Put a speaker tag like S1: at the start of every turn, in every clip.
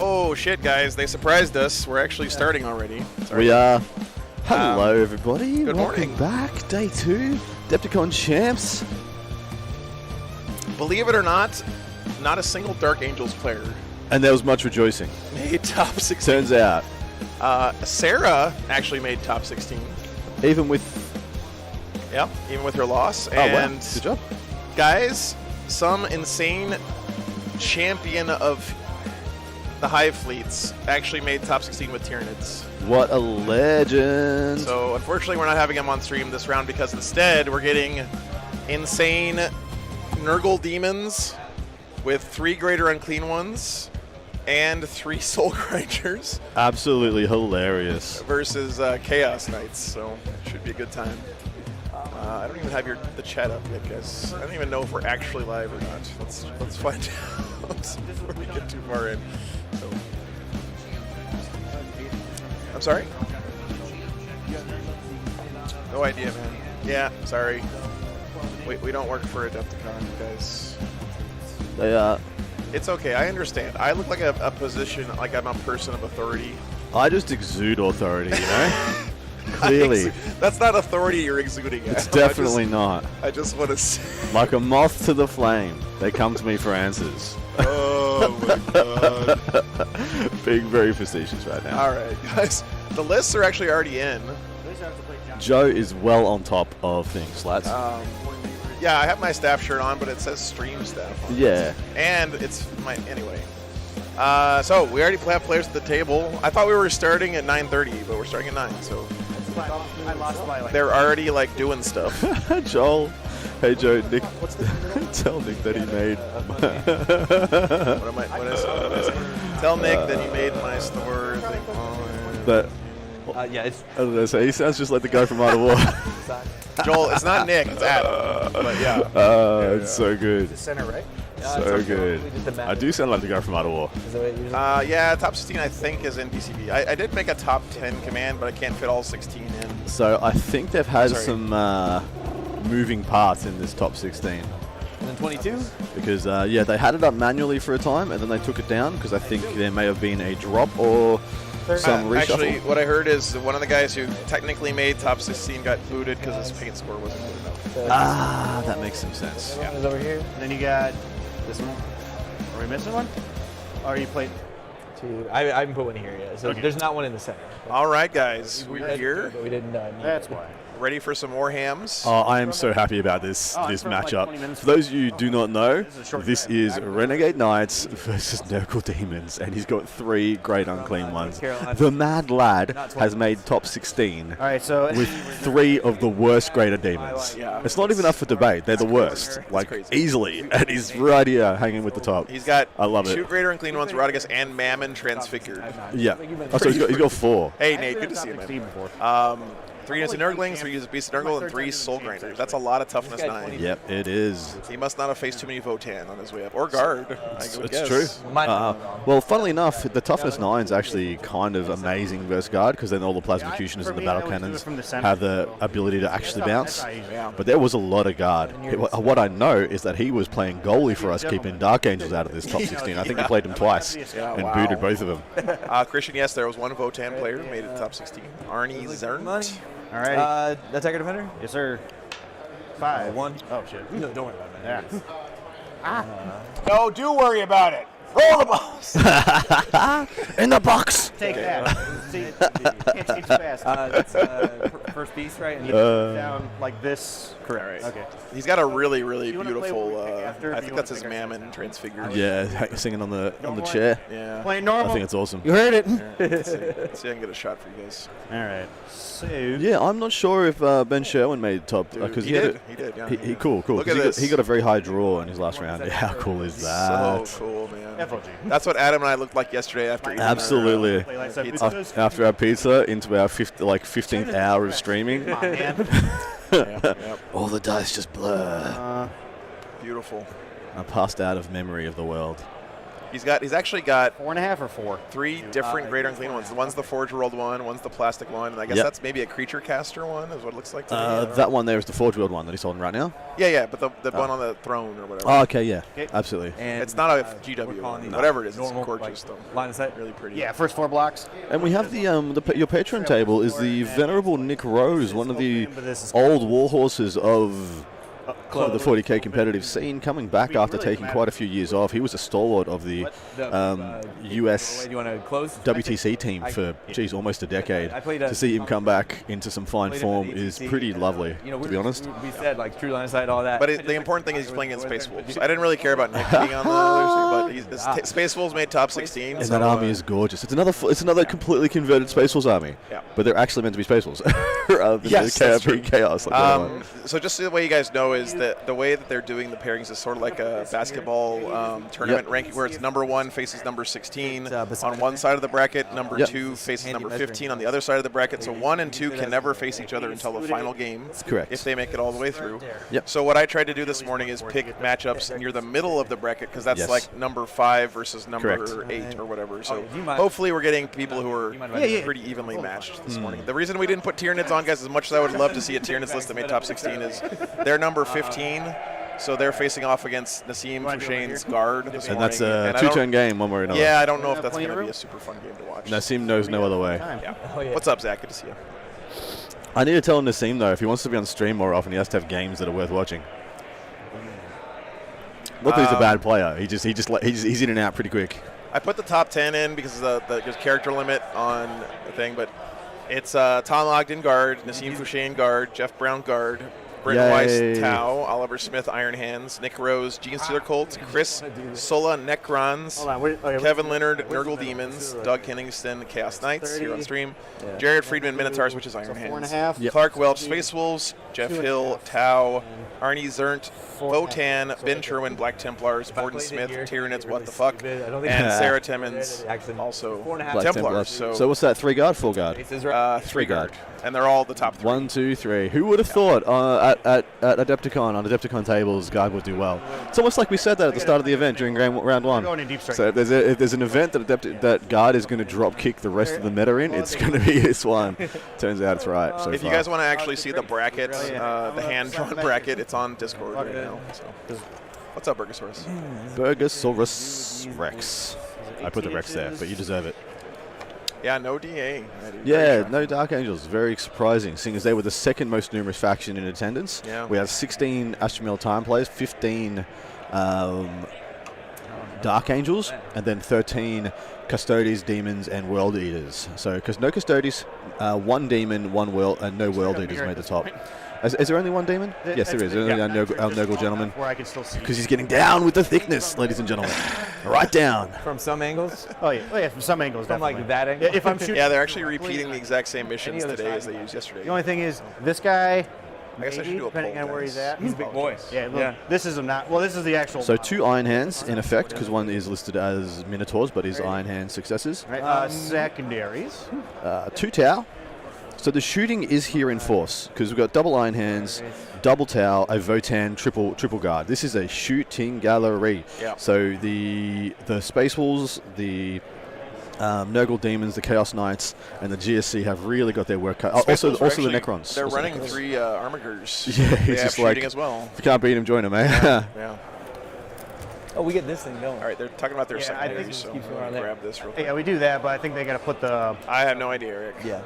S1: Oh, shit, guys. They surprised us. We're actually starting already. Sorry.
S2: We are. Hello, everybody.
S1: Good
S2: Welcome
S1: morning.
S2: back. Day 2. Adepticon champs.
S1: Believe it or not a single Dark Angels player
S2: And there was much rejoicing.
S1: made top 16.
S2: Turns out,
S1: Sarah actually made top 16.
S2: even with...
S1: Yep, even with her loss.
S2: Oh, wow.
S1: And
S2: Good job.
S1: guys, some insane champion of the Hive Fleets actually made top 16 with Tyranids.
S2: What a legend.
S1: So unfortunately, we're not having him on stream this round because instead we're getting insane Nurgle Daemons with 3 Greater Unclean Ones and 3 Soul Grinders
S2: Absolutely hilarious.
S1: versus Chaos Knights. So should be a good time. I don't even have the chat up yet, guys. I don't even know if we're actually live or not. Let's find out before we get too far in. So. I'm sorry? No idea, man. Yeah, sorry. We don't work for Adepticon, guys.
S2: They are...
S1: It's okay, I understand. I look like a position, like I'm a person of authority.
S2: I just exude authority, you know? Clearly.
S1: That's not authority you're exuding.
S2: It's definitely not.
S1: I just want to say.
S2: Like a moth to the flame, they come to me for answers.
S1: Oh my god.
S2: Being very facetious right now.
S1: All right, guys. The lists are actually already in.
S2: Joe is well on top of things, lads.
S1: Yeah, I have my staff shirt on, but it says stream staff on it.
S2: Yeah.
S1: And it's my, anyway. So we already have players at the table. I thought we were starting at 9:30, but we're starting at 9, so.
S3: I lost my life.
S1: They're already like doing stuff.
S2: Joel. Hey Joe, Nick, tell Nick that he made.
S1: What is it? Tell Nick that he made my store thing.
S2: That,
S3: Yeah, it's
S2: I was gonna say, he sounds just like the guy from Art of War.
S1: Joel, it's not Nick, it's Adam. But yeah.
S2: It's so good.
S3: the center, right?
S2: So good. I do sound like the guy from Art of War.
S3: Is that what it usually
S1: Yeah, top 16 I think is in PCB. I did make a top 10 command, but I can't fit all 16 in.
S2: So I think they've had
S1: Sorry.
S2: some moving parts in this top 16.
S3: And then 22?
S2: Because, yeah, they had it up manually for a time, and then they took it down, because I think there may have been a drop or some reshuffle.
S1: Actually, what I heard is one of the guys who technically made top 16 got booted because his paint score wasn't good enough.
S2: Ah, that makes some sense.
S3: One is over here.
S4: And then you got this one. Are we missing one? Or you played?
S3: Two. I haven't put one here yet. So
S4: Okay.
S3: there's not one in the center.
S1: All right, guys,
S3: We
S1: we're
S3: had
S1: here.
S3: two, but we didn't need
S4: That's
S3: it.
S4: why.
S1: Ready for some Warhams.
S2: Oh, I am so happy about this
S4: Oh,
S2: this
S4: for like
S2: matchup.
S4: 20 minutes.
S2: For those of you who do not know,
S4: This is a short
S2: this
S4: drive.
S2: is Renegade Knights versus Nurgle Demons, and he's got 3 great unclean ones.
S3: Carolina.
S2: The mad lad
S3: Not 20
S2: has made top 16
S4: All right, so
S2: with 3 of the worst greater demons.
S1: Yeah.
S2: It's not even up for debate. They're the worst, like
S1: crazy.
S2: easily, and he's right here hanging with the top.
S1: He's got
S2: I love
S1: 2
S2: it.
S1: Greater Unclean Ones, Rodigus, and Mammon Transfigured.
S2: Yeah. Oh, so he's got 4.
S1: Hey, Nate, good to see you, man.
S4: before.
S1: 3 units of Nurglings, 3 units of Beast of Nurgle, and 3 Soul Grinders. That's a lot of toughness 9.
S2: Yep, it is.
S1: He must not have faced too many Votan on his way up. Or Guard, I would
S2: It's
S1: guess.
S2: true.
S3: Mine-
S2: Well, funnily enough, the toughness 9 is actually kind of amazing versus guard, because then all the Plasmacutioners
S4: For
S2: and the
S4: me, I
S2: battle
S4: always do it
S2: cannons
S4: from the center.
S2: have the ability to actually bounce.
S1: Yeah.
S2: But there was a lot of guard. What I know is that he was playing goalie for us, keeping Dark Angels out of this top 16. I think he played him twice
S1: Yeah,
S2: and
S1: wow.
S2: booted both of them.
S1: Christian, yes, there was one Votan player who made it top 16. Arnie Zernt.
S4: All right.
S3: Attacker defender?
S4: Yes, sir. 5.
S3: 1.
S4: Oh, shit.
S3: No, don't worry about it.
S4: Yeah.
S1: No, do worry about it. Roll the balls.
S2: In the box!
S4: Take that. See, can't see too fast.
S3: That's first piece, right? And
S4: Down like this.
S1: Correct.
S4: Okay.
S1: He's got a really, really
S4: You wanna play
S1: beautiful.
S4: what we pick after, or
S1: I
S4: do
S1: think
S4: you
S1: that's
S4: wanna
S1: his
S4: pick
S1: Mammon Transfigured.
S2: Yeah, singing on the chair.
S1: Yeah.
S4: Play
S2: I
S4: normal.
S2: think it's awesome.
S3: You heard it.
S1: Let's see if I can get a shot for you guys.
S4: All right. So.
S2: Yeah, I'm not sure if Ben Sherwin made top, because
S1: he did. He did. Yeah.
S2: He cool.
S1: Look
S2: 'cause
S1: at this.
S2: he got a very high draw in his last round. Yeah, how cool is that?
S1: So cool, man.
S4: FOG.
S1: That's what Adam and I looked like yesterday after eating
S2: Absolutely.
S4: Play like some
S1: pizza.
S4: pizzas.
S2: After our pizza, into our 15th hour of streaming,
S4: Come on, man.
S1: Yep.
S2: all the dice just blur.
S1: Beautiful.
S2: I passed out of memory of the world.
S1: He's actually got
S4: 4.5 or 4?
S1: 3 different greater unclean ones. One's the Forge World one, one's the plastic one, and I guess
S2: Yep.
S1: that's maybe a creature caster one, is what it looks like to me. I don't know.
S2: That one there is the Forge World one that he's holding right now.
S1: Yeah, but the one on the throne or whatever.
S2: Oh, okay, yeah,
S4: Okay.
S2: absolutely.
S3: And
S1: It's not a
S3: we're
S1: GW
S3: calling
S1: one.
S3: these
S1: Whatever it is, it's
S3: normal,
S1: gorgeous though.
S3: Line of sight.
S1: Really pretty.
S4: Yeah, first 4 blocks.
S2: And we have your patron table is the venerable Nick Rose, one of the old warhorses of the 40k competitive scene, coming back after taking quite a few years off. He was a stalwart of the US
S3: Do you want to close?
S2: WTC team for, geez, almost a decade.
S3: I played
S2: To see him come back into some fine form is pretty lovely, to be honest.
S3: We said like true line of sight, all that.
S1: But the important thing is he's playing against Space Wolves. I didn't really care about Nick being on the other team, but Space Wolves made top 16.
S2: And
S1: so,
S2: that army is gorgeous. It's another completely converted Space Wolves army.
S1: Yeah.
S2: But they're actually meant to be Space Wolves rather than
S1: Yes,
S2: the
S1: that's
S2: KRP chaos. Like the other one.
S1: So just so the way you guys know is that the way that they're doing the pairings is sort of like a basketball tournament ranking where it's number 1 faces number 16 on one side of the bracket, number 2 faces number 15 on the other side of the bracket. So 1 and 2 can never face each other until the final game.
S2: That's correct.
S1: If they make it all the way through.
S2: Yep.
S1: So what I tried to do this morning is pick matchups near the middle of the bracket because that's
S2: Yes.
S1: like number 5 versus number
S2: Correct.
S1: 8 or whatever. So
S3: do you mind-
S1: hopefully we're getting people who are
S3: Yeah.
S1: pretty evenly matched this morning. The reason we didn't put Tyranids on, guys, as much as I would love to see a Tyranids list that made top 16 is they're number 15. So they're facing off against Nassim Hussain's guard this
S2: And
S1: morning.
S2: that's a
S1: I don't-
S2: two-turn game, one way or another.
S1: Yeah, I don't know if that's going to be a super fun game to watch.
S2: Nassim knows no other way.
S1: Yeah.
S3: Oh, yeah.
S1: What's up, Zach? Good to see you.
S2: I need to tell Nassim, though, if he wants to be on stream more often, he has to have games that are worth watching. Not that he's a bad player. He's in and out pretty quick.
S1: I put the top 10 in because of there's character limit on the thing, but it's Tom Ogden guard, Nassim Hussain guard, Jeff Brown guard, Brent
S2: Yay.
S1: Weiss Tau, Oliver Smith Iron Hands, Nick Rose Gene Stealer Colt, Chris Sola Necrons,
S4: Hold on. Okay,
S1: Kevin Leonard Nurgle Demons, Doug Henningston Chaos Knights here on stream, Jared Friedman Minotaurs, which is Iron Hands,
S4: 4.5.
S2: Yep.
S1: Clark Welch Space Wolves, Jeff Hill Tau, Arnie Zernt, Votan, Ben Sherwin Black Templars, Gordon Smith Tyranids What the Fuck, and Sarah Timmons also
S2: Black
S1: Templars.
S2: Templars.
S1: So
S2: So what's that? 3 guard, 4 guard?
S1: 3 guard, and they're all the top 3.
S2: 1, 2, 3. Who would have thought at Adepticon, on Adepticon tables, guard would do well? It's almost like we said that at the start of the event during round 1.
S4: Going in deep strike.
S2: So if there's an event that guard is going to drop kick the rest of the meta in, it's going to be this one. Turns out it's right so
S1: If you
S2: far.
S1: guys want to actually see the bracket, the hand-drawn bracket, it's on Discord right now. So. What's up, Burgosaurus?
S2: Burgosaurus Rex. I put the Rex there, but you deserve it.
S1: Yeah, no DA.
S2: Yeah, no Dark Angels. Very surprising, seeing as they were the second most numerous faction in attendance.
S1: Yeah.
S2: We have 16 Astromel time players, 15 Dark Angels, and then 13 Custodes, Demons, and World Eaters. So, because no Custodes, 1 Demon, 1 World, and no World Eaters made the top. Is there only 1 Demon? Yes, there is. Only our Nurgle gentleman.
S4: Where I can still see.
S2: Because he's getting down with the thickness, ladies and gentlemen. Right down.
S3: From some angles,
S4: Oh yeah, from some angles.
S3: from
S4: Definitely.
S3: like that angle.
S4: Yeah, if I'm shooting.
S1: Yeah, they're actually repeating the exact same missions
S3: other
S1: today
S3: side?
S1: as they used yesterday.
S4: The only thing is, this guy,
S1: I guess I should
S4: maybe,
S1: do a
S4: depending
S1: poll,
S4: on where he's
S1: guys.
S4: at.
S3: He's a big boy.
S4: Yeah, look, this is not. Well, this is the actual.
S2: So 2 Iron Hands in effect, because one is listed as Minotaurs, but is Iron Hand successors.
S4: Right, secondaries.
S2: 2 Tau. So the shooting is here in force, because we've got double Iron Hands, double Tau, a Votan, triple guard. This is a shooting gallery.
S1: Yeah.
S2: So the Space Wolves, the Nurgle Demons, the Chaos Knights, and the GSC have really got their work cut. Also the Necrons.
S1: They're
S2: Also
S1: running
S2: Necrons.
S1: 3 Armigers.
S2: Yeah,
S1: They
S2: it's
S1: have
S2: just
S1: shooting
S2: like,
S1: as well.
S2: if you can't beat them, join them, eh?
S1: Yeah.
S3: Oh, we get this thing going.
S1: All right, they're talking about their
S4: Yeah, I think
S1: secondaries, so
S3: keeps
S1: I'm
S3: going on
S1: gonna
S3: there.
S1: grab this real quick.
S4: Yeah, we do that, but I think they got to put the.
S1: I have no idea, Eric.
S3: Yeah.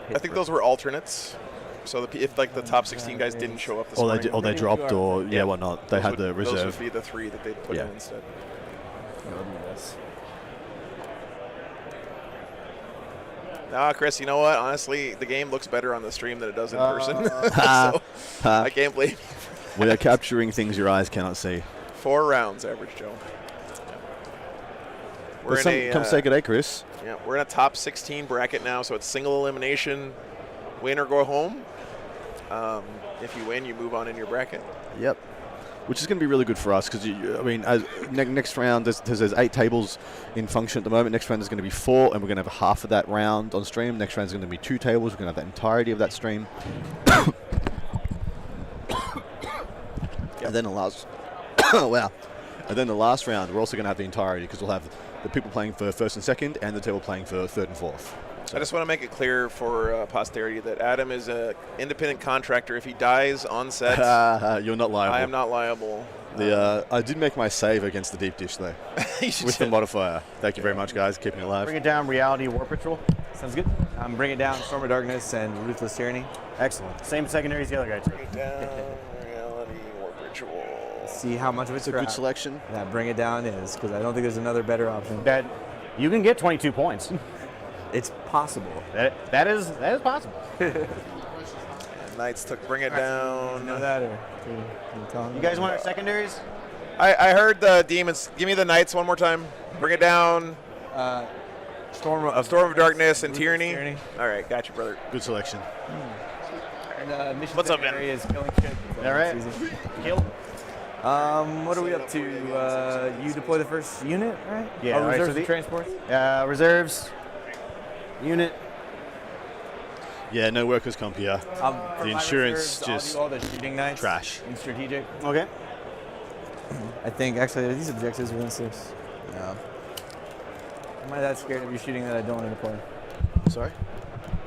S1: I think those were alternates. So if like the top 16 guys didn't show up this
S2: Or
S1: morning,
S2: they dropped, or
S1: Yeah.
S2: whatnot. They
S1: those
S2: had
S1: would-
S2: the
S1: Those
S2: reserve.
S1: would be the 3 that they'd put
S2: Yeah.
S1: in instead. Nah, Chris, you know what? Honestly, the game looks better on the stream than it does in person. So I can't blame you.
S2: We are capturing things your eyes cannot see.
S1: 4 rounds, average Joe. We're
S2: Come say good day, Chris.
S1: Yeah, we're in a top 16 bracket now, so it's single elimination, win or go home. If you win, you move on in your bracket.
S2: Yep. Which is going to be really good for us because, I mean, next round, there's 8 tables in function at the moment. Next round is going to be 4, and we're going to have half of that round on stream. Next round is going to be 2 tables. We're going to have that entirety of that stream. And then allows Wow. And then the last round, we're also going to have the entirety because we'll have the people playing for first and second and the table playing for third and fourth.
S1: I just want to make it clear for posterity that Adam is an independent contractor. If he dies on set,
S2: you're not liable.
S1: I am not liable.
S2: I did make my save against the deep dish, though, with the modifier. Thank you very much, guys. Keeping it alive.
S4: Bring it down, Reality Warp Ritual.
S3: Sounds good. Bring it down, Storm of Darkness, and Ruthless Tyranny.
S4: Excellent. Same secondary as the other guy, too.
S1: Bring it down, Reality Warp Ritual.
S3: See how much of it's
S2: a good selection.
S3: That Bring It Down is, because I don't think there's another better option.
S4: That you can get 22 points.
S3: It's possible.
S4: That is possible.
S1: Knights took Bring It Down.
S3: You know that, or
S4: you guys want our secondaries?
S1: I heard the Demons. Give me the Knights one more time. Bring It Down.
S3: Storm
S1: of Darkness and Tyranny. All right, got you, brother.
S2: Good selection.
S3: And mission
S1: What's up, man?
S3: secondary is killing shit.
S4: All right.
S3: Kill. What are we up to? You deploy the first unit, right?
S4: Yeah.
S3: Oh,
S4: Right,
S3: reserves
S4: so
S3: and transports?
S4: Reserves. Unit.
S2: Yeah, no workers comp here.
S3: For
S2: The
S3: my
S2: insurance
S3: reserves, I'll
S2: just
S3: do all the shooting knights
S2: trash.
S3: in strategic.
S4: Okay.
S3: I think actually are these objectives within 6. No. Am I that scared of you shooting that I don't want to deploy?
S2: Sorry?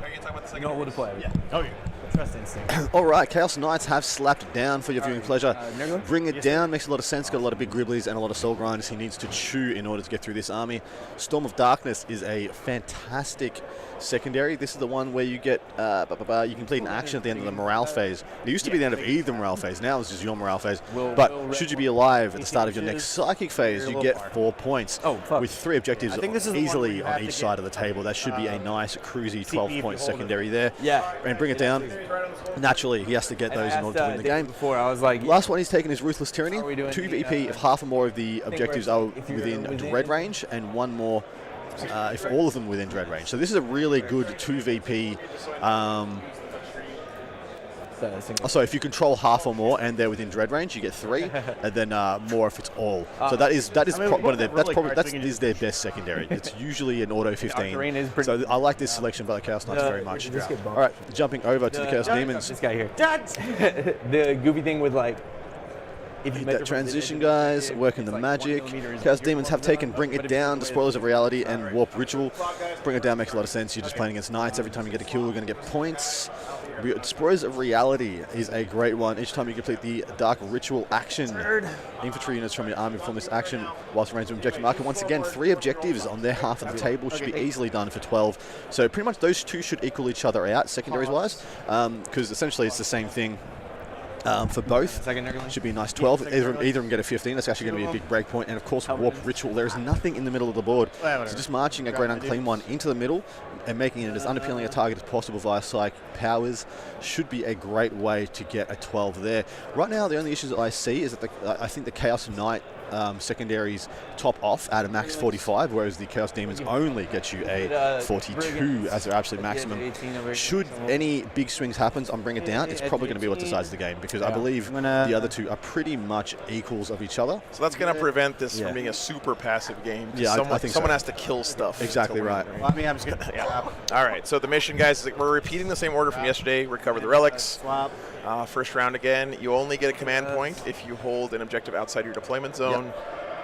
S1: Are you talking about the
S3: No, we'll deploy. Yeah.
S4: Okay.
S3: Trust instinct.
S2: All right, Chaos Knights have slapped it down for your viewing pleasure.
S3: Nurgle?
S2: Bring it down makes a lot of sense. Got a lot of big gribblies and a lot of soul grinders he needs to chew in order to get through this army. Storm of Darkness is a fantastic secondary. This is the one where you get you complete an action at the end of the morale phase. It used to be the end of either morale phase. Now it's just your morale phase. But should you be alive at the start of your next psychic phase, you get 4 points. With 3 objectives easily on each side of the table. That should be a nice, cruisy 12-point secondary there.
S3: Yeah.
S2: And Bring It Down. Naturally, he has to get those in order to win the game.
S3: Before I was like,
S2: Last one he's taken is Ruthless Tyranny.
S3: Are we doing
S2: 2
S3: the,
S2: VP if half or more of the objectives are within dread range, and 1 more if all of them within dread range. So this is a really good 2 VP. So if you control half or more and they're within dread range, you get 3, and then more if it's all. So that is one of their their best secondary. It's usually an auto 15. So I like this selection by the Chaos Knights very much. All right, jumping over to the Chaos Demons.
S3: This guy here. The goofy thing with like.
S2: That transition, guys, working the magic. Chaos Demons have taken Bring It Down, Despoilers of Reality, and Warp Ritual. Bring It Down makes a lot of sense. You're just playing against Knights. Every time you get a kill, you're going to get points. Despoilers of Reality is a great one. Each time you complete the Dark Ritual action, infantry units from your army perform this action whilst range of objective marker. Once again, 3 objectives on their half of the table should be easily done for 12. So pretty much those 2 should equal each other out, secondaries-wise, because essentially it's the same thing. For both, should be a nice 12. Either of them get a 15. That's actually going to be a big break point. And of course, Warp Ritual. There is nothing in the middle of the board. So just marching a Great Unclean One into the middle and making it as unappealing a target as possible via Psychic powers should be a great way to get a 12 there. Right now, the only issues that I see is that I think the Chaos Knight secondaries top off at a max 45, whereas the Chaos Demons only get you a 42 as their absolute maximum. Should any big swings happen on Bring It Down, it's probably going to be what decides the game, because I believe the other 2 are pretty much equals of each other.
S1: So that's going to prevent this from being a super passive game.
S2: Yeah, I think
S1: someone
S2: so.
S1: has to kill stuff.
S2: Exactly right.
S4: Well, I mean, I'm just gonna.
S1: All right, so the mission, guys, is we're repeating the same order from yesterday. Recover the relics. First round again. You only get a command point if you hold an objective outside your deployment zone.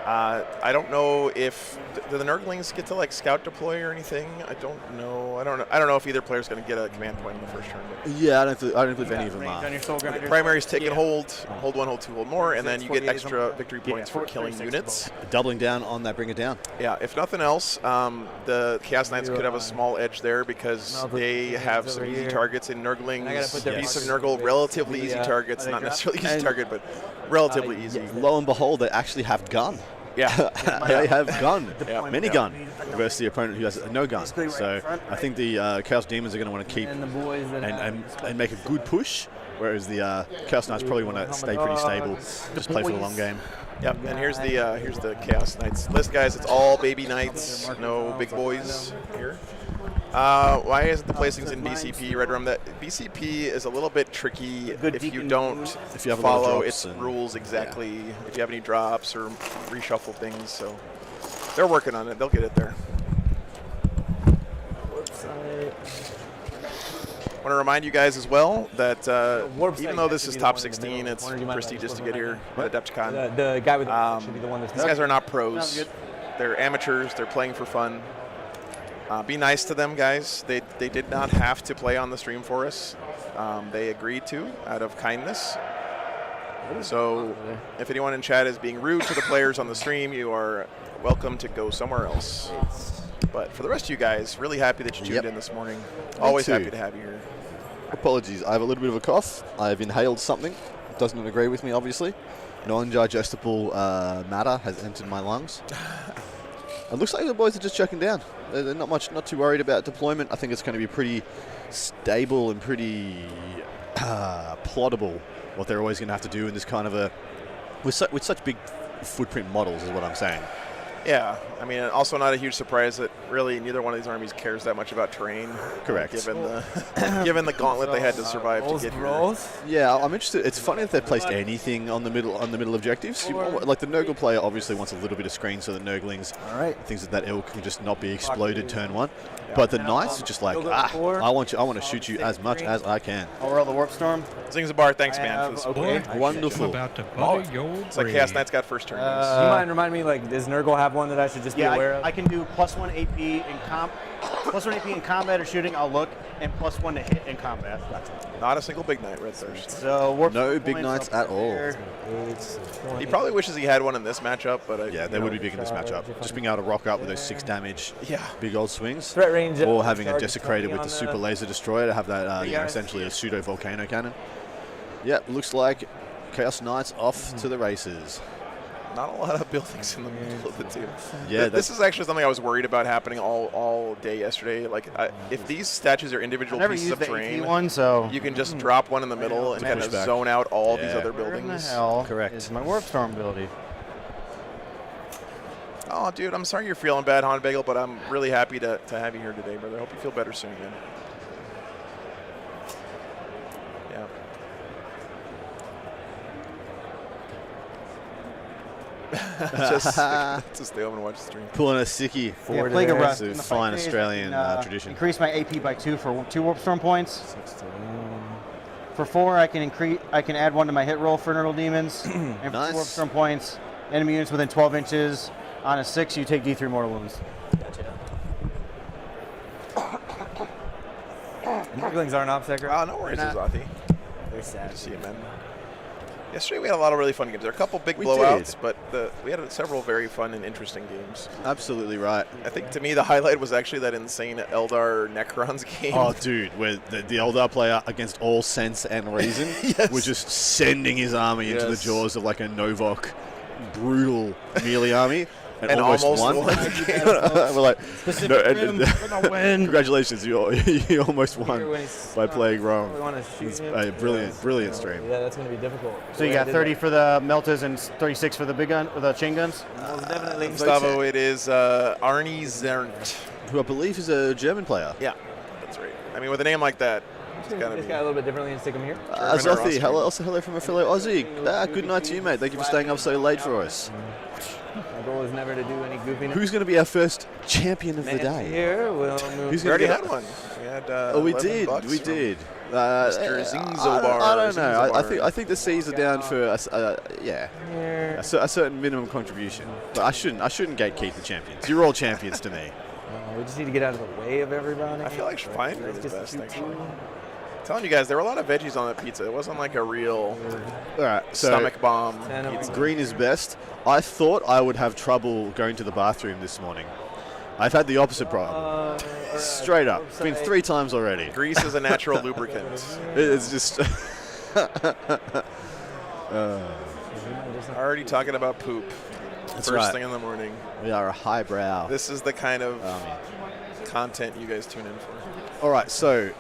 S1: I don't know if do the Nurglings get to like scout deploy or anything. I don't know. I don't know if either player's going to get a command point in the first turn.
S2: Yeah, I don't believe any of them are.
S1: Primaries take and hold 1, hold 2, hold more, and then you get extra victory points for killing units.
S2: Doubling down on that Bring It Down.
S1: Yeah, if nothing else, the Chaos Knights could have a small edge there because they have some easy targets in Nurglings. Beasts of Nurgle, relatively easy targets, not necessarily easy target, but relatively easy.
S2: Lo and behold, they actually have gun.
S1: Yeah.
S2: They have gun. Minigun versus the opponent who has no gun. So I think the Chaos Demons are going to want to keep and make a good push, whereas the Chaos Knights probably want to stay pretty stable, just play for the long game.
S1: Yep, and here's the Chaos Knights list, guys. It's all baby knights, no big boys here. Why isn't the placings in BCP, Red Rum? That BCP is a little bit tricky if you don't follow its rules exactly. If you have any drops or reshuffle things, so they're working on it. They'll get it there. want to remind you guys as well that
S3: Warp
S1: even
S3: site
S1: though this
S3: should
S1: is
S3: be the
S1: top
S3: one in the
S1: 16,
S3: middle.
S1: it's
S3: Warner, do you mind if I
S1: prestigious
S3: just
S1: to
S3: close
S1: get
S3: my
S1: here
S3: mic?
S1: at Adepticon.
S3: The guy with the should be the one that's
S1: These guys are not
S4: Sounds
S1: pros.
S4: good.
S1: They're amateurs. They're playing for fun. Be nice to them, guys. They did not have to play on the stream for us. They agreed to out of kindness. So if anyone in chat is being rude to the players on the stream, you are welcome to go somewhere else. But for the rest of you guys, really happy that you tuned in this morning. Always
S2: too.
S1: happy to have you here.
S2: Apologies, I have a little bit of a cough. I've inhaled something. Doesn't agree with me, obviously. Non-digestible matter has entered my lungs. It looks like the boys are just checking down. They're not too worried about deployment. I think it's going to be pretty stable and pretty plottable. What they're always going to have to do in this kind of a with such big footprint models is what I'm saying.
S1: Yeah, I mean, also not a huge surprise that really neither one of these armies cares that much about terrain.
S2: Correct.
S1: Given the given the gauntlet they had to survive to get here.
S2: Yeah, I'm interested. It's funny that they've placed anything on the middle objectives. Like the Nurgle player obviously wants a little bit of screen so that Nurglings, things of that ilk, can just not be exploded turn one. But the Knights are just like, I want to shoot you as much as I can.
S4: I'll roll the Warp Storm.
S1: Zingzabar, thanks man for the support.
S3: Okay.
S2: Wonderful.
S5: About to butter your
S1: It's like Chaos Knights got first turn. games.
S3: Do you mind reminding me, like, does Nurgle have one that I should just be aware of?
S4: I can do +1 AP in +1 AP in combat or shooting. I'll look, and +1 to hit in combat.
S1: Not a single big knight, Red Thirst.
S4: So Warp
S2: No
S4: Storm
S2: big
S4: points
S2: knights
S4: up
S2: at all.
S4: there.
S1: He probably wishes he had one in this matchup, but
S2: Yeah, they would be big in this matchup. Just being able to rock up with those 6 damage, big old swings,
S3: Threat range.
S2: or having a
S3: target
S2: desecrated
S3: 20
S2: with the
S3: on
S2: super laser destroyer to have that, essentially a pseudo volcano cannon. Yeah, looks like Chaos Knights off to the races.
S1: not a lot of buildings in the middle of the two.
S2: Yeah,
S1: this is actually something I was worried about happening all day yesterday. Like, if these statues are individual
S4: Never
S1: pieces
S4: used
S1: of
S4: the
S1: terrain,
S4: AP one, so
S1: you can just drop one in the middle and kind of
S2: pushback.
S1: zone out all these
S2: Yeah.
S1: other
S4: where in the
S1: buildings.
S4: hell
S2: Correct.
S4: is my Warp Storm ability?
S1: Oh, dude, I'm sorry you're feeling bad, Han Bagel, but I'm really happy to have you here today, brother. I hope you feel better soon, man. Yeah. just stay home and watch the stream.
S2: Pulling a sickie.
S4: Yeah, Plague of Rust.
S2: It's a
S4: In the
S2: fine
S4: fight phase,
S2: Australian
S4: I can,
S2: tradition.
S4: Increase my AP by 2 for 2 Warp Storm points. For 4, I can add 1 to my hit roll for Nurgle Demons. And for
S2: Nice.
S4: 2 Warp Storm points, enemy units within 12 inches. On a 6, you take D3 mortal wounds.
S3: Nurglings aren't obstacle.
S1: Oh, no worries, Azathi.
S3: They're sad.
S1: Good to see you, man. Yesterday we had a lot of really fun games. There were a couple big
S2: We
S1: blowouts,
S2: did.
S1: but we had several very fun and interesting games.
S2: Absolutely right.
S1: I think to me the highlight was actually that insane Eldar Necrons game.
S2: Oh, dude, where the Eldar player, against all sense and reason, was just sending his army into the
S1: Yes.
S2: jaws of like a Novok brutal melee army. And
S1: almost
S2: won.
S1: won.
S2: We're like, no,
S4: win.
S2: congratulations, you almost won by playing wrong.
S3: We want to shoot
S2: It's
S3: him.
S2: a brilliant stream.
S3: Yeah, that's going to be difficult.
S4: So you got 30 for the meltas and 36 for the big gun, or the chain guns.
S3: Most definitely.
S1: Gustavo, it is Arnie Zernt.
S2: Who I believe is a German player.
S1: Yeah, that's right. I mean, with a name like that, it's
S3: This
S1: got to
S3: guy
S1: be.
S3: a little bit differently and stick him here.
S1: German or
S2: Azothi,
S1: Austrian.
S2: hello from a fellow Aussie. Good night to you, mate. Thank you for staying up so late for us.
S3: My goal is never to do any goofiness.
S2: Who's going to be our first champion of the
S3: Next
S2: day?
S3: Here, we'll move.
S2: Who's
S1: We
S2: gonna
S1: already
S2: get
S1: had one. We had.
S2: Oh, we
S1: 11
S2: did.
S1: bucks
S2: We
S1: from
S2: did.
S1: Mr. Zingzobar.
S2: I don't know.
S1: Zingzobar.
S2: I think the C's are down for a certain minimum contribution. But I shouldn't gatekeep the champions. You're all champions to me.
S3: We just need to get out of the way of everybody.
S1: I feel like Schwein
S3: Let's
S1: is
S3: just
S1: best,
S3: shoot
S1: actually.
S3: two.
S1: Telling you guys, there were a lot of veggies on that pizza. It wasn't like a real
S2: All right. So
S1: stomach bomb
S3: Ten of
S1: pizza.
S3: them.
S2: green is best. I thought I would have trouble going to the bathroom this morning. I've had the opposite problem. Straight up. It's been 3 times already.
S1: Grease is a natural lubricant.
S2: It's just.
S1: Already talking about poop.
S2: That's
S1: First
S2: right.
S1: thing in the morning.
S2: We are a highbrow.
S1: This is the kind of content you guys tune in for.
S2: All right, so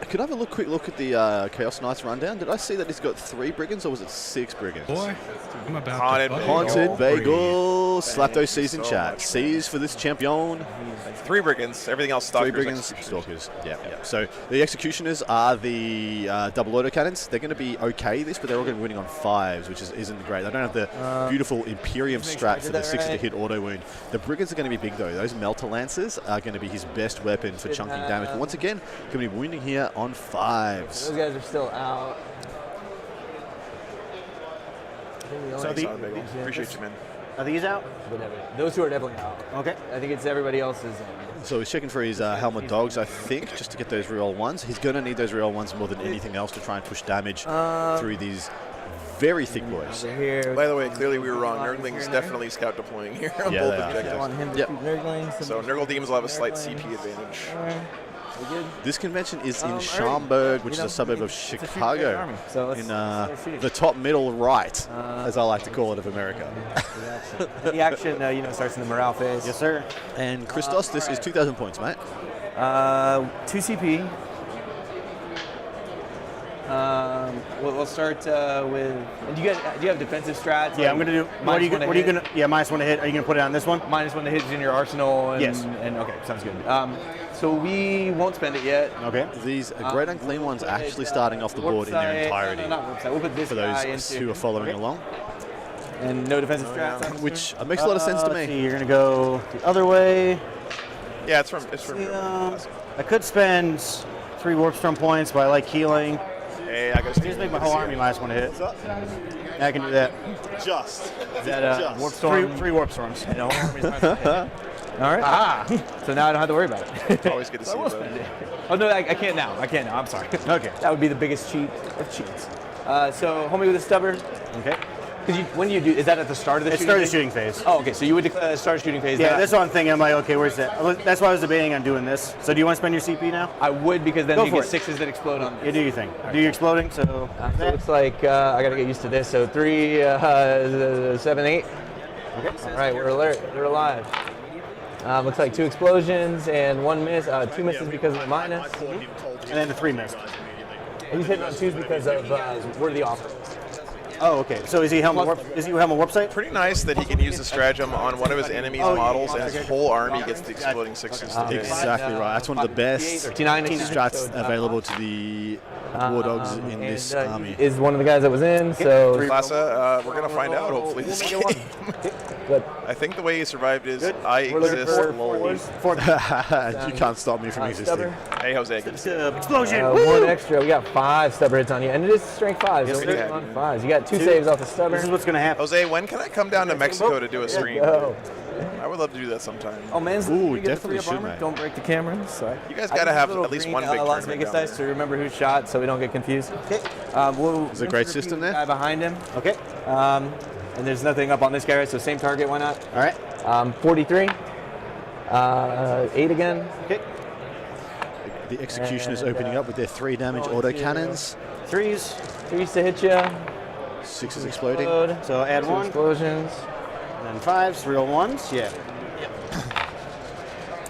S2: could I have a quick look at the Chaos Knights rundown? Did I see that he's got 3 brigands or was it 6 brigands?
S5: Boy, I'm about
S1: Haunted
S5: to butter
S2: Haunted
S5: your brain.
S2: Bagel. Bill, slap those C's in
S1: so
S2: chat.
S1: much,
S2: C's for this champion.
S1: 3 brigands. Everything else stalkers.
S2: 3 brigands, stalkers. Yeah. So the executioners are the double autocannons. They're going to be okay this, but they're all going to be winning on 5s, which isn't great. They don't have the beautiful Imperium strat for the 60 to hit auto wound. The brigands are going to be big though. Those Melter Lancers are going to be his best weapon for chunking damage. But once again, going to be winning here on 5s.
S3: Those guys are still out.
S4: So
S1: Appreciate you, man.
S4: Are these out?
S3: Those two are definitely out.
S4: Okay.
S3: I think it's everybody else's.
S2: So he's checking for his helmet dogs, I think, just to get those reroll ones. He's going to need those reroll ones more than anything else to try and push damage through these very thick boys.
S1: By the way, clearly we were wrong. Nurgling's definitely scout deploying here on
S2: Yeah,
S1: both
S2: they are.
S1: objectives.
S3: I want him to
S2: Yep.
S3: shoot Nurglings.
S1: So Nurgle Demons will have a slight CP advantage.
S3: We good?
S2: This convention is in
S3: already,
S2: Schaumburg, which
S3: you know,
S2: is a suburb of
S3: it's a shooting
S2: Chicago,
S3: army. So let's
S2: in
S3: start shooting.
S2: the top middle right, as I like to call it, of America.
S3: The action, starts in the morale phase.
S4: Yes, sir.
S2: And Christos, this is 2,000 points, mate.
S3: 2 CP. We'll start with. And do you have defensive strats?
S4: Yeah, I'm gonna do. What are you gonna? Yeah, -1 to hit. Are you gonna put it on this one?
S3: -1 to hit is in your arsenal. And,
S4: Yes.
S3: And okay, sounds good. So we won't spend it yet.
S4: Okay.
S2: These Great Unclean ones are actually starting off the board in their entirety.
S3: Not warp side. We'll put this
S2: For
S3: guy
S2: those
S3: into,
S2: who are following along,
S3: and no defensive strats.
S2: which makes a lot of sense to
S4: Let's see,
S2: me.
S4: you're gonna go the other way.
S1: Yeah, it's from
S4: I could spend 3 warp storm points, but I like healing.
S1: Hey, I gotta
S4: Just make my whole army -1 to hit. I can do that.
S2: Just.
S3: Is that warp storm?
S4: Three warp storms.
S3: And the whole army's -1 All right. So now I don't have to worry about it.
S1: Always good to see you, bud.
S3: Oh no, I can't now. I'm sorry.
S4: Okay.
S3: That would be the biggest cheat of cheats. So hold me with a stubber.
S4: Okay.
S3: When do you do? Is that at the start of the
S4: It
S3: shooting
S4: started the
S3: phase?
S4: shooting phase.
S3: Oh, okay. So you would declare start shooting phase.
S4: Yeah,
S3: then
S4: that's what I'm thinking. I'm like, okay, where's that? That's why I was debating on doing this. So do you want to spend your CP now?
S3: I would, because then
S4: Go
S3: you
S4: for
S3: get
S4: it.
S3: 6s that explode on.
S4: You do your thing. Do your exploding. So.
S3: So it looks like I got to get used to this. So 3, 7, 8.
S4: Okay.
S3: All right, we're alert. We're alive. Looks like 2 explosions and 1 miss. 2 misses because of the minus.
S4: And then the 3 missed.
S3: He's hitting on 2s because of worthy offerings.
S4: Oh, okay. So is he helmet warp? Is he helmet warp sight?
S1: Pretty nice that he can use the stratagem on one of his enemy's models, and his whole army gets the exploding 6s to hit.
S2: Exactly right. That's one of the best
S3: 59
S2: strats available to the War Dogs in this army.
S3: Is one of the guys that was in. So
S1: Klasa, we're gonna find out hopefully this game.
S3: good.
S1: I think the way he survived is I
S3: We're looking
S1: exist.
S3: for
S1: lol.
S2: You can't stop me from existing.
S1: Hey Jose, good to see you.
S4: Explosion!
S3: 1 extra. We got 5 stubber hits on you, and it is strength 5. So
S1: Yes,
S3: we're
S1: sir.
S3: on 5s. You got 2 saves off the stubber.
S4: This is what's gonna happen.
S1: Jose, when can I come down to Mexico to do a stream?
S3: Go.
S1: I would love to do that sometime.
S3: Oh, man,
S2: Ooh,
S3: you get the
S2: definitely
S3: 3-up
S2: should,
S3: armor?
S2: mate.
S3: Don't break the camera. Sorry.
S1: You guys gotta have at least one big
S3: Las
S1: tournament
S3: Vegas
S1: down
S3: dice
S1: there.
S3: to remember who shot, so we don't get confused. Okay.
S2: There's a great system there.
S3: Guy behind him.
S4: Okay.
S3: And there's nothing up on this guy, right? So same target. Why not?
S4: All right.
S3: 43. 8 again.
S4: Okay.
S2: The executioners opening up with their 3 damage autocannons.
S4: 3s.
S3: 3s to hit you.
S2: 6s exploding.
S4: So add
S3: 2
S4: 1.
S3: explosions.
S4: And then 5s. Real 1s. Yeah.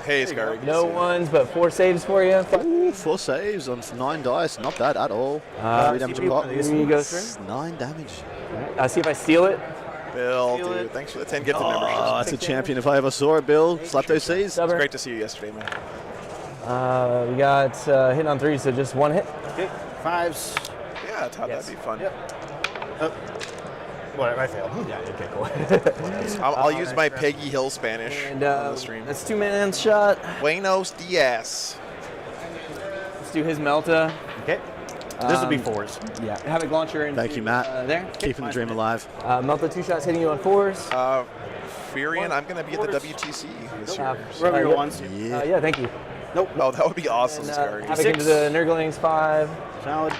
S1: Hey Scar.
S3: No 1s, but 4 saves for you.
S2: Ooh, 4 saves on 9 dice. Not bad at all. 3 damage a
S3: CP,
S2: pop.
S3: you go through.
S2: 9 damage.
S3: See if I steal it.
S1: Bill, dude, thanks for the 10 gifted memberships.
S2: Oh, that's a champion if I ever saw it, Bill. Slap those C's.
S1: It's
S3: Stubber.
S1: great to see you yesterday, man.
S3: We got hit on 3, so just 1 hit.
S4: Okay. 5s.
S1: Yeah, Todd,
S3: Yes.
S1: that'd be fun.
S4: Whatever. I failed.
S3: Yeah, okay, cool.
S1: I'll use my Peggy Hill Spanish
S3: And
S1: on the stream.
S3: that's 2-man shot.
S1: Buenos dias.
S3: Let's do his Melta.
S4: Okay. This will be 4s.
S3: Yeah. Havoc launcher. Into,
S2: Thank you, Matt.
S3: there.
S2: Keeping the dream alive.
S3: Melta 2 shots hitting you on 4s.
S1: Furion, I'm gonna be at the WTC this year.
S4: Whatever your
S3: yeah.
S4: 1s.
S2: Yeah.
S3: Yeah, thank you.
S4: Nope.
S1: Oh, that would be awesome,
S3: And,
S1: Scary.
S3: Havoc into the Nurglings 5.
S4: Solid.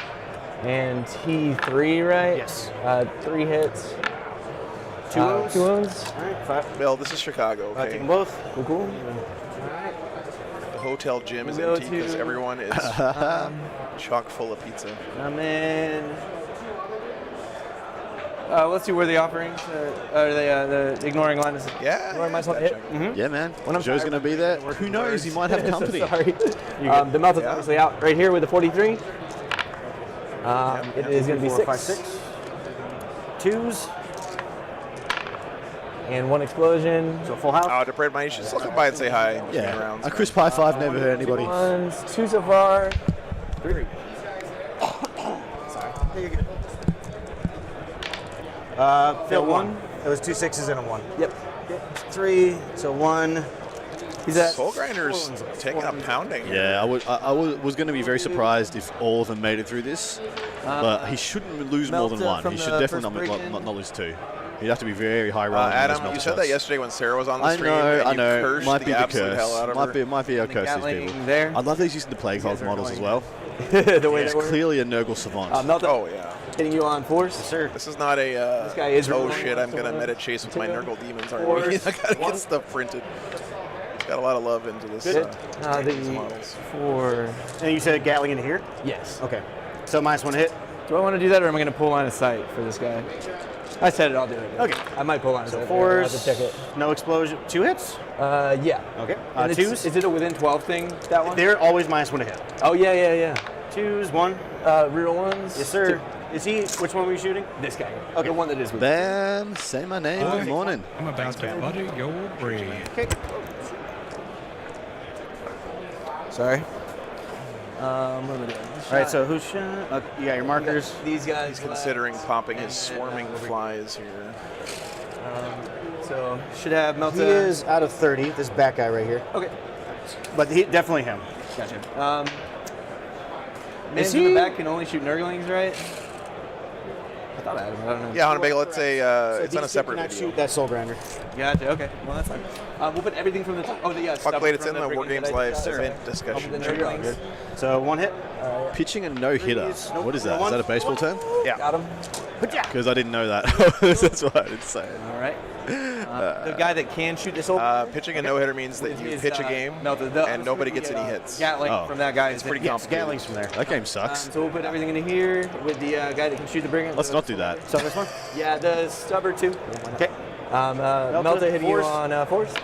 S3: And T3, right?
S4: Yes.
S3: 3 hits.
S4: 2 wounds.
S3: 2 wounds.
S4: All right. 5.
S1: Bill, this is Chicago,
S4: Take
S1: okay?
S4: them both.
S3: Cool, cool.
S1: The hotel gym is
S3: Go
S1: empty because
S3: to-
S1: everyone is chock full of pizza.
S3: I'm in. Let's see where the offerings are. They the ignoring line is.
S1: Yeah.
S3: Ignoring my
S1: yeah,
S3: hit.
S1: check.
S2: Yeah, man.
S3: When I'm
S2: Joe's
S3: tired,
S2: going to be there. Who knows? He might have company.
S3: Sorry. The Melta's
S1: Yeah.
S3: obviously out right here with the 43. It is going to be
S4: 4, 5,
S3: 6.
S4: 6. 2s.
S3: And 1 explosion.
S4: So full house.
S1: Oh, Depraved Mind, you should still come by and say hi in between
S2: Yeah.
S1: rounds.
S2: A crisp high five never hurt anybody.
S3: 1s, 2 so far. 3.
S4: Sorry. You're good. Failed 1. It was 2 6s and a 1.
S3: Yep.
S4: 3. So 1.
S3: He's at
S1: Soul Grinder's taking a pounding.
S2: Yeah, I was going to be very surprised if all of them made it through this, but he shouldn't lose more than
S3: Melta
S2: one.
S3: from
S2: He should
S3: the
S2: definitely
S3: first break-in.
S2: not lose 2. You'd have to be very high rolling.
S1: Adam, you said that yesterday when Sarah was on the
S2: I
S1: stream.
S2: know,
S1: and
S2: I
S1: you
S2: know.
S1: cursed
S2: Might be the
S1: absolute
S2: curse.
S1: hell out of her.
S2: Might be a curse, these
S3: Gatling
S2: people.
S3: there.
S2: I love that he's using the Plague Hulk
S3: are
S2: models as
S3: going
S2: well.
S3: the way
S2: He's
S3: that works.
S2: clearly a Nurgle savant.
S3: Melta
S1: Oh, yeah.
S3: hitting you on force.
S4: Sir.
S1: This is not a,
S3: This guy is
S1: oh
S3: rolling
S1: shit, I'm going to
S3: someone.
S1: meta chase with my
S3: 2,
S1: Nurgle Demons
S3: 4,
S1: army. I got to
S3: 1.
S1: get stuff printed. Got a lot of love into this.
S3: Good.
S1: These
S3: The
S1: models.
S3: 4.
S4: And you said Gatling into here?
S3: Yes.
S4: Okay. So -1 hit.
S3: Do I want to do that, or am I going to pull line of sight for this guy? I said it. I'll do it.
S4: Okay.
S3: I might pull line of sight.
S4: 4s.
S3: I'll have to check it.
S4: No explosion. 2 hits?
S3: Yeah.
S4: Okay.
S3: And it's-
S4: 2s?
S3: Is it a within 12 thing? That one?
S4: They're always -1 to hit.
S3: Oh yeah.
S4: 2s, 1.
S3: Real ones.
S4: Yes, sir.
S3: 2.
S4: Is he? Which one were you shooting?
S3: This guy.
S4: Okay.
S3: The one that is with.
S2: Bam! Say my name. Good morning.
S5: I'm about to butter your bread.
S4: Okay.
S3: Sorry. What am I doing?
S4: All right. So who's shot? You got your markers.
S3: These guys.
S1: He's considering popping his
S3: and
S1: swarming
S3: over here.
S1: flies here.
S3: So should have Melta.
S4: He is out of 30. This back guy right here.
S3: Okay.
S4: But he definitely him.
S3: Gotcha.
S4: Is
S3: Mans in the
S4: he-
S3: back can only shoot Nurglings, right? I thought I had him. I don't know.
S1: Yeah, on a bagel, it's a it's on a separate
S4: Cannot
S1: video.
S4: shoot that soul grinder.
S3: Gotcha. Okay. Well, that's fine. We'll put everything from the top. Oh, yeah.
S1: Fuck
S3: stuff
S1: late, it's
S3: from
S1: in the War
S3: break-in
S1: Games
S3: that I
S1: Live
S3: did.
S1: event discussion.
S3: The Nurglings.
S4: So 1 hit.
S2: Pitching a no-hitter.
S4: Nope.
S2: What is that? Is
S4: One.
S2: that a baseball term?
S1: Yeah.
S3: Got him.
S2: Because I didn't know that. That's why I didn't say it.
S3: All right. The guy that can shoot this whole.
S1: Pitching a no-hitter means that you
S3: is,
S1: pitch a game
S3: the
S1: and nobody gets any hits.
S3: Gatling
S2: Oh.
S3: from that guy.
S1: It's pretty
S4: Yes,
S1: complicated.
S4: Gatling's from there.
S2: That game sucks.
S3: So we'll put everything into here with the guy that can shoot the brigand.
S2: Let's not do that.
S4: So this one.
S3: Yeah, the stubber too.
S4: Okay.
S3: Melta hitting you
S4: force.
S3: on force.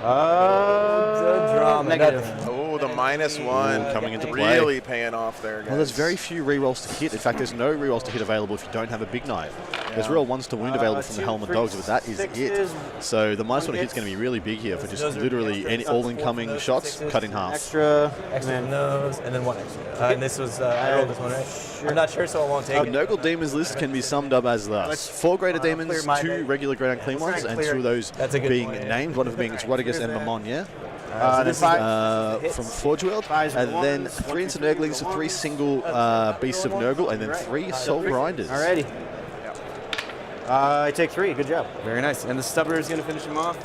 S4: Drama.
S3: Negative.
S1: Oh, the -1
S2: coming into play.
S1: really paying off there, guys.
S2: Well, there's very few rerolls to hit. In fact, there's no rerolls to hit available if you don't have a big knife. There's real ones to wound available from the
S4: 2,
S2: Helmet
S4: 3,
S2: Dogs, but that is it.
S4: 6s.
S2: So the -1 hit's going to be really big here for just literally any all incoming shots cut in half.
S4: Extra.
S3: Extra from those, and then 1 extra. And this was I rolled this one, right? I'm not sure, so I won't take
S2: The
S3: it.
S2: Nurgle Demons list can be summed up as thus: 4 greater demons,
S4: clear my
S2: 2
S4: name.
S2: regular great unclean
S4: Let's
S2: ones,
S4: try
S2: and
S4: and
S2: 2 of those
S3: That's a good
S2: being
S3: point.
S2: named. One of them being Rodriguez and Mamon, yeah.
S4: Then 5.
S2: From Forge World,
S4: Fives
S2: and
S4: and
S2: then
S4: ones,
S2: 3
S4: 1,
S2: into
S4: 2, 3
S2: Nurglings, 3 single beasts of Nurgle, and then 3 Soul Grinders.
S4: Alrighty. I take 3. Good job.
S3: Very nice. And the stubber is going to finish him off.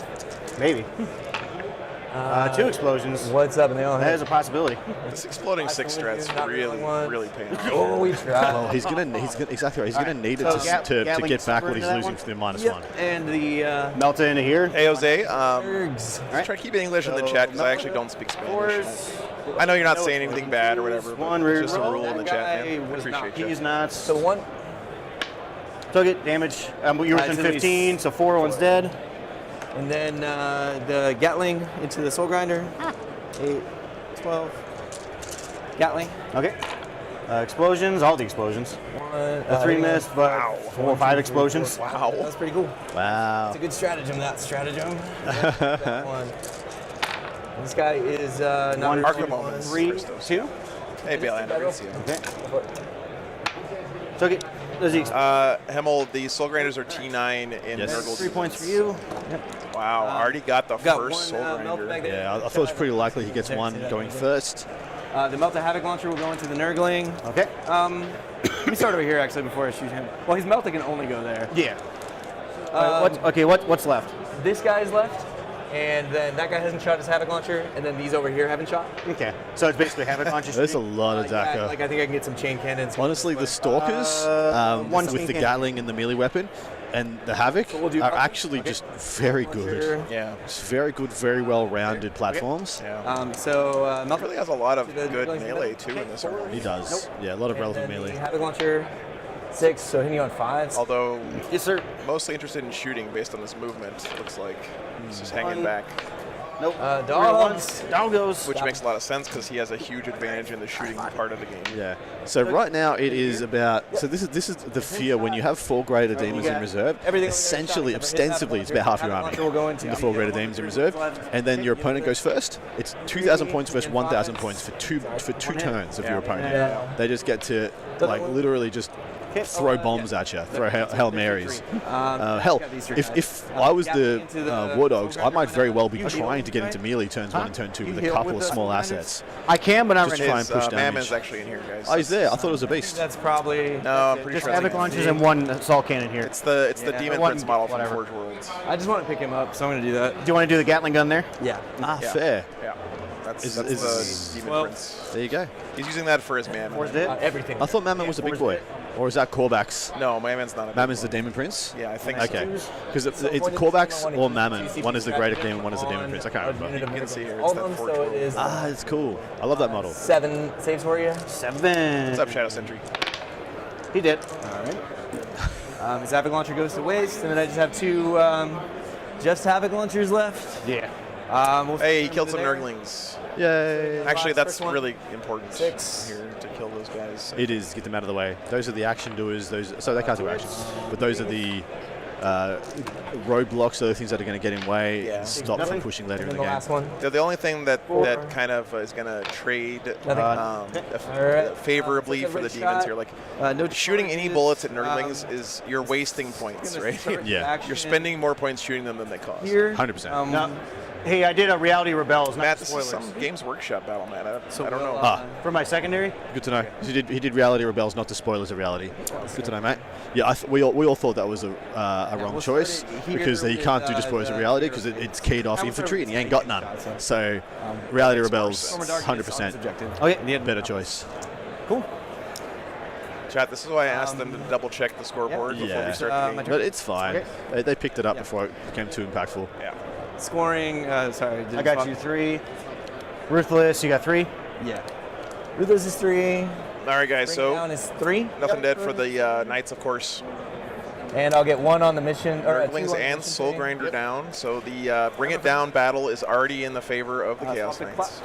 S4: Maybe. 2 explosions.
S3: What's up? And they all
S4: That is
S3: hit.
S4: a possibility.
S1: This exploding 6 strats
S3: Not
S1: really,
S3: one.
S1: really paying off.
S3: Oh, we tried.
S2: Well, he's gonna exactly right. He's gonna need it
S4: So
S2: to
S4: Gatling
S2: get back what
S4: stubber
S2: he's
S4: into that
S2: losing
S4: one?
S2: for the -1.
S3: Yep. And the
S4: Melta into here.
S1: Hey, Jose,
S3: Ergs.
S1: try to keep it English in the
S4: So,
S1: chat because I actually
S4: Melta,
S1: don't speak Spanish.
S4: 4s.
S1: I know you're not saying anything bad or whatever, but
S4: One
S1: it's
S4: rear
S1: just a
S4: roll.
S1: rule in the
S3: That
S1: chat,
S3: guy
S1: man.
S3: was
S1: Appreciate you.
S4: He's not.
S3: So 1.
S4: Took it. Damage. You were within
S3: so he's
S4: 15, so 4 one's dead.
S3: And then the Gatling into the Soul Grinder. 8, 12. Gatling.
S4: Okay. Explosions. All the explosions.
S3: 1.
S4: The 3 missed, but 4 or 5 explosions.
S1: Wow.
S3: That's pretty cool.
S2: Wow.
S3: It's a good stratagem, that stratagem. That one. This guy is not
S4: One,
S1: Arkham
S3: really
S1: moments.
S4: 3,
S1: Christos.
S4: 2.
S1: Hey, Bailander, good to see you.
S4: Okay. Took it. Does he?
S1: Hemel, the Soul Grinders are T9 in
S2: Yes.
S1: Nurgle.
S4: 3 points for you. Yep.
S1: Wow, already got the
S3: Got
S1: first Soul
S3: one melt back
S1: Grinder.
S3: there.
S2: Yeah, I thought it was pretty likely he gets one going first.
S3: The Melta Havoc Launcher will go into the Nurgling.
S4: Okay.
S3: Let me start over here actually before I shoot him. Well, his Melta can only go there.
S4: Yeah. What's left?
S3: This guy's left, and then that guy hasn't shot his Havoc Launcher, and then these over here haven't shot.
S4: Okay. So it's basically Havoc Launcher.
S2: There's a lot of
S3: Yeah,
S2: Daka.
S3: like I think I can get some chain cannons.
S2: Honestly, the Stalkers
S4: one
S2: with the
S4: Tinker.
S2: Gatling and the melee weapon and the Havoc
S3: we'll do-
S2: are actually
S3: okay.
S2: just very good.
S1: Yeah.
S2: It's very good, very well-rounded platforms.
S1: Yeah.
S3: So
S1: He
S3: Melta
S1: really has a lot of
S3: The
S1: good
S3: Nurglings
S1: melee
S3: have-
S1: too in this army.
S2: He does. Yeah, a lot of
S3: and
S2: relative
S3: then
S2: melee.
S3: the Havoc Launcher 6, so hitting you on 5s.
S1: Although
S4: Yes, sir.
S1: mostly interested in shooting based on this movement, looks like. He's just hanging back.
S4: Nope.
S3: Dogs.
S4: Doggos.
S1: Which makes a lot of sense because he has a huge advantage in the shooting part of the game.
S2: Yeah. So right now it is about. So this is the fear when you have 4 greater demons in reserve. Essentially, ostensibly, it's about half your army. The 4 greater demons in reserve, and then your opponent goes first. It's 2,000 points versus 1,000 points for two turns of your opponent. They just get to like literally just throw bombs at you, throw Hail Marys. Hell, if I was the War Dogs, I might very well be trying to get into melee turns 1 and turn 2 with a couple of small assets.
S4: I can, but I'm
S2: Just
S4: ready.
S2: try and push damage.
S1: Mammon's actually in here, guys.
S2: Oh, he's there. I thought it was a beast.
S3: That's probably.
S1: No, I'm pretty
S4: Just
S1: sure.
S4: Havoc launchers and 1 assault cannon here.
S1: It's the Demon
S4: one-
S1: Prince model from
S4: whatever.
S1: Forge Worlds.
S3: I just want to pick him up, so I'm going to do that.
S4: Do you want to do the Gatling gun there?
S3: Yeah.
S2: Ah,
S1: Yeah.
S2: fair.
S1: Yeah. That's
S2: Is
S1: the Demon Prince.
S2: There you go.
S1: He's using that for his Mammon.
S4: Where's it?
S3: Everything.
S2: I thought Mammon was a big boy. Or is that Corvax?
S1: No, Mammon's not a big
S2: Mammon's the
S1: one.
S2: Demon Prince?
S1: Yeah, I think
S2: Okay.
S1: so.
S2: Because it's Corvax or Mammon. One is the Greater Demon, one is the Demon Prince. I can't remember.
S1: You can see here. It's
S3: All
S1: that
S3: of them,
S1: Forge
S3: so it
S1: World.
S3: is
S2: Ah, it's cool. I love that model.
S3: 7 saves for you.
S4: 7.
S1: What's up, Shadow Sentry?
S4: He did.
S3: All right. His Havoc Launcher goes to waste, and then I just have 2 just Havoc Launchers left.
S4: Yeah.
S3: We'll
S1: Hey, he
S3: stick
S1: killed
S3: them
S1: some
S3: there.
S1: Nurglings.
S2: Yay.
S1: Actually,
S3: Last
S1: that's
S3: first one.
S1: really important
S3: 6.
S1: here to kill those guys.
S2: It is. Get them out of the way. Those are the action doers. So they can't do actions. But those are the roadblocks, the things that are going to get in way
S1: Yeah.
S2: and stop from pushing later
S3: And
S2: in
S3: then
S2: the
S3: the
S2: game.
S3: last one.
S1: The only thing that
S3: 4.
S1: kind of is going to trade
S3: Nothing. Alright.
S1: favorably
S3: Take a
S1: for the
S3: big
S1: demons
S3: shot.
S1: here, like
S3: No
S1: shooting any
S3: charges.
S1: bullets at Nurglings is you're wasting points,
S3: Gonna
S1: right?
S3: start
S2: Yeah.
S3: action
S1: You're spending more points shooting them than they cost.
S3: here.
S2: 100%.
S4: No. Hey, I did a Reality Rebels, not
S1: Matt, this
S4: spoilers.
S1: is some Games Workshop battle, man. I don't know.
S2: Ah.
S4: For my secondary?
S2: Good to know. He did Reality Rebels, not the spoilers of Reality. Good to know, mate. Yeah, we all thought that was a wrong
S3: we'll
S2: choice
S3: start it here
S2: because he
S3: with,
S2: can't do just spoilers of Reality because it's keyed off infantry and he ain't got none. So Reality Rebels, 100%
S4: Okay.
S2: better choice.
S4: Cool.
S1: Chat, this is why I asked them to double check the scoreboard before
S2: Yeah.
S1: we start the game.
S2: But it's fine.
S4: Okay.
S2: They picked it up before it became too impactful.
S1: Yeah.
S3: Scoring. Sorry.
S4: I got you 3. Ruthless, you got 3.
S3: Yeah. Ruthless is 3.
S1: All right, guys.
S3: Bring
S1: So
S3: down is 3.
S1: nothing dead for the Knights, of course.
S3: And I'll get 1 on the mission. Or 2
S1: Nurglings
S3: on the
S1: and
S3: mission
S1: Soul
S3: today.
S1: Grinder down. So the Bring It Down battle is already in the favor of the Chaos
S3: Swap it,
S1: Knights.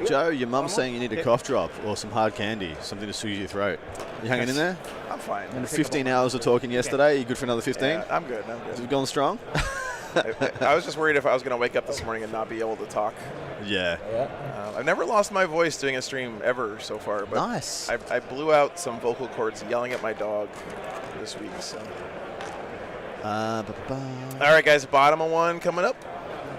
S2: Joe, your mum's saying you need a cough drop or some hard candy, something to soothe your throat. You hanging in there?
S1: I'm fine.
S2: 15 hours of talking yesterday. You good for another 15?
S1: Yeah, I'm good.
S2: Is it going strong?
S1: I was just worried if I was going to wake up this morning and not be able to talk.
S2: Yeah.
S1: I've never lost my voice doing a stream ever so far. But
S2: Nice.
S1: I blew out some vocal cords yelling at my dog this week. So. All right, guys. Bottom of 1 coming up.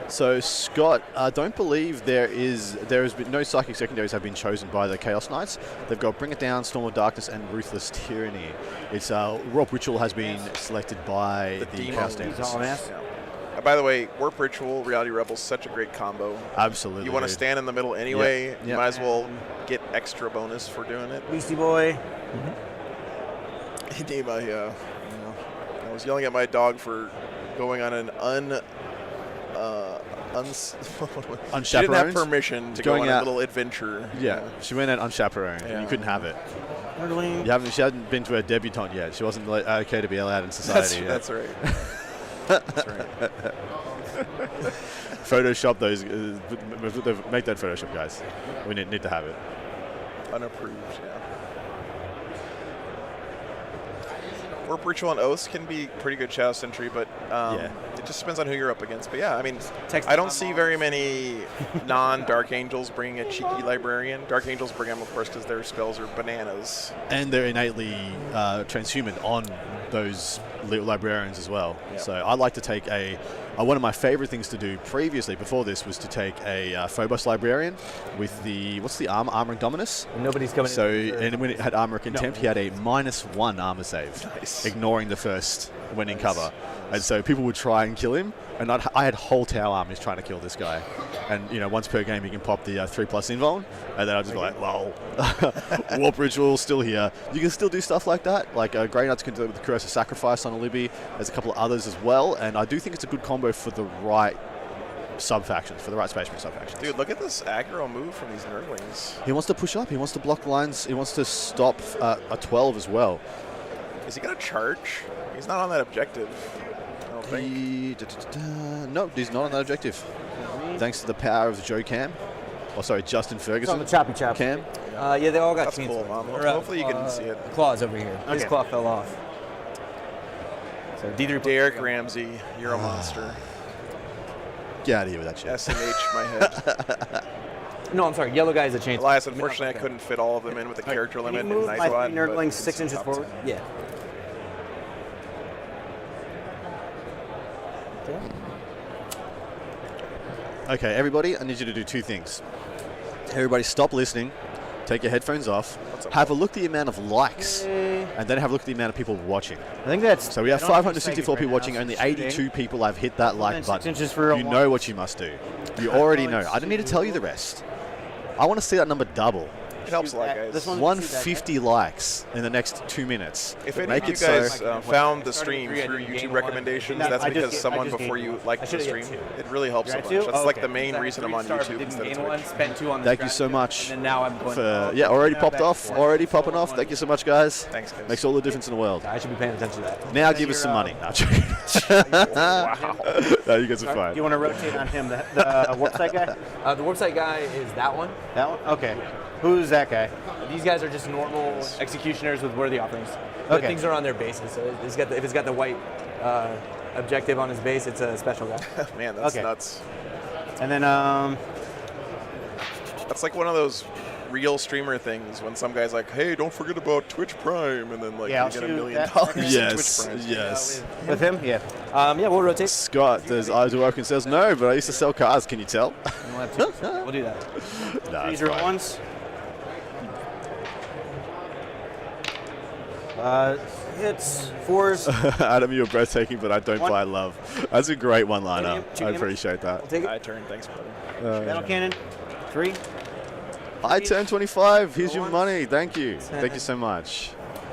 S2: So Scott, I don't believe there has been no psychic secondaries have been chosen by the Chaos Knights. They've got Bring It Down, Storm of Darkness, and Ruthless Tyranny. It's Warp Ritual has been selected by the Chaos Demons.
S1: Yeah. By the way, Warp Ritual, Reality Rebels, such a great combo.
S2: Absolutely.
S1: You want to
S2: dude.
S1: stand in the middle anyway.
S2: Yep.
S1: You
S2: Yep.
S1: might as well get extra bonus for doing it.
S4: Beastie Boy.
S1: Dima, yeah. I was yelling at my dog for going on an she didn't have
S2: Unchaperoned?
S1: permission to go
S2: Going
S1: on a
S2: out-
S1: little adventure.
S2: Yeah, she went out unchaperoned, and
S1: Yeah.
S2: you couldn't have it.
S4: Nurgling.
S2: She hadn't been to a debutante yet. She wasn't okay to be allowed in society. yet.
S1: That's right. That's right.
S2: Photoshop those. Make that Photoshop, guys. We need to have it.
S1: Unapproved, yeah. Warp Ritual and Oaths can be pretty good Shadow Sentry, but it just depends on who you're up against. But yeah, I mean, I don't see very many non-Dark Angels bringing a cheeky Librarian. Dark Angels bring them, of course, because their spells are bananas.
S2: And they're innately transhuman on those librarians as well.
S1: Yep.
S2: So I like to take one of my favorite things to do previously, before this, was to take a Phobos Librarian with what's the armor? Armor and Dominus.
S3: And nobody's coming
S2: So,
S3: in.
S2: and when it had Armor of Contempt, he had a -1 armor save,
S1: Nice.
S2: ignoring the first winning cover. And so people would try and kill him, and I had whole tower armies trying to kill this guy. And once per game, you can pop the 3+ invuln, and then I'd just be like, lol. Warp Ritual still here. You can still do stuff like that. Like Grey Knights can do it with the Curse of Sacrifice on a Libby. There's a couple of others as well, and I do think it's a good combo for the right sub-factions, for the right Space Marine sub-factions.
S1: Dude, look at this aggro move from these Nurglings.
S2: He wants to push up. He wants to block lines. He wants to stop a 12 as well.
S1: Is he going to charge? He's not on that objective. I don't think.
S2: No, he's not on that objective. thanks to the power of the Joe Cam. Oh, sorry, Justin
S3: It's on
S2: Ferguson
S3: the choppy chop.
S2: Cam.
S3: Yeah, they all got
S1: That's
S3: chains.
S1: cool, Mom.
S3: Or,
S1: Hopefully you can see it.
S3: The claws over here. His
S4: Okay.
S3: claw fell off. So D3.
S1: Derek Ramsey, you're a monster.
S2: Get out of here with that shit.
S1: SMH my head.
S3: No, I'm sorry. Yellow guy is a chain.
S1: Elias, unfortunately, I couldn't fit all of them in with the character limit
S3: Can
S1: in
S3: you move my
S1: Nightbot,
S3: three
S1: but
S3: Nurglings
S1: it's
S3: 6 inches
S1: top
S3: forward?
S1: 10.
S3: Yeah.
S2: Okay, everybody, I need you to do 2 things. Everybody stop listening, take your headphones off, have a look at the amount of likes, and then have a look at the amount of people watching.
S4: I think that's.
S2: So we have
S4: I don't know if it's
S2: 564
S4: psychic
S2: people
S4: right
S2: watching,
S4: now,
S2: only
S4: so shooting.
S2: 82 people have hit that like
S4: And 6
S2: button.
S4: inches for a
S2: You
S4: one.
S2: know what you must do. You already know. I don't need to tell you the rest. I want to see that number double.
S1: It helps a lot, guys.
S4: This one-
S2: 150 likes in the next 2 minutes.
S1: If any
S2: Make
S1: of you
S2: it
S1: guys
S2: so.
S1: found the stream through YouTube recommendations, that's
S4: I just
S1: because
S4: get-
S1: someone
S4: I just
S1: before
S4: gained
S1: you
S4: one.
S1: liked
S3: I
S1: the
S3: should've
S1: stream.
S3: get 2.
S1: It really helps so
S4: You
S1: much.
S4: got 2?
S1: That's
S4: Oh,
S1: like
S4: okay.
S1: the main reason I'm on YouTube instead of Twitch.
S3: Spent 2 on the
S2: Thank you so
S3: strategy,
S2: much
S3: And then now I'm going.
S2: for, yeah, already popped off, already popping off. Thank you so much, guys.
S1: Thanks, guys.
S2: Makes all the difference in the world.
S3: I should be paying attention to that.
S2: Now give us some money. No, I'm joking.
S1: Wow.
S2: No, you guys are
S4: Do
S2: fine.
S4: you want to rotate on him, the warp site guy?
S3: The website guy is that one.
S4: That one? Okay. Who's that guy?
S3: These guys are just normal executioners with worthy offerings. But
S4: Okay.
S3: things are on their bases. So if it's got the white objective on his base, it's a special guy.
S1: Man, that's
S4: Okay.
S1: nuts.
S4: And then,
S1: That's like one of those real streamer things when some guy's like, hey, don't forget about Twitch Prime, and then like
S4: Yeah, I'll
S1: you get $1
S4: shoot
S1: million
S4: that.
S1: in
S2: Yes,
S1: Twitch Prime.
S2: yes.
S4: with him? Yeah.
S3: Yeah, we'll rotate.
S2: Scott, does I do work and says no, but I used to sell cars. Can you tell?
S3: We'll have 2. We'll do that.
S2: No, it's
S4: These are
S2: fine.
S4: ones. Hits, 4s.
S2: Adam, you're breathtaking, but I don't
S4: One.
S2: buy love. That's a great one-liner.
S3: Two
S2: I
S3: gamers.
S2: appreciate that.
S3: We'll take it.
S1: I turn, thanks, brother.
S4: Battle cannon. 3.
S2: I turn 25. Here's your
S4: Ones.
S2: money. Thank you. Thank you so much.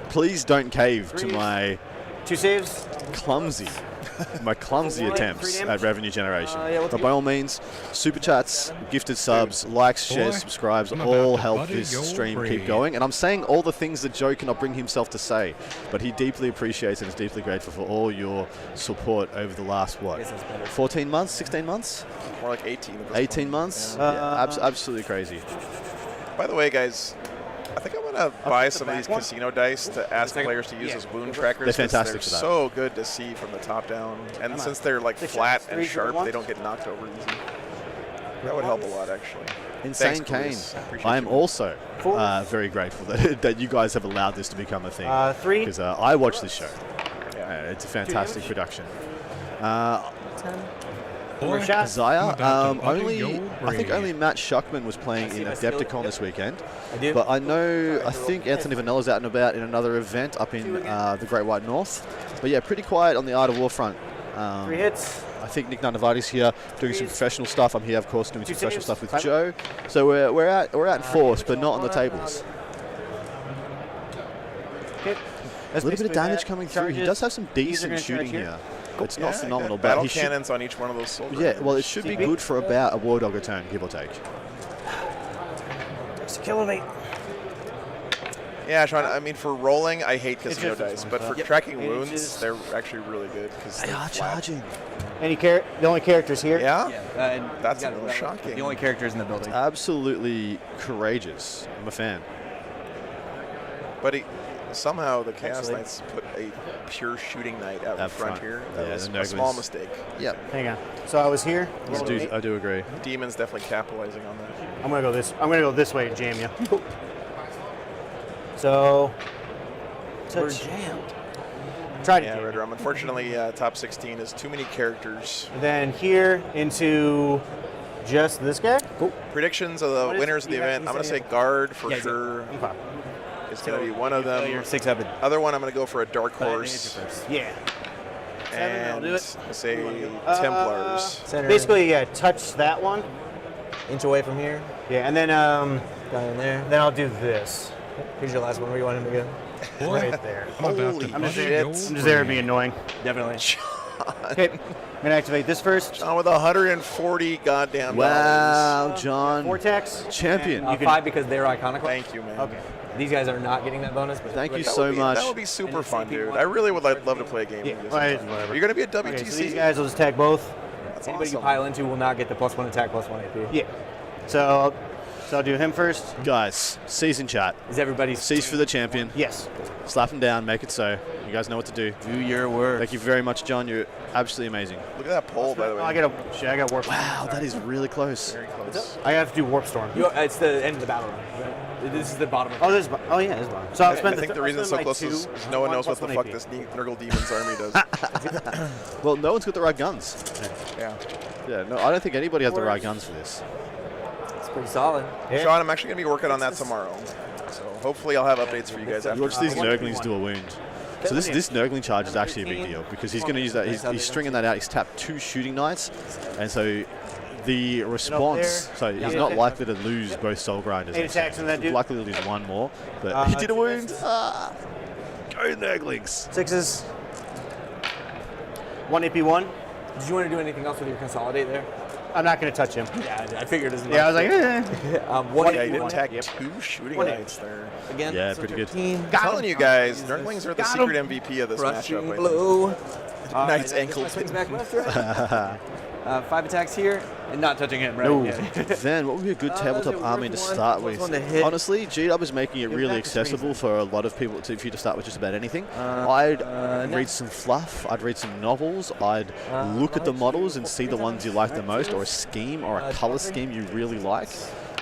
S2: Please don't cave to
S4: Threes.
S2: my
S4: 2 saves.
S2: clumsy
S4: Three
S2: attempts
S4: damage?
S2: at revenue generation.
S3: Yeah, we'll
S2: But
S3: take
S2: by
S3: it.
S2: all means, super chats, gifted subs, likes, shares,
S5: Boy,
S2: subscribes,
S5: I'm
S2: all
S5: about to
S2: help
S5: butter
S2: this
S5: your
S2: stream keep
S5: bread.
S2: going. And I'm saying all the things that Joe cannot bring himself to say, but he deeply appreciates and is deeply grateful for all your support over the last, what,
S3: Guess that's better.
S2: 14 months, 16 months?
S1: More like 18 at this
S2: 18
S1: point.
S2: months?
S1: Yeah.
S2: Yeah, absolutely crazy.
S1: By the way, guys, I think I'm going to buy some of these casino dice to ask players to use as wound trackers.
S2: They're
S1: 'cause
S2: fantastic
S1: They're
S2: for that.
S1: so good to see from the top down. And since they're like
S4: 6
S1: flat
S4: shots,
S1: and
S4: 3
S1: sharp,
S4: for
S1: they don't get knocked over easy. That would help a lot, actually.
S2: Insane
S1: Thanks,
S2: Kane.
S1: Chris. I appreciate
S2: I am
S1: you.
S2: also
S4: Four.
S2: very grateful that you guys have allowed this to become a thing.
S4: 3.
S2: Because I watch this show.
S1: Yeah.
S2: It's a fantastic
S4: damage.
S2: production.
S5: Boy,
S4: shot.
S2: Zaya,
S5: I'm about to butter
S2: only
S5: your
S2: I think
S5: bread.
S2: only Matt Schuckman was playing in
S3: my skill.
S2: Adepticon this weekend.
S3: I do.
S2: But I think Anthony Vanella's out and about in another event up in the Great White North. But yeah, pretty quiet on the Art of War front.
S4: 3 hits.
S2: I think Nick Nanavati's here doing some
S4: Threes.
S2: professional stuff. I'm here, of course, doing some
S4: Two
S2: professional
S4: saves.
S2: stuff with
S4: 5.
S2: Joe. So we're out in force, but not on the tables.
S4: Okay.
S2: A
S4: That's
S2: little bit of
S4: basically
S2: damage
S4: that.
S2: coming through. He
S4: Charges.
S2: does have some
S4: These are
S2: decent
S4: gonna charge
S2: shooting
S4: here.
S2: here. It's not
S1: Yeah,
S2: phenomenal, but
S1: battle
S2: he should.
S1: cannons on each one of those soldiers.
S2: Yeah, well, it should be good for about a War Dog a turn, give or take.
S4: It's killing me.
S1: Yeah, Sean, I mean, for rolling, I hate casino
S4: just this
S1: dice,
S4: one,
S1: but
S4: so-
S1: for
S4: Yep.
S1: tracking
S4: 8
S1: wounds,
S4: inches.
S1: they're actually really good. Cause
S2: They
S1: they're
S2: are
S1: flat.
S2: charging.
S4: The only characters here?
S1: Yeah?
S3: And
S1: That's
S3: you
S1: a
S3: got
S1: little
S3: it.
S1: shocking.
S3: The only characters in the building.
S2: Absolutely courageous. I'm a fan.
S1: But somehow the Chaos
S3: Actually-
S1: Knights put a pure shooting knight out in
S2: Up
S1: front
S2: front.
S1: here. That
S2: Yeah,
S1: was
S2: the
S1: a small
S2: Nurglers.
S1: mistake.
S2: Yep.
S4: Hang on. So I was here.
S2: I do agree.
S1: Demons definitely capitalizing on that.
S4: I'm gonna go this way and jam you. So
S3: We're
S4: touch.
S3: jammed.
S4: Try to
S1: Yeah,
S4: jam.
S1: Red Rum. Unfortunately, top 16 is too many characters.
S4: And then here into just this guy. Cool.
S1: Predictions of the
S4: What is-
S1: winners of the
S4: you got-
S1: event.
S4: you
S1: I'm going to
S4: said
S1: say
S4: you-
S1: guard for
S3: Yeah,
S1: sure.
S4: Okay.
S1: It's going to be one of them.
S3: You're 6 up.
S1: Other one, I'm going to go for a dark horse.
S4: Yeah.
S1: And
S4: I'll do it.
S1: say Templars.
S3: Center.
S4: Basically, yeah. Touch that one.
S3: Inch away from here.
S4: Yeah, and then
S3: Guy in there.
S4: then I'll do this
S3: Here's your last one. Where you want him to go?
S5: Boy,
S4: right there.
S5: I'm about
S1: Holy
S5: to
S4: I'm just
S5: butter
S1: shit.
S5: your
S4: I'm just there to be
S5: bread.
S4: annoying.
S3: Definitely.
S4: Okay. I'm gonna activate this first.
S1: With 140 goddamn dollars.
S2: Wow, John.
S4: Vortex.
S2: Champion.
S4: And you can-
S3: 5 because they're iconoclast.
S1: Thank you, man.
S4: Okay.
S3: These guys are not getting that bonus. But
S2: Thank you
S1: That
S2: so
S1: would be,
S2: much.
S1: That would be super
S3: And
S1: fun,
S3: CP
S1: dude.
S3: one.
S1: I really would love to play a game
S4: Yeah,
S1: with you
S4: well,
S1: sometime.
S4: whatever.
S1: You're going to be at
S4: Okay,
S1: WTC?
S4: so these guys will just tag both.
S1: That's
S3: Anybody you pile into will not get the +1 attack, +1 AP.
S4: Yeah. So I'll do him first.
S2: Guys, C's in chat.
S3: Is everybody
S2: C's for the champion.
S4: Yes.
S2: Slap him down, make it so. You guys know what to do.
S3: do your work?
S2: Thank you very much, John. You're absolutely amazing.
S1: Look at that pole, by the way.
S4: I got warp.
S2: Wow, that is really close.
S1: Very close.
S4: I have to do warp storm.
S3: It's the end of the battle run. Right? This is the bottom of
S4: Oh, this is. Oh yeah, this is bottom. So I'll
S1: I
S4: spend.
S1: think the reason it's so close is no one knows what the fuck this Nurgle Demons army does.
S2: Well, no one's got the right guns.
S1: Yeah.
S2: Yeah, no, I don't think anybody has the right guns for this.
S3: It's pretty solid.
S4: Yeah.
S1: Sean, I'm actually going to be working on that tomorrow. So hopefully I'll have updates for you guys after.
S2: Watch these Nurglings do a wound. So this Nurgling charge is actually a big deal because he's going to use that. He's stringing that out. He's tapped 2 shooting knights, and so the response. So he's not likely to lose both soul grinders.
S4: 8 attacks on that dude.
S2: Likely to lose one more, but he did a wound. Go Nurglings!
S4: 6s. 1 AP1.
S3: Did you want to do anything else with your consolidate there?
S4: I'm not going to touch him.
S3: Yeah, I figured as much.
S4: Yeah, I was like,
S3: One
S1: Yeah, he did
S3: AP1.
S1: attack 2 shooting knights there.
S3: Again,
S2: Yeah,
S3: so
S2: pretty good.
S3: 13.
S1: I'm telling you guys, Nurglings are the secret MVP of this
S3: Rushing
S1: matchup. I think.
S3: blow.
S1: Knight's ankle.
S3: Swings back left, right. 5 attacks here, and not touching him, right?
S2: No.
S3: Yeah.
S2: Then what would be a good tabletop
S3: is it
S2: army to
S3: worth
S2: start
S3: one?
S2: with?
S3: Worth one to hit?
S2: Honestly, G-Dub is making it
S3: Give
S2: really
S3: back the
S2: accessible for a lot of people for you to start with just about anything. I'd read some fluff, I'd read some novels, I'd look at the models and see the ones you like the most, or a scheme or a color scheme you really like.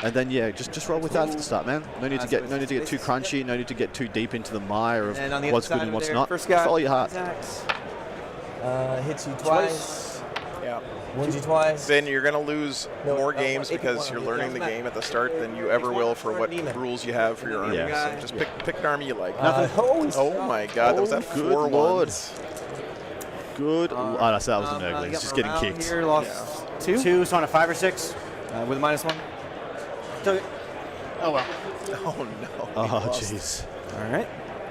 S2: And then yeah, just roll with that at the start, man. No need to get too crunchy, no need to get too deep into the mire of
S3: And on the
S2: what's
S3: other
S2: good
S3: side
S2: and
S3: of
S2: what's
S3: there,
S2: not.
S3: first guy,
S2: Follow your heart.
S3: attacks. Hits you twice.
S1: Yeah.
S3: Wounds you twice.
S1: Then you're going to lose
S3: No,
S1: more
S3: no,
S1: games
S3: AP1
S1: because you're
S3: on the
S1: learning the
S3: other
S1: game at the start than you ever will for what
S3: Demon.
S1: rules you have for your army.
S2: Yeah.
S1: So just pick an army you like.
S3: Oh
S1: my god, that was that
S2: good
S1: 4
S2: lord.
S1: ones.
S2: Good. Oh, that was the Nurglings, just getting kicked.
S3: Here, lost 2
S4: 2, so on a 5 or 6.
S3: with a -1.
S4: Took it. Oh well.
S1: Oh no.
S2: Oh jeez.
S3: All right.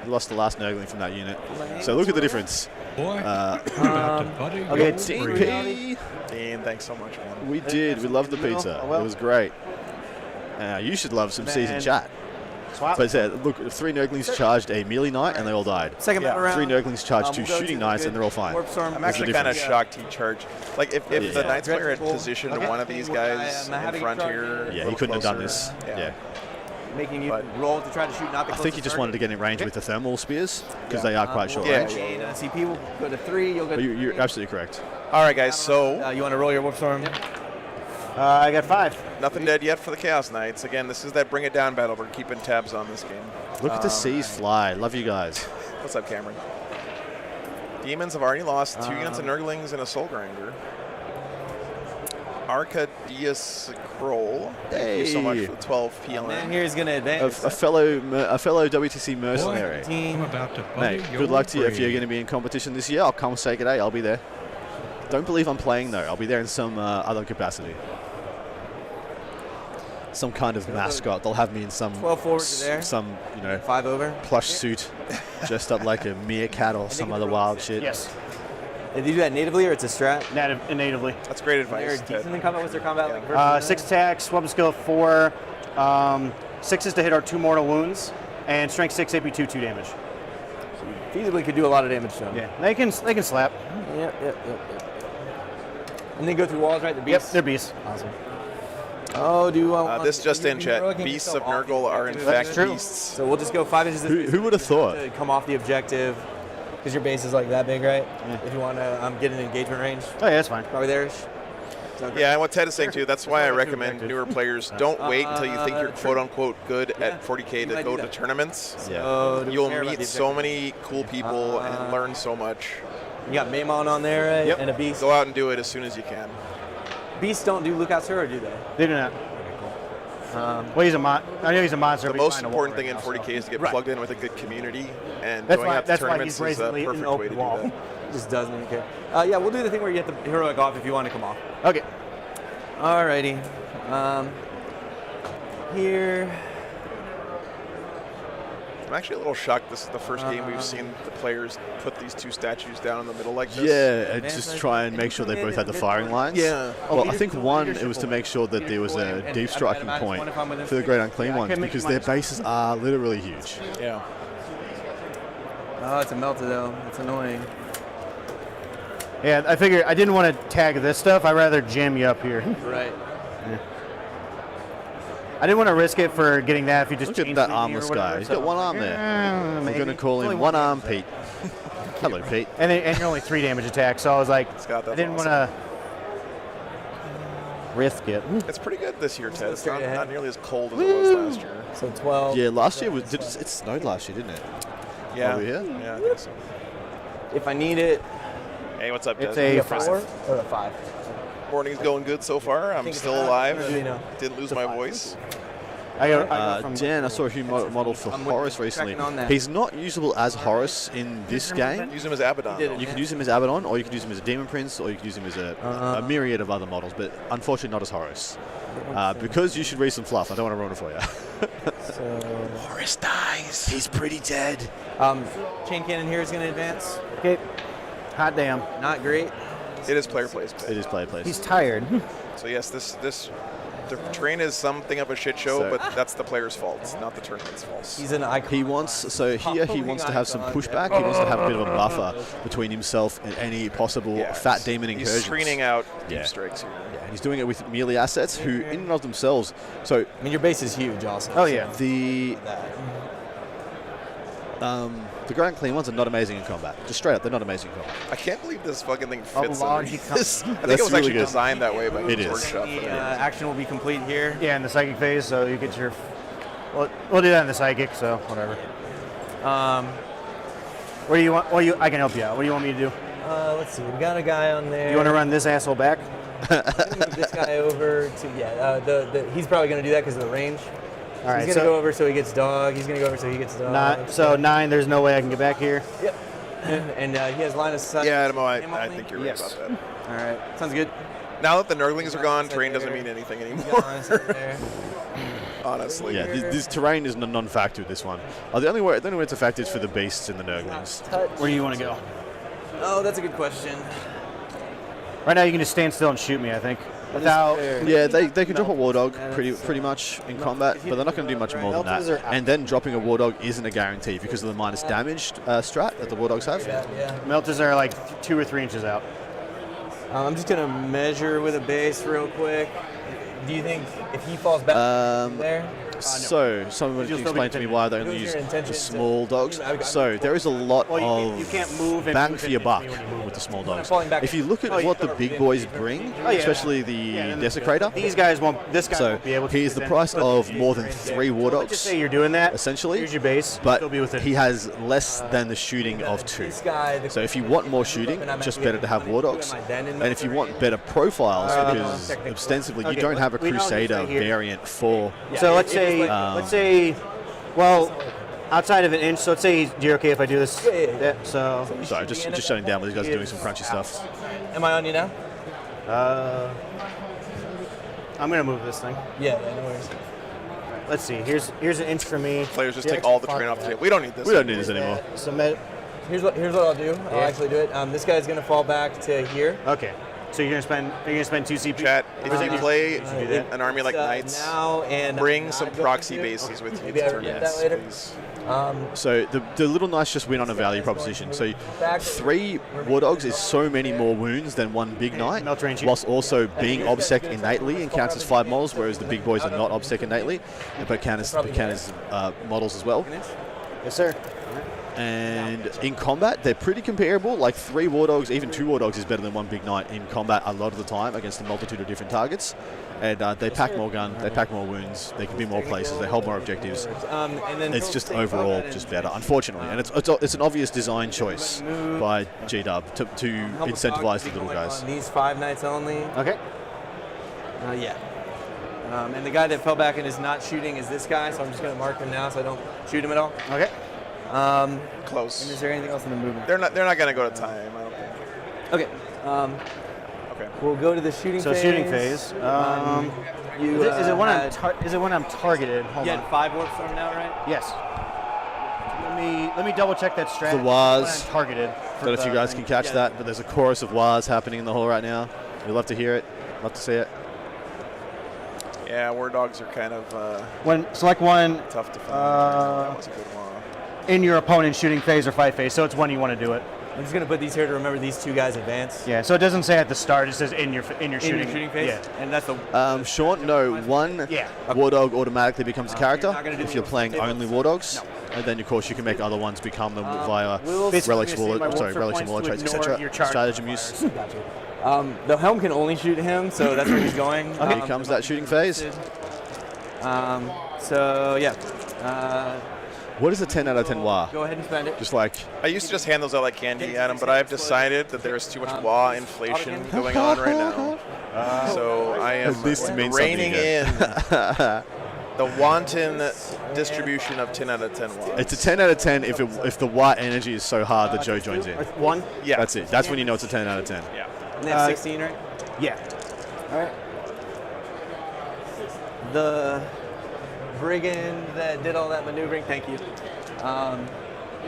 S2: Lost the last Nurgling from that unit. So look at the difference.
S5: Boy, about to butter
S4: okay,
S5: your
S4: Dean
S5: bread.
S2: DP.
S1: Dean, thanks so much, man.
S2: We did. We loved the pizza.
S4: Oh, well.
S2: It was great. You should love some season
S4: Man.
S2: chat.
S4: Swap.
S2: But look, 3 Nurglings charged a melee knight and they all died.
S3: Second battle round.
S2: 3 Nurglings charged 2
S3: we'll go
S2: shooting
S3: to
S2: knights
S3: the
S2: and they're all fine.
S3: Warp Storm.
S1: I'm
S2: There's a
S1: actually kind of
S2: difference.
S1: shocked he charged. Like, if the
S2: Yeah.
S1: Knights player had
S3: Dreadful.
S1: positioned
S3: Okay.
S1: one of these guys in
S3: having
S1: front
S3: charge.
S1: here.
S2: Yeah,
S1: a
S2: he
S1: little
S2: couldn't have done
S1: closer.
S2: this. Yeah.
S3: Making you
S1: But-
S3: roll to try to shoot not the
S2: I think he just wanted to get in range with the thermal spears because they are quite short
S1: Yeah.
S2: range.
S3: CP will go to 3. You'll go
S2: But
S3: to
S2: you're absolutely correct.
S1: All right, guys, so
S3: you want to roll your Warp Storm?
S4: I got 5.
S1: nothing dead yet for the Chaos Knights. Again, this is that bring it down battle. We're keeping tabs on this game.
S2: Look at the seas fly. Love you guys.
S1: What's up, Cameron? Demons have already lost 2 units of Nurglings and a Soul Grinder. Arcadius Kroll, thank you so much
S2: Hey.
S1: for the 12
S3: And
S1: PLN.
S3: here's going to
S2: A
S3: advance.
S2: fellow WTC mercenary.
S5: I'm about to butter
S2: Mate,
S5: your
S2: good luck to you if you're
S5: bread.
S2: going to be in competition this year. I'll come say good day. I'll be there. Don't believe I'm playing though. I'll be there in some other capacity. Some kind of mascot. They'll have me in some
S3: 12 forward to there.
S2: some
S3: 5 over.
S2: plush suit, dressed up like a meerkat or some other wild shit.
S4: Yes.
S3: Did you do that natively or it's a strat?
S4: Natively.
S1: That's great
S3: They're
S1: advice,
S3: decent
S1: Ted.
S3: in combat. What's their combat like? versus
S4: 6 attacks, weapon skill 4, 6s to hit our 2 mortal wounds, and strength 6, AP 2 damage.
S3: Feasibly could do a lot of damage to them.
S4: Yeah, they can slap.
S3: Yep. And they go through walls, right? The
S4: Yep,
S3: beasts?
S4: they're beasts.
S3: Awesome. Oh,
S1: This just in chat. Beasts of Nurgle are in fact
S4: true.
S1: beasts.
S3: So we'll just go 5 inches.
S2: Who would have thought?
S3: To come off the objective, because your base is like that big, right? If you want to get an engagement range,
S4: Oh yeah, that's fine.
S3: probably there-ish.
S1: Yeah, and what Ted is saying too, that's why I
S3: not
S1: recommend
S3: too
S1: newer players don't wait until you think you're quote unquote good
S3: Yeah,
S1: at 40K
S3: you
S1: to
S3: might
S1: go
S3: do
S1: to
S3: that.
S1: tournaments.
S2: Yeah.
S3: So, do we
S1: You'll
S3: care about
S1: meet
S3: the
S1: so
S3: objective?
S1: many cool people and learn so much.
S3: You got Maimon on there, right?
S1: Yep.
S3: And a beast.
S1: Go out and do it as soon as you can.
S3: Beasts don't do lookouts here, or do they?
S4: They do not. Well, he's a I know he's a monster.
S1: The
S4: but he's
S1: most
S4: fine to
S1: important
S4: walk
S1: thing in
S4: right now,
S1: 40K is to get
S3: Right.
S1: plugged in with a good community, and
S4: That's
S1: going
S4: why-
S1: out to
S4: that's why
S1: tournaments
S4: he's
S1: is a
S4: brazenly in the
S1: perfect way
S4: open
S1: to do
S4: wall.
S1: that.
S3: Just doesn't care. Yeah, we'll do the thing where you get the heroic off if you want to come off.
S4: So. Okay.
S3: Alrighty. Here.
S1: I'm actually a little shocked. This is the first game we've seen the players put these 2 statues down in the middle like this.
S2: Yeah, and just try and make sure they both had the firing lines.
S1: Yeah.
S2: Well, I think one, it was to make sure that there was a deep striking point for the Great Unclean Ones because their bases are literally huge.
S1: Yeah.
S3: Oh, it's a melted though. It's annoying.
S4: Yeah, I figured I didn't want to tag this stuff. I'd rather jam you up here.
S3: Right.
S4: I didn't want to risk it for getting that if you just
S2: Look at
S4: change
S2: that
S4: the meaning or
S2: armless
S4: whatever,
S2: guy. He's
S4: so
S2: got one arm there. We're
S4: maybe.
S2: going to call
S4: Only
S2: him one arm Pete. Hello, Pete.
S4: And you're only 3 damage attack, so I was like,
S1: Scott,
S4: I
S1: that's
S4: didn't
S1: awesome.
S4: want to risk it.
S1: It's pretty good this year, Ted. It's
S3: straight
S1: not,
S3: ahead.
S1: not nearly as cold as it was last year.
S3: So 12.
S2: Yeah, last year it snowed last year, didn't it?
S1: Yeah.
S2: Over here?
S1: Yeah, I think so.
S3: If I need it,
S1: Hey, what's up,
S4: It's
S1: Des?
S4: a
S3: a 4 or a 5.
S1: Morning's going good so far. I'm
S3: think it's
S1: still
S3: a 5.
S1: alive.
S3: Or do you know?
S1: Didn't lose
S3: It's a
S1: my
S3: 5.
S1: voice.
S4: I go from
S2: Dan, I saw a new model for
S3: I'm
S2: Horus recently.
S3: checking on that.
S2: He's not usable as Horus in this game.
S1: Use him as Abaddon.
S3: did it.
S1: though.
S2: You can use him as Abaddon, or you can use him as a Demon Prince, or you can use him as a myriad of other models, but unfortunately not as Horus. Because you should read some fluff. I don't want to ruin it for you.
S3: So,
S2: Horus dies. He's pretty dead.
S3: Chain Cannon here is going to advance.
S4: Okay. Hot damn.
S3: Not great.
S1: It is player plays.
S2: It is play place.
S4: He's tired.
S1: So yes, the terrain is something of a shit show,
S2: So-
S1: but that's the player's fault. It's not the tournament's fault.
S3: He's an icon.
S2: He wants he wants to have some pushback. He wants to have a bit of a buffer between himself and any possible
S1: Yeah,
S2: fat demon
S1: He's
S2: incursions.
S1: screening out
S2: Yeah.
S1: deep strikes here.
S2: Yeah, and he's doing it with melee assets who, in and of themselves, so
S3: I mean, your base is huge also.
S4: Oh, yeah.
S2: the Grand Clean ones are not amazing in combat. Just straight up, they're not amazing in combat.
S1: I can't believe this fucking thing
S4: A
S1: fits
S4: large
S1: underneath
S4: econ-
S1: this. I think
S2: That's
S1: it was
S2: really
S1: actually
S2: good.
S1: designed that way by
S2: It
S1: the
S2: is.
S1: workshop.
S3: The action will be complete here.
S4: Yeah, in the psychic phase, so you get your. Well, we'll do that in the psychic, so whatever. What do you want? I can help you out. What do you want me to do?
S3: Let's see. We got a guy on there.
S4: You want to run this asshole back?
S3: I'm gonna move this guy over to he's probably going to do that because of the range.
S4: All right.
S3: He's going to go over so he gets dog. He's going to go over so he gets dog.
S4: 9. There's no way I can get back here.
S3: Yep. And he has line of sight.
S1: Yeah, Adamo, I
S3: Only?
S1: think you're right
S4: Yes.
S1: about that.
S3: All right. Sounds good.
S1: Now that the Nurglings are gone, terrain
S3: there.
S1: doesn't mean anything
S3: He's got
S1: anymore.
S3: line of sight there.
S1: Honestly.
S2: Yeah, this terrain is a non-factor with this one. The only way it's a factor is for the beasts and the Nurglings.
S3: Touch.
S4: Where do you want to go?
S3: Oh, that's a good question.
S4: Right now, you can just stand still and shoot me. I think. Without.
S2: Yeah, they can drop a War Dog pretty much in combat, but they're not going to do much more than
S4: Melters
S2: that.
S4: are out.
S2: And then dropping a War Dog isn't a guarantee because of the minus damage strat that the War Dogs have.
S3: Yeah.
S4: Melters are like 2 or 3 inches out.
S3: I'm just going to measure with a base real quick. Do you think if he falls back there?
S2: So, someone
S4: You'll
S2: can
S4: still be
S2: explain to me why they only
S3: Who's
S2: use
S3: your intention
S2: the
S3: to-
S2: small dogs.
S3: I've got-
S2: So, there is a lot
S4: Well, you can't move and
S2: bang
S4: move
S2: for your buck
S4: instantly when you move.
S2: with the small dogs.
S3: falling back.
S2: If you look at
S4: Oh,
S2: what
S4: yeah.
S2: the big boys bring,
S4: Oh, yeah.
S2: especially the
S4: Yeah, and
S2: Desecrator,
S4: These guys won't. This guy
S2: so
S4: won't be able to.
S2: here's the
S4: defend.
S2: price
S4: But
S2: of more than 3 War
S4: Let's just
S2: Dogs,
S4: say you're doing that.
S2: essentially,
S4: Here's your base.
S2: but
S4: Still be within.
S2: he has less than the shooting of 2.
S3: This guy,
S2: So if you want more shooting, just better to have War Dogs. And if you want better profiles, because ostensibly you
S4: Okay,
S2: don't have a
S4: we know he's
S2: Crusader
S4: right here.
S2: variant for.
S4: So let's say, well, outside of an inch. So let's say you're okay if I do this.
S3: Yeah.
S4: So,
S2: Sorry, just shutting down, but these guys are doing some crunchy stuff.
S3: Am I on you now?
S4: I'm gonna move this thing.
S3: Yeah, no worries.
S4: Let's see. Here's an inch for me.
S1: Players just take all the terrain off the table. We don't need this.
S2: We don't need this anymore.
S4: Submit.
S3: Here's what I'll do. I'll actually do it. This guy's gonna fall back to here.
S4: Okay. So you're gonna spend 2 CP.
S1: Chat, if you play
S3: that.
S1: an army like Knights,
S3: now and
S1: bring
S3: I'm
S1: some
S3: not going
S1: proxy
S3: to.
S1: bases with you
S3: Maybe
S1: to
S3: I
S1: turn
S3: repeat
S2: Yes.
S3: that later.
S1: please.
S2: So the Little Knights just win on a value proposition. So 3 War Dogs is so many more wounds than 1 Big Knight,
S4: Melt range.
S2: whilst also being Obsec innately and counts as 5 models, whereas the big boys are not Obsec innately, but count as models as well.
S4: Yes, sir.
S2: And in combat, they're pretty comparable. Like 3 War Dogs, even 2 War Dogs is better than 1 Big Knight in combat a lot of the time against a multitude of different targets. And they pack more gun, they pack more wounds, they can be more places, they hold more objectives.
S3: And then
S2: It's just overall just better, unfortunately. And it's an obvious design choice by G-Dub to incentivize the little guys.
S3: On these 5 knights only.
S4: Okay.
S3: Yeah. And the guy that fell back and is not shooting is this guy, so I'm just going to mark him now so I don't shoot him at all.
S4: Okay.
S3: And
S1: Close.
S3: is there anything else in the movement?
S1: They're not going to go to time, I don't think.
S3: Okay.
S1: Okay.
S3: We'll go to the shooting
S4: So
S3: phase.
S4: shooting phase.
S3: You,
S4: Is it when
S3: had-
S4: is it when I'm targeted? Hold
S3: You
S4: on.
S3: had 5 warp storm now, right?
S4: Yes. Let me double check that strat.
S2: The Waz.
S4: When I'm targeted.
S2: Don't know if you guys can catch that, but there's a chorus of Waz happening in the hall right now. We'd love to hear it, love to see it.
S1: Yeah, War Dogs are kind of
S4: When select one
S1: tough to find. That was a good one.
S4: in your opponent's shooting phase or fight phase, so it's when you want to do it.
S3: I'm just gonna put these here to remember these two guys advance.
S4: Yeah, so it doesn't say at the start, it says in your shooting.
S3: phase?
S4: Yeah.
S3: And that's the...
S2: Sean, no, one
S4: Yeah.
S2: War Dog automatically becomes a character
S3: not gonna do
S2: if you're
S3: the
S2: playing
S3: tables.
S2: only War Dogs. And then, of course, you can make other ones become them via
S4: Basically,
S2: relics,
S4: I'm gonna
S2: wallet,
S4: save my
S2: sorry,
S4: Wolfster
S2: relics and wallet
S4: points
S2: traits,
S4: to ignore
S2: etc.
S4: your charge
S2: Stratagem use.
S3: The helm can only shoot him, so that's where he's going.
S2: Here comes that shooting phase.
S3: So, yeah.
S2: What is a 10 out of 10 War?
S3: Go ahead and spend it.
S2: Just like,
S1: I used to just hand those out like candy, Adam, but I've decided that there's too much WA inflation going on right now. So I am
S2: At least it means
S1: reining
S2: something,
S1: in the wanton distribution of 10 out of 10 WA.
S2: it's a 10 out of 10 if the War energy is so hard that Joe joins in.
S4: One?
S1: Yeah.
S2: That's it. That's when you know it's a 10 out of 10.
S1: Yeah.
S3: And that's 16, right?
S4: Yeah.
S3: All right. The brigand that did all that maneuvering, thank you,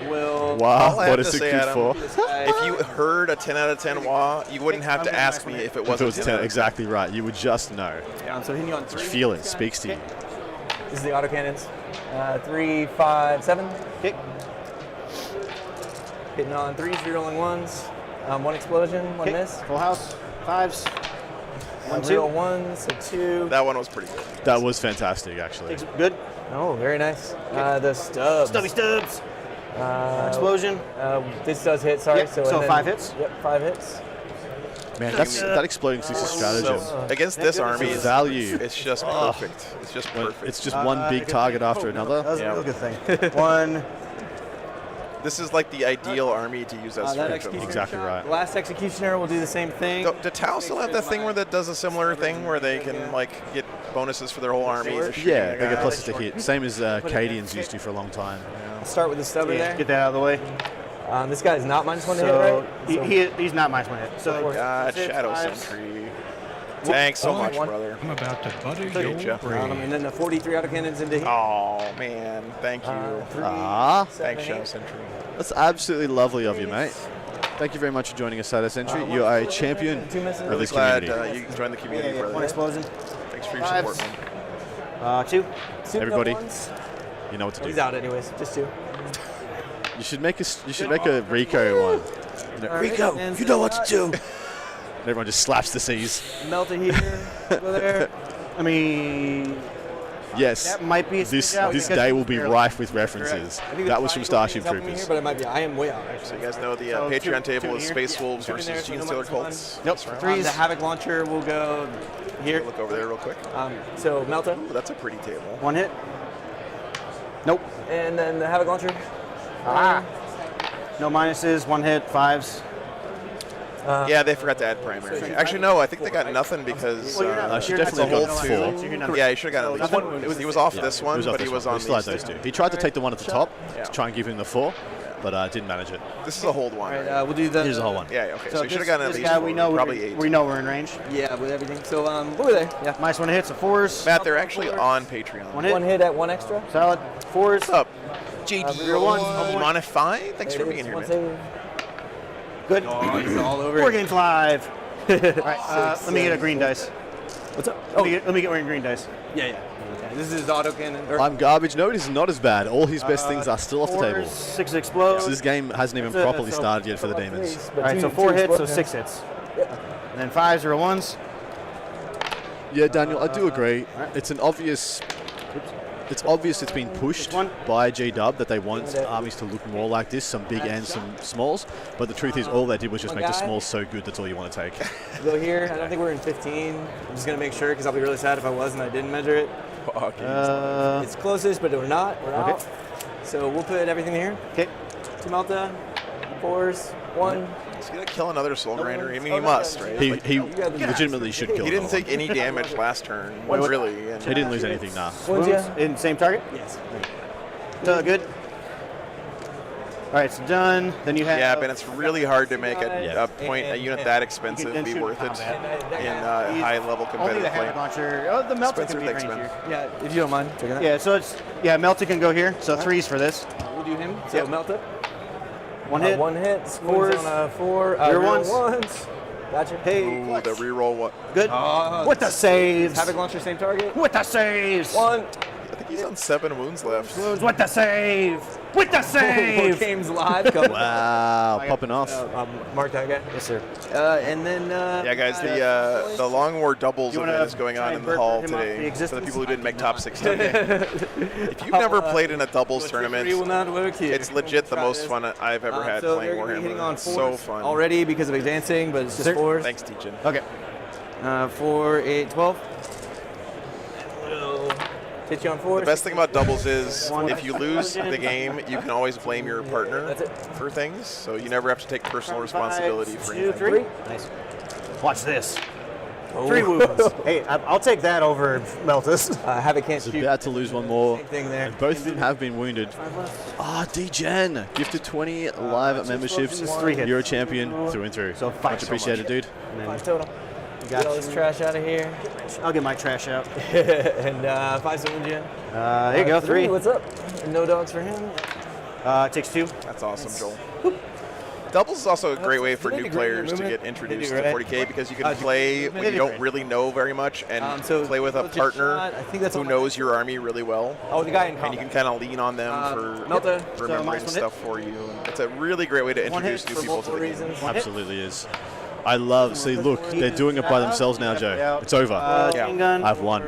S3: will...
S2: Wow,
S1: All I
S2: what
S1: have
S2: is
S1: to
S2: it
S1: say,
S2: good
S1: Adam,
S2: for?
S1: If you heard a 10 out of 10 WA, you wouldn't have to ask me if it
S2: If
S1: was
S2: it
S1: a
S2: was
S1: 10
S2: 10,
S1: out of 10.
S2: exactly right. You would just know.
S3: So hitting you on 3.
S2: Feel it. Speaks to you.
S3: This is the autocannons. 3, 5, 7.
S4: Kick.
S3: Hitting on 3s, rerolling 1s. 1 explosion, 1
S4: Kick.
S3: miss.
S4: Full house. 5s. 1, 2.
S3: Reroll 1, so 2.
S1: That one was pretty good.
S2: That was fantastic, actually.
S4: Good.
S3: Oh, very nice. The stubs.
S4: Stubby stubs. Explosion.
S3: This does hit, sorry.
S4: Yep, so
S3: and then-
S4: 5 hits?
S3: Yep, 5 hits.
S2: Man, that exploding six is stratagem.
S1: So against this army,
S2: It's value.
S1: it's just perfect. It's just perfect.
S2: It's just one big target after another.
S4: That was
S1: Yeah.
S4: a real good thing. 1.
S1: This is like the ideal army to use as
S3: That
S1: stratagem.
S3: executioner
S2: Exactly
S3: shot.
S2: right.
S3: Last executioner will do the same thing.
S1: Do Tau still have that thing where that does a similar thing where they can like get bonuses for their whole army? for shooting
S2: Yeah,
S1: a
S2: they get
S1: guy?
S2: pluses to hit. Same as Cadians used to for a long time.
S3: I'll start with the stubber there.
S4: Get that out of the way.
S3: This guy's not -1 to hit,
S4: So,
S3: right?
S4: he's not -1 hit. So,
S1: God,
S4: 6,
S1: Shadow
S4: 5s.
S1: Sentry. Thanks so much,
S3: one.
S1: brother.
S5: I'm about to butter
S1: Get ya.
S5: your brain.
S3: And then the 43 autocannons into hit.
S1: Oh man, thank you.
S3: 3,
S2: Ah,
S3: 7,
S1: Thanks,
S3: 8.
S1: Shadow Sentry.
S2: that's absolutely lovely of you, mate. Thank you very much for joining us, Shadow Sentry. You are a champion
S3: 2 misses.
S2: of
S1: Really
S2: this
S1: glad
S2: community.
S1: you joined the community,
S4: One
S1: brother.
S4: explosion.
S1: Thanks for your
S4: 5s.
S1: support, man.
S4: 2.
S3: Two
S2: Everybody.
S3: double ones.
S2: You know what to
S3: He's
S2: do.
S3: out anyways, just 2.
S2: You should make a Rico one. You know, Rico,
S3: and
S2: you know what to
S3: so
S2: do. And everyone just slaps the C's.
S3: Melt it here, go there.
S4: I mean,
S2: Yes.
S4: that might be a
S2: This
S4: switch out
S2: this
S4: because
S2: day
S4: he's
S2: will be
S4: barely-
S2: rife with references.
S3: I think
S2: That
S3: the
S2: was from
S3: triangle
S2: Starship
S3: thing is helping me
S2: Troopers.
S3: Here, but I am way out, actually.
S1: So you guys know the
S4: So
S1: Patreon
S4: two
S1: table
S4: in
S1: is
S4: here?
S1: Space
S3: Yeah,
S1: Wolves
S3: two in
S1: versus
S3: there, so
S1: Gene
S3: no
S1: Stealer
S3: minus one.
S1: Cults.
S4: Yep,
S1: This round.
S4: 3s.
S3: The Havoc launcher will go here.
S1: Look over there real quick.
S3: So melt it.
S1: Ooh, that's a pretty table.
S4: 1 hit. Nope.
S3: And then the Havoc launcher.
S4: No minuses. 1 hit. 5s.
S1: Yeah, they forgot to add primary. Actually, no, I think they got nothing because
S2: She
S4: You're
S2: definitely
S1: not-
S2: got
S1: it's a whole
S2: 4.
S4: So you're not-
S1: yeah, he should have got at least one. He was off this one,
S2: He was off
S1: but he
S2: this
S1: was
S2: one.
S1: on
S2: He slid
S1: these
S2: those
S1: two.
S2: two. He tried to take the one at the top
S1: Yeah.
S2: to try and give him the 4, but didn't manage it.
S1: This is a hold one.
S3: All
S1: Right?
S3: right, we'll do the.
S2: Here's the whole one.
S1: Yeah, okay. So, he should have
S4: this-
S1: gotten at
S4: this
S1: least
S4: guy,
S1: four,
S4: we know
S1: probably 8.
S4: we know we're in range.
S3: Yeah, with everything. So what were they? Yeah.
S4: -1 hit, so 4s.
S1: Matt, they're actually on Patreon.
S4: 1 hit.
S3: 1 hit at 1 extra.
S4: Solid. 4s.
S1: What's up? JD.
S3: reroll one.
S1: Modify? Thanks for
S3: There it
S1: being
S3: is,
S1: here,
S3: one
S1: man.
S3: save.
S4: Good.
S3: Oh, he's all over
S4: We're
S3: it.
S4: getting live. All right, let me get a green dice.
S3: What's up?
S4: Let me get one green dice.
S3: Yeah. Okay, this is autocannon. Or,
S2: I'm garbage. No, it is not as bad. All his best things are still off the table.
S4: 6 explode.
S2: So this game hasn't even
S4: That's it,
S2: properly
S4: that's
S2: started yet for the Daemons.
S4: All right, so 4 hits, so 6 hits. And then 5s or 1s.
S2: Yeah, Daniel, I do agree. It's an obvious. It's obvious it's been pushed by G-Dub that they want armies to look more like this, some big and some smalls. But the truth is, all they did was just make the smalls so good that's all you want to take.
S3: Go here. I don't think we're in 15. I'm just gonna make sure because I'll be really sad if I was and I didn't measure it. It's closest, but we're not. We're out. So we'll put everything here.
S4: Okay.
S3: 2 Malta, 4s, 1.
S1: Is he going to kill another Soul Grinder? I mean, he must, right?
S2: He legitimately should kill
S1: He didn't
S2: another
S1: take any damage last turn, really. And
S2: one. He didn't lose anything, nah.
S3: Wounds, yeah.
S4: In same target?
S3: Yes.
S4: Good. All right, it's done. Then you have.
S1: yeah, but it's really hard to make a unit that
S4: You
S1: expensive
S4: can
S1: be
S4: shoot
S1: worth it
S4: combat.
S1: in high-level
S4: Only
S1: competitive
S4: the
S1: play.
S4: Havoc launcher. Oh, the Melta
S1: Spencer,
S4: can be
S1: thanks,
S4: range
S1: man.
S4: here.
S3: Yeah, if you don't mind taking that.
S4: Yeah, so it's Melta can go here. So 3s for this.
S3: We'll do him. So melt it.
S4: 1 hit.
S3: 1 hit.
S4: 4s.
S3: On a 4.
S4: Your
S3: reroll
S4: ones.
S3: Gotcha.
S4: Hey.
S1: Ooh, the reroll. What?
S4: Good. With the saves.
S3: Havoc launcher, same target.
S4: With the saves.
S3: 1.
S1: I think he's on 7 wounds left.
S4: With the save. With the
S3: More
S4: save!
S3: games live. Coming.
S2: Wow, popping off.
S3: Mark that guy.
S4: Yes, sir.
S3: And then.
S1: Yeah, guys, the Long War doubles
S4: You
S1: event
S4: wanna
S1: is going
S4: try
S1: on
S4: and
S1: in the
S4: burp
S1: hall
S4: him off the
S1: today for the
S4: existence?
S1: people who didn't make top 16. If you've never played in a doubles tournament, it's legit the most fun I've ever had
S3: so
S1: playing
S3: they're hitting on
S1: Warhammer.
S3: fours
S1: So fun.
S3: already because of advancing, but it's just
S4: Sir?
S3: fours.
S1: Thanks, Dejan.
S4: Okay.
S3: 4, 8, 12. Hit you on fours.
S1: The best thing about doubles is if you lose the game, you can always blame your partner
S3: That's it.
S1: for things, so you never have to take personal responsibility for
S4: 2,
S1: anything.
S4: 3. Nice. Watch this.
S3: Oh.
S4: 3 wounds. Hey, I'll take that over Meltus.
S3: Havoc can't
S2: He's
S3: shoot.
S2: about to lose one more.
S3: Same thing there.
S2: And both of them have been wounded. Ah, Degen, gifted 20 live memberships.
S4: This is 3 hits.
S2: You're a champion through and through.
S4: So 5
S2: much
S4: so
S2: appreciated,
S4: much.
S2: dude.
S4: And then
S3: 5 total. Get all this trash out of here.
S4: I'll get my trash out.
S3: And 5 to win,
S4: There you go, 3.
S3: What's up? And no dogs for him.
S4: Takes 2.
S1: That's awesome, Joel. Doubles is also a great way for
S3: Did they
S1: new
S3: agree on your
S1: players to
S3: movement?
S1: get introduced
S3: They do,
S1: to
S3: right?
S1: 40K because you can play when you don't really know very much and
S3: So
S1: play with a
S3: legit
S1: partner
S3: shot, I think that's
S1: who
S3: all my-
S1: knows your army really well.
S3: Oh, the guy in
S1: And
S3: combat.
S1: you can kind of lean on them
S3: Melta.
S1: for
S4: So
S1: remembering
S4: minus 1 hit?
S1: stuff for you. And it's a really great way to
S3: One
S1: introduce
S3: hit
S1: new
S3: for
S1: people to the
S3: multiple
S1: game.
S3: reasons.
S2: Absolutely is. I love, see, look, they're doing it by themselves now, Joe. It's over.
S1: Yeah.
S4: Chain gun.
S2: I've won.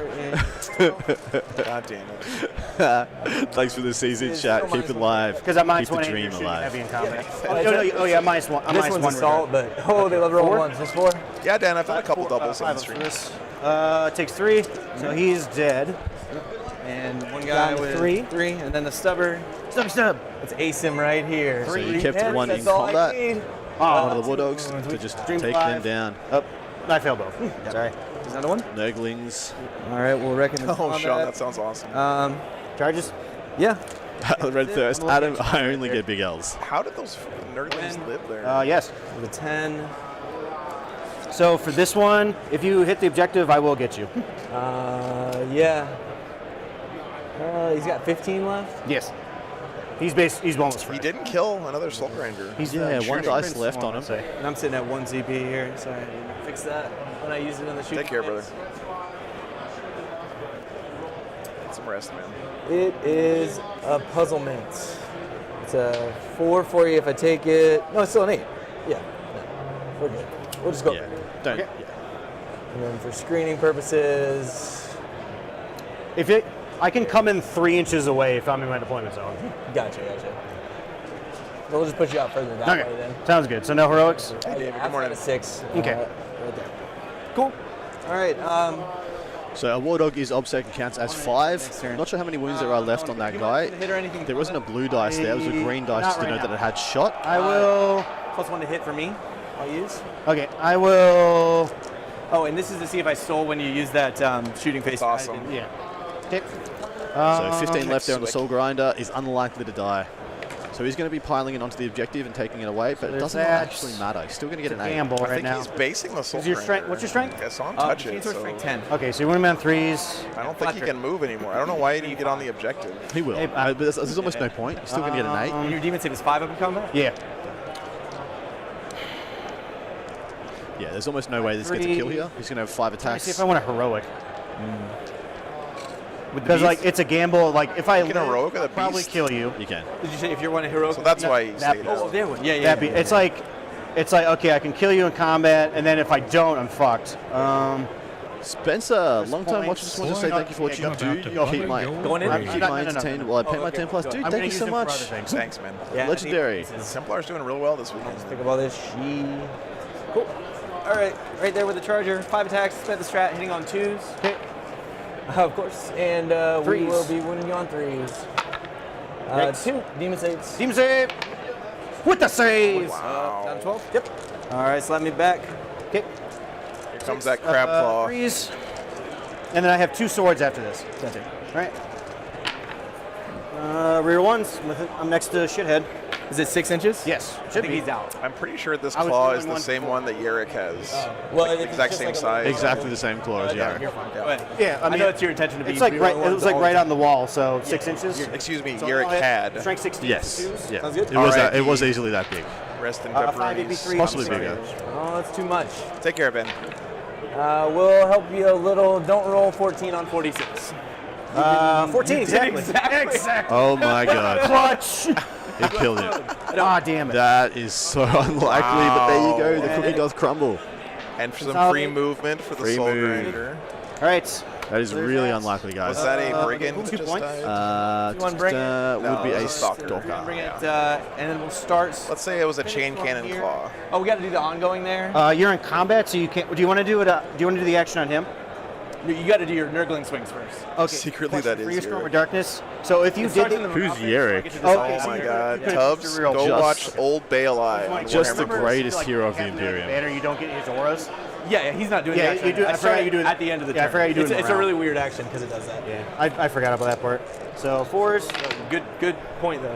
S1: God damn it.
S2: Thanks for the season, chat. Keep it live.
S4: Because I'm
S2: Keep
S4: minus
S2: the
S4: 1
S2: dream
S4: heavy
S2: alive.
S4: in combat.
S3: Yeah.
S4: Oh, yeah, minus 1. I'm
S3: This
S4: minus
S3: one's
S4: 1
S3: assault, but they love rolling ones. Just 4.
S1: Yeah, Dan, I've had a couple doubles on the
S4: 5
S1: stream.
S4: for this. Takes 3, so he's dead.
S3: And one guy
S4: Down to
S3: with
S4: 3.
S3: 3, and then the stubber.
S4: Stub.
S3: It's Asim right here.
S2: So you kept
S3: hits,
S2: one in
S3: that's all I
S2: combat.
S3: need.
S2: One of the War Dogs to just
S4: Dream
S2: take
S4: 5.
S2: them down.
S4: Oh, I failed both. Sorry.
S3: There's another one.
S2: Nurglings.
S3: All right, we'll reckon the
S1: Oh, Sean, that
S3: combat.
S1: sounds awesome.
S4: Charges?
S3: Yeah.
S2: Red Thirst. Adam, I only get big L's.
S1: How did those Nurglings live there?
S4: Yes.
S3: With a 10.
S4: So for this one, if you hit the objective, I will get you.
S3: Yeah. He's got 15 left.
S4: Yes. He's almost free.
S1: He didn't kill another Soul Grinder.
S4: He's
S2: Yeah, one
S4: shooting
S2: dice
S4: prince
S2: left
S4: one,
S2: on him.
S4: I'd say.
S3: And I'm sitting at 1 CP here. Sorry, I didn't fix that when I used it in the shooting.
S1: Take care, brother.
S3: phase.
S1: Get some rest, man.
S3: It is a puzzlement. It's a 4 for you if I take it. No, it's still an 8. Yeah. No, we're good. We'll just go.
S2: Yeah. Don't.
S4: Okay.
S2: Yeah.
S3: And then for screening purposes,
S4: I can come in 3 inches away if I'm in my deployment zone.
S3: gotcha. We'll just put you out further that way then.
S4: Sounds good. So no heroics.
S1: Hey, David, good
S3: I've
S1: morning.
S3: got a 6.
S4: Okay.
S3: Right there. Cool. All right.
S2: So a War Dog is obsec and counts as 5.
S3: Next turn.
S2: Not sure how many wounds there are left on that guy.
S3: Hit or anything.
S2: There wasn't a blue dice there. It was a green dice
S4: Not
S2: just to
S4: right
S2: know that
S4: now.
S2: it had shot.
S4: I will.
S3: +1 to hit for me. I'll use.
S4: Okay, I will.
S3: Oh, and this is to see if I stole when you use that shooting face.
S1: That's awesome.
S4: Yeah. Okay.
S2: So 15 left there on the Soul Grinder is unlikely to die. So he's going to be piling it onto the objective and taking it away, but it
S4: there's
S2: doesn't
S4: that.
S2: actually matter. He's still going to get an 8.
S4: Gamble
S1: I
S4: right
S1: think
S4: now.
S1: he's basing the Soul
S4: Is your strength-
S1: Grinder.
S4: what's your strength?
S1: I saw him touch it.
S3: Towards
S1: So
S3: strength 10.
S4: Okay, so you win him on 3s.
S1: I don't think he can move anymore. I don't know why he didn't get on the objective.
S2: He will.
S4: Hey,
S2: But there's almost no point. He's still going to get an 8.
S3: And your demon save is 5 up in combat?
S4: Yeah.
S2: Yeah, there's almost no way this gets a kill here. He's going to have 5
S4: Let me
S2: attacks.
S4: see if I want a heroic.
S3: With the
S4: Because like
S3: beast?
S4: it's a gamble. Like if I
S1: You can
S4: live,
S1: heroic with a
S4: I'll probably
S1: beast?
S4: kill you.
S2: You can.
S3: Did you say if you're one heroic?
S1: So that's why he
S4: that
S1: stayed
S4: beast.
S1: out.
S3: Oh, there one. Yeah.
S4: That'd be, it's like okay, I can kill you in combat, and then if I don't, I'm fucked.
S2: Spencer, long time
S4: points.
S2: watcher, just want to say thank you for what you
S5: About
S2: do.
S5: to
S2: You
S5: button
S2: keep my
S5: your
S3: Going in?
S5: brain.
S2: keep
S4: No,
S2: my
S4: no, no,
S2: entertained
S4: no.
S2: while I pay
S3: Oh,
S2: my
S3: okay,
S2: 10 plus.
S3: go.
S2: Dude,
S3: I'm
S2: thank
S3: gonna
S2: you
S3: use
S2: so
S3: them for
S2: much.
S3: other things.
S1: Thanks, man.
S3: Yeah,
S2: Legendary.
S1: Templars doing real well this weekend.
S3: Think about this. Cool. All right, right there with the charger. 5 attacks. Spent the strat, hitting on 2s.
S4: Okay.
S3: Of course, and we
S4: Threes.
S3: will be winning you on 3s.
S4: Yikes.
S3: 2 demon saves.
S4: Team save with the save.
S3: Down 12. Yep. All right, slap me back.
S4: Okay.
S1: Here comes that crab claw.
S4: 3s. And then I have 2 swords after this. That's it. All right. Rear ones. I'm next to shithead.
S3: Is it 6 inches?
S4: Yes.
S3: I think he's out.
S1: I'm pretty sure this
S4: I was
S1: claw
S4: doing
S1: is the
S4: one
S1: same
S4: before.
S1: one that Yerrick has.
S3: Well,
S1: Like the
S3: if it's
S1: exact
S3: just
S1: same
S3: like a-
S1: size.
S2: Exactly the same claw as
S3: Yeah,
S2: Yarrick.
S3: you're fine. Go ahead.
S4: Yeah, I mean,
S3: know it's your intention to be.
S4: It's like right. It
S3: rerolling
S4: was like
S3: all
S4: right
S3: the
S4: on the wall, so 6 inches.
S1: Excuse me,
S4: So
S1: Yerrick
S4: I'll hit
S1: had.
S4: Strength 16.
S2: Yes.
S4: Twos.
S2: Yeah.
S3: Sounds good.
S2: It was
S1: Alright,
S2: it was
S1: the-
S2: easily that big.
S1: Rest in
S4: 5
S1: pepperonis.
S4: AB3.
S2: Possibly
S4: I'm sorry.
S2: bigger.
S3: Oh, that's too much.
S1: Take care, Ben.
S3: We'll help you a little. Don't roll 14 on 46. 14, exactly.
S2: Oh my god.
S4: Clutch!
S2: He killed it.
S4: Ah, damn it.
S2: That is so unlikely, but there you go. The cookie does crumble.
S1: And for some
S4: Consolidate.
S1: free movement for the
S2: Free
S1: Soul
S2: move.
S1: Grinder.
S4: All right.
S2: That is really unlikely, guys.
S1: Was that a brigand?
S4: 2
S1: just
S4: points.
S1: died?
S3: You wanna bring it?
S1: No,
S2: would be
S1: it was
S2: a
S1: a stalker.
S3: Bring
S2: stalker.
S3: it, and then we'll start.
S1: Let's say it was a chain cannon
S3: here.
S1: claw.
S3: Oh, we got to do the ongoing there.
S4: You're in combat, so you can't. Do you want to do it? Do you want to do the action on him?
S3: You got to do your Nurgling swings first.
S4: Okay.
S1: Secretly,
S4: Question
S1: that
S4: for
S1: is
S4: you, Storm
S1: your-
S4: of Darkness. So if you did,
S2: Who's Yerrick?
S4: Okay,
S1: Oh
S4: so
S1: my
S4: you're-
S1: god.
S4: you're
S1: Tubbs,
S4: real
S1: go
S2: just-
S1: watch Old Bale Eye on
S2: Just the
S1: Warhammer.
S2: greatest hero of the Imperium.
S4: Banner, you don't get his auras.
S3: Yeah, he's not doing
S4: Yeah,
S3: the action.
S4: you do- I forgot you do it-
S3: at the end of the
S4: yeah, I
S3: turn.
S4: forgot you do it
S3: it's,
S4: in the
S3: it's a
S4: round.
S3: really weird action because it does that.
S4: Yeah, I forgot about that part. So 4s,
S3: Good point though.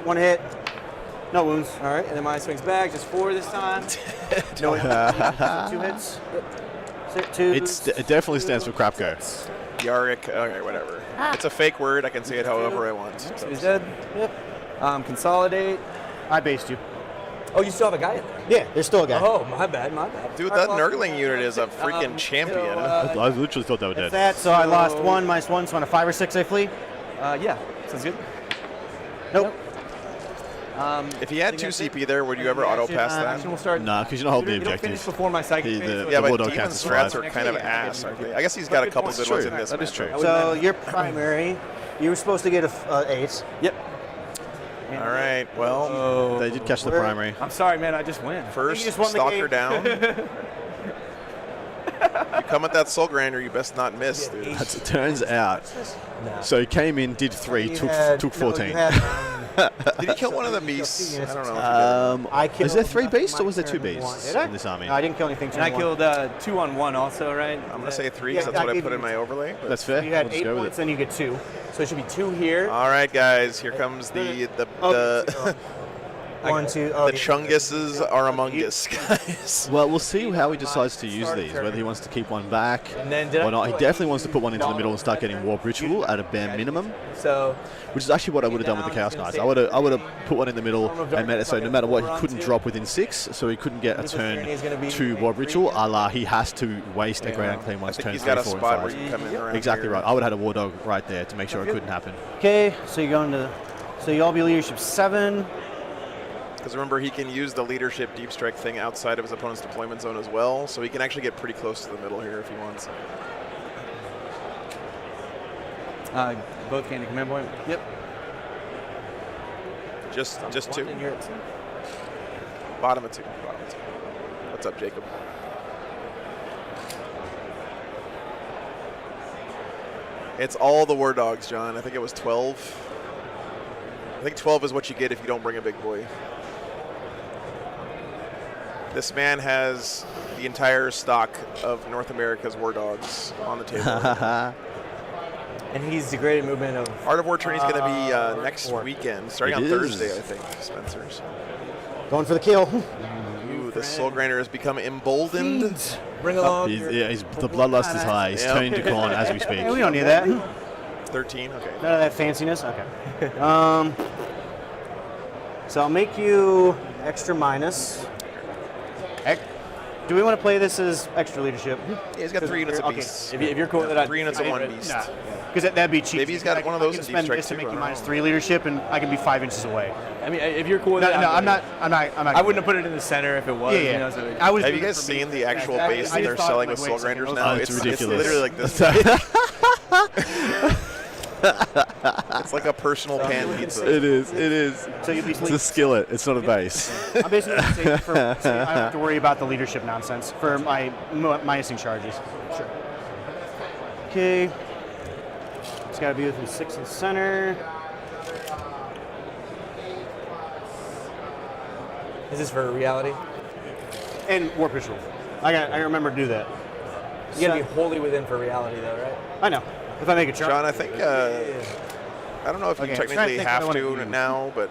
S4: 1 hit, no wounds.
S3: All right, and then mine swings back, just 4 this time.
S4: No hits. 2 hits. 2.
S2: It definitely stands for Crapko.
S1: Yarrick, okay, whatever. It's a fake word. I can say it however I want.
S3: So he's dead. Yep. Consolidate.
S4: I based you.
S3: Oh, you still have a guy in there.
S4: Yeah, there's still a guy.
S3: Oh, my bad.
S1: Dude, that Nurgling unit is a freaking champion.
S2: I literally thought they were
S4: That's
S2: dead.
S4: that. So I lost 1 -1, so on a 5 or 6 I flee.
S3: Yeah, sounds good.
S4: Nope.
S1: If he had 2 CP there, would you ever auto pass
S3: Action
S1: that?
S3: will start.
S2: Nah, because you're not holding the
S3: You don't finish
S2: objective.
S3: before my psychic
S2: The-
S3: phase,
S2: the-
S3: so
S1: Yeah, but
S2: Warlord
S1: Demon
S2: can't
S1: strats
S2: survive.
S1: are kind of ass, aren't they? I guess he's got a couple good ones in this.
S2: That is
S1: matchup.
S2: true.
S4: So you're primary. You were supposed to get a 8.
S3: Yep.
S1: All right, well,
S2: They did catch the
S4: Where-
S2: primary.
S3: I'm sorry, man. I just win.
S1: first
S4: just won the
S1: stalker
S4: game.
S1: down. You come at that Soul Grinder, you best not miss, dude.
S2: As it turns out. So he came in, did 3, took 14.
S1: Did he kill one of the beasts? I don't know.
S4: I
S2: Is there
S4: killed
S2: 3 beasts or was there
S4: my
S2: 2
S4: turn
S2: beasts
S4: Did I?
S2: in this army?
S4: No, I didn't kill anything.
S3: And I
S4: turn
S3: killed 2-on-1 also, right?
S1: I'm gonna say 3
S4: Yeah,
S1: because that's what I
S4: gave
S1: put
S4: you-
S1: in my overlay. but-
S2: That's fair.
S4: 1. You had
S2: We'll just
S4: 8
S2: go with
S4: points,
S2: it.
S4: then you get 2.
S3: So it should be 2 here.
S1: All right, guys, here comes the
S4: 1, 2.
S1: the Chunguses are among us, guys.
S2: Well, we'll see how he decides to use these, whether he wants to keep one back
S3: And then did
S2: or
S3: I-
S2: not. He definitely wants to put one into the middle and start getting Warp Ritual at a bare minimum,
S3: So
S2: which is actually what I would have done with the Chaos Knights. I would have put one in the middle and made it so no matter what, he couldn't drop within 6, so he couldn't get a turn to Warp Ritual, a la he has to waste a Great Unclean
S1: I
S2: One's
S1: think
S2: turn
S1: he's
S2: 3,
S1: got a
S2: 4, and
S1: spot where
S2: 5.
S1: you come in around
S2: Exactly
S1: here.
S2: right. I would have had a War Dog right there to make sure it couldn't happen.
S4: Okay, so you're going to. So you all be leadership 7.
S1: Because remember, he can use the leadership deep strike thing outside of his opponent's deployment zone as well, so he can actually get pretty close to the middle here if he wants.
S3: both gain a command point. Yep.
S1: Just 2.
S3: And you're at 2.
S1: Bottom of 2. What's up, Jacob? It's all the War Dogs, John. I think it was 12. I think 12 is what you get if you don't bring a big boy. This man has the entire stock of North America's War Dogs on the table.
S3: And he's degraded movement of.
S1: Art of War Tourney is going to be next weekend, starting
S2: It
S1: on
S2: is.
S1: Thursday, I think, Spencer's.
S4: Going for the kill.
S1: Ooh, the Soul Grinder has become emboldened.
S3: Bring along.
S2: The bloodlust is high. He's
S1: Yeah.
S2: turning to Khorne as we speak.
S4: Hey, we don't need that. None
S1: 13, okay.
S4: of that fanciness. Okay. So I'll make you extra minus. Do we want to play this as extra leadership?
S1: Yeah, he's got 3 units of
S4: Okay.
S1: beasts.
S3: If you're cool with that,
S1: 3 units of 1 beast.
S4: Because that'd be cheap.
S1: Maybe he's got one of those
S4: I can
S1: in deep
S4: spend
S1: strike
S4: this to
S1: too,
S4: make
S1: I
S4: you
S1: don't
S4: minus
S1: know.
S4: 3 leadership, and I can be 5 inches away.
S3: I mean, if you're cool with
S4: No,
S3: that,
S4: no, I'm not.
S3: I wouldn't have put it in the center if it was.
S4: Yeah, yeah.
S3: You know, so
S4: I was
S1: Have you
S4: doing it
S1: guys
S4: for me.
S1: seen the actual
S4: Exactly.
S1: base
S4: I
S1: that
S4: just
S1: they're
S4: thought,
S1: selling
S4: like,
S1: with
S4: wait a
S1: Soul
S4: second,
S1: Grinders
S4: those-
S1: now?
S2: Oh, it's ridiculous.
S1: It's literally like this. It's like a personal pan pizza.
S2: It is.
S4: So you'd be
S2: It's a skillet. It's not a base.
S4: I'm basically going to say so I don't have to worry about the leadership nonsense for my minusing charges. Sure. Okay. It's got to be within 6 in the center.
S3: Is this for reality?
S4: And warp ritual. I remember to do that.
S3: You gotta be wholly within for reality, though, right?
S4: I know. If I make a charge.
S1: John, I think, I don't know if you
S4: Okay, I'm trying to
S1: technically
S4: think what I
S1: have
S4: wanna
S1: to
S4: do.
S1: now, but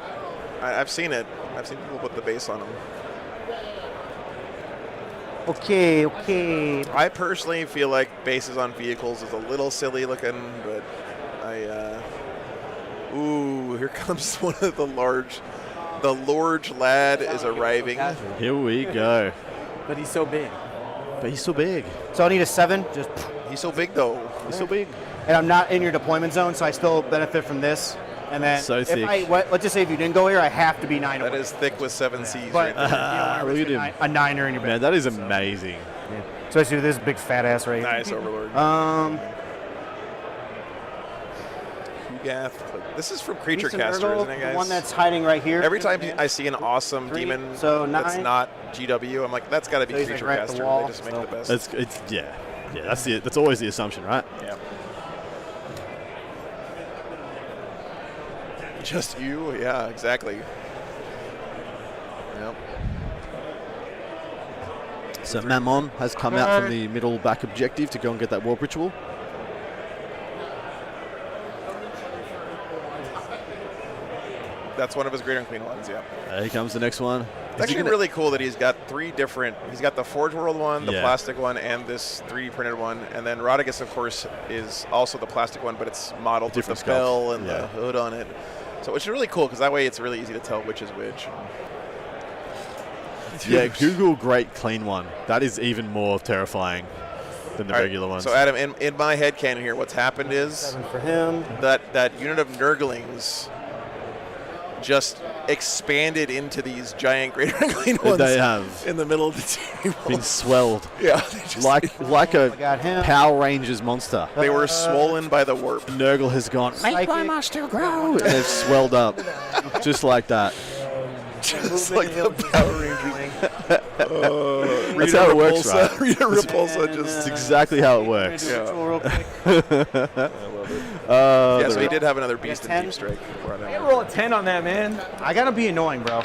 S1: I've seen it. I've seen people put the base on them.
S4: Okay.
S1: I personally feel like bases on vehicles is a little silly looking, but ooh, here comes one of the large. The Lord lad is arriving.
S2: Here we go.
S3: But he's so big.
S2: But he's so big.
S4: So I need a 7. Just
S1: He's so big though.
S2: He's so big.
S4: and I'm not in your deployment zone, so I still benefit from this. And then
S2: So
S4: if
S2: thick.
S4: let's just say if you didn't go here, I have to be 9
S1: That
S4: away.
S1: is thick with 7 C's
S4: But
S1: right there.
S4: you don't want to
S2: Look
S4: risk
S2: at him.
S4: a niner in your
S2: Man,
S4: back.
S2: that is amazing.
S4: Especially with this big fat ass right here.
S1: Nice, Overlord. Ugath. This is from Creature
S4: Beast of
S1: Caster,
S4: Nurgle,
S1: isn't it, guys?
S4: The one that's hiding right here.
S1: Every time I see an awesome demon
S4: so
S1: that's
S4: 9.
S1: not GW, I'm like, that's got to be
S4: So he's, like,
S1: Creature
S4: right at the
S1: Caster.
S4: wall,
S1: They just make
S4: so-
S1: the best.
S2: It's yeah. That's always the assumption, right?
S1: Yeah. Just you? Yeah, exactly. Yep.
S2: So Mammon has come out from the middle back objective to go and get that warp ritual.
S1: That's one of his great unclean ones, yeah.
S2: Here comes the next one.
S1: It's actually really cool that he's got 3 different. He's got the Forge World one, the
S2: Yeah.
S1: plastic one, and this 3D printed one. And then Rodigus, of course, is also the plastic one, but it's modeled with the
S2: Different sculpt.
S1: bell and
S2: Yeah.
S1: the hood on it. So which is really cool because that way it's really easy to tell which is which.
S2: Yeah, Google Great Clean One. That is even more terrifying than the
S1: All right,
S2: regular ones.
S1: So Adam, in my head canon here, what's happened is
S4: 7 for him.
S1: that unit of Nurglings just expanded into these giant greater unclean ones.
S2: They have
S1: in the middle of the table.
S2: been swelled
S1: Yeah, they just
S2: like a
S4: got him.
S2: Power Rangers monster.
S1: they were swollen by the warp.
S2: Nurgle has gone, make my monster grow. And they've swelled up just like that.
S1: Just like the Power Rangers.
S2: That's how it works, right?
S1: Rita Repulsa
S4: And,
S1: just.
S2: It's exactly how it works.
S4: Do a ritual real quick.
S1: Yeah, so he did have another beast in
S4: 10.
S1: Deep Strike. before I
S3: Can't roll a 10 on that, man.
S4: I gotta be annoying, bro.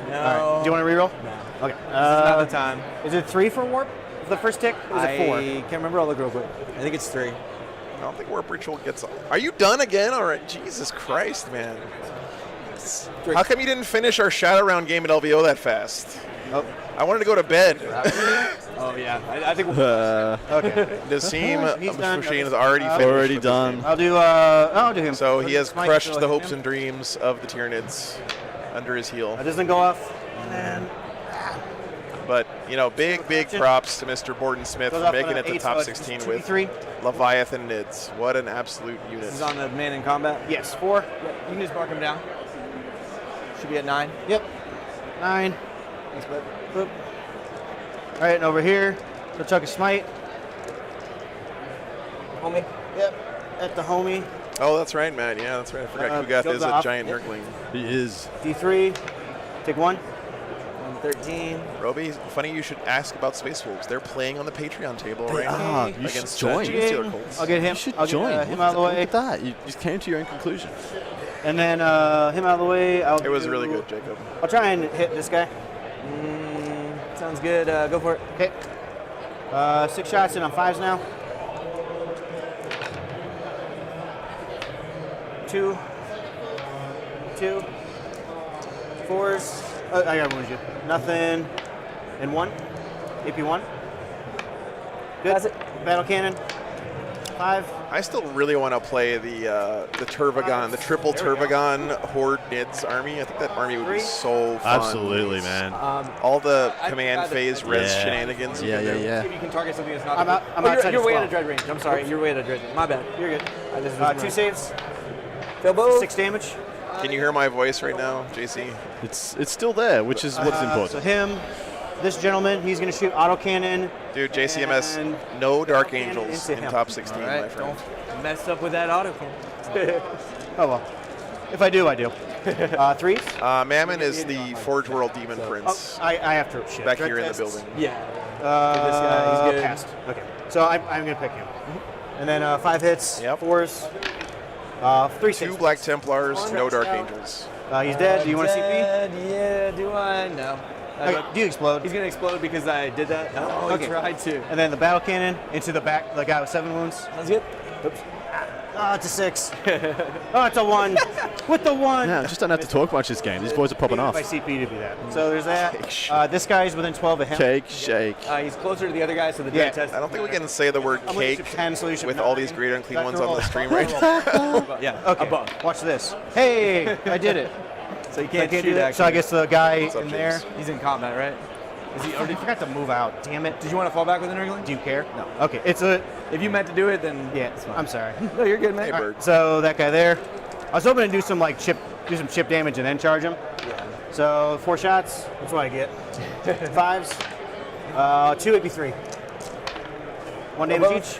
S3: No.
S4: All right. Do you want to reroll?
S3: No.
S4: Okay.
S3: Not the time.
S4: Is it 3 for warp? The first tick? Or is it 4?
S3: I can't remember. I'll look real quick. I think it's 3.
S1: I don't think Warp Ritual gets. Are you done again? All right, Jesus Christ, man. How come you didn't finish our Shadow Round game at LVO that fast?
S4: Oh.
S1: I wanted to go to bed.
S3: Oh, yeah. I think
S4: Okay.
S1: Nassim
S4: He's done.
S1: Machine is already finished.
S2: Already
S1: with this
S2: done.
S1: game.
S4: I'll do him.
S1: So he has
S4: Smite,
S1: crushed
S4: so
S1: the
S4: hit
S1: hopes
S4: him.
S1: and dreams of the Tyranids under his heel.
S4: That doesn't go off. And then
S1: But, you know, big props to Mr. Borden Smith
S4: goes
S1: for
S4: off
S1: making
S4: on
S1: it
S4: an
S1: to
S4: 8,
S1: top
S4: so it's
S1: 16
S4: 2d3.
S1: with Leviathan Nids. What an absolute unit.
S3: This is on the man in combat.
S4: Yes, 4.
S3: Yeah, you can just mark him down. Should be at 9.
S4: Yep. 9.
S3: Thanks, bud.
S4: Boop. All right, and over here, so chuck a smite.
S3: Homie.
S4: Yep. At the homie.
S1: Oh, that's right, Matt. Yeah, that's right. I forgot Kugath
S4: goes
S1: is a
S4: off.
S1: giant
S4: Yep.
S1: Nurgling.
S2: He is.
S4: D3. Take 1.
S3: 13.
S1: Roby, funny you should ask about Space Wolves. They're playing on the Patreon table right now
S2: You should
S1: against
S2: join.
S1: Gene Stealer Colts.
S4: I'll get him.
S2: You should
S4: I'll
S2: join.
S4: Get, him out of the
S2: Look
S4: way.
S2: at that. You just came to your own conclusion.
S4: And then him out of the way.
S1: It was really good, Jacob.
S4: I'll try and hit this guy.
S3: Sounds good. Go for it.
S4: Okay. 6 shots in on 5s now. 2. 2. 4s. I gotta wound you. Nothing. And 1. AP 1. Good.
S3: That's it.
S4: Battle cannon. 5.
S1: I still really want to play the Turvagon, the triple Turvagon Horde Nids army. I think that army would be
S4: 3.
S1: so fun.
S2: Absolutely, man.
S1: All the
S3: I
S1: command
S3: forgot
S1: phase
S3: that-
S1: res
S2: Yeah.
S1: shenanigans. you
S2: Yeah,
S1: can
S2: yeah,
S1: do.
S2: yeah.
S3: If you can target something that's not.
S4: I'm
S3: you're
S4: outside as
S3: way
S4: well.
S3: out of dread range. I'm sorry. You're way out of dread range. My bad.
S4: You're good.
S3: This is
S4: 2 saves.
S3: Filbo.
S4: 6 damage.
S1: Can you hear my voice right now, JC?
S2: It's still there, which is what's
S4: So
S2: important.
S4: him, this gentleman, he's gonna shoot autocannon.
S1: Dude, JCMS,
S4: And
S1: no Dark Angels
S4: into
S1: in
S4: him.
S1: top 16,
S3: All
S1: my
S3: right.
S1: friend.
S3: Don't mess up with that auto cannon.
S4: Oh well. If I do, I do. 3s.
S1: Mammon is the Forge World Demon Prince
S4: I have to. Shit.
S1: back
S4: Dread
S1: here in the
S4: tests.
S1: building.
S3: Yeah. this guy, he's good.
S4: Passed. Okay. So I'm gonna pick him. And then 5 hits.
S1: Yep.
S4: 4s. 3
S1: Two
S4: saves.
S1: Black Templars, no Dark Angels.
S4: He's dead. Do you want to CP?
S3: Dead, yeah, do I? No.
S4: Okay. Do you explode?
S3: He's gonna explode because I did that. Oh,
S4: Okay.
S3: I tried to.
S4: And then the battle cannon into the back. The guy with 7 wounds.
S3: Sounds good. Oops.
S4: Oh, it's a 6. Oh, it's a 1. With the 1.
S2: Yeah, just don't have to talk much this game. These boys are popping off.
S4: By CP to be that. So there's that. This guy's within 12 of him.
S2: Cake, shake.
S3: He's closer to the other guy, so the
S4: Yeah.
S3: dead test.
S1: I don't think we can say the word
S4: I'm gonna
S1: cake
S4: shoot 10, so you should
S1: with
S4: not
S1: all these
S4: be-
S1: great unclean
S4: Back
S1: ones
S4: to
S1: on the
S4: roll.
S1: stream right now.
S3: Yeah.
S4: Okay.
S3: Above.
S4: Watch this. Hey, I did it.
S3: So you
S4: I
S3: can't
S4: can't
S3: shoot
S4: do that. So I
S3: actually.
S4: guess the guy
S1: up,
S4: in there.
S1: James?
S3: He's in combat, right? Is he?
S4: Oh, I forgot to move out. Damn it.
S3: Did you want to fall back with an Nurgling?
S4: Do you care? No. Okay. It's a.
S3: If you meant to do it, then
S4: Yeah.
S3: it's fine.
S4: I'm sorry.
S3: No, you're good, man.
S1: Hey,
S3: All
S1: Bird.
S4: So that guy there. I was hoping to do some chip damage and then charge him.
S3: Yeah.
S4: So 4 shots. That's what I get. 5s. 2 would be 3. 1 damage each.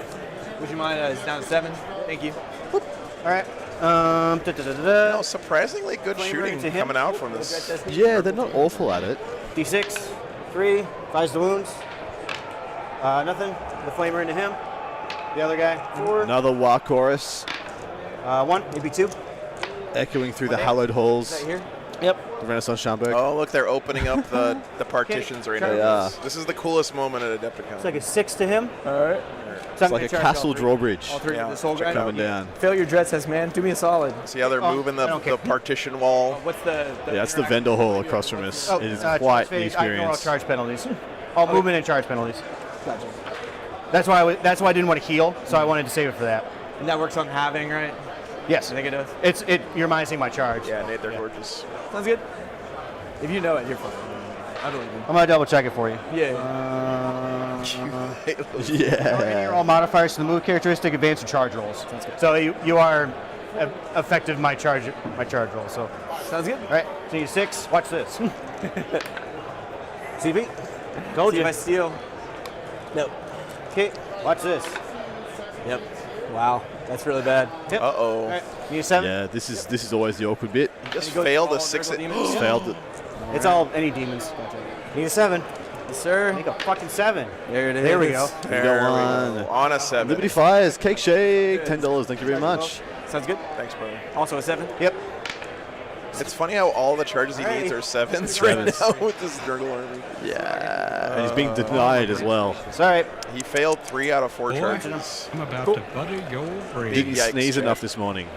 S3: Would you mind? It's down to 7. Thank you.
S4: All right.
S1: No, surprisingly good
S4: Flamer
S1: shooting
S4: into him.
S1: coming out from this.
S2: Yeah, they're not awful at it.
S4: D6. 3. 5's the wounds. Nothing. The flamer into him. The other guy. 4.
S2: Another War Chorus
S4: 1. Maybe 2.
S2: echoing through the
S3: Okay.
S2: hallowed
S3: Is
S2: halls.
S3: that here?
S4: Yep.
S2: The Renaissance Schomburg.
S1: Oh, look, they're opening up the partitions right
S2: They
S1: now.
S2: are.
S1: This is the coolest moment at Adepticon.
S4: It's like a 6 to him.
S3: All right.
S2: It's like a castle drawbridge
S3: All 3
S1: Yeah,
S3: of the soul
S1: check it
S3: grind.
S1: out.
S2: coming down.
S3: Fail your dread test, man. Do me a solid.
S1: See how they're
S4: Oh,
S1: moving
S4: I don't care.
S1: the partition wall?
S3: What's the
S2: Yeah, it's the vendor hall across from us. It is quite the
S4: I ignore all
S2: experience.
S4: charge penalties. All movement and charge penalties.
S3: Gotcha.
S4: That's why I didn't want to heal, so I wanted to save it for that.
S3: And that works on halving, right?
S4: Yes.
S3: I think it does.
S4: You're minusing my charge.
S1: Yeah, Nate, they're gorgeous.
S3: Sounds good. If you know it, you're fine. I believe you.
S4: I'm gonna double check it for you.
S3: Yeah.
S2: Yeah.
S4: You're all modifiers to the move characteristic, advance, and charge rolls. So you are effective my charge roll. So
S3: Sounds good.
S4: all right, so you 6. Watch this. CV. Told
S3: See
S4: you.
S3: if I steal. Nope.
S4: Okay. Watch this.
S3: Yep. Wow. That's really bad.
S4: Yep.
S1: Uh-oh.
S4: All right. Need a 7.
S2: Yeah, this is always the awkward bit.
S1: Just
S3: He goes
S1: failed
S3: all
S1: a 6.
S3: Nurgle demons?
S2: Failed it.
S4: It's all any demons. Need a 7.
S3: Yes, sir.
S4: Make a fucking 7.
S3: There it is.
S4: There we go.
S1: There
S2: go
S1: we
S2: on.
S1: go. On a 7.
S2: Liberty Fires, Cake Shake, $10. Thank you very much.
S3: Sounds good.
S1: Thanks, brother.
S3: Also a 7.
S4: Yep.
S1: It's funny how all the charges he needs are 7s right
S2: Sevens.
S1: now with this Nurgle army.
S2: Yeah, and he's being denied as well.
S4: It's all right.
S1: He failed 3 out of 4
S5: Boy,
S1: charges.
S5: I'm about
S4: Cool.
S5: to butter your brain.
S2: Didn't
S1: Yikes,
S2: sneeze
S1: Jack.
S2: enough this morning,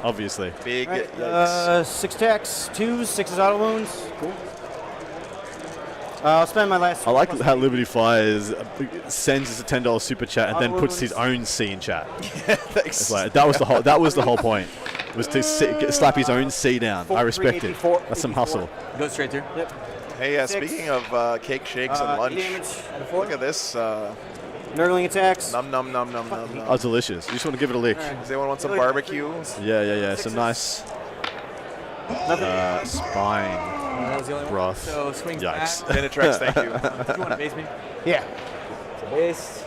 S2: obviously.
S1: Big
S4: All right.
S1: yikes.
S4: 6 attacks, 2s, 6 auto wounds. Cool. I'll spend my last.
S2: I like how Liberty Fires sends us a $10 super chat and then puts his own C in chat.
S1: Thanks.
S2: It's like, that was the whole point, was to slap his own C down. I respect it. That's some hustle.
S3: Go straight through.
S4: Yep.
S1: Hey,
S4: 6.
S1: speaking of cake shakes and lunch,
S4: Damage out of 4.
S1: look at this.
S4: Nurgling attacks.
S1: Num num num num num
S2: Oh,
S1: num.
S2: delicious. You just want to give it a lick.
S1: Does anyone want some barbecue?
S2: Yeah. Some nice spine
S3: That was the only one.
S2: broth.
S3: So swings
S2: Yikes.
S3: back.
S1: Penetrax, thank you.
S3: Do you want to base me?
S4: Yeah.
S3: So base.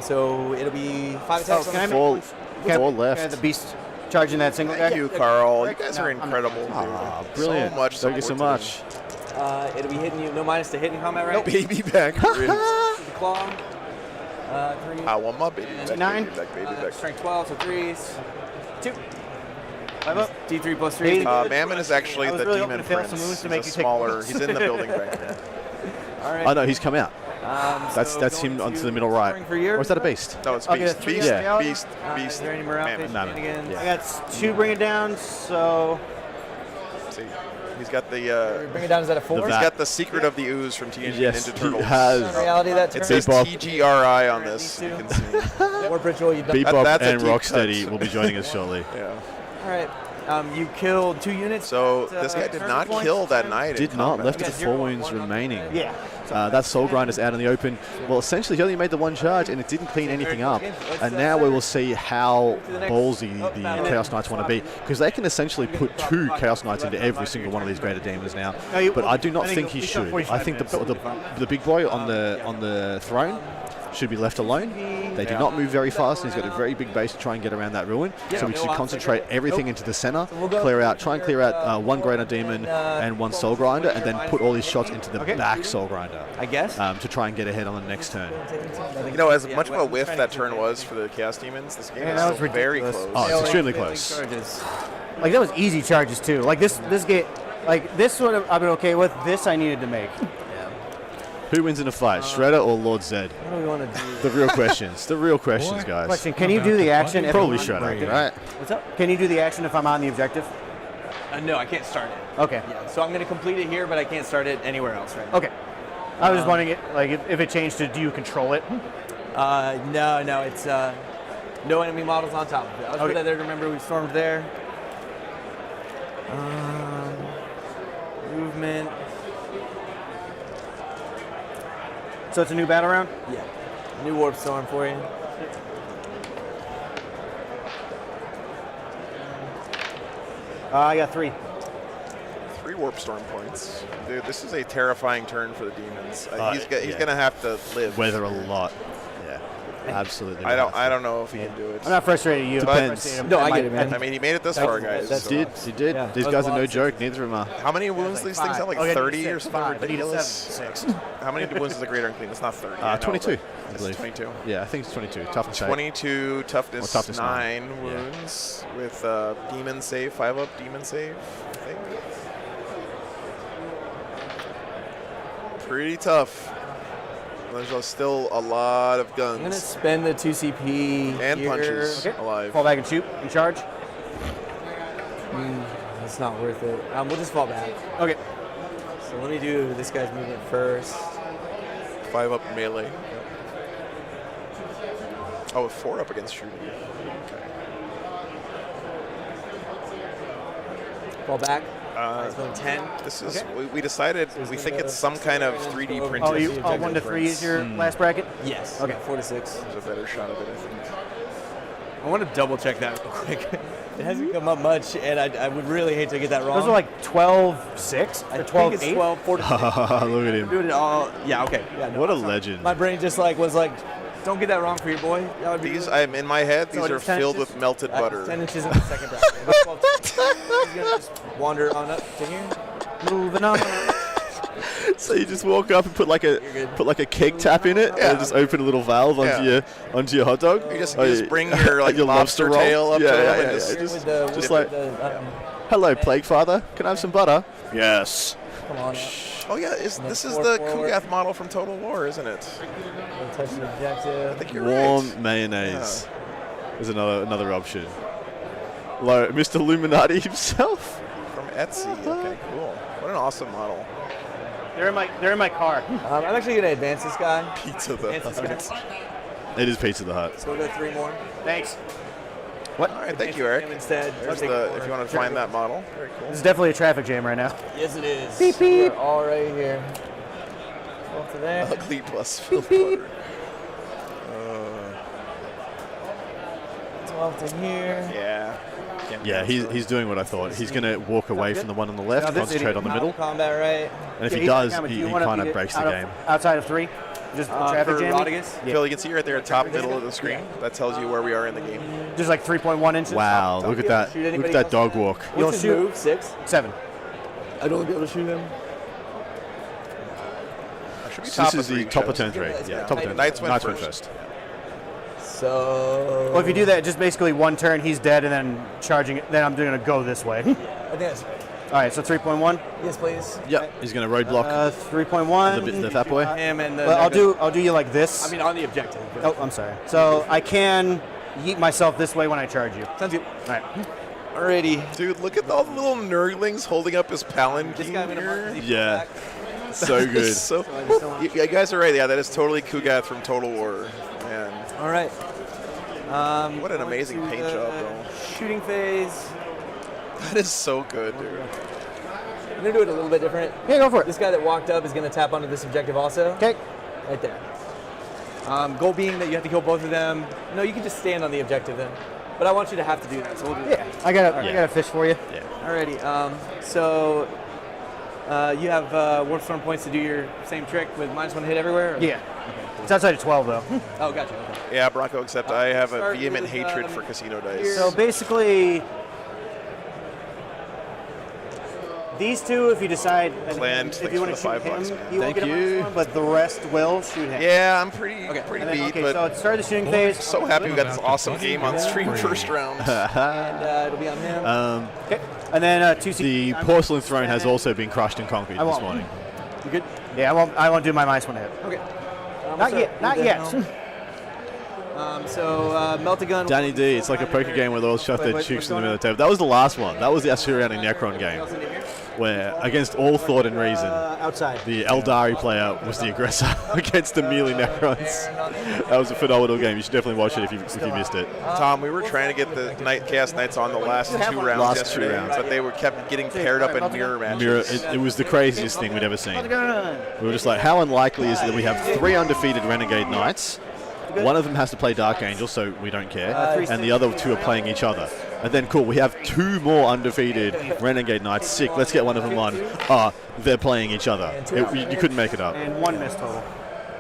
S3: So it'll be 5 attacks.
S4: can I
S3: on
S4: make
S2: Four,
S4: one?
S2: four
S4: Can I
S2: left.
S4: have the beast charging that single guy?
S1: Thank you, Carl. You guys
S4: No,
S1: are
S4: I'm not.
S1: incredible,
S2: Ah,
S1: dude.
S2: brilliant.
S1: So much
S2: Thank you so
S1: support
S2: much.
S3: It'll be hitting you. No minus to hitting combat, right?
S1: Baby back ribs.
S3: The claw. 3.
S1: I want my baby back,
S4: 9.
S1: baby back, baby back.
S3: Strength 12, so 3s. 2.
S4: 5 up.
S3: D3 plus 3.
S1: Mammon is actually
S4: I was
S1: the
S4: really
S1: demon
S4: hoping to fail
S1: prince.
S4: some moves to
S1: He's
S4: make
S1: a
S4: you take
S1: smaller.
S4: wounds.
S1: He's in the building back there.
S3: All right.
S2: Oh no, he's come out. That's
S3: So
S2: him
S3: going
S2: onto the middle right.
S3: scoring for year.
S2: Or is that a beast?
S1: No, it's
S4: Okay,
S1: beast.
S4: 3
S1: Beast.
S2: Yeah.
S1: Beast.
S3: Is
S1: Beast.
S3: there any morale
S1: Mammon.
S3: shenanigans?
S2: Yeah.
S4: I got 2 bring it down, so
S1: See, he's got the.
S3: Bring it down. Is that a 4?
S2: The
S1: He's
S2: vat.
S1: got the secret of the ooze from Teenage
S2: Yes,
S1: Mutant Ninja
S2: he
S1: Turtles.
S2: has.
S3: Reality that
S1: It
S3: turn.
S1: says
S2: Bebop.
S1: TGRI on this. You can see.
S3: Warp ritual. You've done.
S2: Bebop
S1: that's a
S2: and
S1: deep
S2: Rocksteady
S1: cut.
S2: will be joining us shortly.
S1: Yeah.
S3: All right. You killed 2 units.
S1: So
S3: at,
S1: this guy did
S3: turn
S1: not
S3: points.
S1: kill that night.
S2: Did
S1: in
S2: not,
S1: combat.
S2: left
S3: Yeah,
S2: with 4
S3: 0,
S2: wounds
S3: 1 on
S2: remaining.
S4: yeah.
S2: That Soul Grinder's out in the open. Well, essentially, he only made the 1 charge, and it didn't clean anything up. And now we will see how ballsy the Chaos Knights want to be, because they can essentially put 2 Chaos Knights into every single one of these greater demons now. But I do not think he should. I think the big boy on the throne should be left alone. They do not move very fast, and he's got a very big base to try and get around that ruin. So we should concentrate everything into the center, try and clear out 1 greater demon and 1 soul grinder, and then put all these shots into the back soul grinder
S3: I guess.
S2: to try and get ahead on the next turn.
S1: You know, as much of a whiff that turn was for the Chaos Demons, this game
S4: Yeah,
S1: is
S4: that was
S1: still very
S4: ridiculous.
S1: close.
S2: Oh, it's extremely close.
S4: Like that was easy charges too. Like this game, like this one I've been okay with. This I needed to make.
S2: Who wins in a fight, Shredder or Lord Zed?
S3: What do we want to do?
S2: The real questions. The real questions, guys.
S4: Question: Can you do the action? If
S2: Probably
S4: I'm-
S2: Shredder, right?
S4: What's up? Can you do the action if I'm on the objective?
S3: No, I can't start it.
S4: Okay.
S3: Yeah, so I'm going to complete it here, but I can't start it anywhere else right now.
S4: Okay. I was just wondering, if it changed to do you control it?
S3: No, it's no enemy models on top of it. I was
S4: Okay.
S3: good there to remember we stormed there. Movement.
S4: So it's a new battle round?
S3: Yeah. New Warp Storm for you.
S4: I got 3.
S1: 3 Warp Storm points. Dude, this is a terrifying turn for the Demons. He's
S2: yeah.
S1: gonna have to live.
S2: Weather a lot. Yeah, absolutely.
S1: I don't know if he can do it.
S4: I'm not frustrated at you.
S2: Depends.
S3: No, I get it, man.
S1: I mean, he made it this far, guys.
S2: He did.
S3: Yeah.
S2: These
S3: That was
S2: guys
S3: a
S2: are
S3: lot
S2: no
S3: of
S2: joke. Neither of them are.
S1: How many wounds do these things have? Like
S4: Okay,
S1: 30 or
S4: 6,
S1: something
S4: 5,
S1: ridiculous?
S4: 6.
S1: How many wounds is a Greater Unclean? It's not 30. I know,
S2: 22,
S1: but
S2: I
S1: it's
S2: believe.
S1: 22.
S2: Yeah, I think it's 22. Toughness 8.
S1: 22 toughness,
S2: Or toughness
S1: 9
S2: 9.
S1: wounds with demon save, 5-up demon save, I think. Pretty tough. There's still a lot of guns.
S3: I'm going to spend the 2 CP
S1: and
S3: here.
S1: punches
S4: Okay.
S1: alive.
S4: Fall back and shoot and charge.
S3: It's not worth it. We'll just fall back.
S4: Okay.
S3: So let me do this guy's movement first.
S1: 5-up melee. Oh, 4-up against shooting. Okay.
S3: Fall back. It's going 10.
S1: This is we decided we think it's some kind of 3D printed.
S4: Oh, 1 to 3 is your last bracket?
S3: Yes.
S4: Okay.
S3: 4 to 6.
S1: There's a better shot of it, I think.
S3: I want to double check that real quick. It hasn't come up much, and I would really hate to get that wrong.
S4: Those are like 12-6
S3: I
S4: or
S3: think it's
S4: 12-8?
S3: 12, 4 to 6.
S2: Look at
S3: I'm
S2: him.
S3: doing it all. Yeah, okay. Yeah, no,
S2: What a
S3: I'm sorry.
S2: legend.
S3: My brain just was like, don't get that wrong for your boy. That would be
S1: These,
S3: really-
S1: I'm in my head. These
S3: So
S1: are
S3: it's 10
S1: filled
S3: inches?
S1: with melted butter.
S3: 10 inches in the second bracket. About 12 He's going to just wander on up to here.
S4: Moving on.
S2: So you just walk up and put like a keg tap in it, and just open a little valve onto your hot dog.
S1: You just
S2: Oh,
S1: bring your like
S2: your
S1: lobster
S2: roll.
S1: tail up
S2: Yeah,
S1: to
S2: yeah,
S1: them
S2: yeah,
S1: and
S2: yeah.
S1: just
S3: With the,
S2: just
S3: with
S2: like-
S3: the,
S2: Hello, Plague Father. Can I have some butter? Yes.
S3: come on.
S1: Oh yeah, this is the Kugath model from Total War, isn't it?
S3: Don't touch the objective.
S1: I think you're
S2: Warm
S1: right.
S2: mayonnaise is another option. Hello, Mr. Illuminati himself.
S1: From Etsy. Okay, cool. What an awesome model.
S4: They're in my car.
S3: I'm actually going to advance this guy.
S1: Pizza the
S3: Advance this guy.
S2: It is Pizza the Hut.
S3: So we'll go 3 more.
S4: Thanks.
S1: All right, thank you, Eric.
S3: Him instead.
S1: There's
S3: Take
S1: the
S3: four.
S1: if you want to find that model. Very cool.
S4: This is definitely a traffic jam right now.
S3: Yes, it is.
S4: Beep, beep.
S3: We're all right here. Off to there.
S1: Ugly plus filled butter.
S3: 12 to here.
S1: Yeah. Can't
S2: Yeah,
S1: pronounce
S2: he's doing what I thought. He's going to walk away from the one on the left,
S4: Now this
S2: concentrate
S4: idiot-
S2: on the middle,
S3: Combat, right?
S2: and if he
S4: Yeah,
S2: does,
S4: Cameron, do
S2: he
S4: you wanna
S2: kind
S4: beat
S2: of
S4: it
S2: breaks the
S4: out of-
S2: game.
S4: Outside of 3? Just traffic
S3: For
S4: jam?
S3: Rodriguez?
S4: Yeah.
S1: Phil, you can see right there at top middle of the screen. That tells you where we are in the game.
S4: Just like 3.1 inches?
S2: Wow, look at that!
S3: Shoot
S2: Look
S3: anybody
S2: at that
S3: else?
S2: dog walk.
S4: You'll
S3: What's his
S4: shoot.
S3: move? 6?
S4: 7.
S3: I don't be able to shoot him.
S1: Should be
S2: So
S1: top
S2: this
S1: of
S2: is the
S1: three
S2: top of
S1: shows.
S2: turn 3.
S3: It's
S2: Yeah,
S3: gonna
S2: top of
S3: tighten
S2: turn.
S1: Knights went
S2: Knights went
S1: first.
S2: first.
S3: So.
S4: Well, if you do that, just basically 1 turn, he's dead, and then charging it, then I'm going to go this way.
S3: I think that's.
S4: All right, so 3.1.
S3: Yes, please.
S2: Yep, he's going to roadblock
S4: 3.1.
S2: the fat boy.
S3: Him and the.
S4: Well, I'll do you like this.
S3: I mean, on the objective.
S4: Oh, I'm sorry. So I can yeet myself this way when I charge you.
S3: Sounds good.
S4: All right.
S3: Alrighty.
S1: Dude, look at all the little nurglings holding up his palanquin
S3: This guy I'm gonna mark
S1: here.
S3: as
S2: Yeah.
S3: back.
S2: So good.
S1: So,
S3: So I just don't want-
S1: you guys are right. Yeah, that is totally Kugath from Total War. Man,
S3: All right.
S1: what an
S3: going
S1: amazing
S3: to
S1: paint
S3: the
S1: job, though.
S3: Shooting phase.
S1: That is so good, dude.
S3: I'm gonna do it a little bit different.
S4: Yeah, go for it.
S3: This guy that walked up is gonna tap onto this objective also.
S4: Okay.
S3: Right there. Goal being that you have to kill both of them. No, you can just stand on the objective then. But I want you to have to do that, so we'll do
S4: Yeah, I got a fish for you.
S2: Yeah.
S3: that. Alrighty. So you have Warp Storm points to do your same trick with -1 hit everywhere? Or?
S4: Yeah. It's outside of 12 though.
S3: Oh, gotcha. Okay.
S1: Yeah, Bronco, except I have a
S3: Start
S1: vehement
S3: with,
S1: hatred for casino dice.
S4: So basically, these two, if you decide,
S1: Planned.
S4: if
S1: Thanks
S4: you want
S1: for
S4: to
S1: the
S4: shoot him,
S1: $5, man.
S4: you won't
S2: Thank
S4: get a
S2: you.
S4: -1, but the rest will shoot him.
S1: Yeah, I'm pretty
S3: Okay.
S1: pretty
S4: And then,
S1: beat,
S4: okay,
S1: but
S4: so it started the shooting phase.
S1: so happy we got this awesome game on stream first round.
S3: And it'll be on him.
S4: Okay. And then 2
S2: The porcelain throne has also been crushed and conquered
S4: I
S2: this
S4: won't.
S2: morning.
S3: You good?
S4: Yeah, I won't do my -1 hit.
S3: Okay.
S4: Not yet. Not yet.
S3: So Meltagun.
S2: Danny D, it's like a poker game where they all shove
S3: Wait,
S2: their
S3: wait,
S2: cheeks
S3: what's
S2: in the
S3: going
S2: middle
S3: on?
S2: of the table. That was the last one. That was the Assyrian and Necron game.
S3: Else into here?
S2: where against all thought and reason,
S4: Outside.
S2: the Eldari player was the aggressor against the melee Necrons. That was a phenomenal game. You should definitely watch it if you missed it.
S1: Tom, we were trying to get the Chaos Knights on the last 2 rounds
S2: Last 2
S1: yesterday,
S2: rounds.
S1: but they were kept getting paired up in mirror matches.
S2: It was the craziest thing we'd ever seen. We were just like, how unlikely is it that we have 3 undefeated Renegade Knights? One of them has to play Dark Angel, so we don't care, and the other 2 are playing each other. And then, cool, we have 2 more undefeated Renegade Knights. Sick, let's get one of them on. They're playing each other. You couldn't make it up.
S4: And 1 miss total.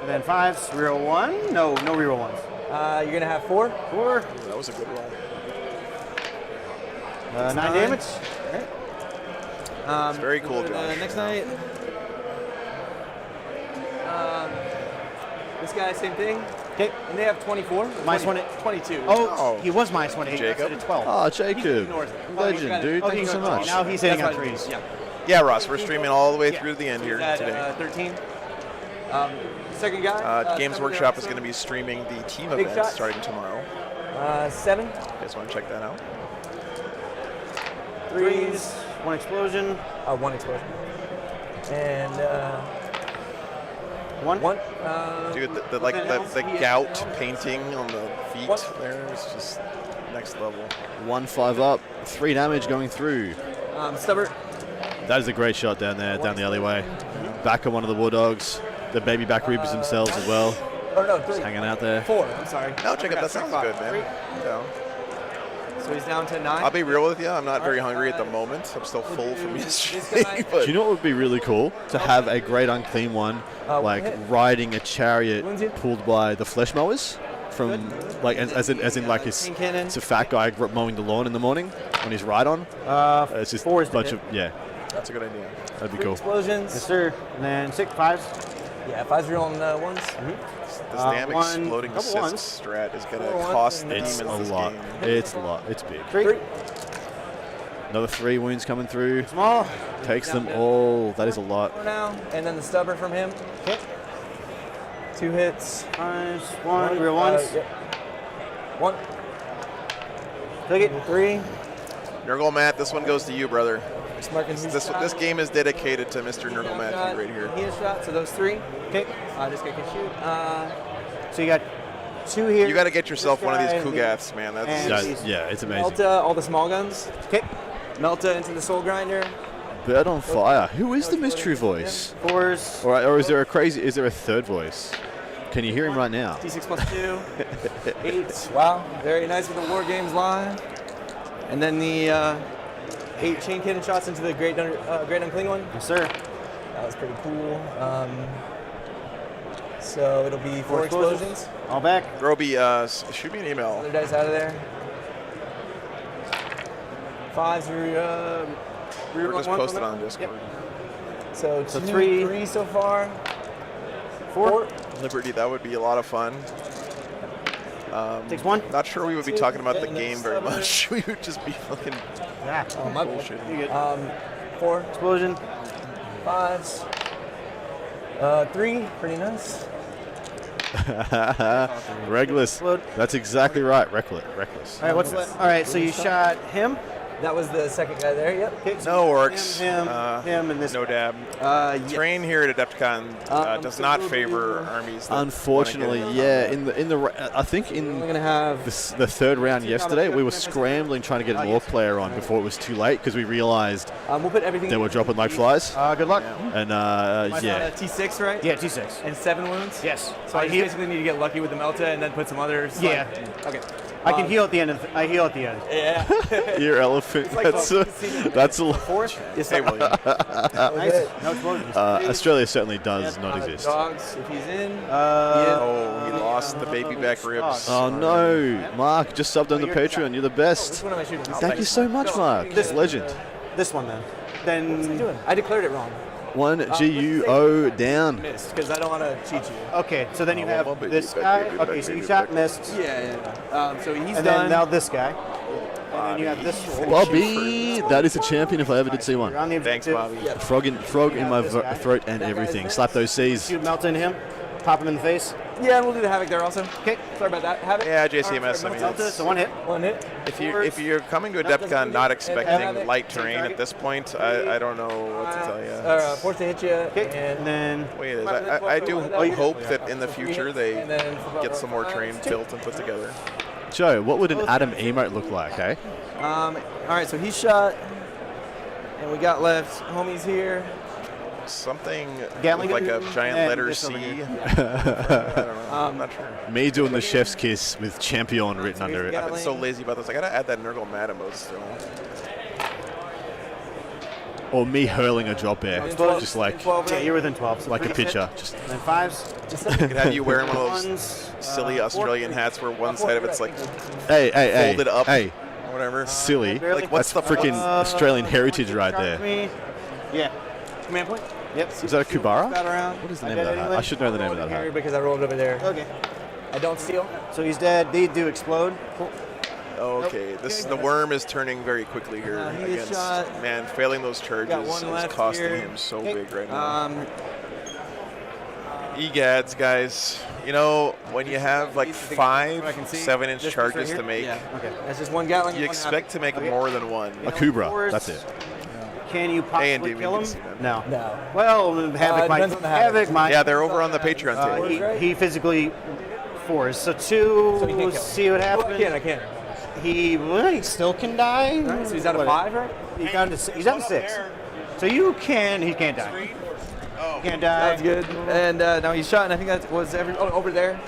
S4: And then 5s, reroll 1. No reroll 1s.
S3: You're going to have 4.
S4: 4.
S1: That was a good roll.
S4: 9 damage.
S1: It's very cool, Josh.
S3: Next night. This guy, same thing.
S4: Okay.
S3: And they have 24.
S4: Minus 1.
S3: 22.
S4: Oh, he was minus 1.
S1: Jacob?
S4: At 12.
S2: Oh, Jacob. Legend, dude. Thank you so much.
S4: Now he's hitting on 3s.
S3: Yeah.
S1: Yeah, Ross, we're streaming all the way through to the end here
S3: At,
S1: today.
S3: 13. Second guy.
S1: Games Workshop is going to be streaming the team
S3: Big
S1: event
S3: shot.
S1: starting tomorrow.
S3: 7.
S1: You guys want to check that out?
S3: 3s.
S4: 1 explosion.
S3: 1 explosion. And
S4: 1.
S3: 1.
S1: Dude, the gout painting on the feet there is just next level.
S2: 1-5 up, 3 damage going through.
S3: Stubborn.
S2: That is a great shot down there, down the alleyway. Back on one of the War Dogs. The baby back ribs themselves as well.
S3: Oh, no, 3.
S2: Just hanging out there.
S3: 4. I'm sorry.
S1: No, Jacob, that sounds good, man. Yeah.
S3: So he's down to 9.
S1: I'll be real with you. I'm not very hungry at the moment. I'm still full from yesterday.
S2: Do you know what would be really cool? To have a great unclean one, like riding a chariot pulled by the flesh mowers. From like as in like it's a fat guy mowing the lawn in the morning on his ride on. It's just
S4: 4
S2: a bunch of
S1: That's a good idea.
S2: That'd be
S3: 3
S2: cool.
S3: explosions.
S4: Yes, sir. And then 6 5s.
S3: Yeah, 5s rolling 1s.
S1: This damn
S4: 1,
S1: exploding
S4: couple
S1: assist
S4: ones.
S1: strat is going to
S3: 4
S1: cost the
S2: It's
S1: Demons
S2: a
S1: this
S2: lot.
S1: game.
S2: It's a lot. It's big.
S3: 3.
S2: Another 3 wounds coming through.
S4: Small.
S2: Takes them all. That is a lot.
S3: Now, and then the stubborn from him.
S4: Okay.
S3: 2 hits.
S4: 1, real 1s.
S3: 1.
S4: Take it.
S3: 3.
S1: Nurgle Matt, this one goes to you, brother.
S3: Just marking
S1: This game is dedicated to Mr. Nurgle Matthew right here.
S3: He has shot, so those 3.
S4: Okay.
S3: This guy can shoot.
S4: So you got 2 here.
S1: You got to get yourself
S3: This
S1: one of these
S3: guy,
S1: Kugaths, man. That's
S4: and-
S2: Yeah, it's amazing.
S3: Melta, all the small guns.
S4: Okay.
S3: Melta into the Soul Grinder.
S2: Bird on fire. Who is the mystery voice?
S4: 4s.
S2: Or is there a 3rd voice? Can you hear him right now?
S3: D6 plus 2. 8. Wow. Very nice with the War Games live. And then the 8 chain cannon shots into the Great Unclean one.
S4: Yes, sir.
S3: That was pretty cool. So it'll be 4 explosions.
S4: All back.
S1: Groby, shoot me an email.
S3: Other dice out of there. 5s
S1: We're just posted on Discord.
S3: So 2,
S4: 3.
S3: 3 so far.
S4: 4.
S1: Liberty, that would be a lot of fun.
S4: Takes 1.
S1: Not sure we would be talking about the game very much. We would just be fucking
S4: Yeah.
S3: Oh, my
S1: bullshit.
S4: You good.
S3: 4
S4: Explosion.
S3: 5s. 3, pretty nice.
S2: Reckless. That's exactly right. Reckless.
S4: All right. All right. So you shot him.
S3: That was the second guy there, yep.
S4: Okay, so
S1: No orcs.
S4: Him, and this.
S1: No dab. Terrain here at Adepticon does not favor armies. that
S2: Unfortunately,
S1: wanna get
S2: yeah.
S1: combat.
S2: In the I think
S3: We're
S2: in
S3: gonna have
S2: the 3rd round yesterday, we were scrambling trying to get an orc player on before it was too late because we realized
S3: we'll put everything
S2: they were dropping like flies.
S4: Good luck.
S2: And yeah.
S3: T6, right?
S4: Yeah, T6.
S3: And 7 wounds?
S4: Yes.
S3: So I basically need to get lucky with the Melta and then put some others.
S4: Yeah.
S3: Okay.
S4: I can heal at the end. I heal at the end.
S3: Yeah.
S2: Your elephant.
S3: like
S2: That's a lot.
S3: 4th? Yes,
S1: Hey, William.
S4: Nice. No explosions.
S2: Australia certainly does not exist.
S3: Dogs, if he's in.
S1: Oh, he lost the baby back ribs.
S2: Oh no, Mark, just subbed on the Patreon. You're the
S3: Which
S2: best.
S3: one am I shooting?
S2: Thank you so much, Mark. This legend.
S4: This one then.
S3: What's he
S4: Then.
S3: doing? I declared it wrong.
S2: 1 GUO down.
S3: Missed, because I don't want to cheat you.
S4: Okay. So then you have this guy. Okay. So you shot, missed.
S3: Yeah. So he's
S4: And
S3: done.
S4: then now this guy. And then you have this.
S2: Bobby, that is a champion if I ever did see one.
S4: You're on the
S1: Thanks,
S4: objective.
S1: Bobby.
S2: Frog in my throat and everything. Slap those C's.
S4: Shoot Melta in him. Pop him in the face.
S3: Yeah, and we'll do the Havoc there also.
S4: Okay.
S3: Sorry about that. Havoc.
S1: Yeah, JCMS. I mean,
S4: Delta,
S1: it's,
S4: so one hit.
S3: One hit.
S1: if you're coming to Adepticon not expecting light terrain at this point, I don't know what to tell you.
S3: Force to hit you.
S4: Okay. And then
S1: Wait, I do hope that in the future they get some more terrain built and put together.
S2: Joe, what would an Adam emote look like, eh?
S3: All right, so he's shot, and we got left homies here.
S1: Something
S4: Gatling
S1: with like a
S4: gun
S1: giant
S4: and
S1: letter
S4: this
S1: C.
S4: over
S1: I
S4: here.
S1: don't know. I'm not sure.
S2: Me doing the chef's kiss with champion written under it.
S1: I've been so lazy about this. I gotta add that Nurgle Mad emote still.
S2: Or me hurling a drop bear, just like
S4: yeah, you're within 12. So
S2: like a
S4: 3s hit.
S2: pitcher. Just
S4: And then 5s.
S1: I could have you wearing one of those
S4: Ones,
S1: silly Australian hats where one side of it's like
S2: hey,
S1: folded up
S2: hey,
S1: or whatever.
S2: silly.
S1: Like what's
S2: That's
S1: the
S2: freaking Australian heritage right
S4: Charge
S2: there.
S4: me. Yeah.
S3: Command point.
S4: Yep.
S2: Is that a Kubara?
S3: Got around.
S2: What is the name of that hat? I should know the name of that
S3: Here
S2: hat.
S3: because I rolled over there.
S4: Okay.
S3: I don't steal.
S4: So he's dead. They do explode. Cool.
S1: Okay, the worm is turning very quickly here
S3: He is
S1: against
S3: shot.
S1: man. Failing those charges
S3: Got one
S1: is
S3: left
S1: costing
S3: here.
S1: him so big right now.
S3: EGADs,
S1: guys. You know, when you have like
S3: I
S1: 5
S3: can see.
S1: 7-inch
S3: This piece
S1: charges
S3: right
S1: to
S3: here?
S1: make,
S3: Yeah. Okay. That's just one Gatling.
S1: you
S3: one
S1: expect to make
S4: Okay.
S1: more than one.
S2: A Kubra, that's it.
S4: Can you
S1: A and
S4: possibly
S1: D, we
S4: kill
S1: can
S4: him?
S1: see that.
S4: No.
S3: No.
S4: Well, Havoc might.
S3: depends on the Havoc.
S4: Havoc might.
S1: Yeah, they're over on the Patreon table.
S4: He physically forced. So 2.
S3: So he can't kill him.
S4: See what happens.
S3: I can.
S4: He still can die.
S3: Alright, so he's out of 5, right?
S4: He's down to 6. So you can. He can't die. He can't die.
S3: That's good. And now he's shot, and I think that was over there.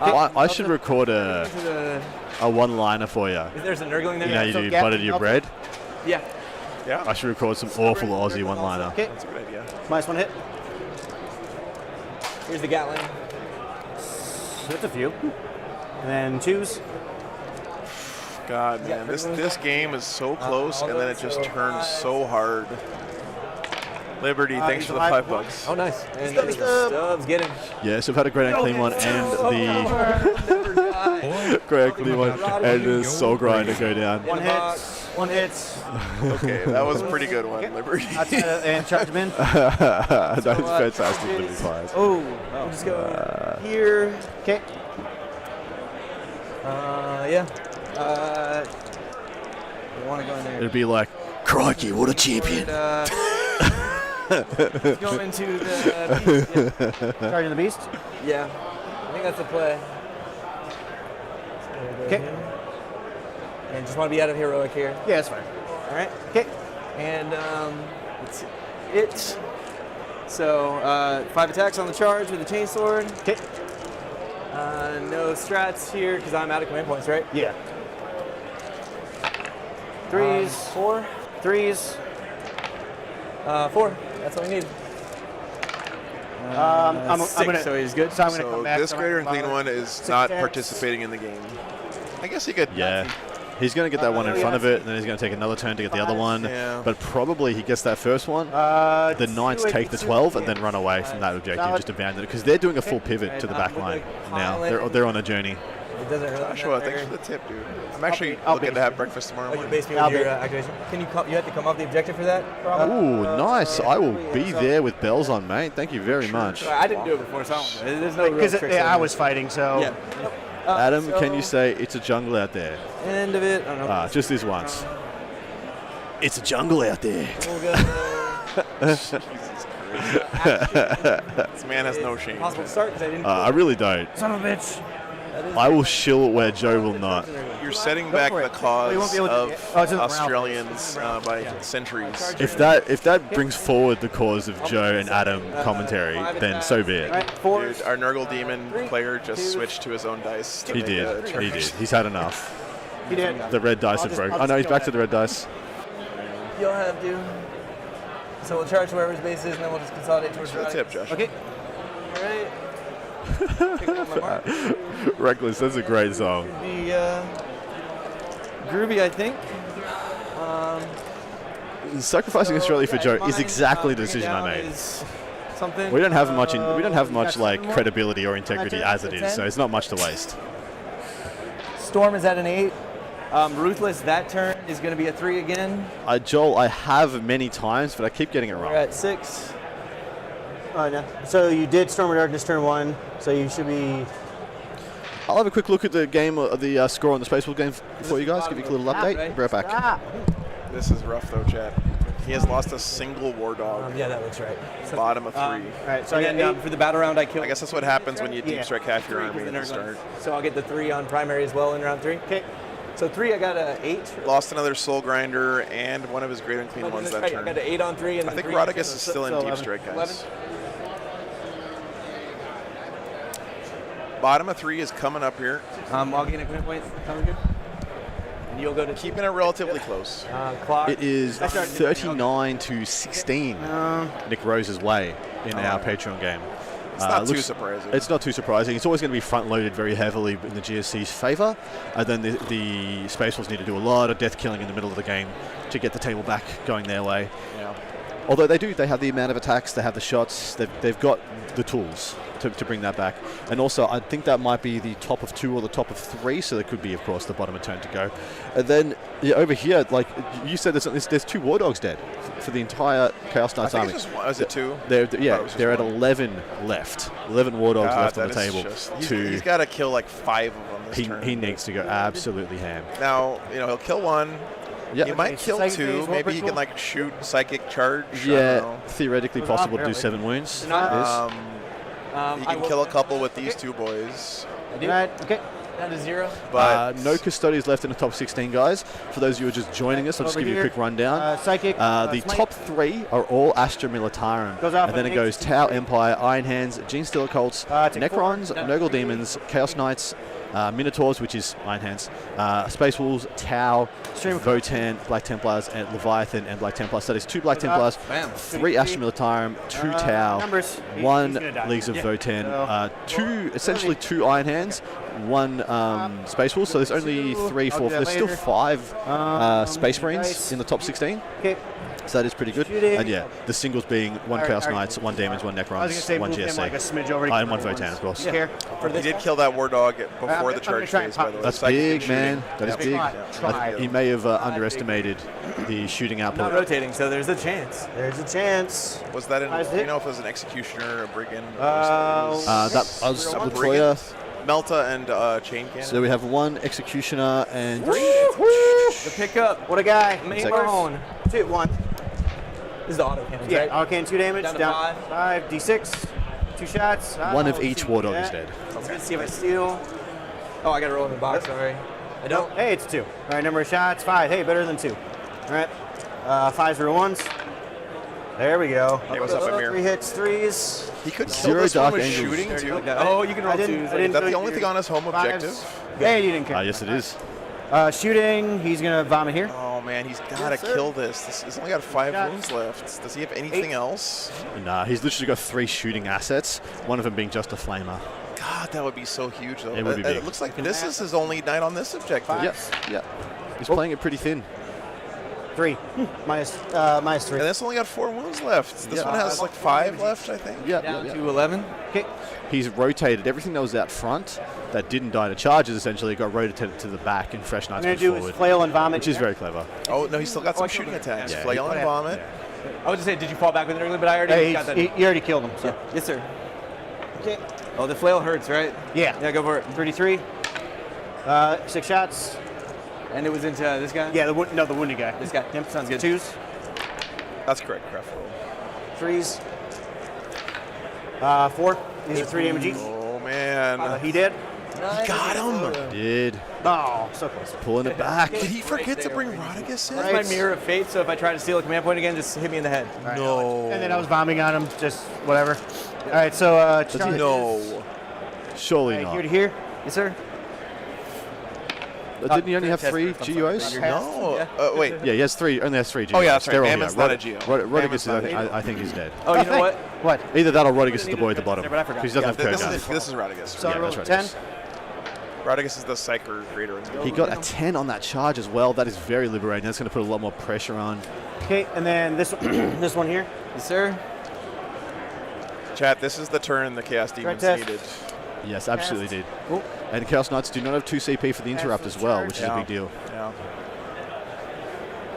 S2: I should record
S3: To the,
S2: a one-liner for you.
S3: there's a Nurgling there.
S2: You know, you
S4: So
S2: do
S4: Gap-
S2: butter your bread.
S3: Yeah.
S1: Yeah,
S2: I should record some awful Aussie one-liner.
S4: Okay.
S1: that's a good idea.
S4: Minus 1 hit.
S3: Here's the Gatling.
S4: So that's a few. And then 2s.
S1: God, man, this game is so close, and then it just turns so hard. Liberty, thanks for the $5.
S3: Oh, nice. And Stubbs, get him.
S2: Yes, we've had a great and clean one, and the great and clean one, and the soul grinder go down.
S4: 1 hit. 1 hit.
S1: Okay, that was a pretty good one, Liberty.
S4: And charge him in.
S2: That's fantastic, Liberty Flies.
S3: Oh, we'll just go here.
S4: Okay.
S3: Yeah. We want to go in there.
S2: It'd be like, crikey, what a champion.
S3: Go into the beast.
S4: Charging the beast.
S3: Yeah. I think that's the play.
S4: Okay.
S3: And just want to be out of heroic here.
S4: Yeah, that's fine.
S3: All right.
S4: Okay.
S3: And it's it. So 5 attacks on the charge with the chainsword.
S4: Okay.
S3: No strats here because I'm out of command points, right?
S4: Yeah. 3s.
S3: 4.
S4: 3s.
S3: 4. That's what we need.
S4: I'm
S3: 6,
S4: gonna.
S3: so he's good.
S4: So I'm gonna
S1: So
S4: come back.
S1: this greater and clean one is not
S4: attacks.
S1: participating in the game. I guess he could.
S2: Yeah. He's going to get that one in front of it, and then he's going to take another turn to get the other one.
S1: Yeah.
S2: But probably he gets that first one. The Knights take the 12 and then run away from that objective, just abandon it. Because they're doing a full pivot to the back line now. They're on a journey.
S3: It doesn't really
S1: Joshua,
S3: matter.
S1: thanks for the tip, dude. I'm actually
S4: I'll
S1: looking
S4: base
S1: to have
S4: you.
S1: breakfast tomorrow
S3: Oh, you
S1: morning.
S3: base me with your activation. Can you come? You have to come off the objective for that.
S2: Ooh, nice. I will be there with bells on, mate. Thank you very much.
S3: I didn't do it before, so I don't know. There's no real
S4: Because
S3: tricks
S4: I
S3: in
S4: was fighting, so.
S3: Yeah.
S2: Adam,
S3: So,
S2: can you say it's a jungle out there?
S3: End of it. I don't know.
S2: Just this once. It's a jungle out there.
S3: We'll go.
S1: This man has no shame.
S3: Possible to start because I didn't.
S2: I really don't.
S3: Son of a bitch.
S2: I will shill where Joe will not.
S1: You're setting back the cause
S4: you won't be able to-
S1: of
S4: Oh, it's in the round.
S1: Australians by centuries.
S2: If that brings forward the cause of Joe and Adam commentary, then so be it.
S4: All right, 4s.
S1: Dude, our Nurgle Demon player just switched to his own dice. to
S2: He
S1: make
S2: did.
S1: a
S2: He
S1: charge.
S2: did. He's had enough.
S4: He did.
S2: The red dice have broken. Oh no, he's back to the red dice.
S3: You'll have to. So we'll charge whoever's base is, and then we'll just consolidate towards
S1: That's
S3: the
S1: the tip, Josh.
S4: Okay.
S3: All right. Picking up my mark.
S2: Reckless, that's a great song.
S3: Be groovy, I think.
S2: Sacrificing Australia for Joe is exactly the decision I made.
S3: Something.
S2: We don't have much like credibility or integrity as it is, so it's not much to waste.
S3: Storm is at an 8. Ruthless that turn is going to be a 3 again.
S2: Joel, I have many times, but I keep getting it
S3: We're
S2: wrong.
S3: at 6.
S4: No. So you did Storm of Darkness turn 1, so you should be...
S2: I'll have a quick look at the game, the score on the Space Wolf game for you guys. Give you a little update. Be right back.
S1: This is rough though, chat. He has lost a single war dog.
S3: Yeah, that looks right. So,
S1: Bottom of 3.
S4: All right, so
S3: and then for the battle round, I killed.
S1: I guess that's what happens when you deep strike half your army at the start.
S3: So I'll get the 3 on primary as well in round 3. Okay. So 3, I got a 8.
S1: Lost another Soul Grinder and one of his great unclean ones that
S3: right.
S1: turn.
S3: I got an 8 on 3. And
S1: I think
S3: 3
S1: Rodriguez is still in deep
S4: 11.
S1: strike, guys.
S3: 11.
S1: Bottom of 3 is coming up here.
S3: I'll gain a command point. Sounds good. And you'll go to
S1: Keeping it relatively close.
S3: clock.
S2: It is 39 to 16 Nick Rose's way in our Patreon game.
S1: It's not too surprising.
S2: It's not too surprising. It's always going to be front-loaded very heavily in the GSC's favour, and then the Space Wolves need to do a lot of death killing in the middle of the game to get the table back going their way.
S1: Yeah.
S2: Although they have the amount of attacks, they have the shots, they've got the tools to bring that back. And also, I think that might be the top of 2 or the top of 3, so there could be, of course, the bottom of turn to go. And then over here, like you said, there's 2 War Dogs dead for the entire Chaos Knights army.
S1: Is it 2?
S2: They're at 11 left. 11 War Dogs left on the table.
S1: He's got to kill like 5 of them this turn.
S2: He needs to go absolutely ham.
S1: Now, he'll kill 1.
S2: Yeah.
S1: You might kill 2. Maybe he can like shoot psychic charge.
S2: Yeah, theoretically possible to do 7 wounds.
S1: He can kill a couple with these 2 boys.
S3: I do. Okay. Down to 0.
S2: But no custodians left in the top 16, guys. For those of you who are just joining us, I'll just give you a quick rundown.
S4: Psychic.
S2: The top 3 are all Astra Militarum. And then it goes Tau Empire, Iron Hands, Gene Stealer Cults, Necrons, Nurgle Demons, Chaos Knights, Minotaurs, which is Iron Hands, Space Wolves, Tau, Votan, Black Templars, and Leviathan and Black Templars. So that is 2 Black Templars, 3 Astra Militarum, 2 Tau, 1 Leagues of Votan, 2 Iron Hands, 1 Space Wolves. So there's only 3, 4. There's still 5 Space Marines in the top 16.
S4: Okay.
S2: So that is pretty good. And yeah, the singles being 1 Chaos Knights, 1 Daemons, 1 Necrons, 1 GSC,
S4: like a smidge over
S2: and 1 Votan, of course.
S4: Yeah.
S1: He did kill that War Dog before the charge phase, by the way.
S2: That's big, man. That is big. He may have underestimated the shooting output.
S3: Not rotating, so there's a chance.
S4: There's a chance.
S1: Was that do you know if it was an Executioner, a Brigand?
S2: That was Latoya.
S1: Melta and Chain Cannon.
S2: So we have 1 Executioner and...
S3: The pickup.
S4: What a guy.
S3: Main Marone.
S4: 2, 1.
S3: This is the auto cannon,
S4: Yeah,
S3: right?
S4: auto cannon, 2 damage.
S3: Down to
S4: 5, D6. 2 shots.
S2: 1 of each War Dog is dead.
S3: Let's see if I steal. Oh, I got to roll in the box, sorry. I don't.
S4: Hey, it's 2. All right, number of shots, 5. Hey, better than 2. All right. 5s for 1s. There we go.
S1: Hey, what's up, Amir?
S4: 3 hits, 3s.
S1: He could kill
S2: 0
S1: this
S2: Dark
S1: one with
S2: Angels.
S1: shooting, too.
S3: Oh, you can roll 2s.
S1: Is that the only thing on his home objective?
S4: Hey, you didn't care.
S2: Yes, it is.
S4: Shooting, he's going to vomit here.
S1: Oh, man, he's got to kill this. He's only got 5 wounds left. Does he have anything else?
S2: Nah, he's literally got 3 shooting assets, one of them being just a flamer.
S1: God, that would be so huge, though.
S2: It would be big.
S1: It looks like this is his only night on this objective.
S2: Yep. He's playing it pretty thin.
S4: 3. minus 3.
S1: And this only got 4 wounds left. This one has like 5 left, I think.
S3: Down to 11.
S4: Okay.
S2: He's rotated everything that was out front that didn't die to charges, essentially got rotated to the back and Fresh Knights
S4: I'm going to do
S2: forward,
S4: is flail and vomit.
S2: which is very clever.
S1: Oh, no, he's still got some shooting attacks.
S2: Yeah,
S1: Flail and Vomit.
S3: I was just saying, did you fall back with it earlier? But I already got that.
S4: You already killed him. So.
S3: Yeah. Yes, sir. Okay. Oh, the flail hurts, right?
S4: Yeah.
S3: Yeah, go for it.
S4: 33. 6 shots.
S3: And it was into this guy?
S4: Yeah, the wounded guy.
S3: This guy.
S4: Yep.
S3: Sounds good.
S4: 2s.
S1: That's correct, Craft roll.
S4: 3s. 4. These are 3 damage each.
S1: Oh, man.
S4: He did.
S1: He got him.
S2: Did.
S4: Oh, so close.
S2: Pulling it back.
S1: Did he forget to bring Rodriguez in?
S3: That's my mirror of fate, so if I try to steal a command point again, just hit me in the head.
S4: Right.
S1: No.
S4: And then I was bombing on him, just whatever. All right, so charge
S1: No.
S2: Surely
S4: is,
S2: not.
S4: here to here.
S3: Yes, sir.
S2: Didn't he only have 3 GUOs?
S1: No. Wait.
S2: Yeah, he has 3. Only has 3 GUOs.
S1: Oh, yeah, that's right.
S2: They're all
S1: Damon's
S2: here.
S1: not a GO.
S2: Rodriguez,
S1: Damon's not a
S2: I think he's dead.
S3: Oh, you know what?
S4: What?
S2: Either that or Rodriguez is the boy at the bottom.
S3: But I forgot.
S2: Because he doesn't have
S1: This
S2: Kurgan.
S1: is Rodriguez.
S4: So I
S2: Yeah,
S4: rolled
S2: that's
S4: 10.
S2: Rodriguez.
S1: Rodriguez is the Psyker creator.
S2: He got a 10 on that charge as well. That is very liberating. That's going to put a lot more pressure on.
S4: Okay, and then this this one here.
S3: Yes, sir.
S1: Chat, this is the turn the Chaos Demons
S4: test.
S1: needed.
S2: Yes, absolutely did. And Chaos Knights do not have 2 CP for the interrupt as well, which is a big deal.
S1: Yeah.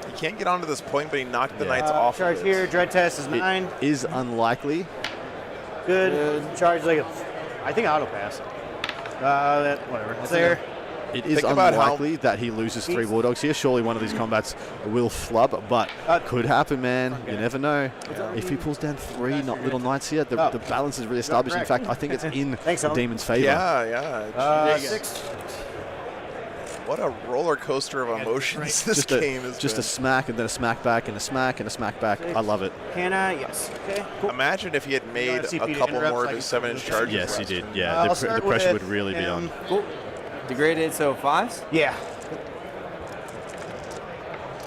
S1: He can't get onto this point, but he knocked the Knights off
S4: Charge
S1: of it.
S4: here. Dread test is 9.
S2: It is unlikely
S4: Good. Charge like I think auto pass. Whatever. It's there.
S2: It is
S1: Think about
S2: unlikely that he loses 3 War Dogs here. Surely one of these combats will flub, but could happen, man. You never know. If he pulls down 3 little knights here, the balance is really established. In fact, I think it's in the Demon's favor.
S1: Yeah.
S3: 6.
S1: What a roller coaster of emotions this game is.
S2: Just a smack and then a smack back and a smack and a smack back. I love it.
S4: Can I? Yes. Okay. Cool.
S1: Imagine if he had made
S4: CP
S1: a
S4: to
S1: couple
S4: interrupt
S1: more
S4: so
S1: of
S4: I
S1: his
S4: can
S1: 7-inch
S4: put
S1: charges.
S2: Yes, he did. Yeah,
S4: I'll
S2: the
S4: start
S2: pressure
S4: with
S2: would really be on.
S4: Cool.
S3: Degraded, so 5s.
S4: Yeah.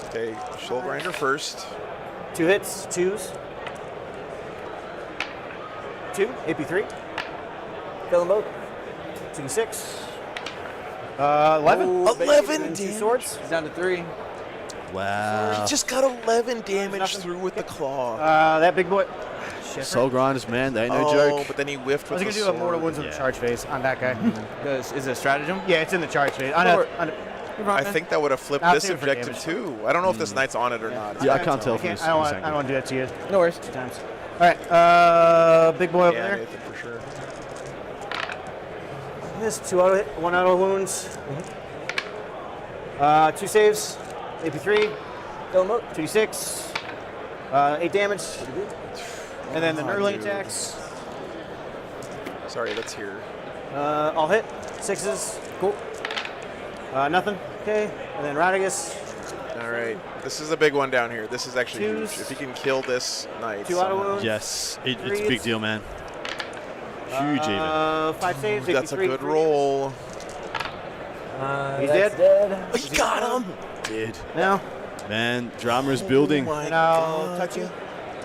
S1: Okay, Soul Grinder first.
S4: 2 hits, 2s. 2, AP3. Fill them both. 2d6. 11.
S3: Ooh,
S1: 11
S3: 2
S1: damage.
S3: swords. He's down to 3.
S2: Wow.
S1: He just got 11 damage through with the claw.
S4: That big boy. Shit.
S2: Soul Grinders, man, they ain't no
S1: Oh,
S2: joke.
S1: but then he whiffed
S4: I was
S1: with
S4: going
S1: the
S4: to do a mortal
S1: sword.
S4: wounds in the charge phase on that guy.
S3: Is it a stratagem?
S4: Yeah, it's in the charge phase.
S1: I think that would have flipped
S4: I'll
S1: this
S4: save it for
S1: objective
S4: damage.
S1: too. I don't know if this knight's on it or not.
S2: Yeah, I can't tell from this.
S4: I don't want to do that to you.
S3: No worries.
S4: 2 times. All right, big boy over
S1: Yeah,
S4: there.
S1: Nathan, for sure.
S4: This 1 auto wounds. 2 saves. AP3. Fill them up. 2d6. 8 damage. And then the Nurgle attacks.
S1: Sorry, let's hear.
S4: All hit. 6s. Cool. Nothing. Okay. And then Radigus.
S1: All right, this is a big one down here. This is actually
S4: Twos.
S1: huge. If he can kill this knight.
S4: 2 auto
S1: somehow.
S4: wounds.
S2: Yes, it's a big deal, man. Huge even.
S4: 5 saves.
S1: That's a
S4: AP3,
S1: good
S4: 3
S1: roll.
S4: He's dead.
S1: Oh, he got him.
S2: Did.
S4: Now,
S2: Man, drama is building.
S4: and I'll touch you.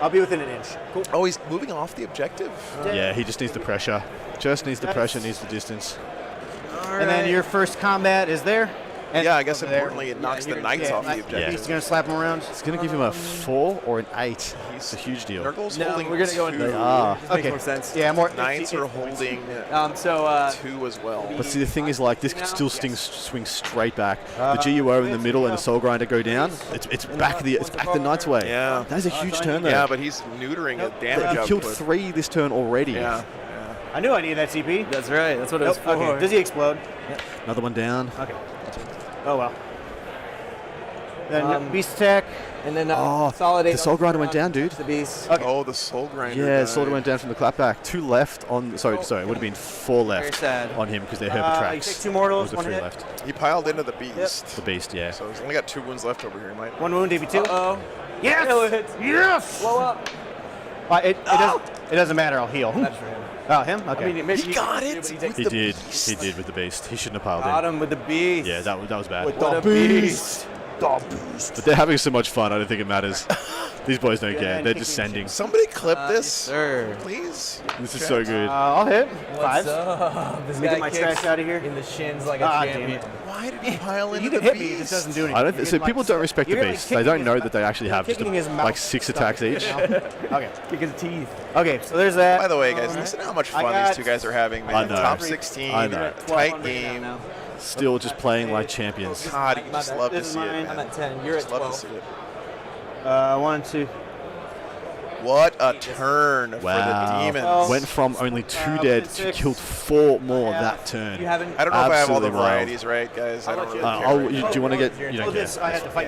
S4: I'll be within an inch. Cool.
S1: Oh, he's moving off the objective.
S2: Yeah, he just needs the pressure. Just needs the pressure, needs the distance.
S4: And then your first combat is there. And
S1: Yeah, I guess
S4: over there.
S1: importantly, it knocks the knights off the objective.
S4: He's going to slap him around.
S2: It's going to give him a 4 or an 8. It's a huge deal.
S1: Nurgle's
S3: No,
S1: holding
S3: we're gonna go
S1: 2.
S3: into-
S2: They are.
S3: This makes more sense.
S4: Yeah, more.
S1: Knights are holding
S3: So
S1: 2 as well.
S2: But see, the thing is, like, this could still swing straight back. The GUO in the middle and the Soul Grinder go down. It's back the Knight's way.
S1: Yeah.
S2: That is a huge turn there.
S1: Yeah, but he's neutering a damage
S2: He killed
S1: output.
S2: 3 this turn already.
S1: Yeah.
S4: I knew I needed that CP.
S3: That's right. That's what it was for.
S4: Okay. Does he explode?
S2: Another one down.
S4: Okay. Oh well. Then beast attack.
S3: And then
S2: Oh,
S3: consolidate.
S2: the Soul Grinder went down, dude.
S3: The beast.
S4: Okay.
S1: Oh, the Soul Grinder.
S2: Yeah,
S1: died.
S2: Soul went down from the clapback. 2 left on. Sorry, it would have been 4
S3: Very
S2: left
S3: sad.
S2: on him because they're Herbert
S4: You
S2: tracks.
S4: take 2 mortals,
S2: Those are
S4: 1
S2: 3
S4: hit.
S2: left.
S1: He piled into the beast.
S2: The beast, yeah.
S1: So he's only got 2 wounds left over here, Mike.
S4: 1 wound, DB2.
S3: Oh.
S4: Yes!
S3: Kill it.
S4: Yes!
S3: Blow up.
S4: It doesn't matter. I'll heal.
S3: That's for him.
S4: Oh, him? Okay.
S3: I mean, maybe
S1: He got
S3: can
S1: it.
S3: do, but he takes
S2: He
S3: the
S2: did.
S1: beast.
S2: He did with the beast. He shouldn't have piled
S3: Got
S2: in.
S3: him with the beast.
S2: Yeah, that was bad.
S3: What a beast.
S2: But they're having so much fun. I don't think it matters. These boys don't care. They're just sending.
S1: Somebody clip
S3: Yes,
S1: this,
S3: sir.
S1: please.
S2: This is so good.
S4: I'll hit.
S3: What's
S4: 5.
S3: up? This
S4: Let me
S3: guy
S4: get my
S3: kicks
S4: trash out of here.
S3: in the shins like a
S4: Ah, damn
S3: champion.
S4: it.
S1: Why did he pile into
S4: You
S1: the
S4: can hit
S1: beast?
S4: me. It just doesn't do anything.
S2: I don't.
S4: You
S2: So
S4: get,
S2: people
S4: like,
S2: don't respect the
S4: you're, like,
S2: beast. They
S4: kicking
S2: don't
S4: his
S2: know
S4: mouth.
S2: that they actually have just
S4: Kicking his mouth.
S2: like 6 attacks each.
S4: Okay.
S3: Kick his teeth.
S4: Okay, so there's that.
S1: By the way, guys, listen to how much
S4: I
S1: fun
S4: got-
S1: these 2 guys are having. Man.
S2: I know.
S1: Top 16,
S2: I know.
S1: tight game.
S3: Now.
S2: Still just playing like champions.
S1: God, you just love to
S4: This is
S1: see it,
S4: mine.
S1: man.
S3: I'm at 10. You're at
S1: Just love
S3: 12.
S1: to see it.
S4: 1, 2.
S1: What a turn for the
S2: Wow.
S1: Demons.
S2: Went from only 2 dead to
S4: 6.
S2: killed 4 more that turn.
S3: You haven't.
S1: I don't know if I have all the
S2: Absolutely wild.
S1: varieties right, guys. I don't really care.
S2: Oh,
S1: right now.
S2: do you want to get? You
S4: Oh,
S2: don't
S4: this,
S2: care.
S4: I had to fight.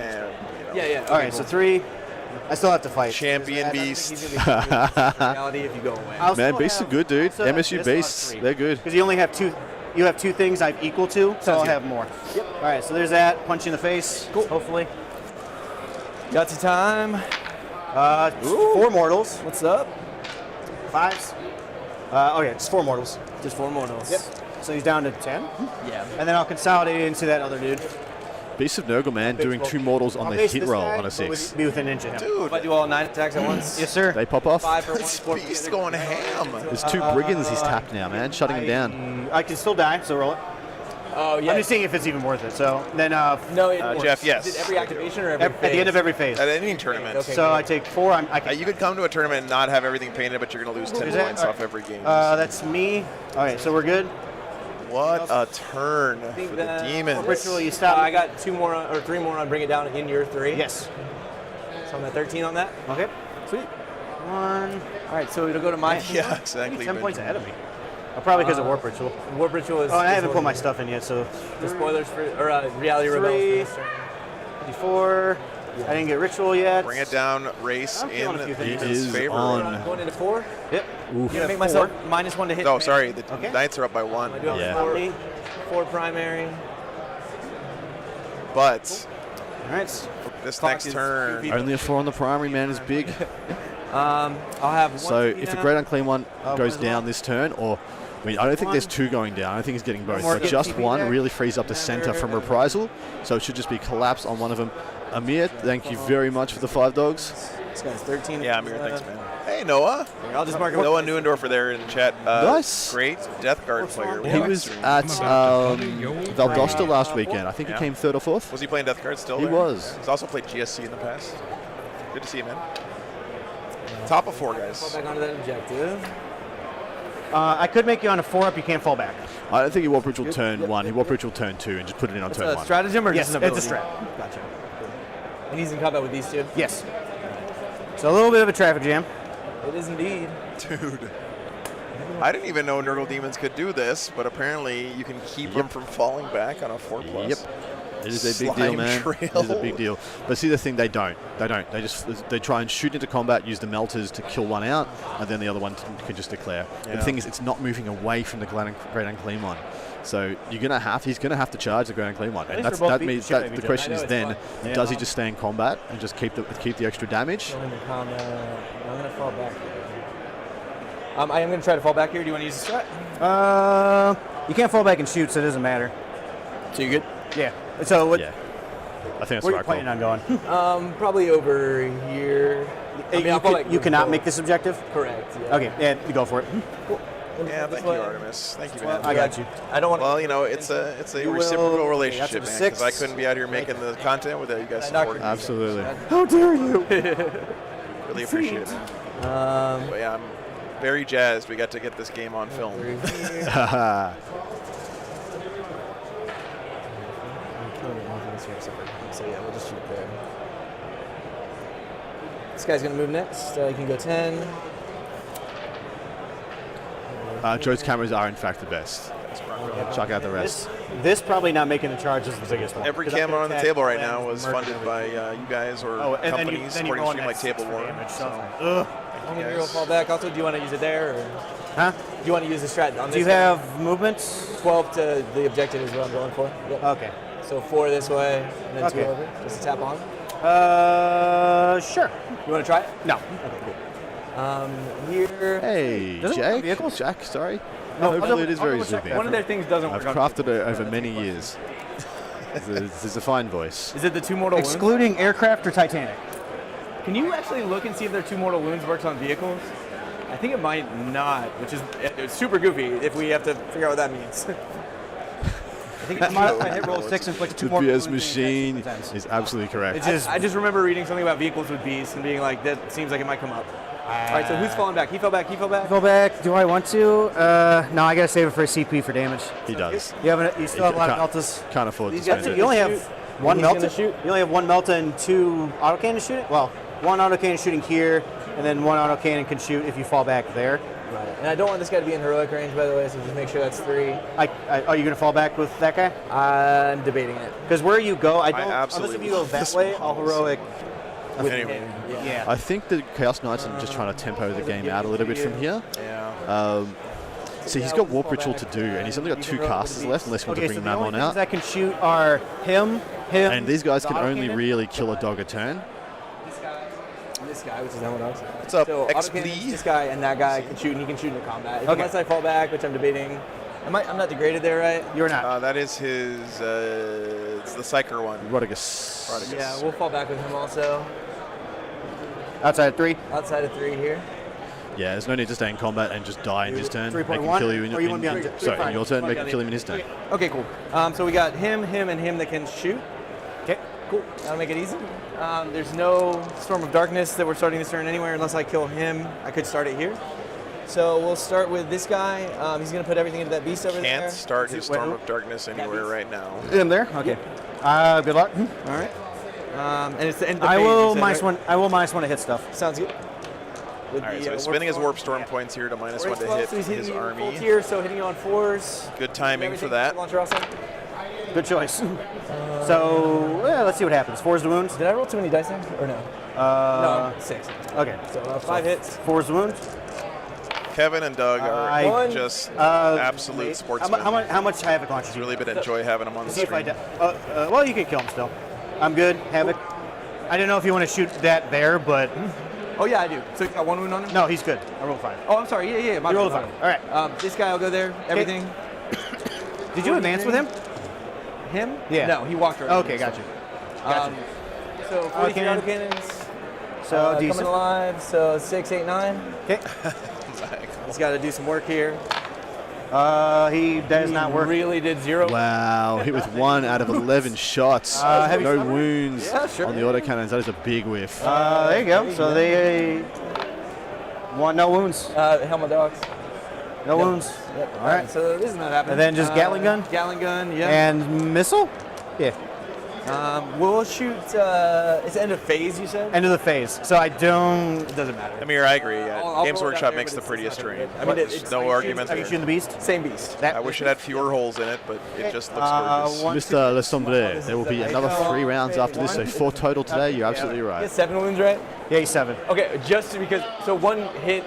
S1: Yeah,
S3: Yeah.
S4: All right, so 3. I still have to fight.
S1: Champion
S3: I don't think
S1: beast.
S3: he's gonna be in reality if you go away.
S4: I'll
S2: Man,
S4: still
S2: beasts are
S4: have-
S2: good, dude.
S4: still have-
S2: MSU
S4: I still have
S2: beasts,
S4: 3.
S2: they're good.
S4: Because you only have 2. You have 2 things I'm equal to, so I'll
S3: good.
S4: have more. Yep. All right, so there's that. Punch you in the face. Cool. Hopefully.
S3: Gutsy time.
S4: 4 mortals.
S3: What's up?
S4: 5s. Okay, it's 4 mortals.
S3: Just 4 mortals.
S4: Yep. So he's down to 10.
S3: Yeah.
S4: And then I'll consolidate into that other dude.
S2: Beast of Nurgle, man, doing 2 mortals on
S4: I'll
S2: the
S4: base
S2: hit
S4: this
S2: roll
S4: guy,
S2: on a
S4: but
S2: 6.
S4: Be within an inch of him.
S1: Dude,
S3: If I do all 9 attacks at once.
S4: Yes, sir.
S2: They pop off.
S3: 5 for 1
S1: this
S3: sport.
S1: beast going ham.
S2: There's 2 brigands he's tapped now, man, shutting him down.
S4: I can still die, so roll it.
S3: Oh yeah.
S4: I'm just seeing if it's even worth it. So then,
S3: No, it works.
S1: Jeff, yes.
S3: Is it every activation or every
S4: at the end of every phase.
S1: At any tournament.
S3: Okay.
S4: So I take 4. I can.
S1: You could come to a tournament and not have everything painted, but you're going to lose 10
S4: Is that-
S1: points off every game.
S4: That's me. All right, so we're good.
S1: What a turn
S3: think
S1: for the
S3: that-
S1: Demons.
S4: Ritual, you stop.
S3: I got 2 more or 3 more on Bring It Down in your 3.
S4: Yes.
S3: So I'm at 13 on that.
S4: Okay.
S3: Sweet.
S4: 1.
S3: All right, so it'll go to my
S1: Yeah, exactly.
S4: 10 points ahead of me. Probably because of Warp Ritual.
S3: Warp Ritual is.
S4: Oh, and I haven't put my stuff in yet, so.
S3: The spoilers for Reality
S4: 3,
S3: Rebels.
S4: 54. I didn't get Ritual yet.
S1: Bring it down. Race
S4: I'm feeling a few
S1: in
S4: things.
S2: It
S1: Demon's
S2: is
S1: favor.
S2: on.
S3: Going into 4.
S4: Yep.
S2: Oof.
S3: Gonna make myself -1 to hit.
S1: Oh, sorry. The
S4: Okay.
S1: Knights are up by 1.
S3: I do have
S2: Yeah.
S3: 4 primary.
S1: But
S4: All right.
S1: this
S3: Clock
S1: next
S3: is
S1: turn,
S3: 2 feet.
S2: Only a 4 on the primary, man, is big.
S3: I'll have 1.
S2: So if the Great Unclean One goes
S4: as
S2: down
S4: well.
S2: this turn, or I mean, I don't think there's 2 going down. I think he's getting both.
S4: more
S2: But
S4: get
S2: just
S4: TP
S2: 1
S4: there.
S2: really frees up the center from reprisal. So it should just be collapse on one of them. Amir, thank you very much for the 5 dogs.
S3: This guy's 13.
S1: yeah, Amir, thanks, man. Hey, Noah.
S3: Here, I'll just mark it.
S1: Noah Neuendorfer there in chat.
S2: Nice.
S1: Great Death Guard player.
S2: He was at Valdosta last weekend. I think
S1: Yeah.
S2: he came 3rd or 4th.
S1: Was he playing Death Guard still?
S2: He
S1: there?
S2: was.
S1: He's also played GSC in the past. Good to see you, man. Top of 4,
S3: Fall
S1: guys.
S3: back onto that objective.
S4: I could make you on a 4-up. You can't fall back.
S2: I don't think he Warp Ritual turn 1. He Warp Ritual turn 2 and just put it in on
S3: It's
S2: turn
S3: a
S2: 1.
S3: stratagem or
S4: Yes,
S3: just an
S4: it's a
S3: ability?
S4: strat.
S3: Gotcha. And he's in combat with these 2?
S4: Yes. So a little bit of a traffic jam.
S3: It is indeed.
S1: Dude. I didn't even know Nurgle Demons could do this, but apparently you can keep them from falling back on a 4+.
S2: Yep. It is a big deal,
S1: Slime
S2: man.
S1: trail.
S2: It is a big deal. But see the thing, they don't. They try and shoot into combat, use the melters to kill one out, and then the other one can just declare.
S1: Yeah.
S2: The thing is, it's not moving away from the Great Unclean One. So he's gonna have to charge the Great Unclean One, and
S4: least they're both
S2: that means
S4: beating
S2: that
S4: shit
S2: the
S4: out of
S2: question
S3: each
S2: is
S3: other.
S2: then,
S3: I know, it's
S2: does he just stay in combat and just keep the extra damage?
S3: Go into combat. I'm gonna fall back here. I am gonna try to fall back here. Do you want to use the strat?
S4: You can't fall back and shoot, so it doesn't matter.
S3: So you good?
S4: Yeah. So what?
S2: Yeah. I think that's
S4: Where
S2: the
S4: are you
S2: right
S4: planning
S2: call.
S4: on going?
S3: Probably over here. I mean, I'll fall back
S4: You cannot
S3: before.
S4: make this objective.
S3: Correct. Yeah.
S4: Okay. Yeah. You go for it.
S1: Yeah, thank you, Artemis. Thank you, man.
S4: I got you.
S3: I don't want.
S1: Well, you know, it's a
S3: You will-
S1: reciprocal relationship,
S3: that's
S1: man.
S3: a
S1: Because I
S3: 6.
S1: couldn't be out here making the content without you guys
S3: I knocked
S1: supporting
S3: your
S1: me.
S2: Absolutely.
S4: How dare you?
S1: Really appreciate it. But yeah, I'm very jazzed we got to get this game on film.
S2: Haha.
S3: So yeah, we'll just shoot there. This guy's gonna move next. He can go 10.
S2: Joe's cameras are in fact the best. Chuck out the rest.
S4: This probably not making the charge is the biggest one.
S1: Every
S4: 'Cause I'm
S1: camera
S4: gonna
S1: on the
S4: attack
S1: table right
S4: and
S1: now was
S4: murder
S1: funded by you guys or
S4: Oh, and then
S1: companies
S4: you
S1: supporting
S4: go
S1: a stream like Table War.
S4: damage.
S1: So,
S4: Ugh.
S3: I'm gonna go fall back. Also, do you want to use it there, or
S4: Huh?
S3: do you want to use the strat on this?
S4: Do you
S3: guy?
S4: have movements?
S3: 12 to the objective is what I'm going for. Yep.
S4: Okay.
S3: So 4 this way, and then 2
S4: Okay.
S3: over. Just a tap on.
S4: Sure.
S3: You want to try it?
S4: No.
S3: Okay, cool. Here.
S2: Hey,
S4: Does it work on
S2: Jake.
S4: vehicles?
S2: Jack, sorry.
S4: No,
S2: Hopefully it is
S4: I'll
S2: very
S4: double check
S2: zippy.
S4: that.
S3: One of their things doesn't
S2: I've
S3: work. on
S2: crafted it over many years. It's a fine voice.
S3: Is it the 2 mortal wounds?
S4: Excluding aircraft or Titanic.
S3: Can you actually look and see if their 2 mortal wounds works on vehicles? I think it might not, which is it's super goofy if we have to figure out what that means.
S4: I think it's my hit roll 6 inflicts 2
S2: The
S4: more.
S2: PS
S4: wounds
S2: machine
S4: than attacks.
S2: is absolutely correct.
S4: It's just
S3: I just remember reading something about vehicles with beasts and being like, that seems like it might come up. All right, so who's falling back? He fell back. He fell back.
S4: go back. Do I want to? No, I gotta save it for a CP for damage.
S2: He does.
S4: You still have a lot of
S2: Can't-
S4: meltas.
S2: Can't afford to
S3: These guys
S2: spend
S3: are-
S2: it.
S4: You only have
S3: Shoot.
S4: one
S3: He's gonna
S4: melta.
S3: shoot.
S4: You only have one melta and 2 autocannon shooting. Well, 1 autocannon shooting here, and then 1 autocannon can shoot if you fall back there.
S3: Right. And I don't want this guy to be in heroic range, by the way, so just make sure that's 3.
S4: Are you gonna fall back with that guy?
S3: I'm debating it.
S4: Because where you go, I don't. Unless
S1: absolutely
S4: if you go
S1: love
S4: that
S1: this
S4: way, I'll
S1: policy.
S4: heroic.
S1: Anyway,
S4: Yeah.
S2: I think the Chaos Knights are just trying to tempo the game out a little bit from here.
S1: yeah.
S2: See, he's got Warp Ritual to do, and he's only got 2 casters left unless we want
S4: Okay,
S2: to
S4: so
S2: bring
S4: the only
S2: Mammon
S4: things
S2: out.
S4: that can shoot are him,
S2: And these guys
S4: the
S2: can only
S4: autocannon.
S2: really kill a dog a turn.
S3: This guy, which is not what I was saying.
S1: What's up,
S3: So
S1: XP?
S3: autocannons, this guy and that guy can shoot, and he can shoot into combat.
S4: Okay.
S3: Unless I fall back, which I'm debating. I'm not degraded there, right?
S4: You're not.
S1: That is his, it's the Psyker one.
S2: Rodigus.
S1: Rodigus.
S3: Yeah, we'll fall back with him also.
S4: Outside of 3.
S3: Outside of 3 here.
S2: Yeah, there's no need to stay in combat and just die in his turn. Make him
S4: 3.1,
S2: kill you in,
S4: or you want to be on
S2: sorry, in your turn, make him
S3: Okay.
S2: kill him in his turn.
S3: Okay, cool. So we got him, and him that can shoot.
S4: Okay.
S3: Cool. That'll make it easy. There's no Storm of Darkness that we're starting this turn anywhere unless I kill him. I could start it here. So we'll start with this guy. He's going to put everything into that beast over there.
S1: Can't start his
S3: Wait,
S1: Storm
S3: who?
S1: of Darkness anywhere right now.
S4: Him there. Okay. Good luck.
S3: All right. And it's the end of the
S4: I
S3: phase,
S4: will
S3: you said,
S4: minus
S3: right?
S4: 1. I will -1 to hit stuff.
S3: Sounds good. with
S1: All right,
S3: the
S1: so he's spending his Warp Storm
S3: Yeah.
S1: points here to -1
S3: Or
S1: to
S3: X12,
S1: hit
S3: so he's hitting
S1: his
S3: you full
S1: army.
S3: tier, so hitting you on 4s.
S1: Good timing for
S3: Everything
S1: that.
S3: Launcher also.
S4: Good choice. So let's see what happens. 4's the wound.
S3: Did I roll too many dice there, or no? No, 6.
S4: Okay.
S3: So 5 hits.
S4: 4's the wound.
S1: Kevin and Doug are
S4: I-
S1: just
S4: Uh,
S1: absolute
S4: wait,
S1: sportsmen.
S4: How much Havoc launches?
S1: It's really been enjoy having him on the
S4: See if I
S1: screen.
S4: well, you can kill him still. I'm good. Havoc. I didn't know if you want to shoot that there, but
S3: Oh yeah, I do. So you got 1 wound on him?
S4: no, he's good. I rolled 5.
S3: Oh, I'm sorry. Yeah. My
S4: You rolled
S3: bad.
S4: 5. All right.
S3: This guy will go there. Everything.
S4: Did you advance with him?
S3: Him?
S4: Yeah.
S3: No, he walked over.
S4: Okay, gotcha. Gotcha.
S3: So 43
S4: Cannon.
S3: autocannons.
S4: So
S3: Coming
S4: decent.
S3: alive. So 6, 8, 9.
S4: Okay.
S3: He's got to do some work here.
S4: He does not work.
S3: Really did 0.
S2: Wow, hit with 1 out of 11 shots.
S4: heavy
S2: No
S4: cover?
S2: wounds
S3: Yeah, sure.
S2: on the autocannons. That is a big whiff.
S4: There you go. So they no wounds.
S3: Helmet dogs.
S4: No wounds.
S3: Yep.
S4: All right.
S3: So this is not happening.
S4: And then just Gatling gun?
S3: Gatling gun. Yeah.
S4: And missile? Yeah.
S3: We'll shoot. It's end of phase. You said.
S4: End of the phase. So I don't.
S3: It doesn't matter.
S1: Amir, I agree. Yeah.
S3: I'll
S1: Games
S3: roll it
S1: Workshop
S3: out there,
S1: makes
S3: but
S1: the
S3: it's
S1: prettiest
S3: not
S1: terrain.
S3: good. I mean,
S1: There's
S3: it's
S1: no
S3: like
S1: arguments
S4: Are you
S1: here.
S4: shooting the beast?
S3: Same beast.
S4: That
S1: I wish it had fewer holes in it, but it just looks gorgeous.
S4: one,
S2: Mr. Le Sombre, there will be another 3 rounds after this, so 4 total today. You're absolutely
S3: He
S2: right.
S3: has 7 wounds, right?
S4: Yeah, he's 7.
S3: Okay, just because. So 1 hit.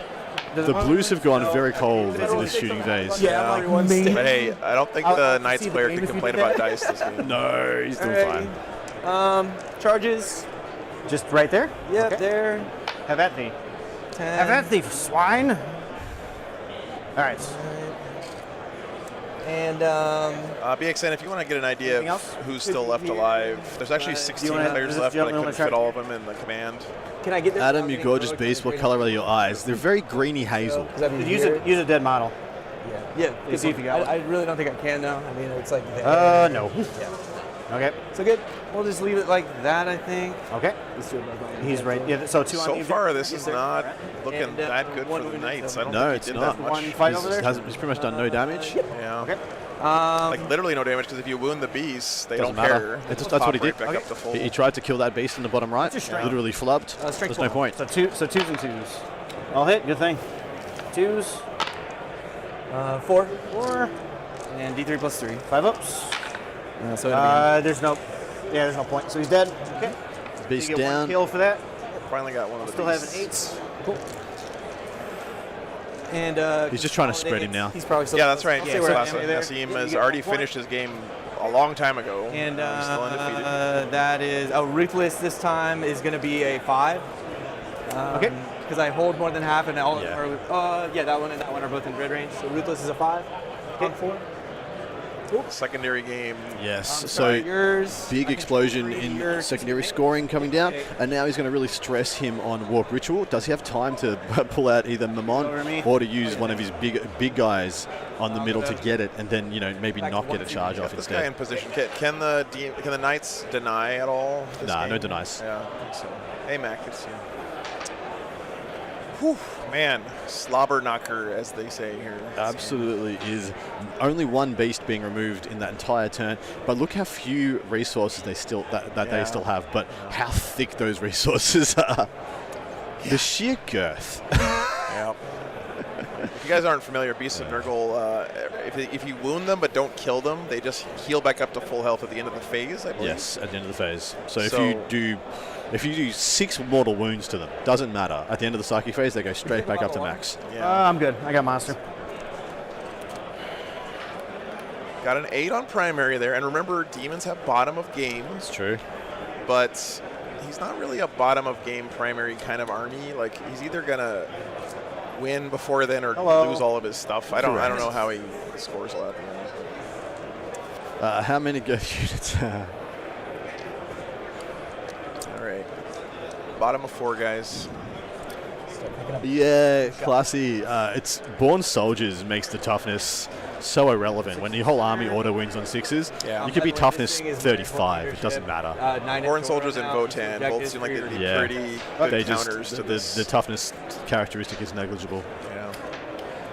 S2: The Blues have gone very cold into this shooting phase.
S3: Yeah, I'm like 1 stick.
S1: But hey, I don't think the Knights
S4: see the
S1: player
S4: game
S1: can
S4: if you
S1: complain
S4: did
S1: about
S4: that.
S1: dice this game.
S2: No, he's doing fine.
S3: Charges.
S4: Just right there?
S3: Yep,
S4: Okay.
S3: there.
S4: Have at thee.
S3: 10.
S4: Have at thee, swine. All right.
S3: And
S1: BXN, if you want to get an idea
S4: Anything
S1: of
S4: else?
S1: who's still left alive, there's actually 16
S4: wanna-
S1: players
S4: does
S1: left, but I
S4: gentleman
S1: couldn't
S4: wanna try-
S1: fit all of them in the command.
S3: can I get this?
S2: Adam, you gorgeous beast. What color are your eyes? They're very greeny hazel.
S4: Use a dead model.
S3: Yeah.
S4: You see if you got one.
S3: I really don't think I can now. I mean, it's like.
S4: No.
S3: Yeah.
S4: Okay.
S3: So good. We'll just leave it like that, I think.
S4: Okay.
S3: Let's do it by
S4: He's right. Yeah. So 2 on
S1: So
S4: the
S1: far, this
S3: Yes,
S1: is
S3: sir.
S1: not looking
S3: And,
S1: that good for
S3: one
S1: the
S3: wounded,
S1: Knights.
S3: so-
S1: I don't
S2: No,
S1: think
S2: it's
S1: he did
S2: not.
S1: that much.
S4: One fight over there?
S2: He's pretty much done no damage.
S1: Yeah.
S3: Okay.
S1: Like literally no damage, because if you wound the beast, they
S2: Doesn't
S1: don't
S2: matter.
S1: care.
S2: That's
S1: They'll
S2: what he
S1: pop right
S2: did.
S1: back up to full.
S2: He tried to kill that beast in the bottom right.
S4: That's a strength.
S2: Literally flubbed.
S3: Strength
S2: There's no
S3: 12.
S2: point.
S4: So 2s and 2s. I'll hit. Good thing. 2s.
S3: 4.
S4: 4.
S3: And D3 plus 3.
S4: 5 ups.
S3: So it'll
S4: There's no. Yeah, there's no point. So he's dead. Okay.
S2: Beast
S4: You get 1
S2: down.
S4: kill for that.
S1: Finally got one of the
S4: Still have an
S1: beasts.
S4: 8.
S3: be. Cool. And
S2: He's just trying to spread him now.
S3: He's probably still.
S1: Yeah, that's right.
S3: I'll
S1: Yeah,
S3: stay where I am.
S1: Classic.
S3: There.
S1: Nassim
S3: Yeah,
S1: has
S3: you get
S1: already
S3: 1 point.
S1: finished his game a long time ago.
S3: And
S1: He's still undefeated.
S3: that is Ruthless this time is going to be a 5.
S4: Okay.
S3: Because I hold more than half, and all
S2: Yeah.
S3: yeah, that one and that one are both in red range. So Ruthless is a 5. On 4.
S1: Secondary game.
S2: Yes. So
S3: yours.
S2: big explosion in
S3: Yours.
S2: secondary scoring coming down,
S3: Okay.
S2: and now he's going to really stress him on Warp Ritual. Does he have time to pull out either
S4: Over
S2: Mamon
S4: me.
S2: or to use one of his big guys on the middle to get it, and then maybe
S3: Back
S2: not
S3: to
S2: get a charge
S1: Get
S2: off
S1: this guy in
S2: instead?
S1: position. Can the Knights deny at all? this
S2: Nah,
S1: game?
S2: no denies.
S1: Yeah, I think so. Hey, Mac, good to see you. Whew, man, slobber knocker, as they say here.
S2: Absolutely is. Only 1 beast being removed in that entire turn, but look how few resources they still they still have, but how thick those resources are. The sheer girth.
S1: Yeah. If you guys aren't familiar, Beasts of Nurgle, if you wound them but don't kill them, they just heal back up to full health at the end of the phase, I believe.
S2: Yes, at the end of the phase. So if
S1: So-
S2: you do 6 mortal wounds to them, doesn't matter. At the end of the psychic phase, they go straight back up to max.
S1: Yeah.
S4: I'm good. I got monster.
S1: Got an 8 on primary there, and remember, demons have bottom of game,
S2: It's true.
S1: but he's not really a bottom of game primary kind of army. Like, he's either gonna win before then or
S4: Hello.
S1: lose all of his stuff. I don't
S2: Correct.
S1: know how he scores a lot.
S2: How many units?
S1: All right, bottom of 4 guys.
S2: Yeah, classy. It's Born Soldiers makes the toughness so irrelevant. When your whole army auto wins on 6s,
S1: Yeah.
S2: you could be
S3: Like,
S2: toughness
S3: this thing is
S2: 35. It
S3: leadership.
S2: doesn't matter.
S3: 9
S1: Foreign
S3: and
S1: soldiers and
S3: now,
S1: Votan both
S3: objectives
S1: seem like they'd be
S3: for-
S2: Yeah.
S1: pretty good
S2: They just
S1: counters to
S2: the
S1: this.
S2: toughness characteristic is negligible.
S1: Yeah.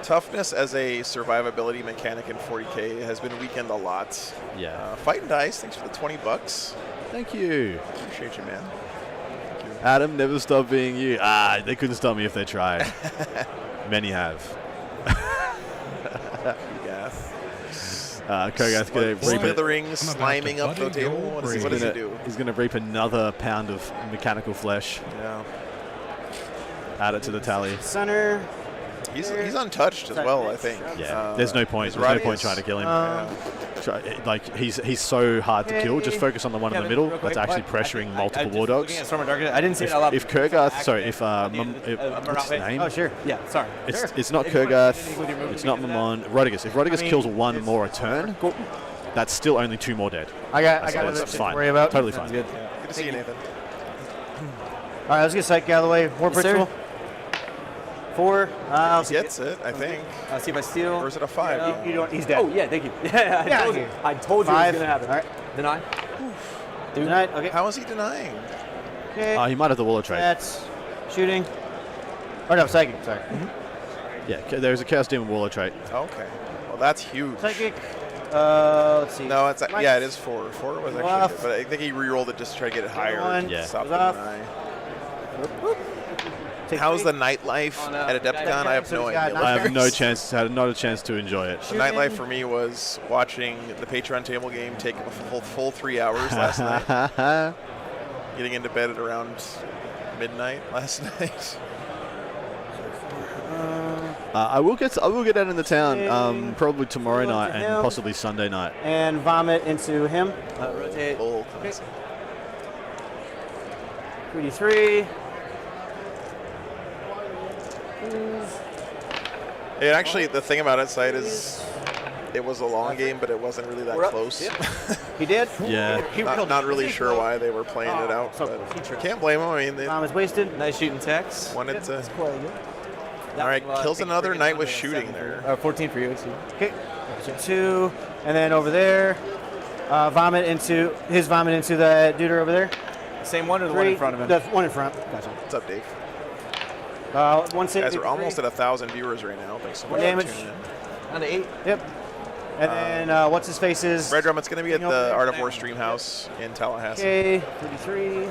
S1: Toughness as a survivability mechanic in 40k has been weakened a lot.
S2: Yeah.
S1: Fight and Dice, thanks for the $20.
S2: Thank you.
S1: Appreciate you, man.
S2: Adam, never stop being you. Ah, they couldn't stop me if they tried. Many have.
S1: Yes.
S2: Kogath's going to reap it.
S1: Slithering, sliming up the table. What does he do?
S2: He's going to reap another pound of mechanical flesh.
S1: Yeah.
S2: Add it to the tally.
S4: Center.
S1: He's untouched as well, I think.
S2: Yeah, there's no point. There's no point trying to kill him. Like he's so hard to kill. Just focus on the one in the middle that's actually pressuring multiple war dogs.
S3: I didn't see it out loud.
S2: If Kurgath, sorry, if what's his name?
S3: Oh, sure. Yeah, sorry.
S2: It's not Kurgath. It's not Mamon. Rodigus. If Rodigus kills one more a turn, that's still only 2 more dead.
S4: I got
S2: That's
S4: other shit to
S2: fine.
S4: worry about.
S2: Totally fine.
S3: Good.
S1: Good to see you, Nathan.
S4: All right, let's get Psyche out of the way. War
S3: Yes, sir.
S4: Ritual. 4. I'll see.
S1: Gets it, I think.
S3: I'll see if I steal.
S1: Or is it a 5?
S4: You don't. He's dead.
S3: Oh, yeah, thank you. Yeah, I told you it was
S4: 5.
S3: going to happen.
S4: All right.
S3: Deny?
S4: Tonight. Okay.
S1: How is he denying?
S4: Okay.
S2: He might have the Waller trait.
S4: That's shooting. Or no, psychic. Sorry.
S2: Yeah, there's a Chaos Demon Waller trait.
S1: Okay. Well, that's huge.
S4: Psychic. Let's see.
S1: No, it's yeah, it is 4. 4 was actually
S4: Off.
S1: good, but I think he re-rolled it just to try to get it higher.
S4: One.
S2: Yeah.
S1: Stop
S4: Goes
S1: the
S4: off.
S1: deny.
S4: Take
S1: How's
S4: 3.
S1: the nightlife
S3: Oh, no.
S1: at Adepticon? I have
S4: So
S1: no
S4: he's got
S1: idea.
S2: I have no
S1: Listeners,
S2: chance. Had not a chance to enjoy it.
S1: The nightlife for me was watching the Patreon table game take a full 3 hours last night. Getting into bed at around midnight last night.
S2: I will get out in the town probably tomorrow night and possibly Sunday night.
S4: And vomit into him.
S3: Rotate.
S1: Full classic.
S4: 3d3.
S1: It actually, the thing about it, Sight, is it was a long game, but it wasn't really that
S3: We're up.
S1: close.
S4: He did.
S2: Yeah.
S1: Not really sure why they were playing it out,
S4: so
S1: but can't blame them. I mean, they
S4: Bomb is wasted.
S3: Nice shooting text.
S1: wanted to.
S3: Quite good.
S1: All right, kills another knight with shooting there.
S3: 14 for you, actually.
S4: Okay. So 2. And then over there. Vomit into the dude over there.
S3: Same one or the
S4: 3.
S3: one in front of him?
S4: The one in front. Gotcha.
S1: What's up, Dave?
S4: 1 save.
S1: Guys, we're almost at 1,000 viewers right now. Thanks so much
S4: Damage.
S1: for tuning in.
S3: On to 8.
S4: Yep. And then what's his face is.
S1: Red Drum, it's going to be at
S4: Over
S1: the
S4: there.
S1: Art of War stream house in Tallahassee.
S4: Okay. 33.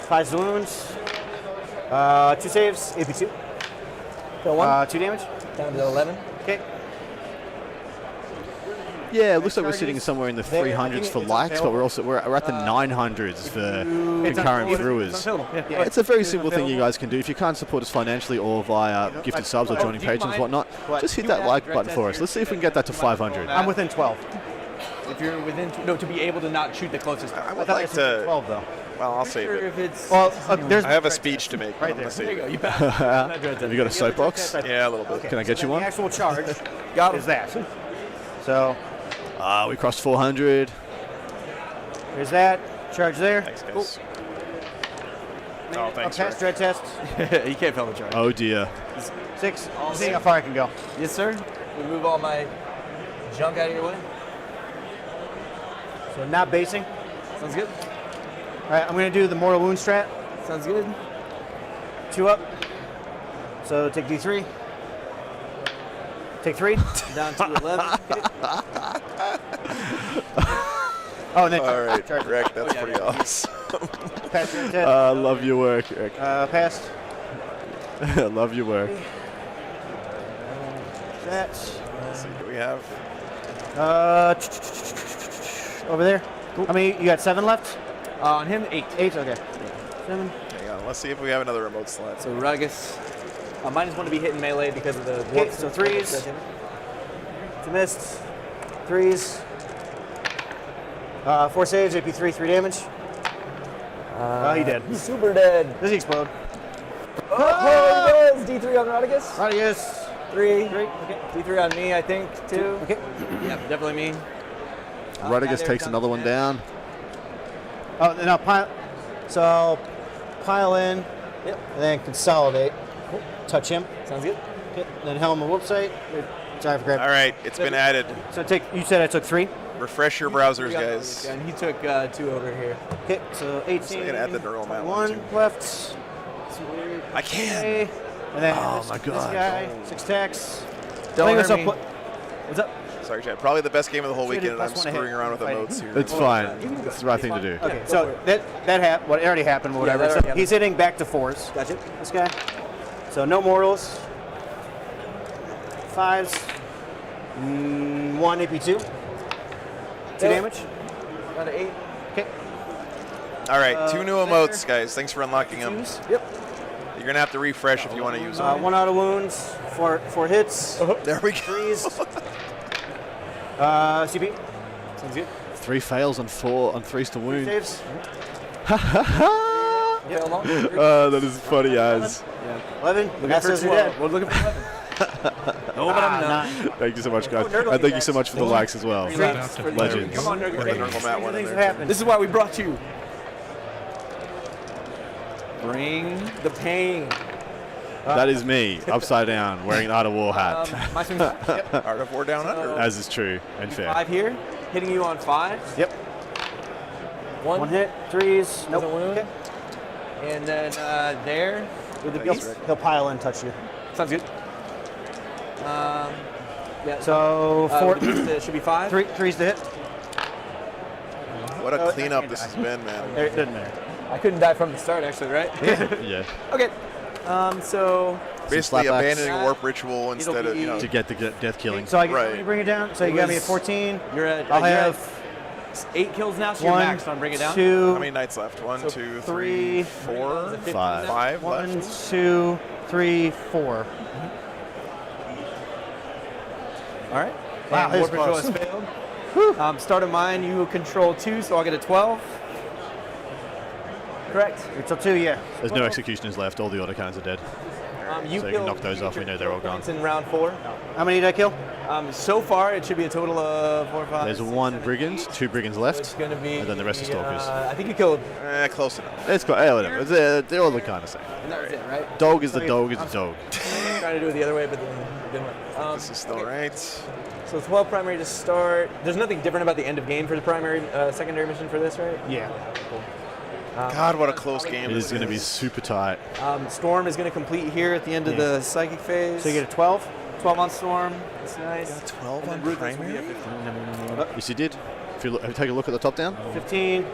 S4: 5 wounds. 2 saves. AP2.
S3: Kill 1.
S4: 2 damage.
S3: Down to 11.
S4: Okay.
S2: Yeah, it looks like we're sitting somewhere in the 300s for likes, but we're at the 900s for concurrent viewers.
S3: Yeah.
S2: It's a very simple thing you guys can do. If you can't support us financially or via gifted subs or joining patrons, whatnot, just hit that like button for us. Let's see if we can get that to 500.
S4: I'm within 12.
S3: If you're within, to be able to not shoot the closest.
S1: I
S4: I
S1: would
S4: thought
S1: like
S4: it was
S1: to.
S4: 12 though.
S1: Well, I'll save
S3: Sure,
S1: it.
S3: if it's.
S4: Well, there's.
S1: I have a speech to make.
S4: Right
S1: I'm gonna
S4: there.
S3: There
S1: save
S3: you go.
S1: it.
S3: You bet.
S2: Have you got a soapbox?
S1: Yeah, a little bit.
S2: Can I get you
S4: The
S2: one?
S4: actual charge
S3: Got him.
S4: is that. So
S2: We crossed 400.
S4: there's that charge there.
S1: Thanks, guys. Oh, thanks,
S4: Test,
S1: Rick.
S4: dread test.
S3: You can't fail the charge.
S2: Oh dear.
S4: 6. See how far I can go.
S3: Yes, sir. We move all my junk out of your way.
S4: So not basing.
S3: Sounds good.
S4: All right, I'm gonna do the mortal wound strat.
S3: Sounds good.
S4: 2 up. So take D3. Take 3.
S3: Down to 11.
S4: Oh, and then
S1: All right,
S4: charge.
S1: Rick, that's
S3: yeah,
S1: pretty
S3: yeah.
S1: awesome.
S4: Pass your test.
S2: Love your work, Rick.
S4: Passed.
S2: Love your work.
S4: That.
S1: Let's see, do we have?
S4: Over there. How many? You got 7 left?
S3: On him, 8.
S4: 8. Okay. 7.
S1: Hang on, let's see if we have another remote slot.
S3: So Rugus. -1 to be hit in melee because of the
S4: Okay,
S3: warp.
S4: so 3s. 2 missed. 3s. 4 saves, AP3, 3 damage. He did.
S3: He's super dead.
S4: Does he explode?
S3: Oh, he does. D3 on Rugus.
S4: Radius.
S3: 3.
S4: 3. Okay.
S3: D3 on me, I think. 2.
S4: Okay.
S3: Yeah, definitely me.
S2: Rodigus takes another one down.
S4: Oh, then I'll pile. So I'll pile in.
S3: Yep.
S4: And then consolidate. Touch him.
S3: Sounds good.
S4: Okay. Then helm a whoop site. Sorry for
S1: All
S4: grabbing.
S1: right, it's been added.
S4: So take. You said I took 3.
S1: Refresh your browsers, guys.
S3: And he took 2 over here.
S4: Okay. So 18.
S1: I'm gonna add the neural on that one,
S4: 1 left.
S1: I can.
S4: Okay. And then
S2: Oh
S4: this,
S2: my
S4: this
S2: God.
S4: guy, 6 attacks.
S3: Don't
S4: Bring us
S3: hurt
S4: up.
S3: me.
S4: What's up?
S1: Sorry, Chad. Probably the best game of the whole
S4: Should
S1: weekend, and I'm
S4: plus one
S1: screwing
S4: hit.
S1: around with
S4: Fighting.
S1: emotes here.
S2: It's fine. It's the right thing to do.
S4: Okay, so that happened. What already happened, whatever.
S3: that
S4: So
S3: already happened.
S4: he's hitting back to 4s.
S3: Gotcha.
S4: This guy. So no mortals. 5s. 1 AP2. 2 damage.
S3: Got an 8.
S4: Okay.
S1: All right, 2 new emotes, guys. Thanks for unlocking them.
S4: Yep.
S1: You're going to have to refresh if you want to use them.
S4: 1 auto wounds. 4 hits.
S1: There we go.
S4: 3s. CP. Sounds good.
S2: 3 fails on 3s to wound.
S4: Saves.
S2: That is funny as.
S4: 11. That says you're dead.
S3: We're looking for 11. No, but I'm not.
S2: Thank you so much, guys.
S4: Nurgle
S2: And thank you
S4: guys.
S2: so much for the likes as well.
S5: We're about to
S2: Legends.
S3: Come on, Nurgle.
S1: Where's the Nurgle mat one in
S4: Things have
S1: there?
S4: happened.
S3: This is why we brought you. Bring the pain.
S2: That is me, upside down, wearing an Art of War hat,
S3: My swing. Yep.
S1: Art of War Down Under.
S2: as is true and fair.
S3: 5 here. Hitting you on 5.
S4: Yep. 1 hit. 3s. Nope.
S3: Doesn't wound.
S4: Okay.
S3: And then there with the beast.
S4: He'll pile and touch you.
S3: Sounds good. Yeah.
S4: So 4.
S3: with the beast, it should be 5.
S4: 3s to hit.
S1: What a cleanup this has been, man.
S4: There, it doesn't matter.
S3: I couldn't die from the start, actually, right?
S2: Yeah.
S3: Okay. So
S1: Basically
S2: slapbacks.
S1: abandoning a warp ritual instead of, you know.
S2: To get the death killing.
S4: So I
S1: Right.
S4: let me bring it down. So you
S3: It
S4: got me at
S3: was-
S4: 14.
S3: you're at.
S4: I'll
S3: you're
S4: have
S3: at 8 kills now, so you're
S4: 1,
S3: maxed on bring it down.
S4: 2,
S1: How many nights left? 1,
S3: So
S1: 2, 3,
S4: three,
S1: 4,
S2: 5.
S1: 5
S4: 1,
S1: left.
S4: 2, 3, 4.
S3: All right.
S4: Wow,
S3: And
S4: that
S3: warp
S4: was
S3: ritual
S4: close.
S3: has failed. Start of mine, you control 2, so I'll get a 12. Correct.
S4: It's up 2, yeah.
S2: There's no executioners left. All the autocannons are dead.
S3: You
S2: So you can
S3: killed
S2: knock those off, we know they're all gone.
S3: points in round 4.
S4: How many did I kill?
S3: So far, it should be a total of 4, 5.
S2: There's
S3: 6,
S2: 1
S3: 7,
S2: brigand, 2 brigands
S3: It's
S2: left,
S3: going to be.
S2: and then the rest are stalkers.
S3: I think you killed.
S1: Close enough.
S2: It's quite, whatever. They're all the kind of same.
S3: And that was it, right?
S2: Dog is the dog is the dog.
S3: I'm trying to do it the other way, but then it didn't work.
S1: This is still right.
S3: So 12 primary to start. There's nothing different about the end of game for the primary, secondary mission for this, right?
S4: Yeah.
S1: God, what a close game.
S2: It
S1: this
S2: is going to be super tight.
S3: Storm is going to complete here at the end of the psychic phase.
S4: So you get a 12.
S3: 12 on Storm. That's nice.
S1: 12
S3: And
S1: on
S3: then Ruthless will be
S1: primary?
S3: at 15.
S2: Yes, he did. If you take a look at the top down.
S4: 15.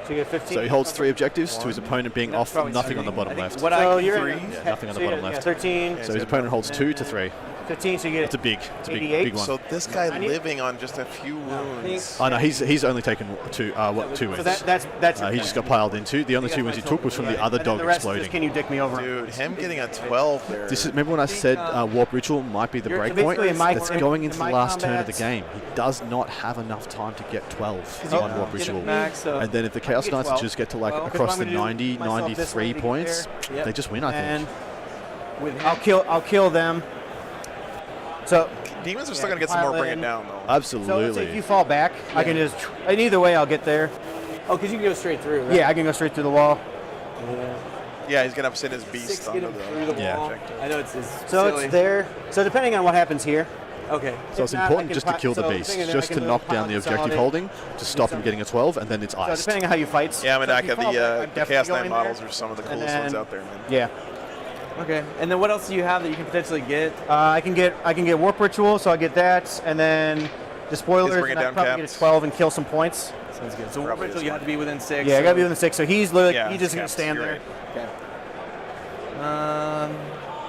S4: So you get 15.
S2: So he holds 3 objectives to his opponent being off,
S3: Probably
S2: nothing on the
S3: three.
S2: bottom
S3: I think
S2: left.
S3: What
S4: So
S3: I
S4: you're
S3: three.
S2: Yeah, nothing on the
S4: so you
S2: bottom
S4: get,
S2: left.
S4: 13.
S2: So his opponent holds 2 to 3.
S4: 15. So you get
S2: It's a big
S4: $88.
S2: big one.
S1: So this guy
S4: I need-
S1: living on just a few wounds.
S2: Oh no, he's only taken 2 2 wins.
S4: So that's
S2: He just got piled into. The only 2 wins he took was from the other
S4: and then
S2: dog
S4: the rest is
S2: exploding.
S4: just, can you dick me over?
S1: Dude, him getting a 12 there.
S2: This is, remember when I said Warp Ritual might be the
S4: You're- so
S2: breakpoint?
S4: basically in my-
S2: That's
S4: in-
S2: going
S4: in
S2: into the
S4: my
S2: last turn of the
S4: combats-
S2: game. He does not have enough time to get 12
S3: you
S2: on Warp
S3: get it
S2: Ritual.
S3: max, so-
S2: And then if the Chaos
S4: get
S2: Knights
S4: 12.
S2: just get to like
S3: Well,
S2: across the
S4: I'm gonna do
S2: 90,
S4: myself this
S2: 93
S4: way to get
S2: points,
S3: there. Yep.
S2: they just win, I
S4: And
S2: think.
S3: With him.
S4: I'll kill them. So
S1: Demons are still going to get some more
S4: pile
S1: bringing
S4: in.
S1: down, though.
S4: so let's say if
S2: Absolutely.
S4: you fall back, I can just. And either way, I'll get there.
S3: Oh, because you can go straight through, right?
S4: Yeah, I can go straight through the wall.
S1: Yeah, he's going to have to send his
S3: 6
S1: beast
S3: get
S1: onto
S3: him through the
S2: Yeah.
S3: wall. I know it's
S4: So
S3: silly.
S4: it's there. So depending on what happens here,
S3: Okay.
S2: So it's
S4: If not, I
S2: important
S4: can
S2: just to
S4: pi-
S2: kill the
S4: so
S2: beast,
S4: thing is,
S2: just
S4: I
S2: to
S4: can
S2: knock down the
S4: pile
S2: objective
S4: consolidate.
S2: holding, to stop him getting a 12, and then it's
S4: so
S2: iced.
S4: depending on how you fight.
S1: Yeah,
S4: so if
S1: Manaka,
S4: you fall back, I'm
S1: the
S4: definitely
S1: Chaos
S4: going
S1: Knight
S4: there.
S1: models are some of the
S4: And
S1: coolest ones
S4: then-
S1: out there, man.
S4: Yeah.
S3: Okay. And then what else do you have that you can potentially get?
S4: I can get Warp Ritual, so I get that, and then the spoilers,
S1: bring it
S4: and I
S1: down
S4: probably
S1: caps.
S4: get a 12 and kill some points.
S3: Sounds good. So
S1: Probably
S3: Ritual,
S1: is
S3: you have to be within 6.
S4: Yeah, I
S3: so-
S4: gotta be within 6, so he's literally
S1: Yeah,
S4: he's just gonna
S1: caps,
S4: stand
S1: you're
S4: there.
S3: right.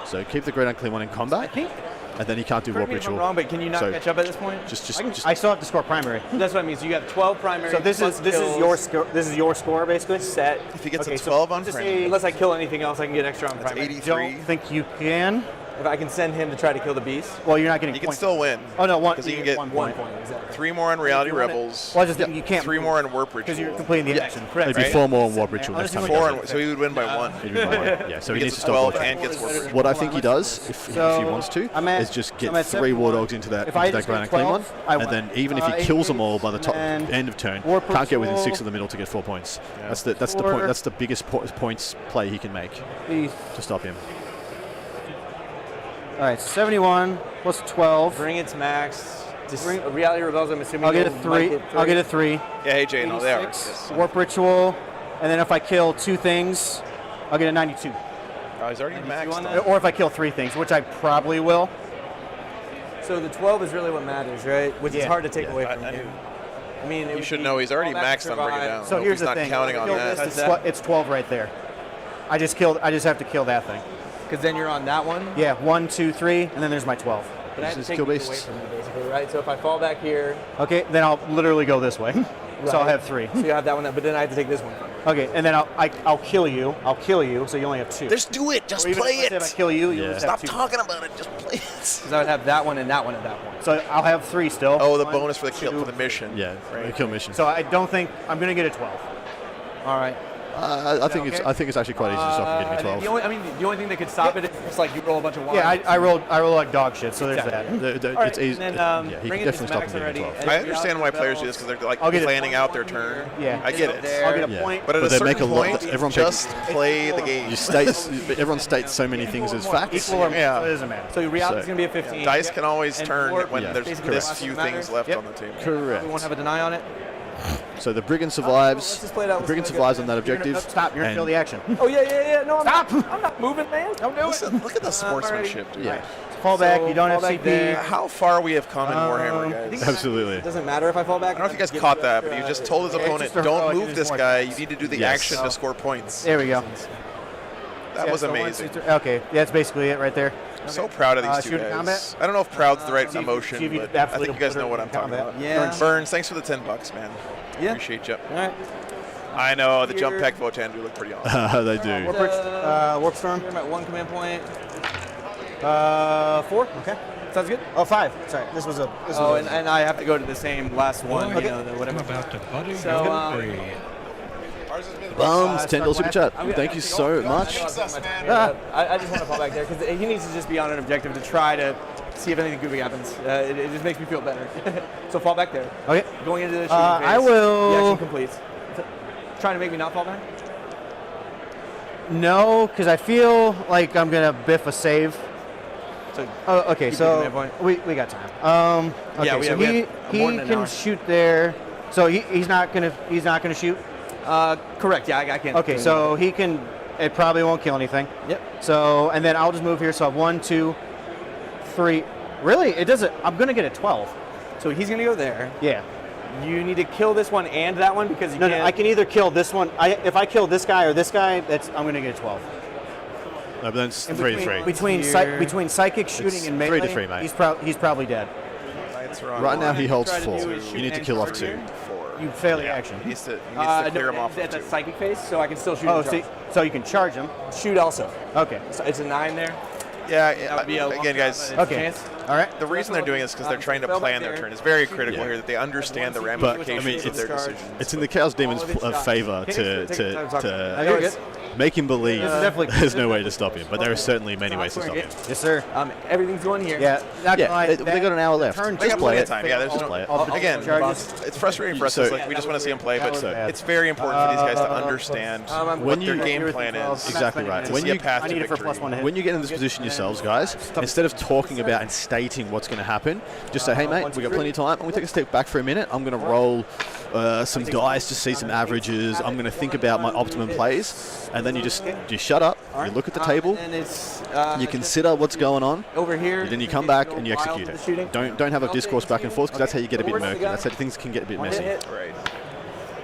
S2: So keep the Great Unclean One in
S3: I
S2: combat,
S3: think.
S2: and then he can't do
S3: Correct
S2: Warp
S3: me if I'm
S2: Ritual.
S3: wrong, but can you not
S2: So
S3: catch up at this point?
S2: Just
S4: I still have to score primary.
S3: That's what I mean. So you have 12 primary.
S4: So this
S3: plus
S4: is
S3: kills
S4: your score. This is your score basically.
S3: set.
S1: If he gets
S4: Okay,
S1: a
S4: so
S1: 12 on
S4: just
S1: primary,
S3: Unless I kill anything else, I can get extra on
S1: that's
S3: primary.
S1: 83.
S4: Don't think you can.
S3: If I can send him to try to kill the beast.
S4: Well, you're not getting.
S1: He can
S4: points.
S1: still win.
S4: Oh no, one.
S1: 'Cause he
S4: you
S1: can
S4: get
S1: get
S4: 1
S3: 1
S4: point.
S3: point, exactly.
S1: 3 more on Reality
S4: you want it-
S1: Rebels.
S4: Well, I just think you can't.
S1: 3 more on Warp Ritual.
S4: because you're completing the action.
S3: Correct.
S2: Maybe
S1: right?
S2: 4 more on Warp Ritual
S4: Yeah,
S2: next time.
S4: honestly,
S2: he
S1: Four,
S2: does
S1: on,
S2: it.
S1: so he would win by 1.
S2: He'd be fine. Yeah, so he
S1: He
S2: needs
S1: gets
S2: to stop
S1: 12
S2: Warp.
S1: and gets Warp Ritual.
S2: What I think he does, if he wants to,
S4: I'm at-
S2: is just
S4: I'm
S2: get
S4: at
S2: 3 War
S4: 71.
S2: Dogs into that
S4: If I
S2: Grand
S4: just get
S2: Unclean one,
S4: 12, I
S2: and
S4: win.
S2: then even if he kills them all by the top
S4: and
S2: end of turn,
S4: Warp
S2: can't get within
S4: Ritual.
S2: 6 of the middle to get 4 points. That's the
S4: Four.
S2: point. That's the biggest points play he can make
S4: Beast.
S2: to stop him.
S4: All right, 71 plus 12.
S3: Bring it to max. Just Reality Rebels, I'm assuming.
S4: I'll get a
S3: you'll
S4: 3.
S3: might
S4: I'll get a 3.
S1: Yeah, hey, Jay, no, they are.
S4: 86,
S1: Yes.
S4: Warp Ritual, and then if I kill 2 things, I'll get a 92.
S1: Oh, he's already maxed.
S3: on
S1: out.
S3: that?
S4: Or if I kill 3 things, which I probably will.
S3: So the 12 is really what matters, right? Which is
S4: Yeah.
S3: hard to take
S2: Yeah.
S3: away from you. I mean, it
S1: You
S3: would
S1: should
S3: be
S1: know he's already
S3: all that
S1: maxed on bring it
S3: survive.
S1: down.
S4: So
S1: Hope
S4: here's
S1: he's
S4: the
S1: not
S4: thing.
S1: counting on
S4: Kill
S1: that.
S4: this, it's 12 right there. I just have to kill that thing.
S3: Because then you're on that one.
S4: Yeah, 1, 2, 3, and then there's my 12.
S3: But I have to
S2: This is
S3: take
S2: kill
S3: these
S2: beasts.
S3: away from you, basically, right? So if I fall back here,
S4: Okay, then I'll literally go this way. So I'll
S3: Right.
S4: have 3.
S3: so you have that one, but then I have to take this one from you.
S4: Okay, and then I'll kill you. I'll kill you, so you only have 2.
S1: Just do it. Just
S4: Or even
S1: play
S4: if I
S1: it.
S4: kill you, you
S2: Yeah.
S4: just
S1: Stop
S4: have 2.
S1: talking about it. Just play it.
S3: Because I would have that one and that one at that point.
S4: So I'll have 3 still.
S1: Oh, the
S4: 1,
S1: bonus for the kill
S4: 2,
S1: for the mission.
S2: Yeah,
S1: Right.
S2: kill mission.
S4: So I don't think I'm gonna get a 12.
S3: All right.
S2: I think
S4: okay?
S2: I think it's actually quite easy to stop from getting a 12.
S3: The only thing that could stop it is just like you roll a bunch of ones.
S4: Yeah, I roll like dog shit. So there's
S3: Exactly.
S4: that.
S3: All right,
S2: It's easy.
S3: and then,
S2: Yeah, he
S3: bring
S2: can
S3: it to
S2: definitely stop
S3: max
S2: from getting a
S3: already.
S2: 12.
S1: I understand why players do this because they're like
S4: I'll get it.
S1: planning out their turn.
S4: Yeah.
S1: I get it.
S4: I'll get a
S2: Yeah.
S4: point.
S1: But at
S2: But
S1: a
S2: they
S1: certain
S2: make a lot-
S1: point,
S2: everyone
S1: just
S2: takes-
S1: play the game.
S2: You state, everyone states so many things as facts.
S4: Equal or
S1: Yeah.
S4: so it doesn't matter.
S3: So your reality is
S2: So-
S3: going to be a 15.
S1: Dice can always
S3: And
S1: turn
S3: warp
S1: when
S2: Yeah.
S1: there's
S3: basically
S1: this
S3: the
S1: few
S3: last
S1: things
S3: matter.
S1: left
S4: Yep.
S1: on the table.
S2: Correct.
S3: We won't have a deny on it.
S2: So the brigand
S3: let's
S2: survives.
S3: just play it out.
S2: The brigand survives on that objective.
S4: Stop. You're gonna
S2: and-
S4: kill the action.
S3: Oh yeah. No,
S4: Stop.
S3: I'm not moving, man. Don't do
S1: Listen, look at the sportsmanship, dude.
S2: Yeah,
S4: Fall back.
S3: So,
S4: You don't have
S3: fall back
S4: CP.
S3: there.
S1: How far we have come in Warhammer, guys.
S2: absolutely.
S3: It doesn't matter if I fall back.
S1: I don't know if you guys caught that, but he just told his opponent,
S4: just a
S1: don't
S4: heroic,
S1: move
S4: it
S1: this
S4: is more
S1: guy. You
S4: points.
S1: need to do the
S2: Yes.
S1: action to score points.
S4: There we go.
S1: That was
S4: So 1,
S1: amazing.
S4: 2, 3. Okay, that's basically it right there.
S1: So proud of these two
S4: shooting
S1: guys.
S4: combat?
S1: I don't know if proud's the right
S4: see if-
S1: emotion,
S4: see if you
S1: but I
S4: absolutely
S1: think you guys
S4: put
S1: know
S4: it
S1: what
S4: in
S1: I'm talking
S4: combat.
S1: about.
S3: Yeah.
S1: Burns, thanks for the $10, man.
S3: Yeah.
S1: Appreciate you.
S3: All right.
S1: I know the jump
S3: Here.
S1: pack Votan do look pretty awesome.
S2: They do.
S4: Warp storm.
S3: Here I'm at 1 command point.
S4: 4. Okay.
S3: Sounds good.
S4: Oh, 5. Sorry. This was a.
S3: Oh, and I have to go to the same last one.
S5: Boy,
S3: You know, the
S5: I'm
S3: whatever.
S5: about to buddy
S3: So,
S5: you free.
S2: Bums,
S4: start
S2: $10 super chat.
S3: I'm
S2: Thank you so much.
S3: I just want to fall back there because he needs to just be on an objective to try to see if anything goofy happens. It just makes me feel better. So fall back there.
S4: Okay.
S3: Going into the shooting phase.
S4: I will-
S3: The action completes. Trying to make me not fall back?
S4: No, because I feel like I'm gonna biff a save.
S3: So
S4: Oh, okay.
S3: Keep your command
S4: So
S3: point.
S4: we got time. Okay,
S3: Yeah, we
S4: so
S3: have- we have
S4: he
S3: more than an
S4: can
S3: hour.
S4: shoot there. So he's not gonna shoot.
S3: correct. Yeah, I can't.
S4: Okay, so he can. It probably won't kill anything.
S3: Yep.
S4: So and then I'll just move here. So I have 1, 2, 3. Really? It doesn't. I'm gonna get a 12.
S3: So he's gonna go there.
S4: Yeah.
S3: You need to kill this one and that one because you
S4: No,
S3: can't.
S4: no. I can either kill this one. If I kill this guy or this guy, I'm gonna get a 12.
S2: No, but then it's
S4: And
S2: 3 to 3.
S4: Between psychic shooting
S2: It's
S4: and
S2: 3
S4: melee,
S2: to 3, mate.
S4: he's probably dead.
S1: Knights are on
S2: Right now
S1: one.
S2: he holds
S3: Try to
S2: 4.
S3: do is shoot
S2: You need to
S3: and
S2: kill off
S3: cover
S2: 2.
S3: here.
S1: 4.
S4: You fail the
S1: Yeah,
S4: action.
S1: He needs to clear him off
S3: at
S1: of
S3: that
S1: 2.
S3: psychic phase, so I can still shoot.
S4: Oh,
S3: and
S4: see,
S3: charge.
S4: so you can charge him.
S3: Shoot also.
S4: Okay.
S3: So it's a 9 there.
S1: Yeah,
S3: That would be a long
S1: again, guys,
S3: shot, but it's a
S4: Okay.
S3: chance.
S4: All right.
S1: the reason they're doing this is because they're trying to
S3: Fell back
S1: plan their
S3: there.
S1: turn. It's very critical
S2: Yeah.
S1: here that they understand the
S3: But, I mean,
S1: ramifications of their
S3: it's-
S1: decisions.
S2: It's in the Chaos Demons'
S3: All of his shots.
S2: favor
S3: Okay,
S2: to,
S3: take your time to talk.
S4: You're good.
S2: make him believe
S4: This is definitely-
S2: there's no way to stop him, but there are certainly many ways to stop him.
S4: Yes, sir.
S3: Everything's going here.
S4: Yeah. Not gonna lie,
S2: Yeah, they got an hour left.
S4: turn
S1: They
S2: Just
S1: got
S2: play
S1: plenty
S2: it.
S1: of time. Yeah, there's
S2: Just
S1: no,
S2: play it.
S1: Again,
S3: charges.
S1: it's frustrating for us.
S2: So-
S1: It's like we just want to see them play, but
S2: So-
S1: it's very important for these guys to understand
S3: I'm
S1: what
S2: When
S1: their
S2: you-
S1: game plan is.
S2: Exactly right.
S1: To
S2: When
S1: see a
S2: you-
S1: path
S4: I
S1: to
S4: need it for
S1: victory.
S4: +1 to hit.
S2: When you get in this position yourselves, guys, instead of talking about and stating what's going to happen, just say, hey, mate, we got plenty of time. I'm going to take a step back for a minute. I'm going to roll some dice to see some averages. I'm going to think about my optimum plays. And then you shut up, you look at the table,
S3: And it's,
S2: you consider what's going on,
S3: over here.
S2: then you come back and you execute it. Don't have a discourse back and forth, because that's how you get a bit murky. That's how things can get a bit messy.
S1: Right.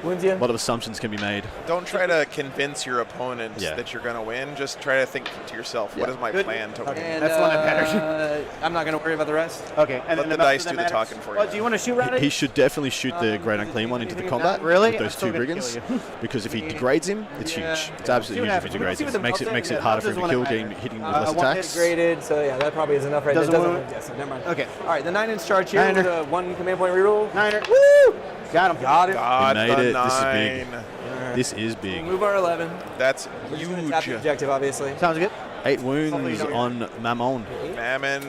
S3: Wins you.
S2: A lot of assumptions can be made.
S1: Don't try to convince your opponent
S2: Yeah.
S1: that you're going to win. Just try to think to yourself, what is my plan to win?
S3: And,
S4: That's one that matters.
S3: I'm not going to worry about the rest.
S4: Okay. And
S1: Let
S4: then
S1: the
S4: mouse
S1: dice
S4: that
S1: do the
S4: matters.
S1: talking for
S4: Well,
S1: you.
S4: do you want to shoot right at
S2: He
S4: it?
S2: should definitely shoot the Great Unclean one into the combat
S4: Really?
S2: with those
S4: I'm still
S2: 2
S4: gonna
S2: brigands,
S4: kill you.
S2: because if he degrades him, it's huge. It's absolutely huge if he degrades him. Makes it harder for him to kill, hitting with less attacks.
S3: Graded, so yeah, that probably is enough right
S4: Doesn't
S3: there.
S4: wound?
S3: Yes, never mind.
S4: Okay.
S3: All right, the 9-inch charge here
S4: Niner.
S3: with a 1 command point reroll.
S4: Niner. Woo! Got him.
S3: Got it.
S1: God,
S2: We made
S1: the
S2: it. This is big.
S1: 9.
S2: This is big.
S3: Move our 11.
S1: That's
S3: We're just gonna tap the
S1: huge.
S3: objective, obviously.
S4: Sounds good.
S2: 8 wounds on Mammon.
S1: Mammon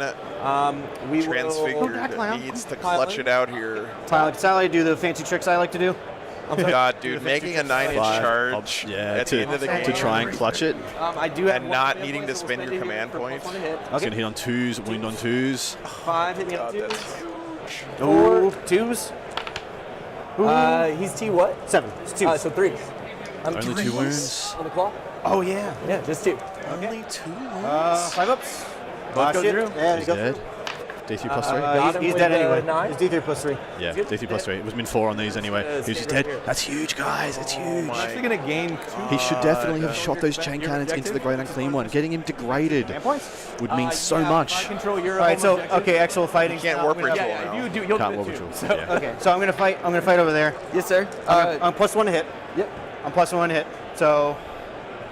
S3: We
S1: transfigured needs to clutch it out here.
S4: Sally, do the fancy tricks I like to do.
S1: God, dude, making a 9-inch
S2: Five.
S1: charge
S2: Yeah,
S1: at the end of the game
S2: to try and clutch it.
S3: I do have
S1: And
S3: one
S1: not
S3: command
S1: needing
S3: point,
S1: to
S3: so
S1: spend
S3: we'll
S1: your
S3: spend
S1: command
S3: for
S1: point.
S3: +1 to hit.
S2: It's going to hit on 2s, wound on 2s.
S3: 5 hit me on
S1: God,
S3: 2s.
S1: that's
S4: Ooh, 2s.
S3: He's T what?
S4: 7. It's 2s.
S3: So 3.
S2: Only 2 wounds.
S3: On the claw?
S4: Oh, yeah.
S3: Yeah, just 2.
S2: Only 2 wounds.
S4: 5 ups.
S3: Both go
S4: shit.
S3: through.
S4: Yeah,
S2: He's
S4: go
S2: dead.
S4: through.
S2: D3 plus 3?
S3: Got him
S4: He's
S3: with
S4: dead
S3: the
S4: anyway.
S3: 9.
S4: He's D3 plus 3.
S2: Yeah, D3 plus 3. It was min 4 on these anyway. He was just dead. That's huge, guys. It's huge.
S3: He's actually going to gain.
S2: He should definitely have shot those chain cannons into the Great Unclean One. Getting him degraded would mean so much.
S3: Control your
S4: All right, so
S3: objective.
S4: okay, actual fighting.
S1: You can't warp ritual
S3: Yeah,
S1: now.
S3: if you do, you'll
S2: Can't
S3: do
S2: warp
S3: it too.
S2: ritual.
S3: So,
S2: Yeah.
S4: Okay, so I'm gonna fight over there.
S3: Yes, sir.
S4: I'm +1 to hit.
S3: Yep.
S4: I'm +1 to hit. So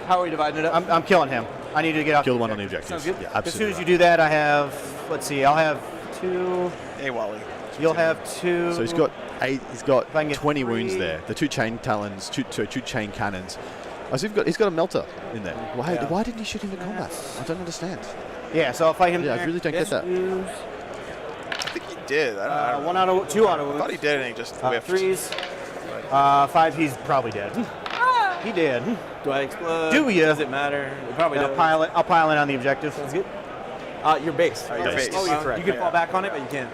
S3: How are we dividing it up?
S4: I'm killing him. I need to get off.
S2: Kill
S4: the
S2: one on the
S4: objective.
S2: objectives.
S3: Sounds good.
S2: Yeah,
S4: As soon
S2: absolutely.
S4: as you do that, I have. Let's see. I'll have 2.
S1: Hey, Wally.
S4: You'll have 2.
S2: So he's got 8. He's got
S4: If I can get
S2: 20 wounds
S4: 3.
S2: there. The 2 chain talons, two chain cannons. Oh, so he's got a melter in there. Why didn't he shoot into combat? I don't understand.
S4: Yeah, so I'll fight him.
S2: Yeah, I
S4: there.
S2: really don't get that.
S1: I think he did. I don't know.
S4: 1 auto, 2 auto
S1: I
S4: wounds.
S1: thought he did, and he just whiffed.
S4: 3s. 5. He's probably dead. He did.
S3: Do I explode?
S4: Do ya?
S3: Does it matter? It probably
S4: I'll
S3: does.
S4: pile in on the objective.
S3: Sounds good. Your base.
S1: Your base.
S3: Oh, you're correct. You can fall back on it, but you can't.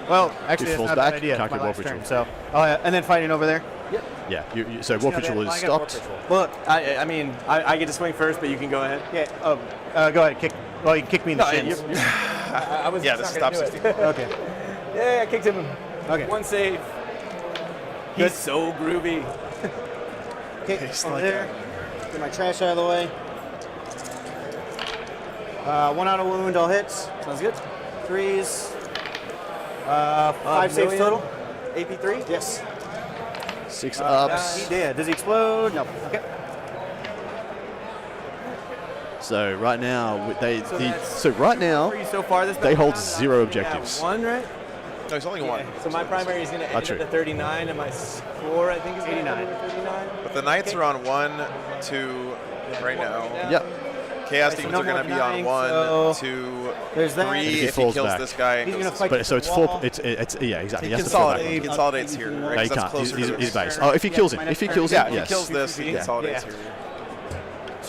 S4: Well, actually,
S2: He
S4: that's
S2: falls
S4: not a
S2: back,
S4: bad idea.
S2: can't
S4: It's my
S2: get warp
S4: last turn,
S2: ritual.
S4: so and then fighting over there.
S2: Yeah. So warp ritual is stopped.
S4: Look,
S3: I mean, I get to swing first, but you can go ahead.
S4: yeah. Go ahead. Kick. Well, you can kick me in the shins.
S3: I was
S1: Yeah,
S3: just
S1: this
S3: not
S1: stops
S3: gonna do it.
S4: Okay.
S3: Yeah, I kicked him.
S4: Okay.
S3: One save. He's so groovy.
S4: Okay.
S1: Tastes
S4: Over
S1: like
S4: there. Get my trash out of the way. 1 auto wound. All hits.
S3: Sounds good.
S4: 3s. 5 saves
S3: million.
S4: total.
S3: AP3?
S4: Yes.
S2: 6
S4: He
S2: ups.
S4: did. Does he explode? No. Okay.
S2: So right now
S3: that's
S2: so right now
S3: Three so far this
S2: they
S3: battle
S2: hold
S3: round.
S2: 0
S3: Yeah,
S2: objectives.
S3: one, right?
S1: No, he's only one.
S3: So my primary is going to end
S2: true.
S3: at the 39, and my score, I think, is
S4: 89.
S3: 39.
S1: But the Knights are on 1, 2 right now.
S2: Yep.
S1: Chaos
S4: Okay, so
S1: Demons
S4: no
S1: are going to
S4: more
S1: be on
S4: denying,
S1: 1,
S4: so
S1: 2,
S4: there's that.
S1: 3
S2: If he
S1: if he
S2: falls
S1: kills
S2: back.
S1: this guy. And
S4: He's
S1: goes
S4: gonna
S1: this
S4: fight
S1: way.
S2: But so it's
S4: Wall.
S2: 4. It's yeah, exactly. He has to fall
S1: Consolidate.
S2: back.
S1: He consolidates here, right?
S2: Yeah, he
S1: 'Cause that's
S2: can't.
S1: closer to
S2: He's
S1: this.
S2: based. Oh, if he kills him. If he kills
S1: Yeah,
S2: him,
S1: if
S2: yes.
S1: he kills this, he
S4: Yeah.
S1: consolidates
S4: Yeah.
S1: here.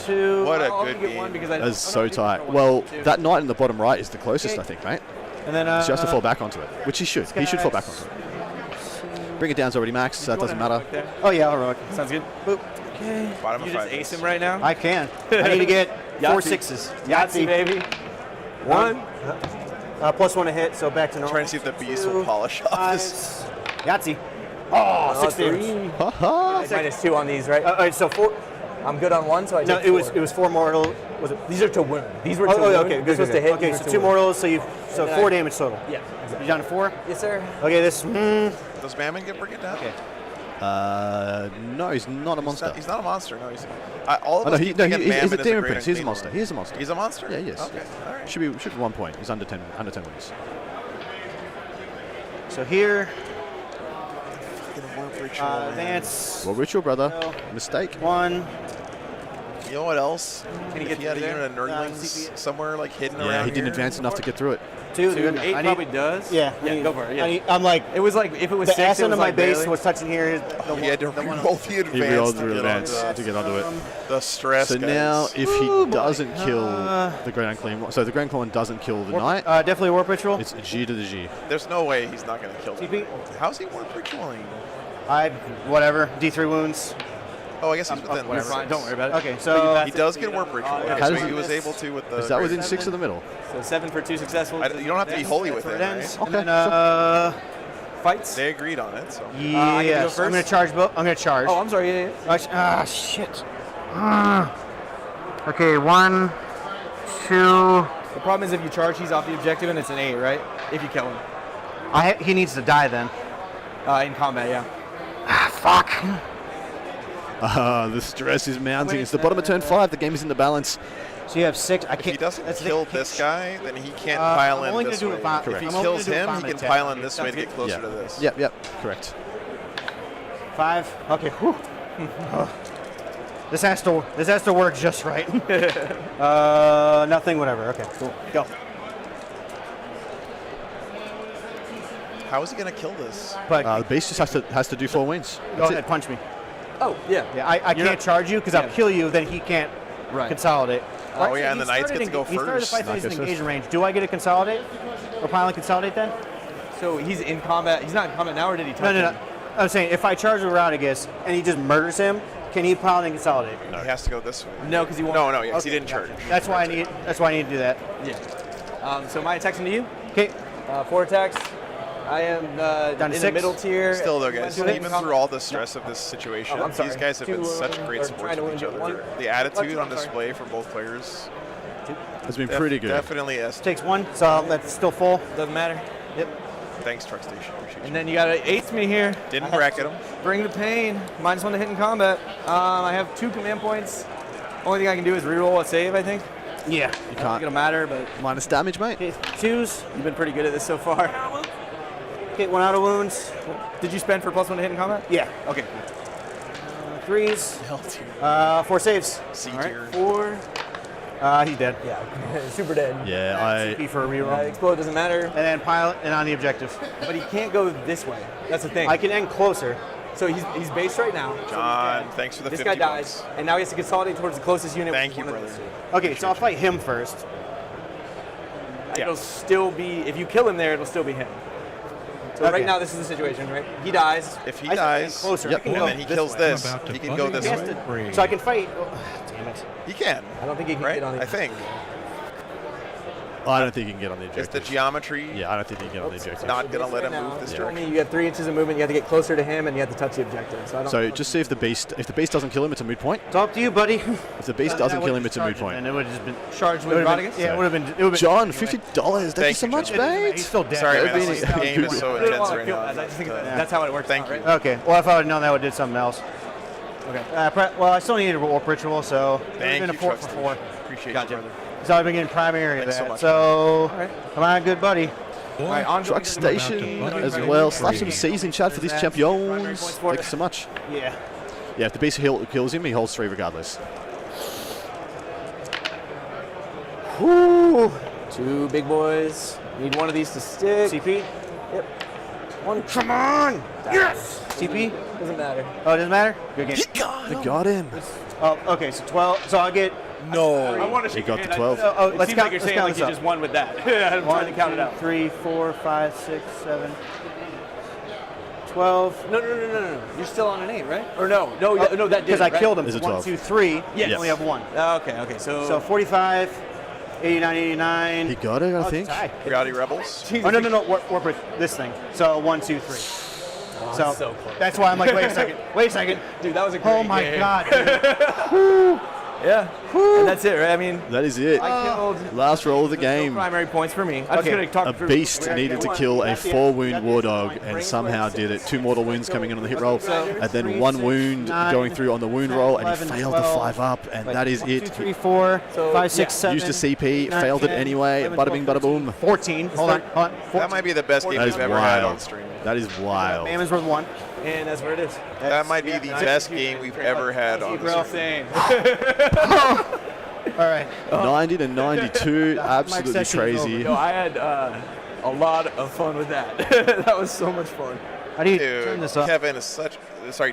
S4: 2.
S1: What a
S3: I'll
S1: good
S3: get
S1: game.
S3: one because I
S2: That's
S3: oh,
S2: so
S3: no, you
S2: tight.
S3: can throw
S2: Well,
S3: one, too.
S2: that knight in the bottom right is the closest,
S4: Okay.
S2: I think, right?
S4: And then
S2: So he has to fall back onto it, which he should. He should fall back onto it. Bring it down's already maxed, so that doesn't matter.
S4: Oh yeah, all right.
S3: Sounds good.
S4: Boop. Okay.
S1: Bottom
S3: You
S1: of
S3: just
S1: 5.
S3: ace him right now?
S4: I can. I need to get 4
S3: Yahtzee.
S4: 6s.
S3: Yahtzee, baby. One.
S4: +1 to hit, so back to normal.
S1: Trying to see if the beast will polish off this.
S4: Yahtzee. Oh, 6 damage.
S3: three.
S2: Haha.
S3: -2 on these, right?
S4: All right, so 4.
S3: I'm good on one, so I
S4: No,
S3: take
S4: it was 4 mortal. Was it?
S3: These are to wound. These were to
S4: Oh,
S3: wound.
S4: okay.
S3: This was to hit.
S4: Okay,
S3: these
S4: so
S3: were
S4: 2
S3: to wound.
S4: mortals, so
S3: then
S4: 4
S3: I-
S4: damage total.
S3: Yeah.
S4: You down to 4?
S3: Yes, sir.
S4: Okay, this.
S1: Does Mammon get bring it down?
S4: Okay.
S2: No, he's not a monster.
S1: He's not a monster. No, he's. All of
S2: Oh, no,
S1: us keep
S2: he's
S1: thinking
S2: a
S1: Mammon is
S2: demon
S1: great
S2: prince. He's a
S1: unclean
S2: monster.
S1: one.
S2: He's a monster.
S1: He's a monster?
S2: Yeah, yes.
S1: Okay, all right.
S2: Should be 1 point. He's under 10 wins.
S4: So here,
S1: Warp ritual, man.
S4: advance.
S2: Well, ritual, brother.
S4: No.
S2: Mistake.
S4: 1.
S1: You know what else?
S3: Can he
S1: If
S3: get
S1: he had a
S3: through
S1: unit of
S3: there?
S1: Nurglings somewhere like hidden
S2: Yeah,
S1: around
S2: he didn't
S1: here.
S2: advance enough to get through it.
S4: 2.
S3: Dude, 8 probably does.
S4: Yeah.
S3: Go for it. Yeah.
S4: I'm like,
S3: It was like, if it was
S4: the
S3: 6,
S4: ass
S3: it
S4: end
S3: was
S4: of my
S3: like
S4: base
S3: barely.
S4: was touching here.
S1: He had to roll the advance.
S2: He rolled
S1: to
S2: the
S1: get
S2: advance
S1: onto
S2: to get onto it.
S1: the stress.
S2: So
S1: guys.
S2: now, if he doesn't kill the Great Unclean One, so the Grand Clan doesn't kill the knight,
S4: Definitely warp ritual.
S2: it's G to the G.
S1: there's no way he's not going to kill
S4: TP.
S1: him. How's he warp ritualing?
S4: Whatever. D3 wounds.
S1: Oh, I guess he's within.
S3: You're fine. Don't worry about it.
S4: Okay, so
S1: He does get warp ritual.
S3: yeah.
S1: Okay,
S2: How
S1: so
S2: does
S1: he
S2: he-
S1: was able to with the.
S2: Is that within
S1: great-
S2: 6 of the middle?
S3: So 7 for 2 successful.
S1: You don't have to be holy with
S4: it
S1: it,
S4: ends.
S1: right?
S4: And then,
S3: Fights.
S1: They agreed on it, so.
S3: I can go
S4: yes, I'm
S3: first?
S4: gonna charge. I'm gonna charge.
S3: Oh, I'm sorry. Yeah.
S4: Shit. Okay, 1, 2.
S3: The problem is if you charge, he's off the objective, and it's an 8, right? If you kill him.
S4: He needs to die then.
S3: In combat, yeah.
S4: Fuck.
S2: The stress is mounting. It's the bottom of turn 5. The game is in the balance.
S4: So you have 6. I
S1: If
S4: can't.
S1: he doesn't
S4: that's the-
S1: kill this guy, then he can't
S4: I'm
S1: pile
S4: only
S1: in
S4: gonna
S1: this
S4: do
S1: way.
S4: a bomb-
S2: Correct.
S1: If he
S4: I'm only
S1: kills
S4: gonna do a
S1: him,
S4: bomb
S1: he can
S4: attack.
S1: pile in this way to
S3: Sounds
S1: get closer
S2: Yeah.
S1: to this.
S2: Yep, correct.
S4: 5. Okay. Whew. This has to work just right. Nothing. Whatever. Okay. Cool. Go.
S1: How is he going to kill this?
S4: But
S2: The beast just has to do 4 wins.
S4: go
S2: That's
S4: ahead.
S2: it.
S4: Punch me.
S3: Oh, yeah.
S4: Yeah. I
S3: You're
S4: can't
S3: not-
S4: charge you because I'll kill you. Then he can't
S3: Right.
S4: consolidate.
S1: Oh, yeah, and the knights get to go
S4: He started the
S1: first.
S4: fight, so
S2: Knight
S4: he's in
S2: goes
S4: engagement range. Do I get to consolidate? Or pile and consolidate then?
S3: So he's in combat. He's not in combat now, or did he touch
S4: No, no,
S3: him?
S4: no. I'm saying if I charge Rodriguez and he just murders him, can he pile and consolidate?
S1: No, he has to go this way.
S3: No, because he won't.
S1: No, yes, he
S4: Okay,
S1: didn't charge.
S4: That's why I need. That's why I need to do that.
S3: Yeah. So my attacks into you.
S4: Okay.
S3: 4 attacks. I am
S4: Down to
S3: in
S4: 6.
S3: the middle tier.
S1: Still though, guys,
S3: Went to
S1: even
S3: hit.
S1: through all the stress of this situation,
S3: I'm sorry.
S1: these guys have been
S3: 2
S1: such great
S3: or
S1: supports
S3: trying to
S1: with each
S3: win
S1: other.
S3: 1.
S1: The attitude on
S3: I'm sorry.
S1: display from both players
S2: Has been pretty good.
S1: definitely S.
S4: Takes 1, so that's still full.
S3: Doesn't matter. Yep.
S1: Thanks, Truck Station. Appreciate you.
S3: And then you got to ace me here.
S1: Didn't bracket him.
S3: Bring the pain. -1 to hit in combat. I have 2 command points. Only thing I can do is reroll a save, I think.
S4: Yeah.
S2: You
S3: I don't think
S2: can't.
S3: it'll matter, but
S2: Minus damage, mate.
S4: Okay, 2s.
S3: you've been pretty good at this so far.
S4: Hit 1 out of wounds.
S3: Did you spend for +1 to hit in combat?
S4: Yeah.
S3: Okay.
S4: 3s.
S1: Hell tier.
S4: 4 saves.
S1: C
S3: All right.
S1: tier.
S3: 4.
S4: He's dead.
S3: Yeah. Super dead.
S2: Yeah,
S4: CP for a reroll.
S3: Explode doesn't matter,
S4: And then pilot and on the objective.
S3: but he can't go this way. That's the thing.
S4: I can end closer.
S3: So he's based right now.
S1: John, thanks for the
S3: This
S1: 50
S3: guy dies,
S1: bucks.
S3: and now he has to consolidate towards the closest unit.
S1: Thank
S3: which
S1: you,
S3: is one of
S1: brother.
S3: those
S4: Okay, so I'll fight him first.
S3: two.
S1: Yeah.
S3: It'll still be, if you kill him there, it'll still be him. So
S4: Okay.
S3: right now, this is the situation, right? He dies.
S1: If he
S4: I start getting
S1: dies,
S4: closer.
S2: Yep.
S4: I can
S1: and
S4: go
S1: then he
S4: this
S1: kills
S4: way.
S1: this,
S5: About to
S1: he can go
S5: buddy
S1: this
S4: Yes,
S1: way.
S4: so I can fight. Oh, damn it.
S1: He can,
S3: I don't think he can
S1: right?
S3: get on the
S1: I think.
S2: I don't think you can get on the
S1: It's the
S2: objective.
S1: geometry.
S2: Yeah, I don't think you can get on the objective.
S1: Not gonna let him
S3: Right
S1: move
S3: now,
S1: this
S3: you
S1: direction.
S3: told me you have 3 inches of movement. You have to get closer to him, and you have to touch the objective. So I don't.
S2: So just see if the beast doesn't kill him, it's a moot point.
S4: It's up to you, buddy.
S2: If the beast doesn't kill him, it's a moot point.
S4: And it would have just been
S3: charged
S4: it
S3: with
S4: would've been-
S3: Rodriguez.
S4: Yeah, it would have been. It would've been
S2: John, $50. Thank you
S1: Thank
S2: so
S1: you,
S2: much,
S1: John.
S2: mate.
S4: He's still dead.
S1: Sorry, man,
S2: That'd
S1: this
S2: be-
S1: game is so
S3: I didn't
S1: intense
S3: wanna
S1: right
S3: kill-
S1: now.
S3: I just think
S1: Yeah.
S3: that's how it works.
S1: Thank
S3: out,
S1: you.
S3: right?
S4: Okay. Well, if I would have known that, I would have did something else.
S3: Okay.
S4: Well, I still needed a warp ritual, so it
S1: Thank
S4: been
S1: you,
S4: a 4
S1: Truck
S4: for
S1: Station.
S4: 4.
S1: Appreciate
S3: Gotcha.
S1: you, brother.
S4: So I've been getting primary of
S1: Thanks so
S4: that.
S1: much.
S4: So,
S3: right.
S4: come on, good buddy.
S5: Boy,
S3: All right, on
S2: Truck Station as well. Slap some C's in chat for these champions. Thank you so much.
S4: Yeah.
S2: Yeah, if the beast kills him, he holds 3 regardless.
S3: Whew. 2 big boys. Need one of these to stick.
S4: CP.
S3: Yep. 1.
S4: Come on. Yes. CP.
S3: Doesn't matter.
S4: Oh, it doesn't matter. Good game.
S2: I got him.
S4: Oh, okay. So 12. So I'll get.
S1: No.
S3: want
S2: He got the 12.
S4: Oh,
S3: It
S4: let's
S3: seems
S4: count.
S3: like you're
S4: Let's
S3: saying
S4: count
S3: like
S4: this
S3: you
S4: up.
S3: just won with that. I'm trying to count it out.
S4: 3, 4, 5, 6, 7, 12.
S3: No. You're still on an 8, right? Or no, that did
S4: Because I
S3: right?
S4: killed him.
S2: Is it
S4: 1,
S2: 12?
S4: 2, 3.
S3: Yes.
S4: You only have 1.
S3: Okay.
S4: So 45, 89, 89.
S2: He got it, I
S4: Oh, it's a
S2: think.
S4: tie.
S1: Rowdy Rebels.
S4: Oh, no. Warp this thing. So 1, 2, 3. So,
S3: so close.
S4: that's why I'm like, wait a second. Wait a second.
S3: Dude, that was a great
S4: Oh my
S3: game.
S4: God. Dude.
S3: Yeah. And that's it, right? I mean,
S2: That is it.
S3: I killed.
S2: Last roll of the
S3: No
S2: game.
S3: primary points for me. I'm
S4: Okay.
S3: just gonna talk
S2: A
S3: through.
S2: beast needed to kill a 4-wound war dog
S3: Bring
S2: and
S3: it
S2: somehow
S3: to
S2: did it. 2 mortal wounds coming in on the hit roll,
S3: So-
S2: and then 1 wound
S4: 9,
S2: going through on the wound roll, and he
S4: 11,
S2: failed to
S4: 12.
S2: 5 up, and that is
S4: 1, 2,
S2: it.
S4: 3, 4,
S3: So,
S4: 5, 6,
S3: yeah.
S4: 7.
S2: Used a CP,
S4: 9,
S2: failed it
S4: 10,
S2: anyway.
S4: 11,
S2: Bada bing,
S4: 12,
S2: bada boom.
S4: 14. Hold on.
S1: That might be the best game
S2: That is
S1: we've ever had on
S2: wild.
S1: stream.
S2: That is wild.
S4: Daemons worth 1.
S3: And that's where it is.
S1: That might be the best game we've ever had on the stream.
S4: All right.
S2: 90 to 92, absolutely
S4: session is over.
S2: crazy.
S3: Yo, I had a lot of fun with that. That was so much fun.
S4: How do you turn
S1: Dude,
S4: this up?
S1: Kevin is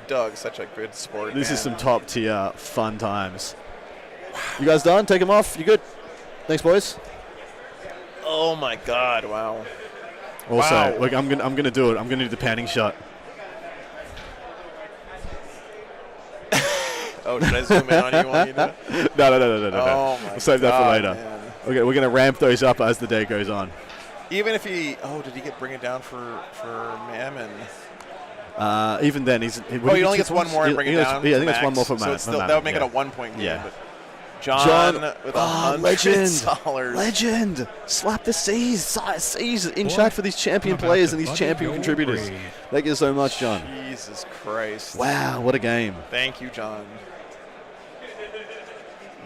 S1: Doug, such a good sport.
S2: This is some
S1: man.
S2: top tier fun times. You guys done? Take them off. You good? Thanks, boys.
S1: Oh my God! Wow.
S2: Also,
S1: Wow.
S2: look, I'm gonna do it. I'm gonna do the panning shot.
S1: Oh, should I zoom in on you while you do it?
S2: No.
S1: Oh my
S2: We'll save that for
S1: God,
S2: later.
S1: man.
S2: Okay, we're gonna ramp those up as the day goes on.
S1: Even if he, did he bring it down for Mammon?
S2: Even then, he
S1: He only gets one more and bring it down.
S2: Yeah, I
S1: to
S2: think it's one
S1: max.
S2: more for
S1: So
S2: Matt.
S1: it's still, that would make it a 1-point game.
S2: Yeah.
S1: But John with
S2: legend.
S1: $100.
S2: Legend. Slap the C's. C's in chat for these champion players and these champion contributors. Thank you so much, John.
S1: Jesus Christ.
S2: Wow, what a game.
S1: Thank you, John.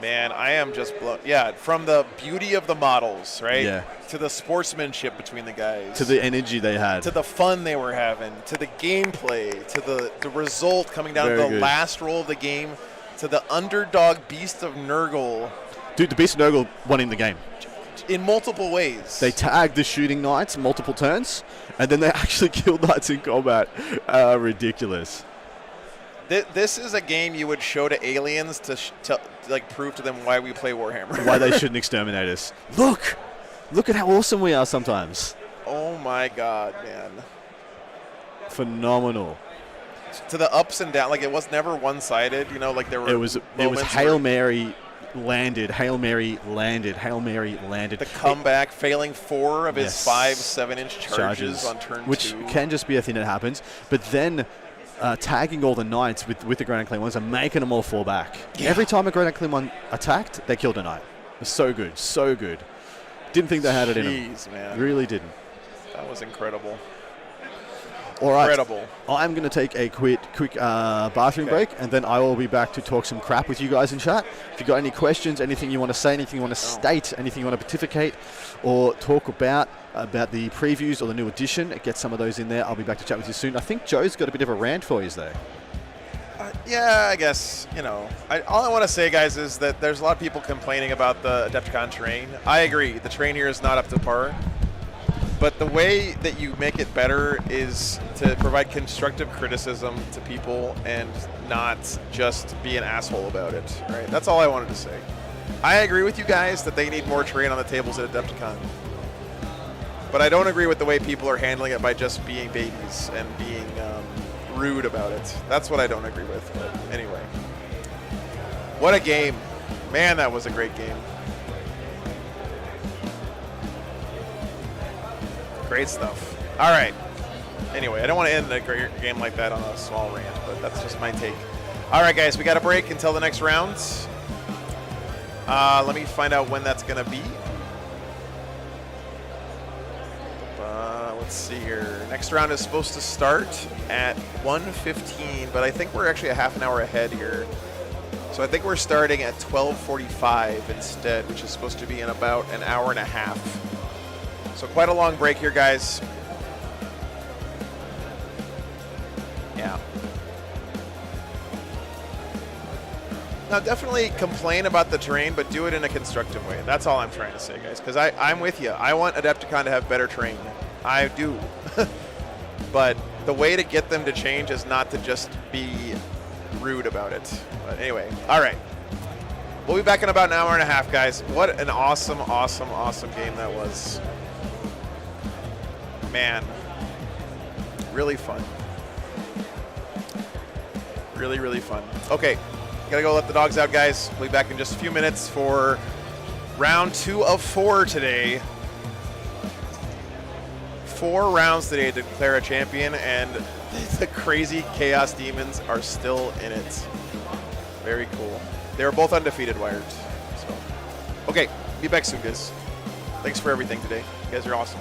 S1: Man, I am just blown. Yeah, from the beauty of the models, right?
S2: Yeah.
S1: To the sportsmanship between the guys.
S2: To the energy they had.
S1: To the fun they were having. To the gameplay. To the result coming down
S2: Very
S1: to the
S2: good.
S1: last roll of the game. To the underdog beast of Nurgle
S2: Dude, the Beast of Nurgle won in the game.
S1: in multiple ways.
S2: They tagged the shooting knights multiple turns, and then they actually killed knights in combat. Ridiculous.
S1: This is a game you would show to aliens to like prove to them why we play Warhammer.
S2: Why they shouldn't exterminate us. Look at how awesome we are sometimes.
S1: Oh my God, man.
S2: Phenomenal.
S1: To the ups and downs, like it was never one-sided. You know, like there were.
S2: It was
S1: moments
S2: Hail
S1: where-
S2: Mary landed, Hail Mary landed, Hail Mary landed.
S1: The comeback, failing 4 of his
S2: Yes.
S1: 5-7-inch charges on turn 2.
S2: Which can just be a thing that happens. But then tagging all the knights with the Great Unclean Ones and making them all fall back.
S1: Yeah.
S2: Every time a Great Unclean One attacked, they killed a knight. It was so good, so good. Didn't think they had it in them.
S1: Jeez, man.
S2: Really didn't.
S1: That was incredible.
S2: All right.
S1: Incredible.
S2: I'm going to take a quick bathroom break, and then I will be back to talk some crap with you guys in chat. If you've got any questions, anything you want to say, anything you want to state, anything you want to pontificate, or talk about the previews or the new edition, get some of those in there. I'll be back to chat with you soon. I think Joe's got a bit of a rant for you there.
S1: Yeah, I guess, all I want to say, guys, is that there's a lot of people complaining about the Adepticon terrain. I agree. The terrain here is not up to par. But the way that you make it better is to provide constructive criticism to people and not just be an asshole about it, right? That's all I wanted to say. I agree with you guys that they need more terrain on the tables at Adepticon. But I don't agree with the way people are handling it by just being babies and being rude about it. That's what I don't agree with. But anyway. What a game. Man, that was a great game. Great stuff. All right. Anyway, I don't want to end a great game like that on a small rant, but that's just my take. All right, guys, we got a break until the next round. Let me find out when that's going to be. Let's see here. Next round is supposed to start at 1:15, but I think we're actually a half an hour ahead here. So I think we're starting at 12:45 instead, which is supposed to be in about an hour and a half. So quite a long break here, guys. Yeah. Now, definitely complain about the terrain, but do it in a constructive way. That's all I'm trying to say, guys, because I'm with you. I want Adepticon to have better terrain. I do. But the way to get them to change is not to just be rude about it. But anyway, all right. We'll be back in about an hour and a half, guys. What an awesome, awesome, awesome game that was. Man, really fun. Really, really fun. Okay, gotta go let the dogs out, guys. We'll be back in just a few minutes for round 2 of 4 today. 4 rounds today to declare a champion, and the crazy Chaos Demons are still in it. Very cool. They were both undefeated, Wired. So, okay, be back soon, guys. Thanks for everything today. You guys are awesome.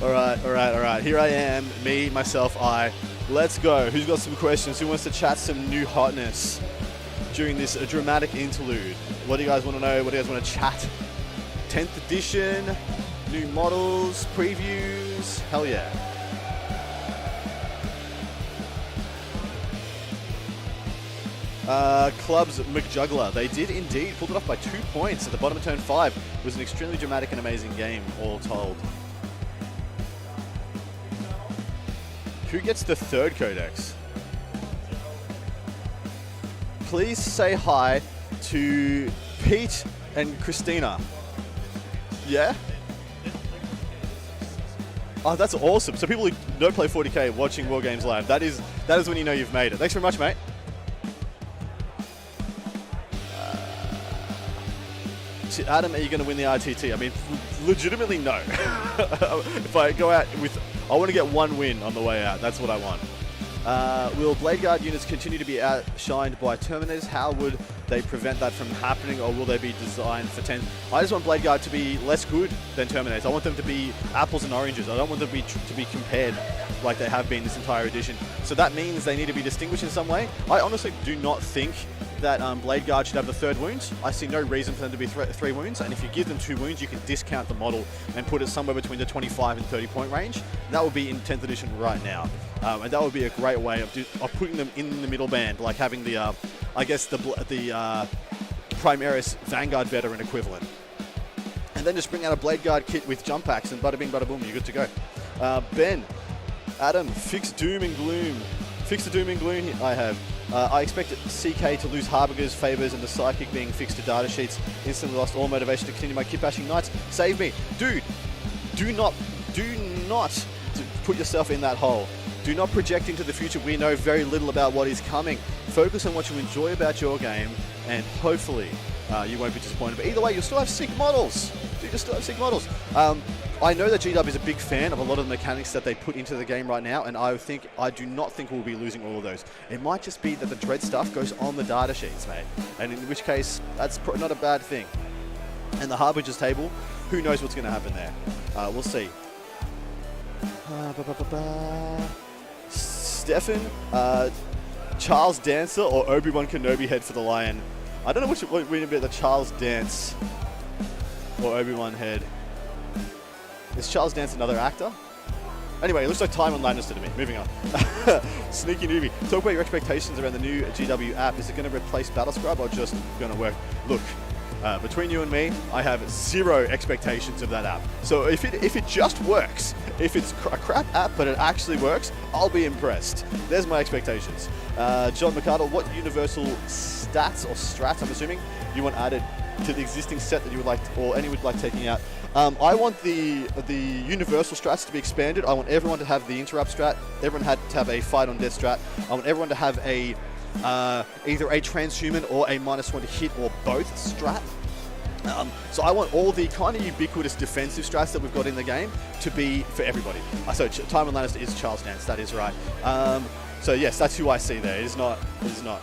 S2: All right. Here I am, me, myself, I. Let's go. Who's got some questions? Who wants to chat some new hotness during this dramatic interlude? What do you guys want to know? What do you guys want to chat? 10th edition, new models, previews. Hell yeah. Clubs McJuggler. They did indeed. Pulled it off by 2 points at the bottom of turn 5. It was an extremely dramatic and amazing game, all told. Who gets the 3rd codex? Please say hi to Pete and Christina. Yeah? Oh, that's awesome. So people who don't play 40k watching War Games Live, that is when you know you've made it. Thanks very much, mate. Adam, are you going to win the ITT? I mean, legitimately no. If I go out with... I want to get 1 win on the way out. That's what I want. Will Blade Guard units continue to be outshined by Terminators? How would they prevent that from happening, or will they be designed for 10? I just want Blade Guard to be less good than Terminators. I want them to be apples and oranges. I don't want them to be compared like they have been this entire edition. So that means they need to be distinguished in some way. I honestly do not think that Blade Guard should have the 3rd wound. I see no reason for them to be 3 wounds, and if you give them 2 wounds, you can discount the model and put it somewhere between the 25 and 30 point range. That would be in 10th edition right now. And that would be a great way of putting them in the middle band, like having the, I guess, the Primaris Vanguard veteran equivalent. And then just bring out a Blade Guard kit with jump packs, and bada bing, bada boom, you're good to go. Ben, Adam, fix Doom and Gloom. Fix the Doom and Gloom I have. I expect CK to lose Harbinger's favors and the Psychic being fixed to data sheets. Instantly lost all motivation to continue my kit bashing nights. Save me. Dude, do not put yourself in that hole. Do not project into the future. We know very little about what is coming. Focus on what you enjoy about your game, and hopefully you won't be disappointed. But either way, you'll still have sick models. You still have sick models. I know that GW is a big fan of a lot of the mechanics that they put into the game right now, and I do not think we'll be losing all of those. It might just be that the Dread stuff goes on the data sheets, mate. And in which case, that's not a bad thing. And the Harbinger's table, who knows what's going to happen there. We'll see. Stefan, Charles Dancer or Obi-Wan Kenobi head for the Lion. I don't know what we mean about the Charles Dance or Obi-Wan head. Is Charles Dance another actor? Anyway, it looks like Time on Lannister to me. Moving on. Sneaky newbie. Talk about your expectations around the new GW app. Is it going to replace Battlescribe or just going to work? Look, between you and me, I have 0 expectations of that app. So if it just works, if it's a crap app but it actually works, I'll be impressed. There's my expectations. John McArdle, what universal stats or strats, I'm assuming, you want added to the existing set that you would like, or anyone would like taking out? I want the universal strats to be expanded. I want everyone to have the interrupt strat. Everyone had to have a fight on death strat. I want everyone to have a either a transhuman or a -1 to hit or both strat. So I want all the kind of ubiquitous defensive strats that we've got in the game to be for everybody. So Time on Lannister is Charles Dance. That is right. So yes, that's who I see there. It is not. It is not.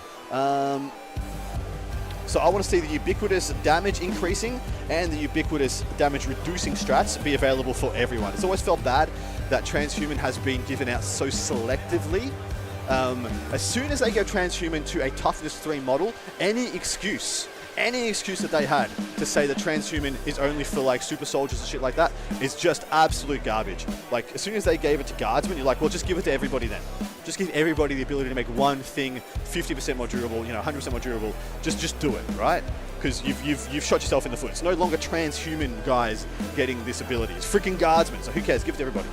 S2: So I want to see the ubiquitous damage increasing and the ubiquitous damage reducing strats be available for everyone. It's always felt bad that Transhuman has been given out so selectively. As soon as they go Transhuman to a Toughness 3 model, any excuse that they had to say that Transhuman is only for like super soldiers and shit like that is just absolute garbage. Like as soon as they gave it to Guardsmen, you're like, well, just give it to everybody then. Just give everybody the ability to make one thing 50% more durable, 100% more durable. Just do it, right? Because you've shot yourself in the foot. It's no longer Transhuman guys getting this ability. It's freaking Guardsmen. So who cares? Give it to everybody.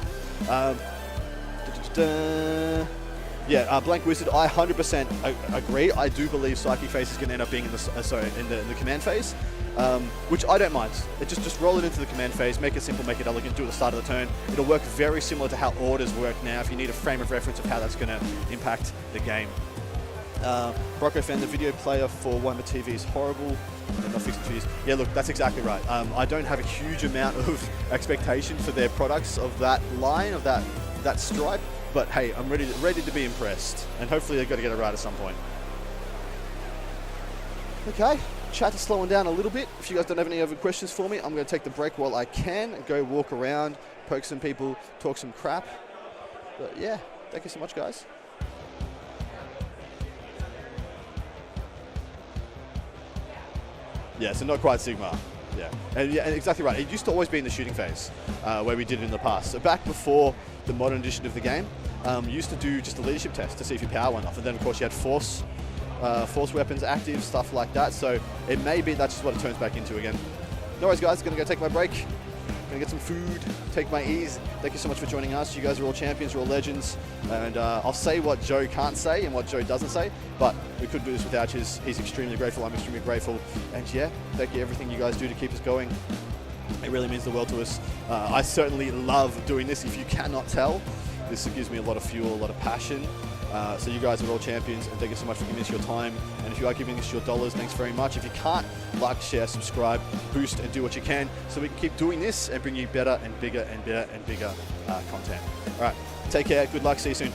S2: Yeah, Blank Wizard, I 100% agree. I do believe Psychic Phase is going to end up being in the command phase, which I don't mind. Just roll it into the command phase, make it simple, make it elegant, do it at the start of the turn. It'll work very similar to how orders work now if you need a frame of reference of how that's going to impact the game. Brocco fan, the video player for Warhammer TV is horrible. They're not fixing fees. Yeah, look, that's exactly right. I don't have a huge amount of expectation for their products of that line, of that stripe. But hey, I'm ready to be impressed, and hopefully they've got to get it right at some point. Okay, chat is slowing down a little bit. If you guys don't have any other questions for me, I'm going to take the break while I can, go walk around, poke some people, talk some crap. But yeah, thank you so much, guys. Yeah, so not quite Sigma. Yeah, and exactly right. It used to always be in the shooting phase, where we did it in the past. So back before the modern edition of the game, you used to do just a leadership test to see if your power went off. And then, of course, you had force weapons active, stuff like that. So it may be that's just what it turns back into again. No worries, guys. Going to go take my break. Going to get some food, take my ease. Thank you so much for joining us. You guys are all champions, you're all legends. And I'll say what Joe can't say and what Joe doesn't say, but we couldn't do this without his. He's extremely grateful. I'm extremely grateful. And yeah, thank you everything you guys do to keep us going. It really means the world to us. I certainly love doing this. If you cannot tell, this gives me a lot of fuel, a lot of passion. So you guys are all champions, and thank you so much for giving us your time. And if you are giving us your dollars, thanks very much. If you can't, like, share, subscribe, boost, and do what you can so we can keep doing this and bring you better and bigger and better and bigger content. All right, take care. Good luck. See you soon.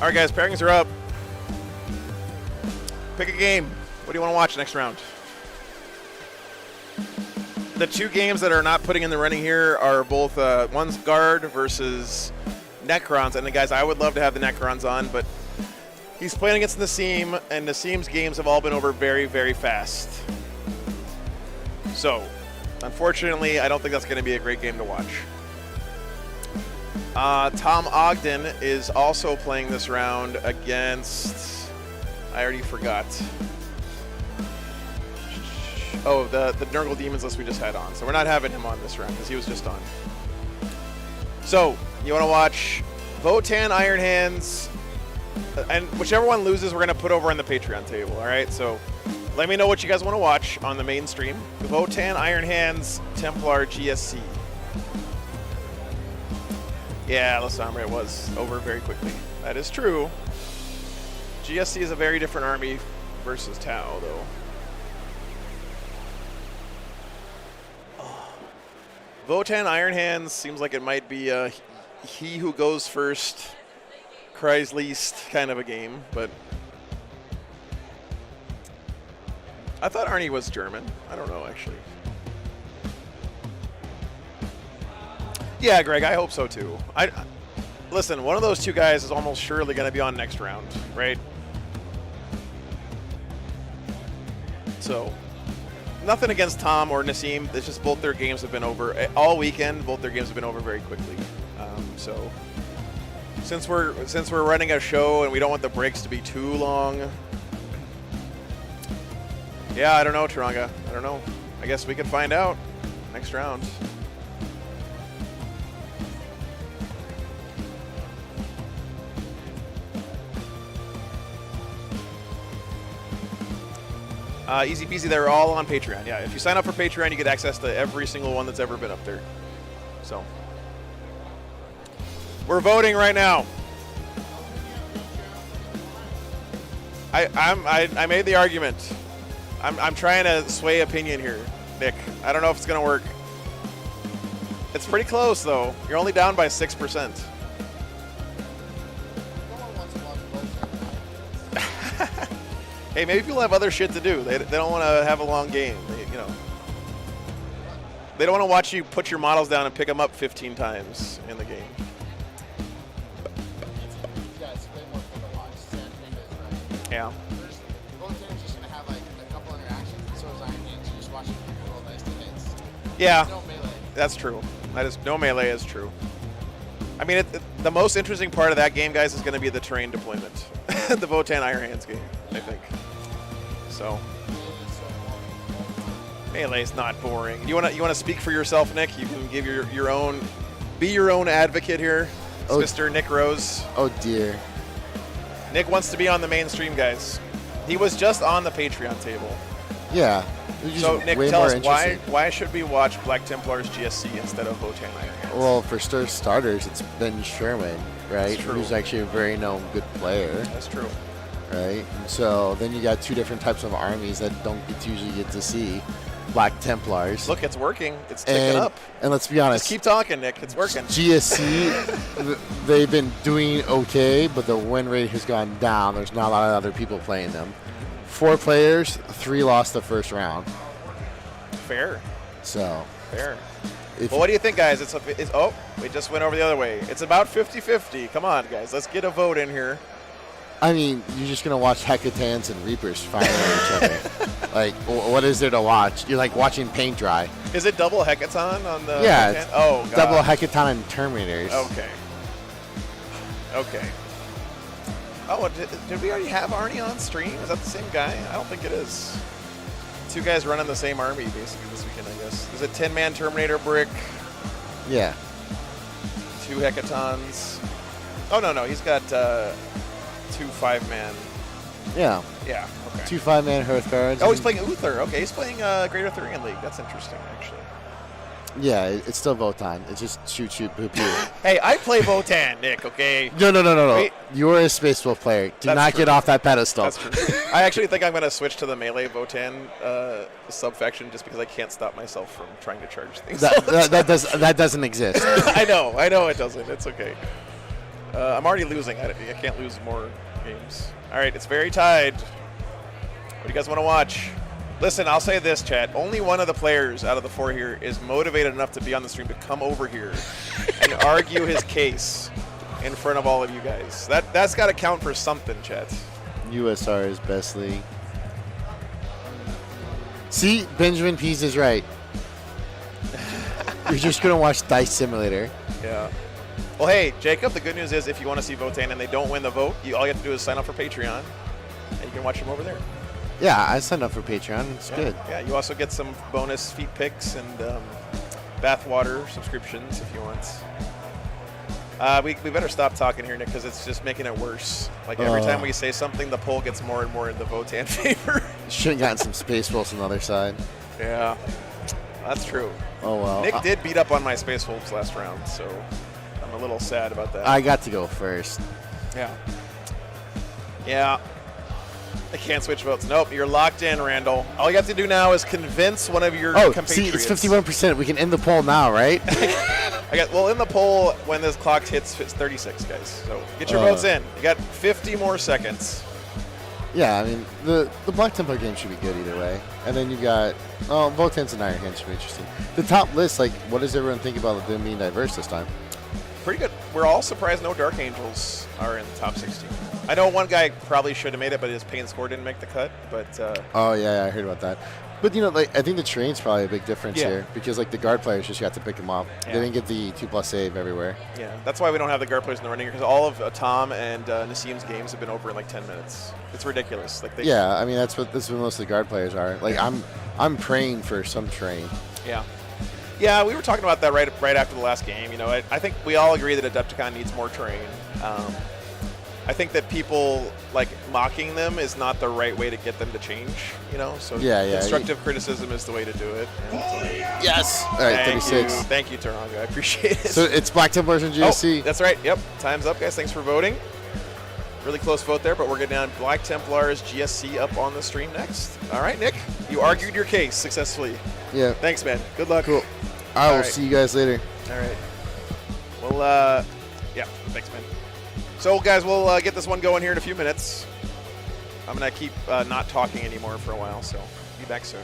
S1: All right, guys, pairings are up. Pick a game. What do you want to watch next round? The two games that are not putting in the running here are both one's Guard versus Necrons. And, guys, I would love to have the Necrons on, but he's playing against Nassim, and Nassim's games have all been over very, very fast. So, unfortunately, I don't think that's going to be a great game to watch. Tom Ogden is also playing this round against... I already forgot. Oh, the Nurgle Daemons list we just had on. So we're not having him on this round because he was just on. So, you want to watch Votan, Iron Hands, and whichever one loses, we're going to put over on the Patreon table, all right? So let me know what you guys want to watch on the main stream. Votan, Iron Hands, Templar, GSC. Yeah, Lassamre was over very quickly. That is true. GSC is a very different army versus Tau, though. Votan Iron Hands seems like it might be he who goes first cries least kind of a game, but I thought Arnie was German. I don't know, actually. Yeah, Greg, I hope so too. Listen, one of those two guys is almost surely going to be on next round, right? So, nothing against Tom or Nassim. It's just both their games have been over all weekend. Both their games have been over very quickly. So, since we're running a show and we don't want the breaks to be too long, yeah, I don't know, Taranga. I don't know. I guess we can find out next round. Easy peasy, they're all on Patreon. Yeah, if you sign up for Patreon, you get access to every single one that's ever been up there. So, we're voting right now. I made the argument. I'm trying to sway opinion here, Nick. I don't know if it's gonna work. It's pretty close though. You're only down by 6%. Hey, maybe people have other shit to do. They don't want to have a long game. They don't want to watch you put your models down and pick them up 15 times in the game. Yeah. Yeah, that's true. That is no melee is true. I mean, the most interesting part of that game, guys, is going to be the terrain deployment. The Votan Iron Hands game, I think. So, melee's not boring. You want to speak for yourself, Nick? You can give your own, be your own advocate here. It's Mr. Nick Rose.
S6: Oh dear.
S1: Nick wants to be on the mainstream, guys. He was just on the Patreon table.
S6: Yeah.
S1: So, Nick, tell us why should we watch Black Templars GSC instead of Votan Iron Hands?
S6: Well, for starters, it's Ben Sherman, right?
S1: True.
S6: Who's actually a very known good player.
S1: That's true.
S6: Right? And so then you got two different types of armies that usually get to see. Black Templars.
S1: Look, it's working. It's ticking up.
S6: And let's be honest.
S1: Just keep talking, Nick. It's working.
S6: GSC, they've been doing okay, but the win rate has gone down. There's not a lot of other people playing them. 4 players, 3 lost the first round.
S1: Fair.
S6: So.
S1: Fair. Well, what do you think, guys? Oh, we just went over the other way. It's about 50-50. Come on, guys. Let's get a vote in here.
S6: I mean, you're just going to watch Hecatans and Reapers fighting each other. Like, what is there to watch? You're like watching paint dry.
S1: Is it double Hecaton on the...
S6: Yeah, it's
S1: God.
S6: Double Hecaton and Terminators.
S1: Okay. Okay. Oh, did we already have Arnie on stream? Is that the same guy? I don't think it is. 2 guys running the same army, basically, this weekend, I guess. There's a 10-man Terminator brick.
S6: Yeah.
S1: 2 Hecatons. Oh, no. He's got 2 5-man.
S6: Yeah.
S1: Yeah, okay.
S6: 2 5-man Hearthguards.
S1: Oh, he's playing Uther. Okay, he's playing Great Arthurian League. That's interesting, actually.
S6: Yeah, it's still Votan. It's just shoot, poo, poo.
S1: Hey, I play Votan, Nick, okay?
S6: No.
S1: Wait.
S6: You're a Space Wolf player. Do not get off that pedestal.
S1: That's true. I actually think I'm going to switch to the melee Votan sub-faction just because I can't stop myself from trying to charge things.
S6: That doesn't exist.
S1: I know it doesn't. It's okay. I'm already losing. I can't lose more games. All right, it's very tied. What do you guys want to watch? Listen, I'll say this, chat. Only one of the players out of the 4 here is motivated enough to be on the stream to come over here and argue his case in front of all of you guys. That's got to count for something, chat.
S6: USR is best league. See, Benjamin Pease is right. You're just going to watch Dice Simulator.
S1: Yeah. Well, hey, Jacob, the good news is if you want to see Votan and they don't win the vote, all you have to do is sign up for Patreon, and you can watch them over there.
S6: Yeah, I signed up for Patreon. It's good.
S1: Yeah, you also get some bonus feet picks and bathwater subscriptions if you want. We better stop talking here, Nick, because it's just making it worse. Like every time we say something, the poll gets more and more in the Votan favor.
S6: Should have gotten some Space Wolves on the other side.
S1: Yeah, that's true.
S6: Oh, well.
S1: Nick did beat up on my Space Wolves last round, so I'm a little sad about that.
S6: I got to go first.
S1: Yeah. Yeah. I can't switch votes. Nope, you're locked in, Randall. All you have to do now is convince one of your compatriots.
S6: See, it's 51%. We can end the poll now, right?
S1: Well, in the poll, when this clock hits, it's 36, guys. So get your votes in. You got 50 more seconds.
S6: Yeah, I mean, the Black Templar game should be good either way. And then you got, Votan's and Iron Hand should be interesting. The top list, like, what does everyone think about them being diverse this time?
S1: Pretty good. We're all surprised no Dark Angels are in the top 16. I know one guy probably should have made it, but his pain score didn't make the cut. But
S6: oh yeah, I heard about that. But like I think the terrain's probably a big difference here because like the guard players just got to pick them up.
S1: Yeah.
S6: They didn't get the 2+ save everywhere.
S1: Yeah, that's why we don't have the guard players in the running because all of Tom and Nassim's games have been over in like 10 minutes. It's ridiculous. Like
S6: yeah, I mean that's what most of the guard players are. Like I'm praying for some terrain.
S1: Yeah. Yeah, we were talking about that right after the last game. You know, I think we all agree that Adepticon needs more terrain. I think that people like mocking them is not the right way to get them to change. You know, so constructive criticism is the way to do it.
S6: Yes. All right, 36.
S1: Thank you, Turnonga. I appreciate it.
S6: So it's Black Templars and GSC.
S1: Oh, that's right. Yep. Time's up, guys. Thanks for voting. Really close vote there, but we're getting down Black Templars GSC up on the stream next. All right, Nick, you argued your case successfully.
S6: Yeah.
S1: Thanks, man. Good luck.
S6: Cool. I will see you guys later.
S1: All right. Well, yeah. Thanks, man. So, guys, we'll get this one going here in a few minutes. I'm going to keep not talking anymore for a while, so be back soon.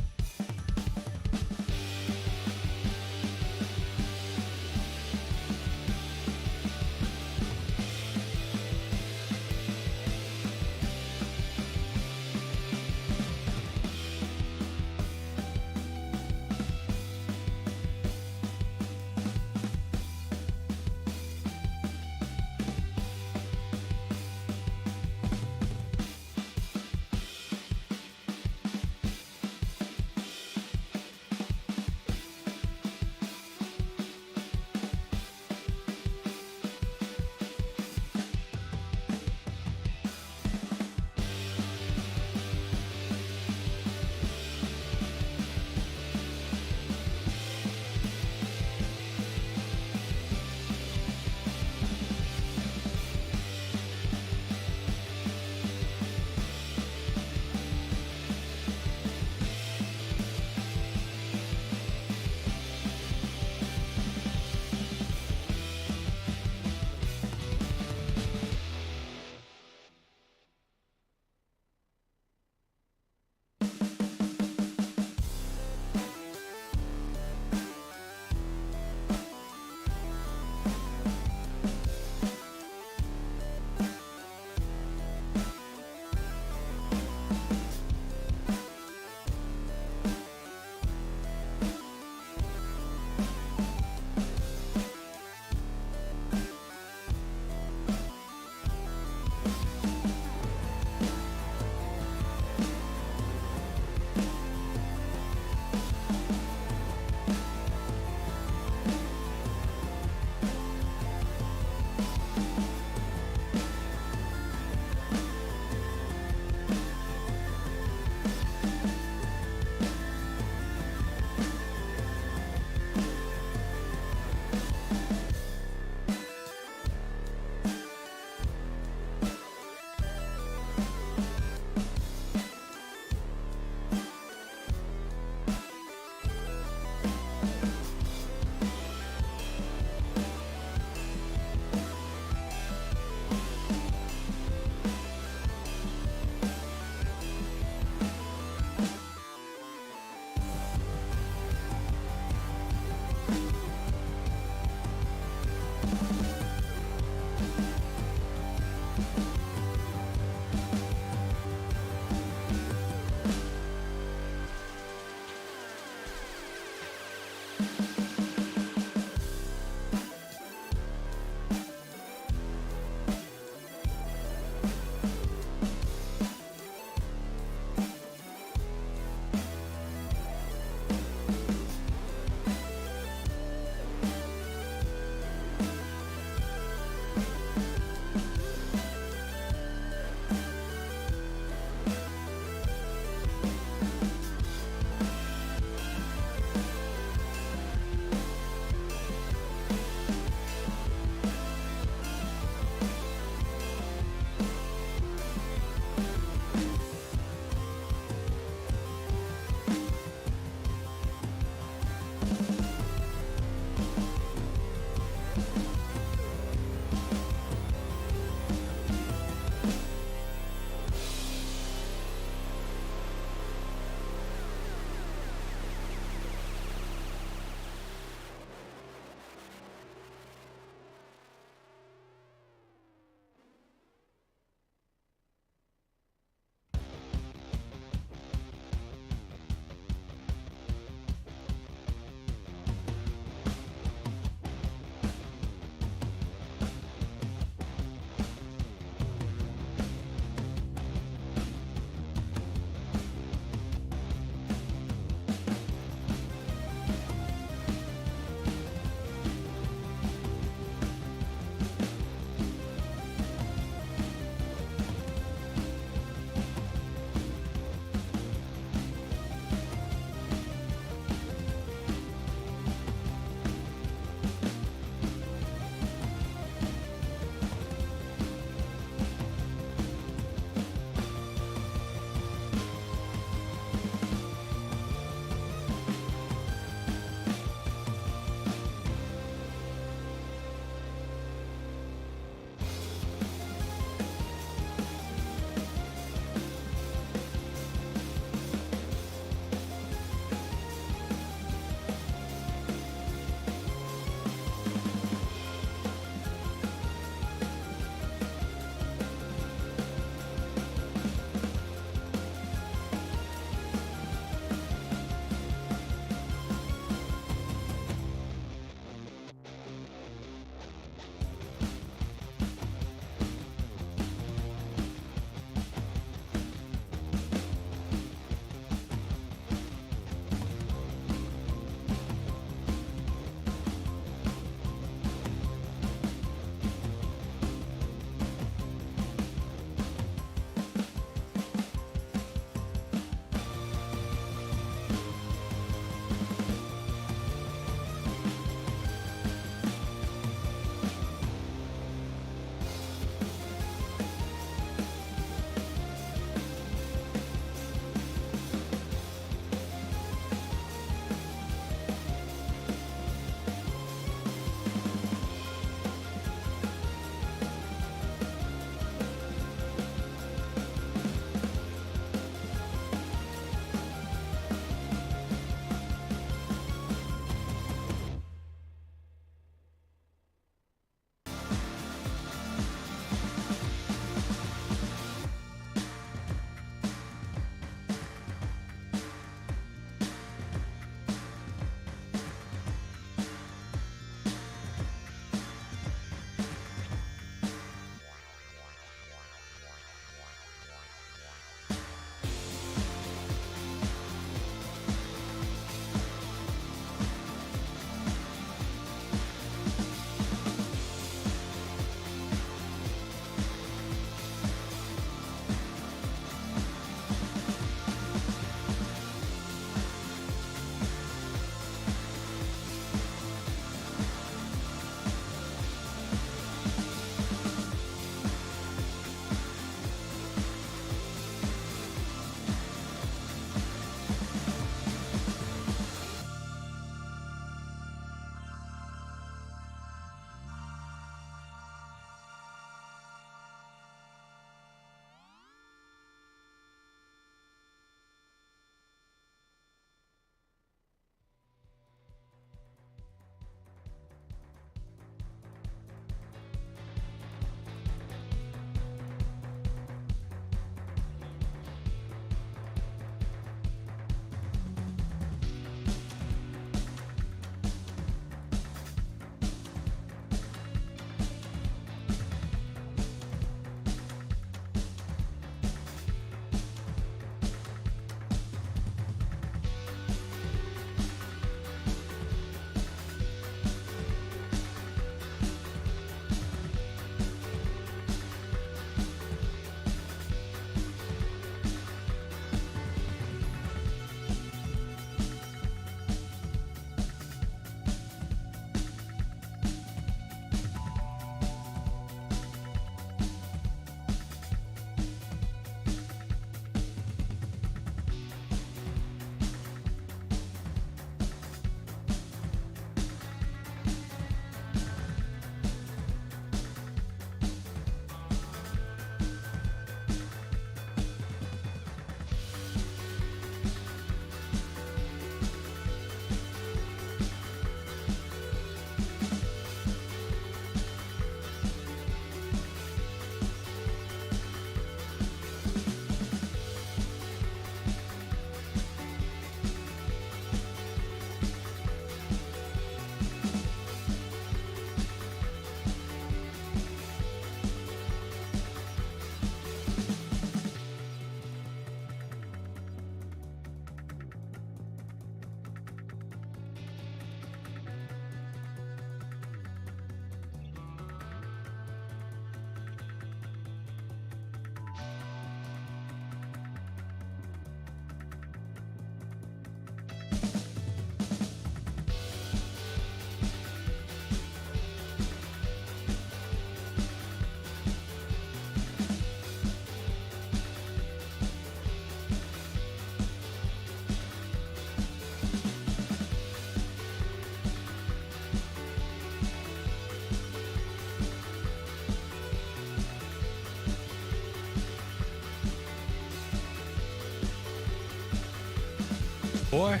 S5: boy.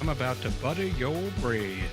S5: I'm about to butter your bread.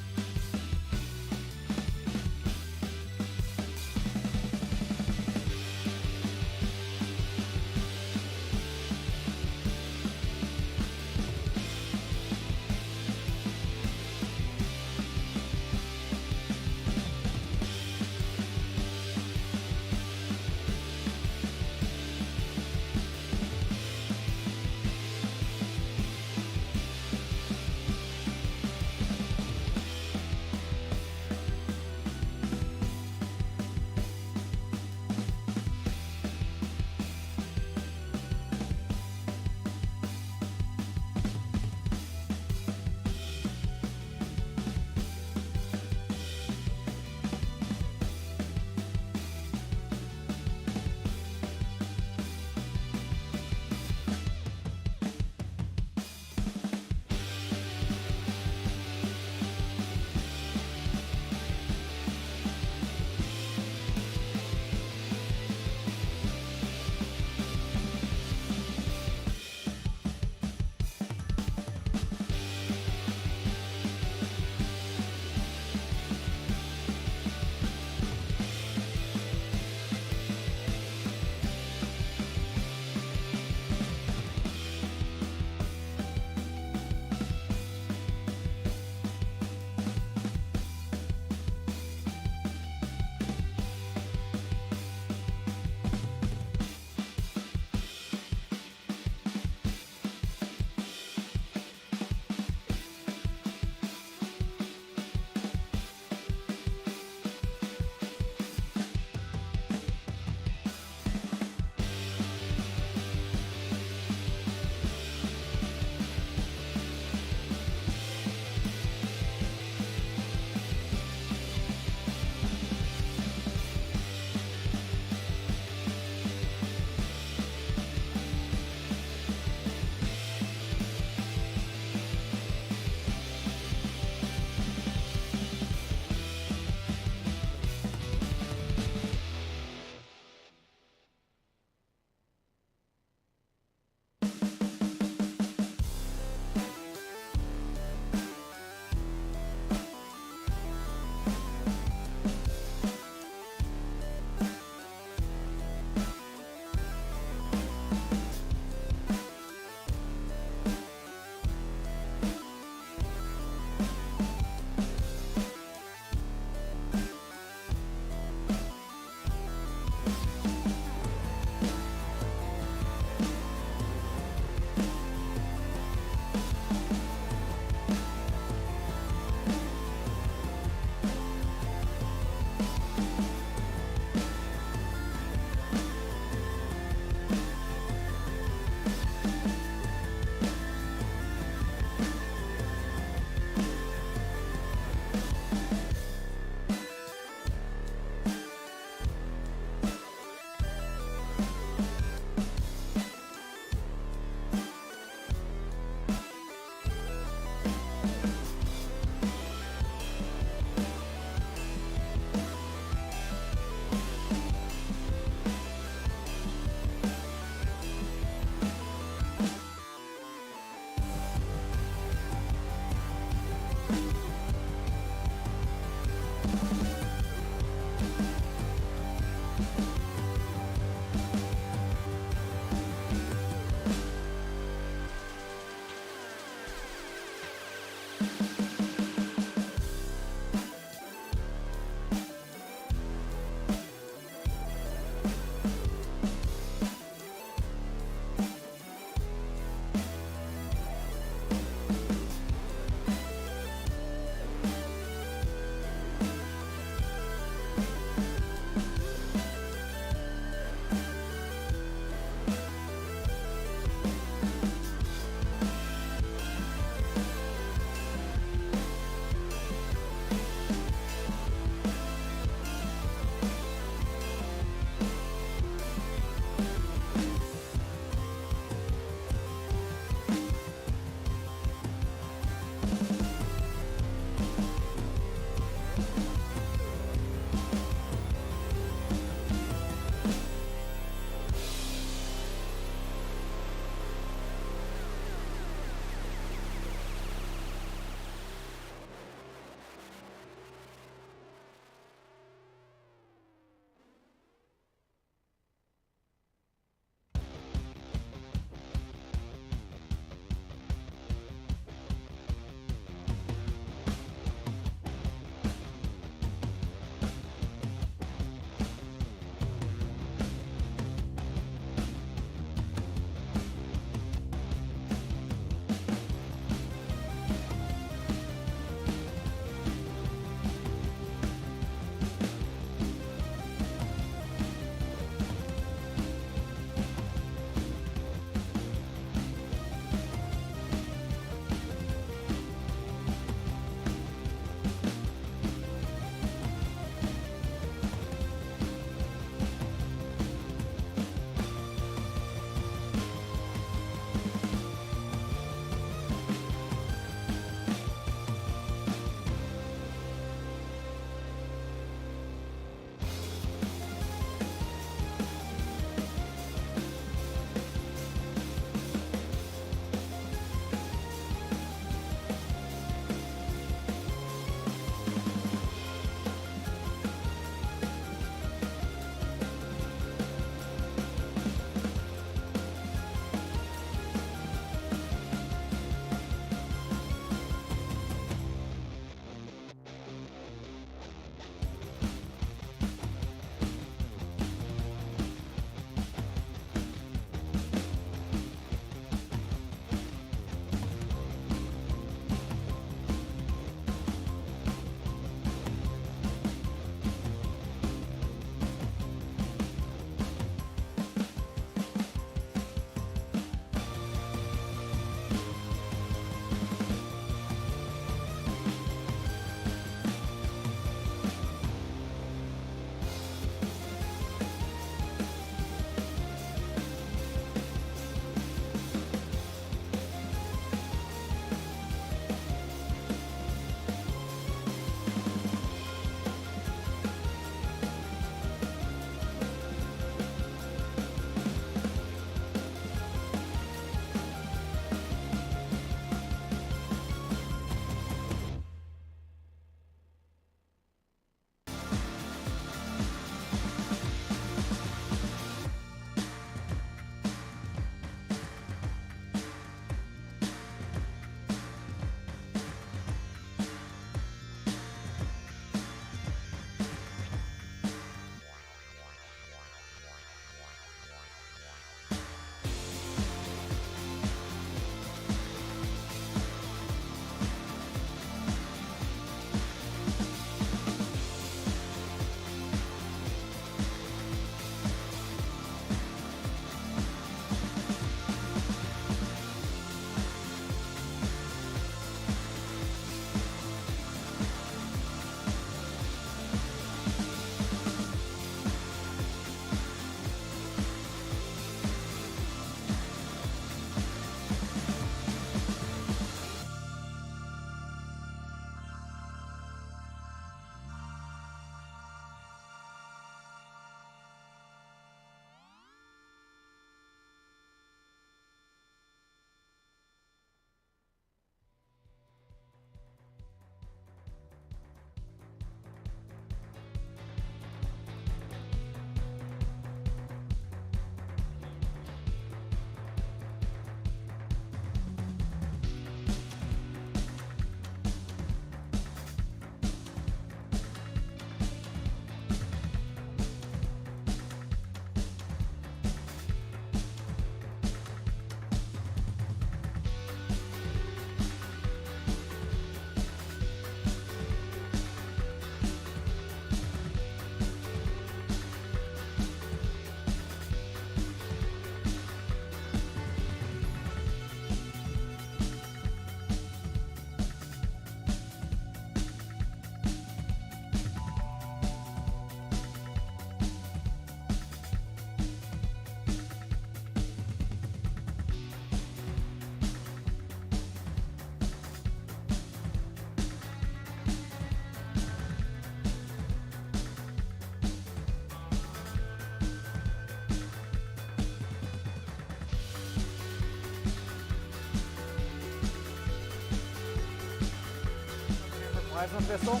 S7: plasma pistol.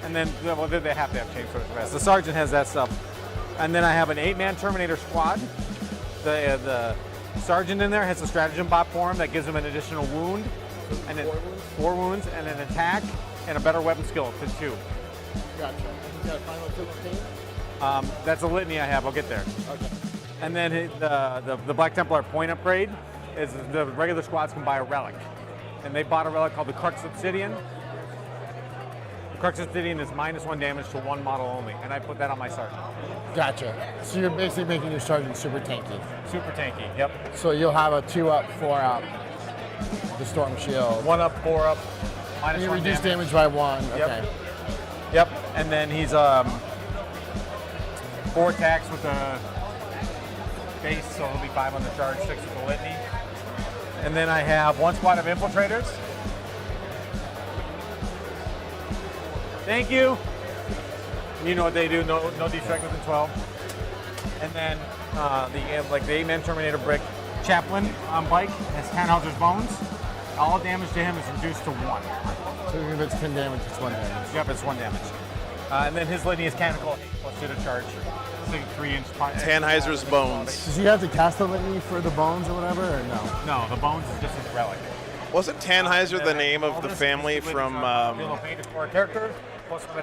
S7: And then, well, they have to have chainswords for that. The sergeant has that stuff. And then I have an 8-man Terminator squad. The sergeant in there has a stratagem bot for him that gives him an additional wound. And then 4 wounds and an attack and a better weapon skill to 2.
S6: Gotcha. You got a final 15?
S7: That's a litany I have. I'll get there.
S6: Okay.
S7: And then the Black Templar point upgrade is the regular squads can buy a relic. And they bought a relic called the Crux Obsidian. The Crux Obsidian is -1 damage to 1 model only, and I put that on my sergeant.
S6: Gotcha. So you're basically making your sergeant super tanky.
S7: Super tanky, yep.
S6: So you'll have a 2-up, 4-up, the storm shield.
S7: 1 up, 4 up,
S6: You
S7: -1
S6: reduce damage by 1.
S7: Yep.
S6: Okay.
S7: Yep, and then he's 4 attacks with the base, so he'll be 5 on the charge, 6 with the litany. And then I have 1 squad of infiltrators. Thank you. You know what they do, no destruct within 12. And then the 8-man Terminator brick chaplain on bike has Tannhauser's bones. All damage to him is reduced to 1.
S6: So if it's 10 damage, it's 1 damage.
S7: Yep, it's 1 damage. And then his litany is canonical, +2 to charge. 3-inch.
S1: Tannhauser's bones.
S6: Does he have to cast the litany for the bones or whatever, or no?
S7: No, the bones is just his relic.
S1: Wasn't Tannhauser the name of the family from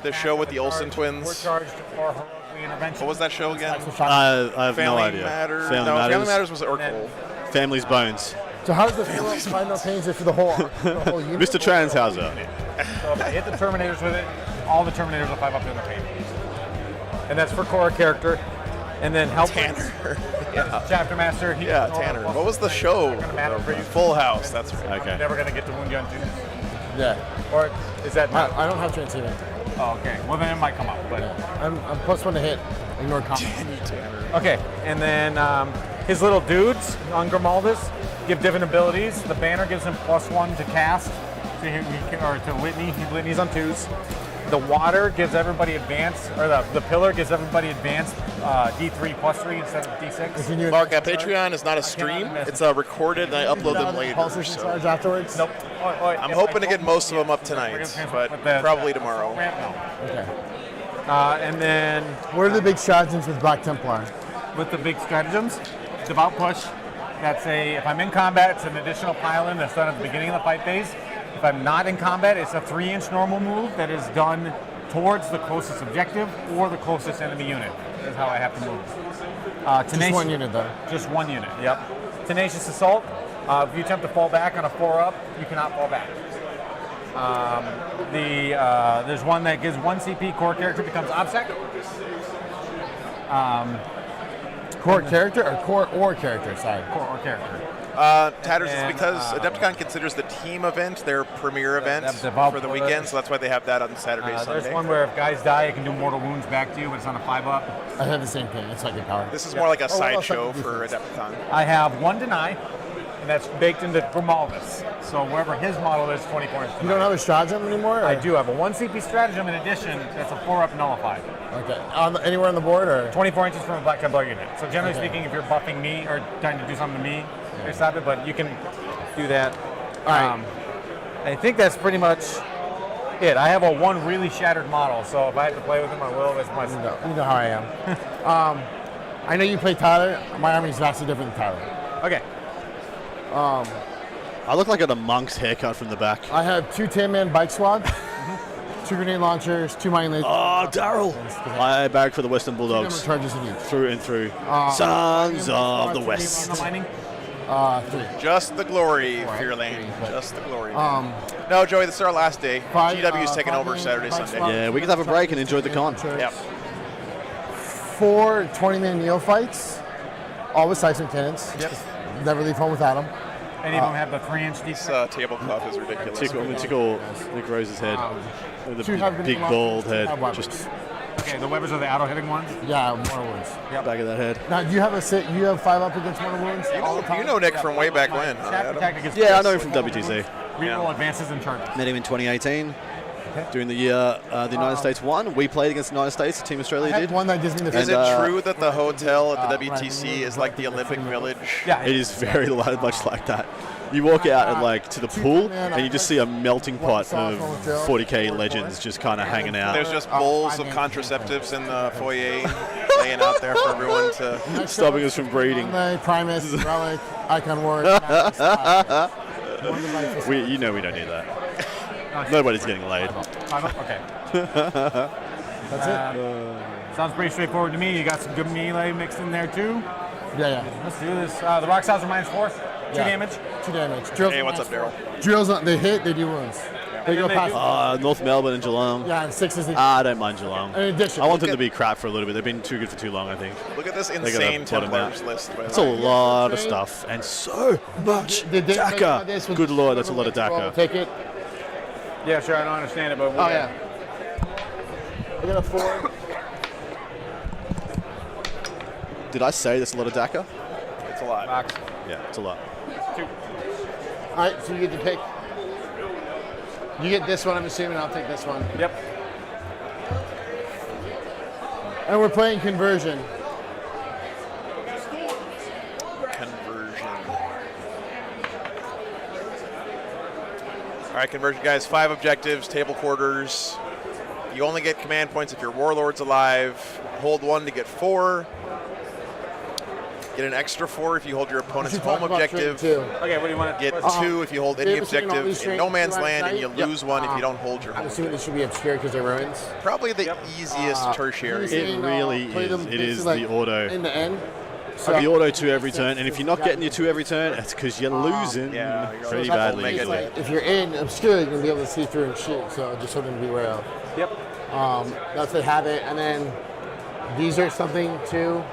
S1: the show with the Olsen twins? What was that show again?
S2: I have no
S1: Family
S2: idea.
S1: Matters.
S2: Family
S1: No,
S2: Matters.
S1: Family Matters was Urkel.
S2: Family's Bones.
S6: So how does the final pains it for the whole unit?
S2: Mr. Transhauser.
S7: So if I hit the Terminators with it, all the Terminators will 5 up in the pain. And that's for core character. And then help
S1: Tanner.
S7: Chapter Master.
S1: Tanner. What was the show? Full House. That's right.
S7: Okay. Never going to get to Wound Gun 2.
S6: Yeah.
S7: Or is that not?
S6: I don't have transcendent.
S7: Oh, okay. Well, then it might come up. But
S6: I'm +1 to hit. Ignore combat.
S7: Okay. And then his little dudes on Grimaldus give different abilities. The banner gives him +1 to cast, or to litany. Litany's on 2s. The water gives everybody advance, or the pillar gives everybody advanced D3 +3 instead of D6.
S1: Mark, at Patreon is not a stream. It's recorded, and I upload them later.
S6: Pulses in charge afterwards?
S7: Nope.
S1: I'm hoping to get most of them up tonight, but probably tomorrow.
S6: Okay.
S7: And then
S6: What are the big stratagems with Black Templar?
S7: with the big stratagems, devout push. That's if I'm in combat, it's an additional pile-in that's done at the beginning of the fight phase. If I'm not in combat, it's a 3-inch normal move that is done towards the closest objective or the closest enemy unit. Is how I have to move.
S6: Just 1 unit though.
S7: Just 1 unit. Yep. Tenacious Assault. If you attempt to fall back on a 4-up, you cannot fall back. There's one that gives 1 CP. Core character becomes OBSEC.
S6: Core character or core character? Sorry.
S7: Core or character.
S1: Tatters is because Adepticon considers the team event their premier event for the weekend, so that's why they have that on Saturday, Sunday.
S7: There's one where if guys die, it can do mortal wounds back to you, but it's on a 5-up.
S6: I have the same thing. It's like a power.
S1: This is more like a sideshow for Adepticon.
S7: I have 1 deny, and that's baked into Grimaldus. So wherever his model is, 24 inch.
S6: You don't have a stratagem anymore? Or?
S7: I do have a 1 CP stratagem in addition. That's a 4-up nullified.
S6: Okay. Anywhere on the board or?
S7: 24 inches from a Black Templar unit. So generally speaking, if you're buffing me or trying to do something to me, you stop it. But you can do that.
S6: All right.
S7: I think that's pretty much it. I have a 1 really shattered model, so if I have to play with him, I will. That's my.
S6: You know how I am. I know you play Tyler. My army is vastly different than Tyler.
S7: Okay.
S2: I look like I got a monk's haircut from the back.
S6: I have 2 10-man bike squad, 2 grenade launchers, 2 mining lasers.
S2: Oh, Daryl! I barrack for the Western Bulldogs.
S6: Charges in each.
S2: Through and through. Sons of the West.
S7: Mining.
S6: 3.
S1: Just the glory, Fearlane. Just the glory. No, Joey, this is our last day. GW's taking over Saturday, Sunday.
S2: Yeah, we can have a break and enjoy the con.
S1: Yep.
S6: 4 20-man neophytes, all with seismic cannons.
S7: Yep.
S6: Never leave home without them.
S7: Any of them have the 3-inch
S1: This
S7: D6.
S1: tablecloth is ridiculous.
S2: I'm going to tickle Nick Rose's head. With
S6: 2
S2: a
S6: have
S2: big bald head. Just
S7: Okay, the Webbers are the auto-hitting ones.
S6: Yeah, mortal wounds.
S2: back of that head.
S6: Now, do you have 5-up against mortal wounds?
S1: You know Nick from way back when. huh, Adam?
S2: Yeah, I know him from WTC.
S7: Reroll advances and charges.
S2: Met him in 2018. During the year the United States won. We played against the United States. Team Australia
S6: I
S2: did.
S6: have one that gives me the.
S1: Is
S2: And,
S1: it true that the hotel at the WTC is like the Olympic Village?
S7: Yeah,
S2: It is very much like that. You walk out and like to the pool, and you just see a melting pot of 40k legends just kind of hanging out.
S1: There's just bowls of contraceptives in the foyer laying out there for everyone to.
S2: Stopping us from breeding.
S6: Primus, Relic, Icon Ward.
S2: You know we don't need that. Nobody's getting laid.
S7: Okay.
S6: That's it.
S7: Sounds pretty straightforward to me. You got some good melee mixed in there too.
S6: Yeah.
S7: Let's do this. The rock sounds are -4. 2 damage.
S6: 2 damage. Drills
S1: Hey, what's up, Daryl?
S6: Drills, they hit, they do wounds. They go past.
S2: North Melbourne and Geelong.
S6: Yeah, and 6 is the.
S2: I don't mind Geelong.
S6: In addition,
S2: I want them to be crap for a little bit. They've been too good for too long, I think.
S1: Look at this
S2: They
S1: insane
S2: gotta bottom
S1: Templars
S2: out.
S1: list. By
S2: That's
S1: the
S2: a
S1: way.
S2: lot of stuff and so much DACA. Good lord, that's a lot of DACA.
S6: Take it.
S7: Yeah, sure. I don't understand it, but
S6: Oh, yeah. I got a 4.
S2: Did I say that's a lot of DACA?
S1: It's a lot.
S7: Box.
S2: Yeah, it's a lot.
S7: 2.
S6: All right, so you get to pick. You get this one, I'm assuming. I'll take this one.
S7: Yep.
S6: And we're playing conversion.
S1: Conversion. All right, conversion, guys. 5 objectives, table quarters. You only get command points if your warlord's alive. Hold 1 to get 4. Get an extra 4 if you hold your opponent's home objective.
S7: Okay, what do you want to
S1: Get 2 if you hold any objective in no man's land, and you lose 1 if you don't hold your
S6: I'm
S1: home.
S6: assuming this should be obscured because they're ruins.
S1: Probably the easiest tertiary.
S2: It really is. It is the auto.
S6: In the end.
S2: The auto 2 every turn, and if you're not getting your 2 every turn, it's because you're losing
S1: yeah, you're
S2: pretty
S1: always
S2: badly.
S1: negative.
S6: Like, if you're in obscure, you're going to be able to see through and shoot, so just something to be aware of.
S7: Yep.
S6: That's the habit, and then these are something too.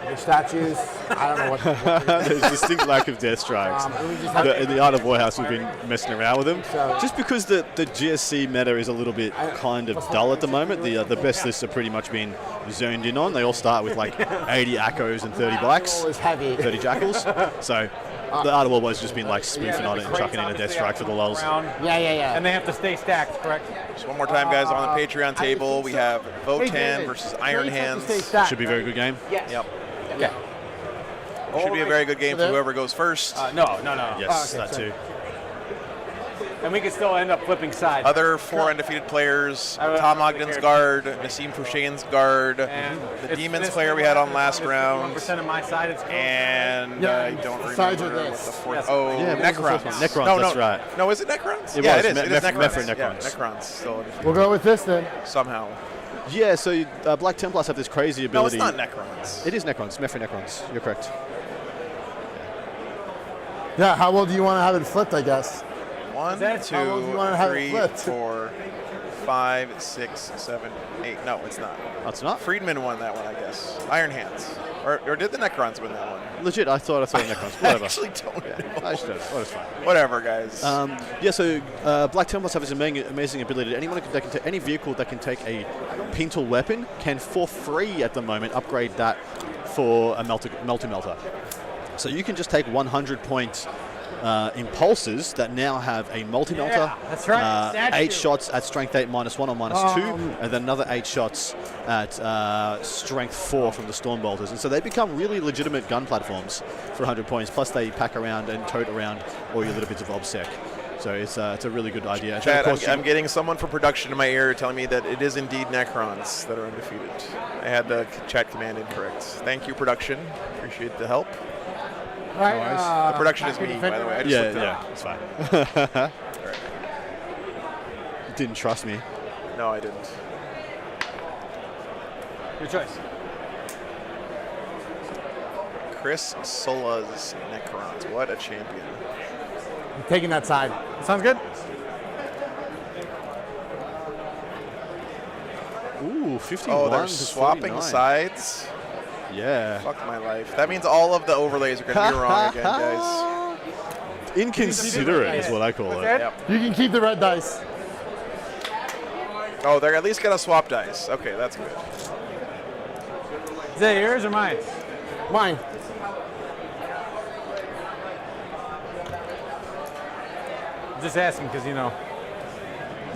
S6: The statues, I don't know what.
S2: There's distinct lack of death strikes.
S6: And we just have
S2: In the Art of Warhouse, we've been messing around with them.
S6: So-
S2: Just because the GSC meta is a little bit kind of dull at the moment. The best lists are pretty much been zoned in on. They all start with like 80 Akos and 30 blacks,
S6: is heavy.
S2: 30 jackals. So the Art of War has just been like spoofing on it and chucking in a death strike for the lulls.
S6: Yeah.
S7: And they have to stay stacked, correct?
S1: Just one more time, guys, on the Patreon table, we have Votan versus Iron Hands.
S2: Should be a very good game.
S1: Yep.
S7: Okay.
S1: Should be a very good game for whoever goes first.
S7: No.
S2: Yes,
S6: okay,
S2: that too.
S7: And we could still end up flipping sides.
S1: Other 4 undefeated players:
S7: I
S1: Tom
S7: don't
S1: Ogden's
S7: care.
S1: guard, Nassim Fouchain's guard,
S7: And
S1: the
S7: it's
S1: Demons
S7: this
S1: player we had on last
S7: it's
S1: round,
S7: 1% of my side. It's
S1: and
S6: Yeah,
S1: I don't
S6: the sides
S1: remember
S6: are
S1: what
S6: this.
S1: the fourth.
S7: Yes.
S1: Oh,
S2: Yeah,
S1: Necrons.
S2: Necrons,
S1: No,
S2: that's right.
S1: No, is it Necrons?
S2: It
S1: Yeah,
S2: was.
S1: it is. It is
S2: Mephr-
S1: Necrons.
S2: Mephr-
S1: Yeah,
S2: Necrons.
S1: Necrons. Still undefeated.
S6: We'll go with this then.
S1: Somehow.
S2: Yeah, so Black Templars have this crazy
S1: No, it's
S2: ability.
S1: not Necrons.
S2: It is Necrons, Mephr Necrons. You're correct.
S6: Yeah, how well do you want to have it flipped, I guess?
S1: 1,
S7: that-
S1: 2,
S6: how well do you wanna have it
S1: 3,
S6: flipped?
S1: 4, 5, 6, 7, 8. No, it's not.
S2: That's not
S1: Friedman won that one, I guess. Iron Hands. Or did the Necrons win that one?
S2: legit. I thought Necrons.
S1: I
S2: Whatever.
S1: actually don't know.
S2: I just don't know. Well, it's fine.
S1: Whatever, guys.
S2: Yeah, so Black Templars have this amazing ability. Anyone that can take any vehicle that can take a Pintle weapon can, for free at the moment, upgrade that for a multi-melter. So you can just take 100-point impulses that now have a multi-melter.
S7: Yeah, that's right. Statue.
S2: 8 shots at strength 8 -1 or -2, and then another 8 shots at strength 4 from the Storm Bolters. And so they become really legitimate gun platforms for 100 points. Plus they pack around and tote around all your little bits of OBSEC. So it's a really good idea. And then,
S1: Chad,
S2: of course,
S1: I'm getting someone from production in my ear telling me that it is indeed Necrons that are undefeated. I had the chat command incorrect. Thank you, production. Appreciate the help.
S6: Right.
S1: The production is me, by the way. I just looked it
S2: yeah,
S1: up.
S2: it's fine.
S1: All right.
S2: Didn't trust me.
S1: No, I didn't.
S7: Your choice.
S1: Chris Sola's Necrons. What a champion.
S6: I'm taking that side.
S7: Sounds good.
S2: Ooh, 51
S1: Oh, they're
S2: to
S1: swapping
S2: 49.
S1: sides?
S2: Yeah.
S1: Fuck my life. That means all of the overlays are going to be wrong again, guys.
S2: Inconsiderate is what I call it.
S1: Yep.
S6: You can keep the red dice.
S1: Oh, they're at least going to swap dice. Okay, that's good.
S7: Is that yours or mine?
S6: Mine.
S7: Just asking because,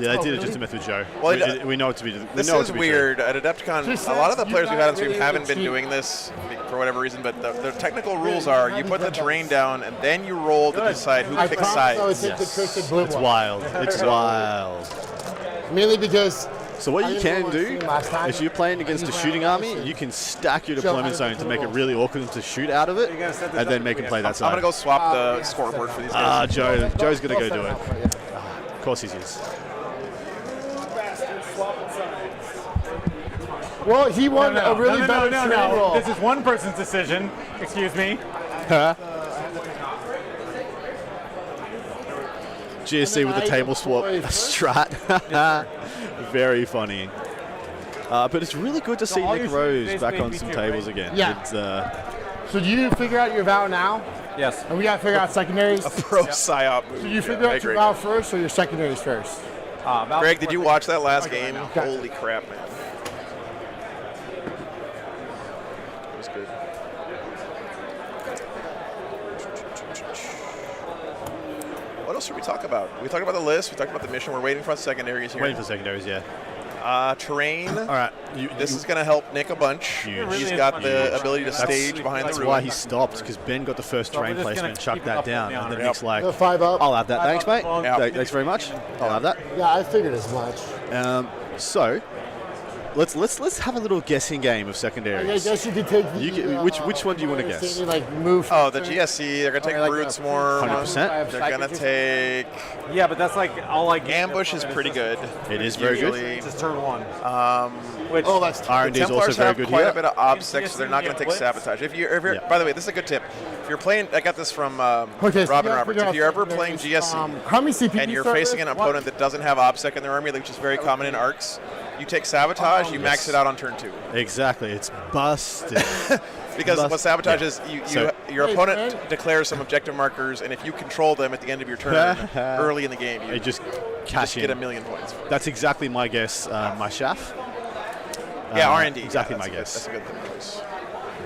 S2: Yeah, they did it just to mess with Joe.
S1: Well,
S2: we know it to be.
S1: This is weird. At Adepticon, a lot of the players we've had on stream haven't been doing this for whatever reason, but the technical rules are you put the terrain down and then you roll to decide who picks sides.
S2: It's wild. It's wild.
S6: Mainly because.
S2: So what you can do, if you're playing against a shooting army, you can stack your deployment zone to make it really awkward to shoot out of it, and then make them play that side.
S1: I'm going to go swap the scoreboard for these guys.
S2: Joe's going to go do it. Of course he is.
S6: Well, he won a really better terrain roll.
S7: This is one person's decision. Excuse me.
S2: GSC with the table swap strat. Very funny. But it's really good to see Nick Rose back on some tables again.
S6: Yeah.
S2: It's,
S6: So do you figure out your vow now?
S7: Yes.
S6: And we got to figure out secondaries?
S1: A pro psyop move.
S6: So you figure out your vow first or your secondaries first?
S1: Greg, did you watch that last game? Holy crap, man. It was good. What else should we talk about? We talked about the list. We talked about the mission. We're waiting for secondaries here.
S2: waiting for secondaries, yeah.
S1: Terrain.
S2: All right.
S1: This is going to help Nick a bunch.
S2: Huge.
S1: He's got the ability to stage behind the
S2: That's
S1: room.
S2: why he stopped, because Ben got the first terrain placement and chucked that down. And then Nick's like,
S6: 5 up.
S2: I'll have that. Thanks, mate.
S1: Yep.
S2: Thanks very much. I'll have that.
S6: Yeah, I figured as much.
S2: So, let's have a little guessing game of secondaries.
S6: I guess you could take the,
S2: which one do you want to guess?
S6: Like move.
S1: Oh, the GSC. They're going to take Brutes more.
S2: 100%.
S1: They're going to take...
S7: Yeah, but that's like all I get.
S1: Ambush is pretty good.
S2: It is very good.
S1: Usually.
S7: It's just turn one.
S1: Which
S6: that's
S2: R&D is also
S1: Templars
S2: very
S1: have
S2: good
S1: quite
S2: here.
S1: a bit of obsec, so they're not going to take
S7: Blitz.
S1: sabotage. If you're
S2: Yeah.
S1: by the way, this is a good tip. If you're playing, I got this from
S6: Okay, so
S1: Robin
S6: you gotta
S1: Roberts.
S6: figure
S1: If
S6: out
S1: you're ever playing
S6: secondaries.
S1: GSC
S6: How many CP
S1: and you're facing an opponent that doesn't have obsec in their army, which is very common in arcs, you take sabotage, you max it out on turn 2.
S2: Exactly. It's busted.
S1: Because what sabotage is,
S2: So-
S1: your opponent declares some objective markers, and if you control them at the end of your turn, early in the game, you
S2: They just
S1: just
S2: cash
S1: get
S2: in.
S1: a million points. For it.
S2: That's exactly my guess, my Shaft.
S1: Yeah, R&D.
S2: Exactly
S1: yeah,
S2: my
S1: that's
S2: guess.
S1: a good choice.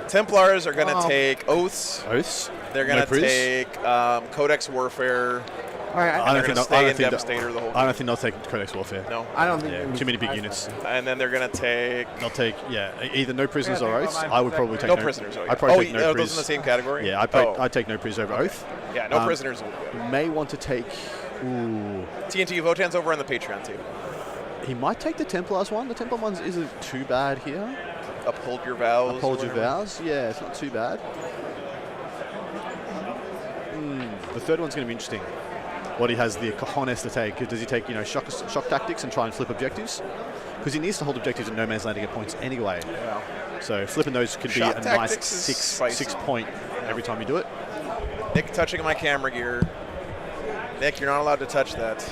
S1: Templars are going to take Oaths.
S2: Oaths.
S1: They're going
S2: No
S1: to
S2: Priz?
S1: take Codex Warfare.
S2: I
S1: They're
S2: don't
S1: going to
S2: think
S1: stay in
S2: they'll-
S1: Devastator the whole
S2: I
S1: game.
S2: don't think they'll take Codex Warfare.
S1: No.
S6: I don't think
S2: Yeah, too many big units.
S1: And then they're going to take
S2: They'll take, either no prisoners or oaths. I would probably take
S1: no prisoners.
S2: I'd probably take no
S1: those in
S2: prisoners.
S1: the same category?
S2: Yeah,
S1: Oh.
S2: I'd take no prisoners over oath.
S1: Yeah, no prisoners.
S2: May want to take. Ooh,
S1: TNT Votan's over on the Patreon too.
S2: he might take the Templars one. The Templar ones isn't too bad here.
S1: Uphold your vows.
S2: Uphold
S1: or
S2: your
S1: whatever.
S2: vows. Yeah, it's not too bad. The third one's going to be interesting. What he has the cojones to take. Does he take, shock tactics and try and flip objectives? Because he needs to hold objectives in no man's land to get points anyway.
S1: Yeah.
S2: So flipping those could
S1: Shock
S2: be a nice
S1: tactics is spicy.
S2: 6 point every time you do it.
S1: Nick touching my camera gear. Nick, you're not allowed to touch that.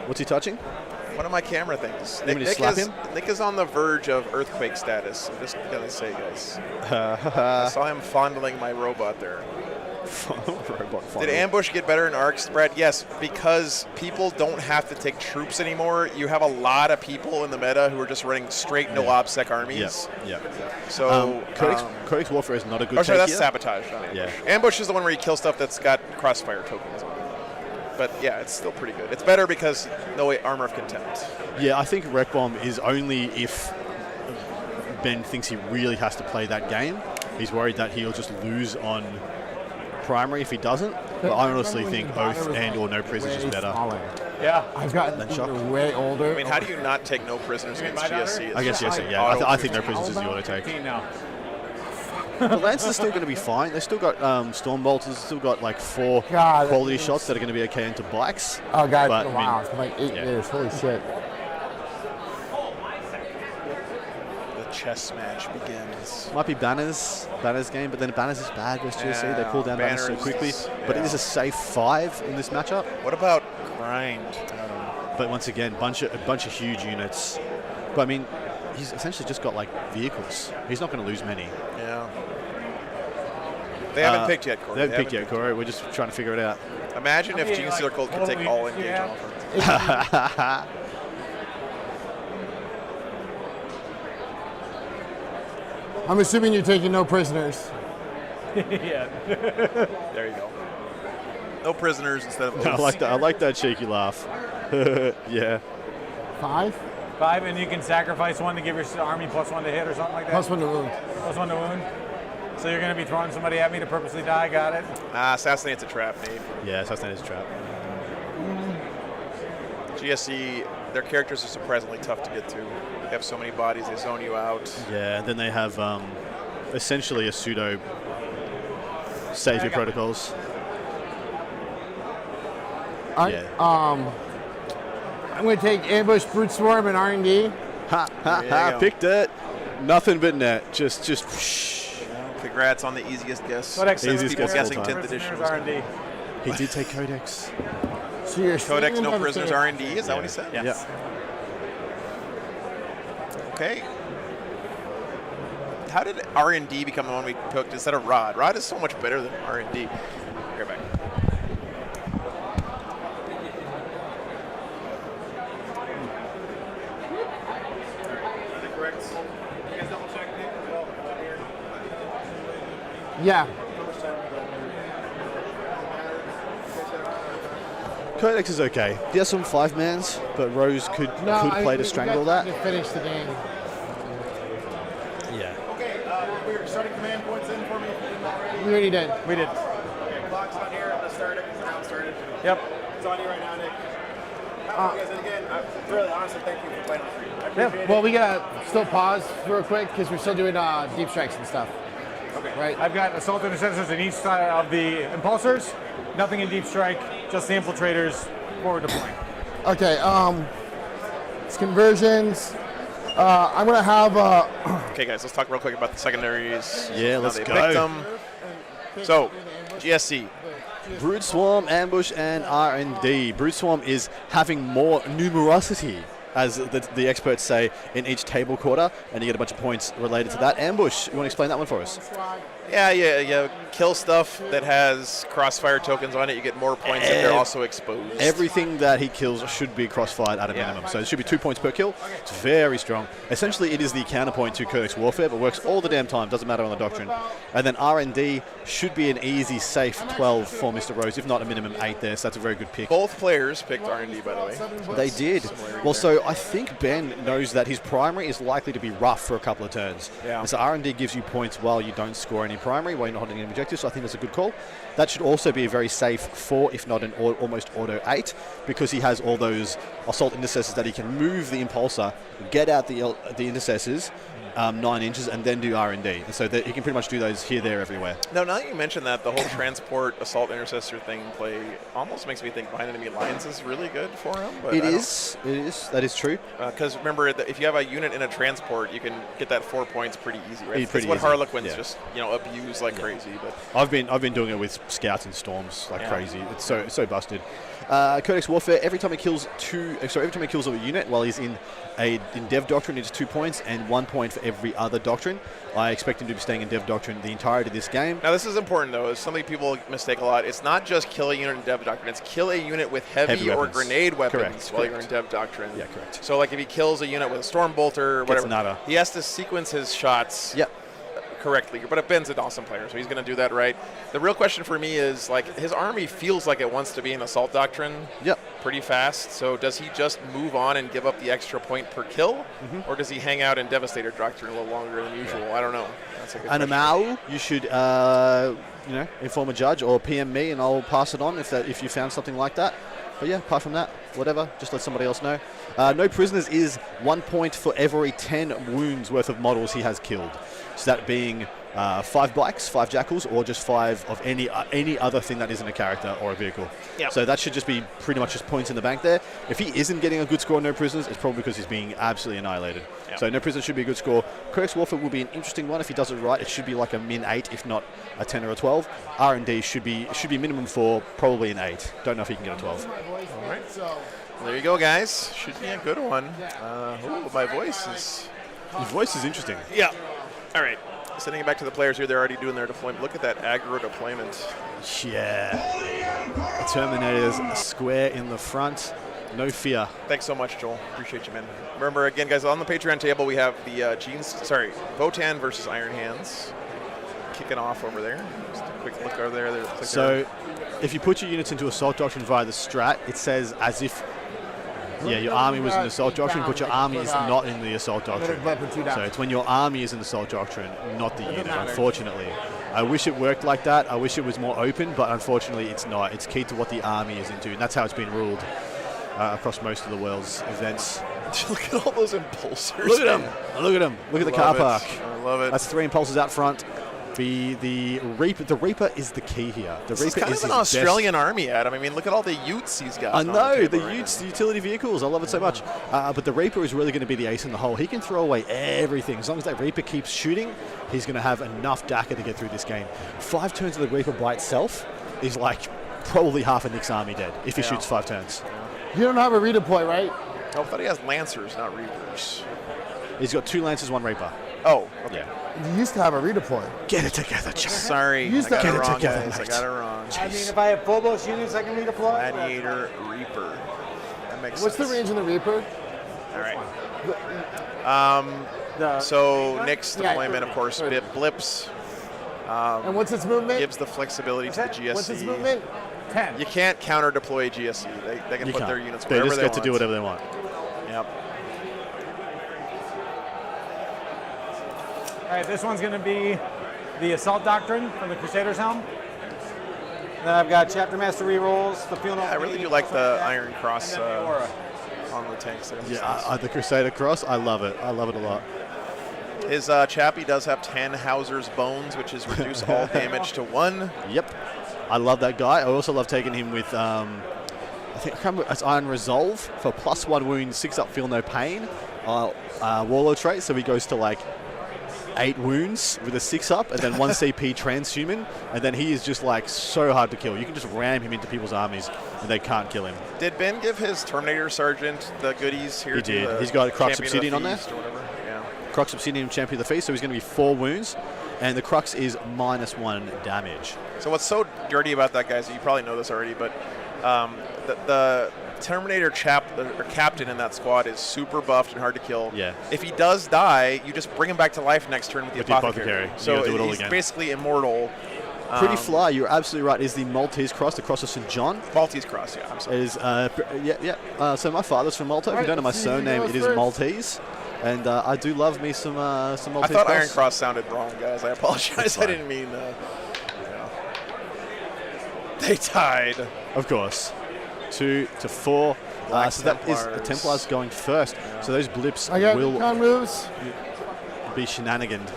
S2: What's he touching?
S1: One of my camera things.
S2: want me to slap him?
S1: Nick is on the verge of earthquake status. I'm just going to say, guys. I saw him fondling my robot there.
S2: Robot
S1: Did
S2: fondle.
S1: ambush get better in arc spread? Yes, because people don't have to take troops anymore. You have a lot of people in the meta who are just running straight no obsec armies.
S2: Yeah.
S1: So
S2: Codex Warfare is not a good
S1: oh, sorry,
S2: take
S1: that's
S2: here.
S1: sabotage. Not ambush.
S2: Yeah.
S1: Ambush is the one where you kill stuff that's got crossfire tokens on it. But yeah, it's still pretty good. It's better because no armor of contempt.
S2: Yeah, I think Wreck Bomb is only if Ben thinks he really has to play that game. He's worried that he'll just lose on primary if he doesn't. But I honestly think Oath and or No Prisoners is better.
S7: Yeah.
S6: I've gotten
S2: shock.
S6: way older.
S1: I mean, how do you not take no prisoners against GSC?
S2: I guess yes, yeah. I think No Prisoners is the auto take.
S7: 15 now.
S2: The Lancers are still going to be fine. They've still got Storm Bolters, still got like 4
S6: God,
S2: quality shots that are going to be okay into bikes.
S6: Oh, God,
S2: But,
S6: it's been
S2: I
S6: a
S2: mean,
S6: while. It's been like 8
S2: yeah.
S6: years. Holy shit.
S1: The chess match begins.
S2: Might be Banner's game, but then Banner's is bad versus GSC. They pull down Banners so
S1: Banner's-
S2: quickly. But it is a safe 5 in this matchup.
S1: What about grind?
S2: But once again, a bunch of huge units. But I mean, he's essentially just got like vehicles. He's not going to lose many.
S1: Yeah. They haven't picked yet, Corey.
S2: They haven't picked yet, Corey. We're just trying to figure it out.
S1: Imagine if Gene Circle could take all engage on offense.
S6: I'm assuming you're taking no prisoners.
S7: Yeah.
S1: There you go. No prisoners instead of
S2: I like that cheeky laugh. Yeah.
S6: 5.
S7: 5, and you can sacrifice 1 to give your army +1 to hit or something like that.
S6: +1 to wound.
S7: +1 to wound. So you're going to be throwing somebody at me to purposely die. Got it.
S1: Assassinate's a trap, Nate.
S2: Yeah, Assassinate's a trap.
S1: GSC, their characters are surprisingly tough to get to. They have so many bodies, they zone you out.
S2: Yeah, and then they have essentially a pseudo savior protocols.
S6: I'm going to take Ambush, Brute Swarm, and R&D.
S2: Picked it. Nothing but net. Just
S1: Congrats on the easiest guess.
S7: Codex
S2: Easiest
S1: People
S2: guess of
S1: guessing
S2: all time.
S1: 10th edition.
S7: Prisoners R&D.
S2: He did take Codex.
S6: So you're
S1: Codex,
S6: saving
S1: no
S6: them
S1: prisoners,
S6: for-
S1: R&D. Is that what he said?
S7: Yes.
S1: Okay. How did R&D become the one we picked instead of Rod? Rod is so much better than R&D. Here, back.
S6: Yeah.
S2: Codex is okay. He has some 5-mans, but Rose could play to strangle that.
S6: To finish the game.
S2: Yeah.
S8: Okay, we're starting command points in for me.
S6: We already did.
S7: We did.
S8: Okay, clock's on here. I'm gonna start it because now it started.
S7: Yep.
S8: It's on you right now, Nick. How you guys? And again, really honestly, thank you for playing on stream. I appreciate it.
S6: Well, we got to still pause real quick because we're still doing deep strikes and stuff.
S8: Okay.
S6: Right?
S7: I've got assault intercessors in each side of the impulsors. Nothing in deep strike. Just the infiltrators forward deploying.
S6: Okay, it's conversions. I'm going to have...
S1: Okay, guys, let's talk real quick about the secondaries.
S2: Yeah,
S1: Now
S2: let's
S1: they
S2: go.
S1: picked them. So, GSC.
S2: Brute Swarm, Ambush, and R&D. Brute Swarm is having more numerosity, as the experts say, in each table quarter, and you get a bunch of points related to that. Ambush, you want to explain that one for us?
S1: Yeah. Kill stuff that has crossfire tokens on it. You get more points if they're also exposed.
S2: Everything that he kills should be crossfired at a minimum. So it should be 2 points per kill. It's very strong. Essentially, it is the counterpoint to Codex Warfare, but works all the damn time. Doesn't matter on the doctrine. And then R&D should be an easy, safe 12 for Mr. Rose, if not a minimum 8 there. So that's a very good pick.
S1: Both players picked R&D, by the way.
S2: They did. Well, so I think Ben knows that his primary is likely to be rough for a couple of turns.
S1: Yeah.
S2: And so R&D gives you points while you don't score any primary, while you're not holding any objectives. So I think that's a good call. That should also be a very safe 4, if not an almost auto 8, because he has all those assault intercessors that he can move the impulsor, get out the intercessors 9 inches, and then do R&D. And so that he can pretty much do those here, there, everywhere.
S1: Now that you mentioned that, the whole transport assault intercessor thing play almost makes me think behind enemy lines is really good for him. But
S2: It is. That is true.
S1: Because remember, if you have a unit in a transport, you can get that 4 points pretty easy, right?
S2: Pretty
S1: That's what
S2: easy.
S1: Harlequins
S2: Yeah.
S1: just abuse like crazy. But
S2: I've been doing it with scouts and storms like crazy. It's so busted. Codex Warfare, every time he kills a unit while he's in Dev Doctrine, it's 2 points and 1 point for every other doctrine. I expect him to be staying in Dev Doctrine the entirety of this game.
S1: now this is important though, is something people mistake a lot. It's not just kill a unit in Dev Doctrine, it's kill a unit with heavy or
S2: weapons.
S1: grenade weapons
S2: Correct,
S1: while
S2: correct.
S1: you're in Dev Doctrine.
S2: Yeah, correct.
S1: So like if he kills a unit with a Storm Bolter or
S2: Gets
S1: whatever,
S2: nada.
S1: he has to sequence his shots
S2: Yep.
S1: correctly. But Ben's an awesome player, so he's going to do that right. The real question for me is, like, his army feels like it wants to be in Assault Doctrine
S2: Yep.
S1: pretty fast. So does he just move on and give up the extra point per kill? Or does he hang out in Devastator Doctrine a little longer than usual? I don't know. That's a good question.
S2: Animal, you should inform a judge or PM me, and I'll pass it on if you found something like that. But yeah, apart from that, whatever, just let somebody else know. No prisoners is 1 point for every 10 wounds worth of models he has killed. So that being 5 bikes, 5 jackals, or just 5 of any other thing that isn't a character or a vehicle.
S1: Yep.
S2: So that should just be pretty much just points in the bank there. If he isn't getting a good score on no prisoners, it's probably because he's being absolutely annihilated.
S1: Yep.
S2: So no prisoners should be a good score. Codex Warfare will be an interesting one if he does it right. It should be like a min 8, if not a 10 or a 12. R&D should be minimum 4, probably an 8. Don't know if he can get a 12.
S1: All right. There you go, guys. Should be a good one. My voice is...
S2: His voice is interesting.
S1: Yeah. All right. Sending it back to the players here. They're already doing their deployment. Look at that aggro deployment.
S2: Yeah. Terminators square in the front. No fear.
S1: Thanks so much, Joel. Appreciate you, man. Remember, again, guys, on the Patreon table, we have the Votan versus Iron Hands kicking off over there. Just a quick look over there.
S2: So if you put your units into Assault Doctrine via the strat, it says as if Yeah, your army was in the assault doctrine, but your army is not in the assault doctrine. So it's when your army is in the assault doctrine, not the unit, unfortunately. I wish it worked like that. I wish it was more open, but unfortunately it's not. It's key to what the army is into, and that's how it's been ruled across most of the world's events.
S1: Look at all those impulsors.
S2: Look at them. Look at them. Look at the car park.
S1: I love it.
S2: That's 3 impulsors out front. The Reaper is the key here. The
S1: This
S2: Reaper
S1: is kind
S2: is
S1: of an Australian army, Adam. I mean, look at all the utes he's got.
S2: I
S1: on
S2: know,
S1: table
S2: the
S1: right
S2: Utes,
S1: now.
S2: the utility vehicles. I love it so much. But the Reaper is really going to be the ace in the hole. He can throw away everything. As long as that Reaper keeps shooting, he's going to have enough DACA to get through this game. 5 turns of the Reaper by itself is like probably half of Nick's army dead if he shoots 5 turns.
S6: You don't have a redeploy, right?
S1: Oh, I thought he has Lancers, not Reapers.
S2: He's got 2 Lancers, 1 Reaper.
S1: Oh, okay.
S2: Yeah.
S6: You used to have a redeploy.
S2: Get it together, Chuck.
S1: Sorry,
S6: Use
S1: I got
S6: that.
S1: it
S6: Get it
S1: wrong,
S2: together,
S1: guys. I
S2: mate.
S1: got it wrong.
S3: I mean, if I have Phobos units, I can redeploy.
S1: Gladiator Reaper. That makes
S6: What's the
S1: sense.
S6: range in the Reaper?
S1: All right. So Nick's deployment, of course, blips.
S6: And what's its movement?
S1: Gives the flexibility to the GSC.
S6: What's its movement?
S7: 10.
S1: You can't counter deploy GSC. They can
S2: You
S1: put
S2: can't.
S1: their units
S2: They
S1: wherever
S2: just
S1: they
S2: get to do whatever they want.
S1: Yep.
S7: All right, this one's going to be the Assault Doctrine from the Crusader's Helm. Then I've got Chapter Master rerolls, the Field.
S1: I really do like the Iron Cross
S7: and then the Aura.
S1: on the tanks there.
S2: Yeah, the Crusader Cross, I love it. I love it a lot.
S1: His Chappie does have 10 Hauser's Bones, which is reduce all damage to 1.
S2: Yep. I love that guy. I also love taking him with, I think, I can't remember, as Iron Resolve for +1 wound, 6 up, feel no pain. Warlord trait, so he goes to like 8 wounds with a 6 up, and then 1 CP transhuman, and then he is just like so hard to kill. You can just ram him into people's armies, and they can't kill him.
S1: Did Ben give his Terminator Sergeant the goodies here?
S2: He
S1: to
S2: did.
S1: the
S2: He's got Crux
S1: Champion of the
S2: Obsidian on there.
S1: Feast or whatever? Yeah.
S2: Crux Obsidian, Champion of the Feast, so he's going to be 4 wounds, and the Crux is -1 damage.
S1: So what's so dirty about that, guys? You probably know this already, but the Terminator captain in that squad is super buffed and hard to kill.
S2: Yeah.
S1: If he does die, you just bring him back to life next turn with the Apothecary.
S2: You
S1: So
S2: gotta do it all
S1: he's
S2: again.
S1: basically immortal.
S2: Pretty Fly, you're absolutely right, is the Maltese Cross, the Cross of St. John.
S1: Maltese Cross, yeah. I'm sorry.
S2: Is so my father's from Malta. If you don't know my surname, it is Maltese, and I do love me some Maltese.
S1: I thought
S2: Cross.
S1: Iron Cross sounded wrong, guys. I apologize. I didn't mean. They tied.
S2: Of course, 2 to 4.
S1: Black
S2: So that is
S1: Templars.
S2: the Templars going first.
S1: Yeah.
S2: So those blips
S6: I got
S2: will
S6: recon moves.
S2: be shenaniganed.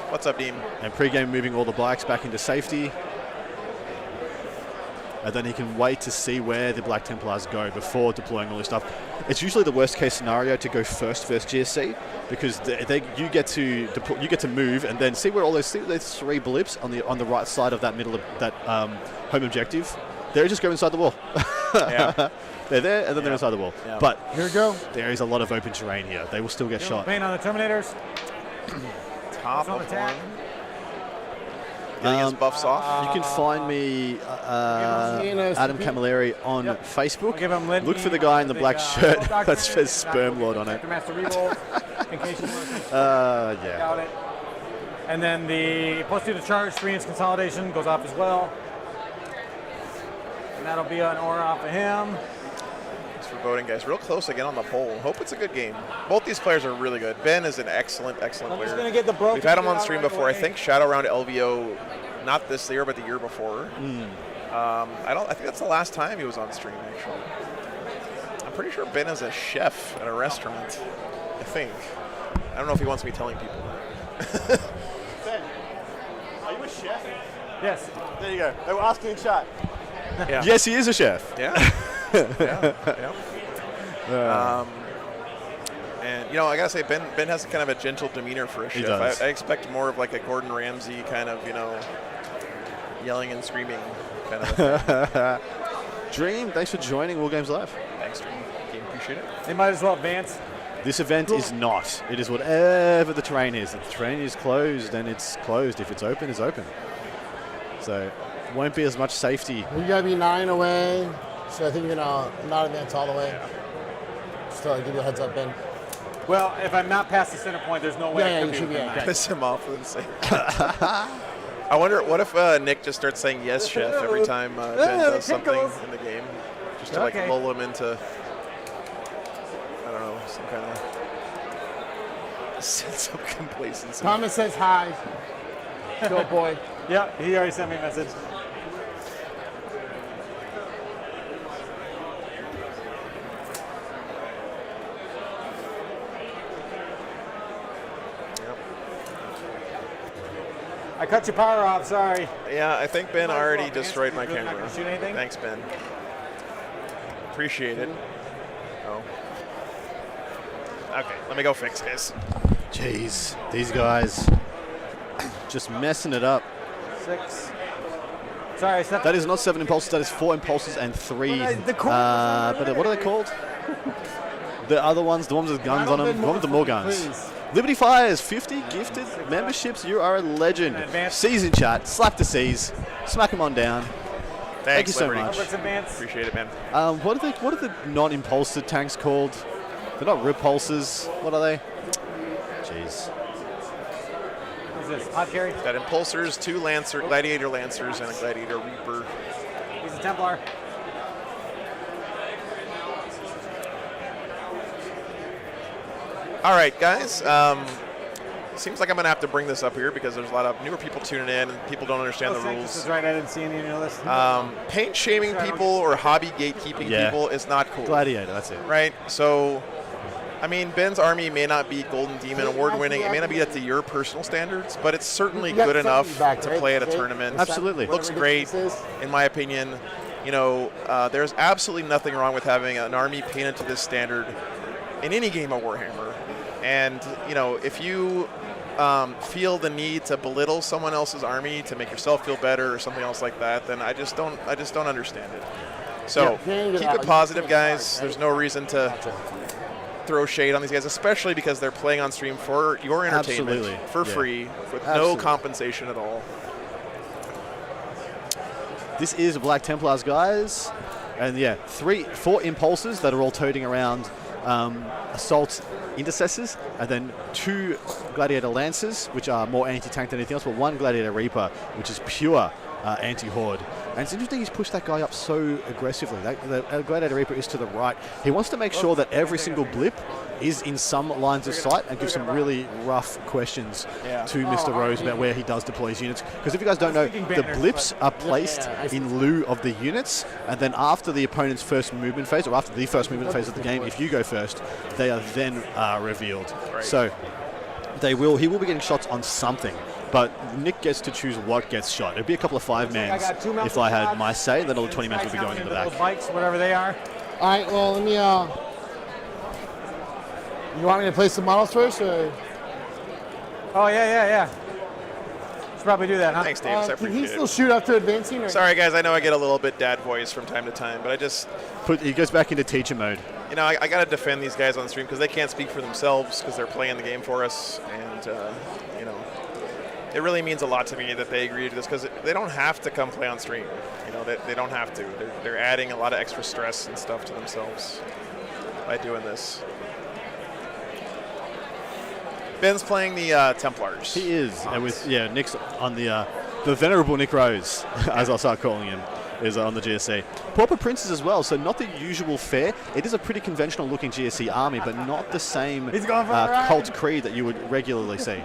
S1: What's up, Dean?
S2: And pre-game moving all the blacks back into safety. And then he can wait to see where the Black Templars go before deploying all this stuff. It's usually the worst case scenario to go first GSC, because you get to move and then see where all those 3 blips on the right side of that middle of that home objective. They just go inside the wall.
S1: Yeah.
S2: They're there and then they're inside the wall.
S1: Yeah.
S2: But
S6: Here we go.
S2: there is a lot of open terrain here. They will still get shot.
S7: Pain on the Terminators.
S1: Top
S7: on
S1: of
S7: attack.
S1: one. Getting his buffs off.
S2: You can find me, Adam Camilleri, on Facebook.
S7: I'll give him Lidney,
S2: Look for the guy in the black shirt
S7: Assault Doctrine,
S2: that says Sperm Lord on it.
S7: Chapter Master rerolls, in case you want to
S2: Yeah.
S7: doubt it. And then the +2 to charge, 3-inch consolidation goes off as well. And that'll be an aura off of him.
S1: Thanks for voting, guys. Real close again on the poll. Hope it's a good game. Both these players are really good. Ben is an excellent
S7: I'm just
S1: player.
S7: going to get the broken.
S1: We've had him on
S7: out
S1: stream
S7: right
S1: before. I
S7: away.
S1: think Shadow Round LVO, not this year, but the year before. I think that's the last time he was on stream, actually. I'm pretty sure Ben is a chef at a restaurant. I think. I don't know if he wants me telling people that.
S2: Ben, are you a chef?
S7: Yes.
S2: There you go. They were asking in chat.
S1: Yeah.
S2: Yes, he is a chef.
S1: Yeah. And I gotta say, Ben has kind of a gentle demeanor for a
S2: He
S1: chef.
S2: does.
S1: I expect more of like a Gordon Ramsay kind of, yelling and screaming kind of a thing.
S2: Dream, thanks for joining War Games Live.
S1: Thanks, Dream. Appreciate it.
S7: They might as well advance.
S2: This event is not. It is whatever the terrain is. If the terrain is closed, then it's closed. If it's open, it's open. So, won't be as much safety.
S6: You gotta be 9 away, so I think you're gonna not advance all the way. Just to give you a heads up, Ben.
S7: Well, if I'm not past the center point, there's no way
S6: Yeah,
S7: I
S6: you
S7: could be
S6: should be,
S7: within
S6: yeah.
S7: that.
S1: Piss him off with saying. I wonder, what if Nick just starts saying yes, chef, every time Ben does something in the game? just to like lull him into, I don't know, some kind of sense of complacency.
S6: Thomas says hi. Go boy.
S7: Yeah, he already sent me a message. I cut your power off, sorry.
S1: Yeah, I think Ben already destroyed my
S7: Really not
S1: camera.
S7: gonna shoot anything?
S1: Thanks, Ben. Appreciate it. Oh. Okay, let me go fix this.
S2: Jeez, these guys just messing it up.
S7: 6. Sorry, I stepped.
S2: That is not 7 impulses, that is 4 impulses and 3. But what are they called? The other ones, the ones with guns on them, the ones with the more guns.
S6: Please.
S2: Liberty Fires, 50 gifted memberships. You are a legend. C's in chat. Slap the C's. Smack them on down. Thank you so
S1: Liberty.
S2: much.
S1: Appreciate it, man.
S2: What are the non-impulsor tanks called? They're not repulsors. What are they? Jeez.
S7: What's this? Hot carry?
S1: Got impulsors, 2 gladiator lancers, and a gladiator reaper.
S7: He's a Templar.
S1: All right, guys. Seems like I'm gonna have to bring this up here because there's a lot of newer people tuning in and people don't understand the
S7: This
S1: rules.
S7: is right. I didn't see any of your list.
S1: Paint shaming people or hobby gatekeeping people is not cool.
S2: Gladiator, that's it.
S1: Right? So, I mean, Ben's army may not be Golden Demon award winning. It may not be up to your personal standards, but it's certainly good enough to play at a tournament.
S2: Absolutely.
S1: Looks great, in my opinion. You know, there's absolutely nothing wrong with having an army painted to this standard in any game of Warhammer. And, you know, if you feel the need to belittle someone else's army to make yourself feel better or something else like that, then I just don't understand it. So keep it positive, guys. There's no reason to throw shade on these guys, especially because they're playing on stream for your entertainment for free with no compensation at all.
S2: This is Black Templars, guys. And yeah, 4 impulses that are all toting around assault intercessors, and then 2 gladiator lancers, which are more anti-tank than anything else, but 1 gladiator reaper, which is pure anti-horde. And it's interesting he's pushed that guy up so aggressively. The gladiator reaper is to the right. He wants to make sure that every single blip is in some lines of sight and give some really rough questions to Mr. Rose about where he does deploy his units. Because if you guys don't know, the blips are placed in lieu of the units, and then after the opponent's first movement phase, or after the first movement phase of the game, if you go first, they are then revealed. Right. So he will be getting shots on something, but Nick gets to choose what gets shot. It'd be a couple of 5-mans if I had my say, then all the 20-mans would be going in the back.
S7: Bikes, whatever they are.
S6: All right, well, let me, you want me to play some models first, or?
S7: Oh, yeah. Should probably do that, huh?
S1: Thanks, Davis. I
S6: Can
S1: appreciate
S6: he still
S1: it.
S6: shoot after advancing? Or?
S1: Sorry, guys. I know I get a little bit dad voice from time to time, but I just...
S2: He goes back into teacher mode.
S1: You know, I got to defend these guys on stream because they can't speak for themselves because they're playing the game for us. And, you know, it really means a lot to me that they agree to this because they don't have to come play on stream. You know, they don't have to. They're adding a lot of extra stress and stuff to themselves by doing this. Ben's playing the Templars.
S2: He is. And with Nick's on the venerable Nick Rose, as I'll start calling him, is on the GSC. Pauper Princes as well, so not the usual fare. It is a pretty conventional looking GSC army, but not the same cult creed that you would regularly see.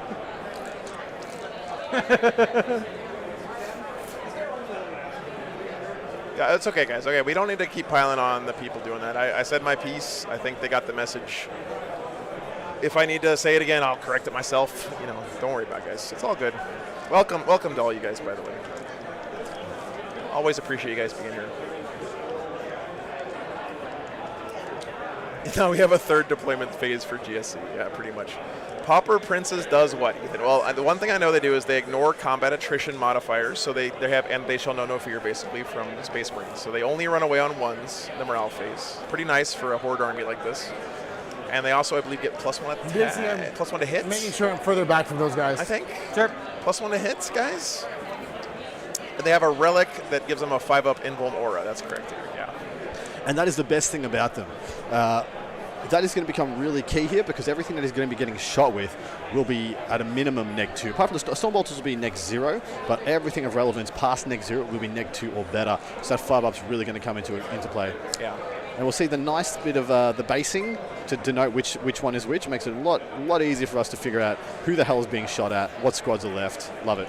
S1: Yeah, it's okay, guys. Okay, we don't need to keep piling on the people doing that. I said my piece. I think they got the message. If I need to say it again, I'll correct it myself. You know, don't worry about it, guys. It's all good. Welcome to all you guys, by the way. Always appreciate you guys being here. Now we have a 3rd deployment phase for GSC. Yeah, pretty much. Pauper Princes does what, Ethan? Well, the one thing I know they do is they ignore combat attrition modifiers, so they have, and they shall know no fear, basically, from Space Marines. So they only run away on 1s in the morale phase. Pretty nice for a Horde army like this. And they also, I believe, get +1 to hits.
S6: Making sure I'm further back from those guys.
S1: I think. Sure. +1 to hits, guys. And they have a relic that gives them a 5-up invuln aura. That's correct here, yeah.
S2: And that is the best thing about them. that is going to become really key here because everything that he's going to be getting shot with will be at a minimum -2. Apart from the Stormbolters will be -0, but everything of relevance past -0 will be -2 or better. So that 5-up's really going to come into play.
S1: Yeah.
S2: And we'll see the nice bit of the basing to denote which one is which. It makes it a lot easier for us to figure out who the hell is being shot at, what squads are left. Love it.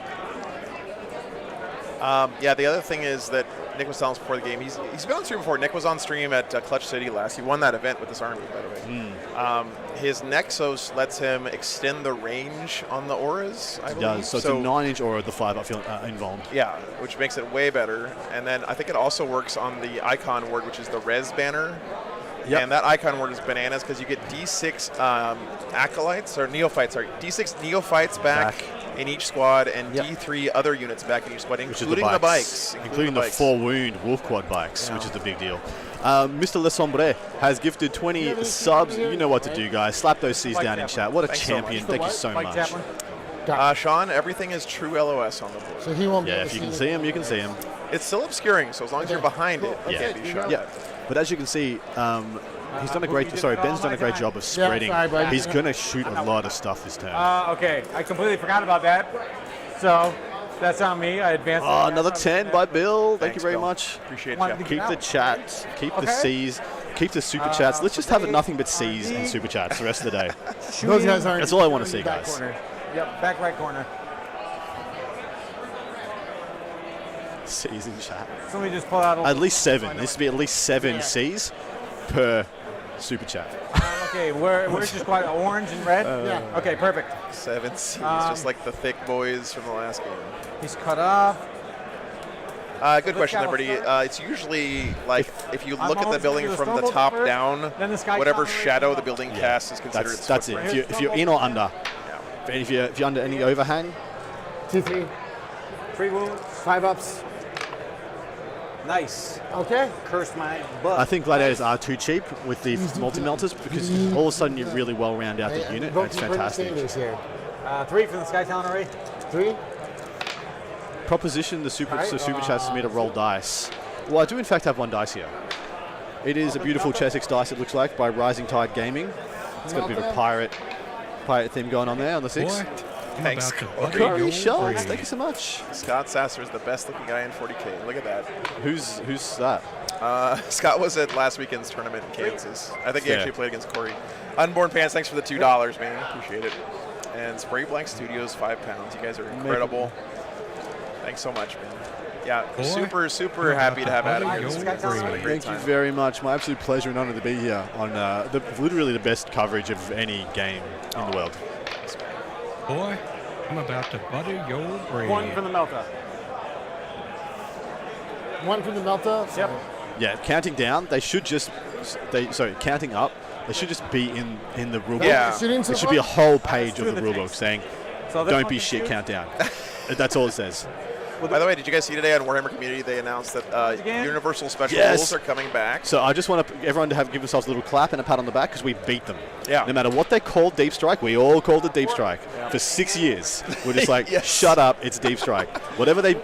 S1: Yeah, the other thing is that Nick was telling us before the game, he's been on stream before. Nick was on stream at Clutch City last. He won that event with this army, by the way. His Nexus lets him extend the range on the auras, I believe.
S2: It does. So it's a 9-inch aura of the 5-up involved.
S1: Yeah, which makes it way better. And then I think it also works on the icon word, which is the res banner.
S2: Yep.
S1: And that icon word is bananas because you get D6 acolytes, or neophytes, sorry, D6 neophytes back in each squad, and D3 other units back in each squad, including the bikes.
S2: Including the 4-wound Wolf Quad bikes, which is the big deal. Mr. Le Sombre has gifted 20 subs. You know what to do, guys. Slap those C's down in chat. What a champion. Thank you so much.
S1: Sean, everything is true LOS on the board.
S6: So he won't.
S2: Yeah, if you can see him, you can see him.
S1: It's still obscuring, so as long as you're behind it, you can't be shot.
S2: Yeah. But as you can see, he's done a great. Sorry, Ben's done a great job of spreading. He's gonna shoot a lot of stuff this turn.
S7: Okay, I completely forgot about that. So that's on me. I advanced.
S2: Oh, another 10 by Bill. Thank you very
S1: Bill.
S2: much.
S1: Appreciate
S7: Wanted
S1: you.
S7: to
S2: Keep the chats. Keep the C's. Keep the super chats. Let's just have it nothing but C's and super chats the rest of the day.
S6: Those guys aren't.
S2: That's all I want to see,
S7: Back
S2: guys.
S7: corner. Yep, back right corner.
S2: C's in chat.
S7: Somebody just pull out.
S2: At least 7. This would be at least 7 C's per super chat.
S7: Okay, where's your squad? Orange and red?
S6: Yeah.
S7: Okay, perfect.
S1: 7 C's, just like the thick boys from the last game.
S7: He's cut off.
S1: Good question, Liberty. It's usually like if you look at the building from the top down, whatever shadow the building casts is considered its
S2: That's it.
S1: footprint.
S2: If you're in or under. If you're under any overhang.
S6: T3.
S7: 3 wounds.
S6: 5-ups.
S7: Nice.
S6: Okay.
S7: Curse my butt.
S2: I think gladiators are too cheap with the multi-melters because all of a sudden you really well round out the unit. It's fantastic.
S7: 3 from the Sky Talon Array.
S6: 3.
S2: Proposition the super chats for me to roll dice. Well, I do in fact have 1 dice here. It is a beautiful Chessex dice, it looks like, by Rising Tide Gaming. It's got a bit of a pirate theme going on there on the 6.
S5: Boy, I'm
S1: Thanks,
S5: about to
S1: Corey.
S5: butter
S2: Corey
S5: your
S2: Schultz,
S5: brain.
S2: thank you so much.
S1: Scott Sasser is the best looking guy in 40K. Look at that.
S2: Who's that?
S1: Scott was at last weekend's tournament in Kansas. I think he
S2: Fair.
S1: actually played against Corey. Unborn Pants, thanks for the $2, man. Appreciate it. And Spray Blank Studios, £5. You guys are incredible. Thanks so much, man. Yeah,
S5: Boy,
S1: super happy to have Adam here. This
S5: your
S1: has been a great
S2: Thank you
S1: time.
S2: very much. My absolute pleasure and honor to be here on literally the best coverage of any game in the world.
S5: Boy, I'm about to butter your brain.
S4: 1 from the Melta.
S6: 1 from the Melta.
S4: Yep.
S2: Yeah, counting down, they should just counting up, they should just be in the rulebook.
S1: Yeah.
S2: It should be a whole page of the rulebook saying,
S7: So this
S2: don't
S7: one
S2: be
S7: can
S2: shit,
S7: shoot?
S2: count down. That's all it says.
S1: By the way, did you guys see today on Warhammer Community they announced that Universal Special
S2: Yes.
S1: Rules are coming back?
S2: So I just want everyone to give themselves a little clap and a pat on the back because we beat them.
S1: Yeah.
S2: No matter what they called Deep Strike, we all called it Deep Strike. For 6 years. We're just like,
S1: Yes.
S2: shut up, it's Deep Strike. Whatever they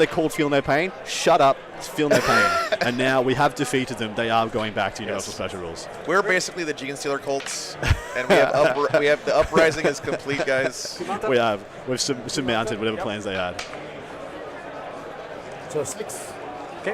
S2: called Feel No Pain, shut up, it's Feel No Pain. And now we have defeated them. They are going back to Universal Special Rules.
S1: We're basically the Gene Stealer cults, and we have the uprising is complete, guys.
S2: We've surmounted whatever plans they had.
S6: So 6.
S7: Okay.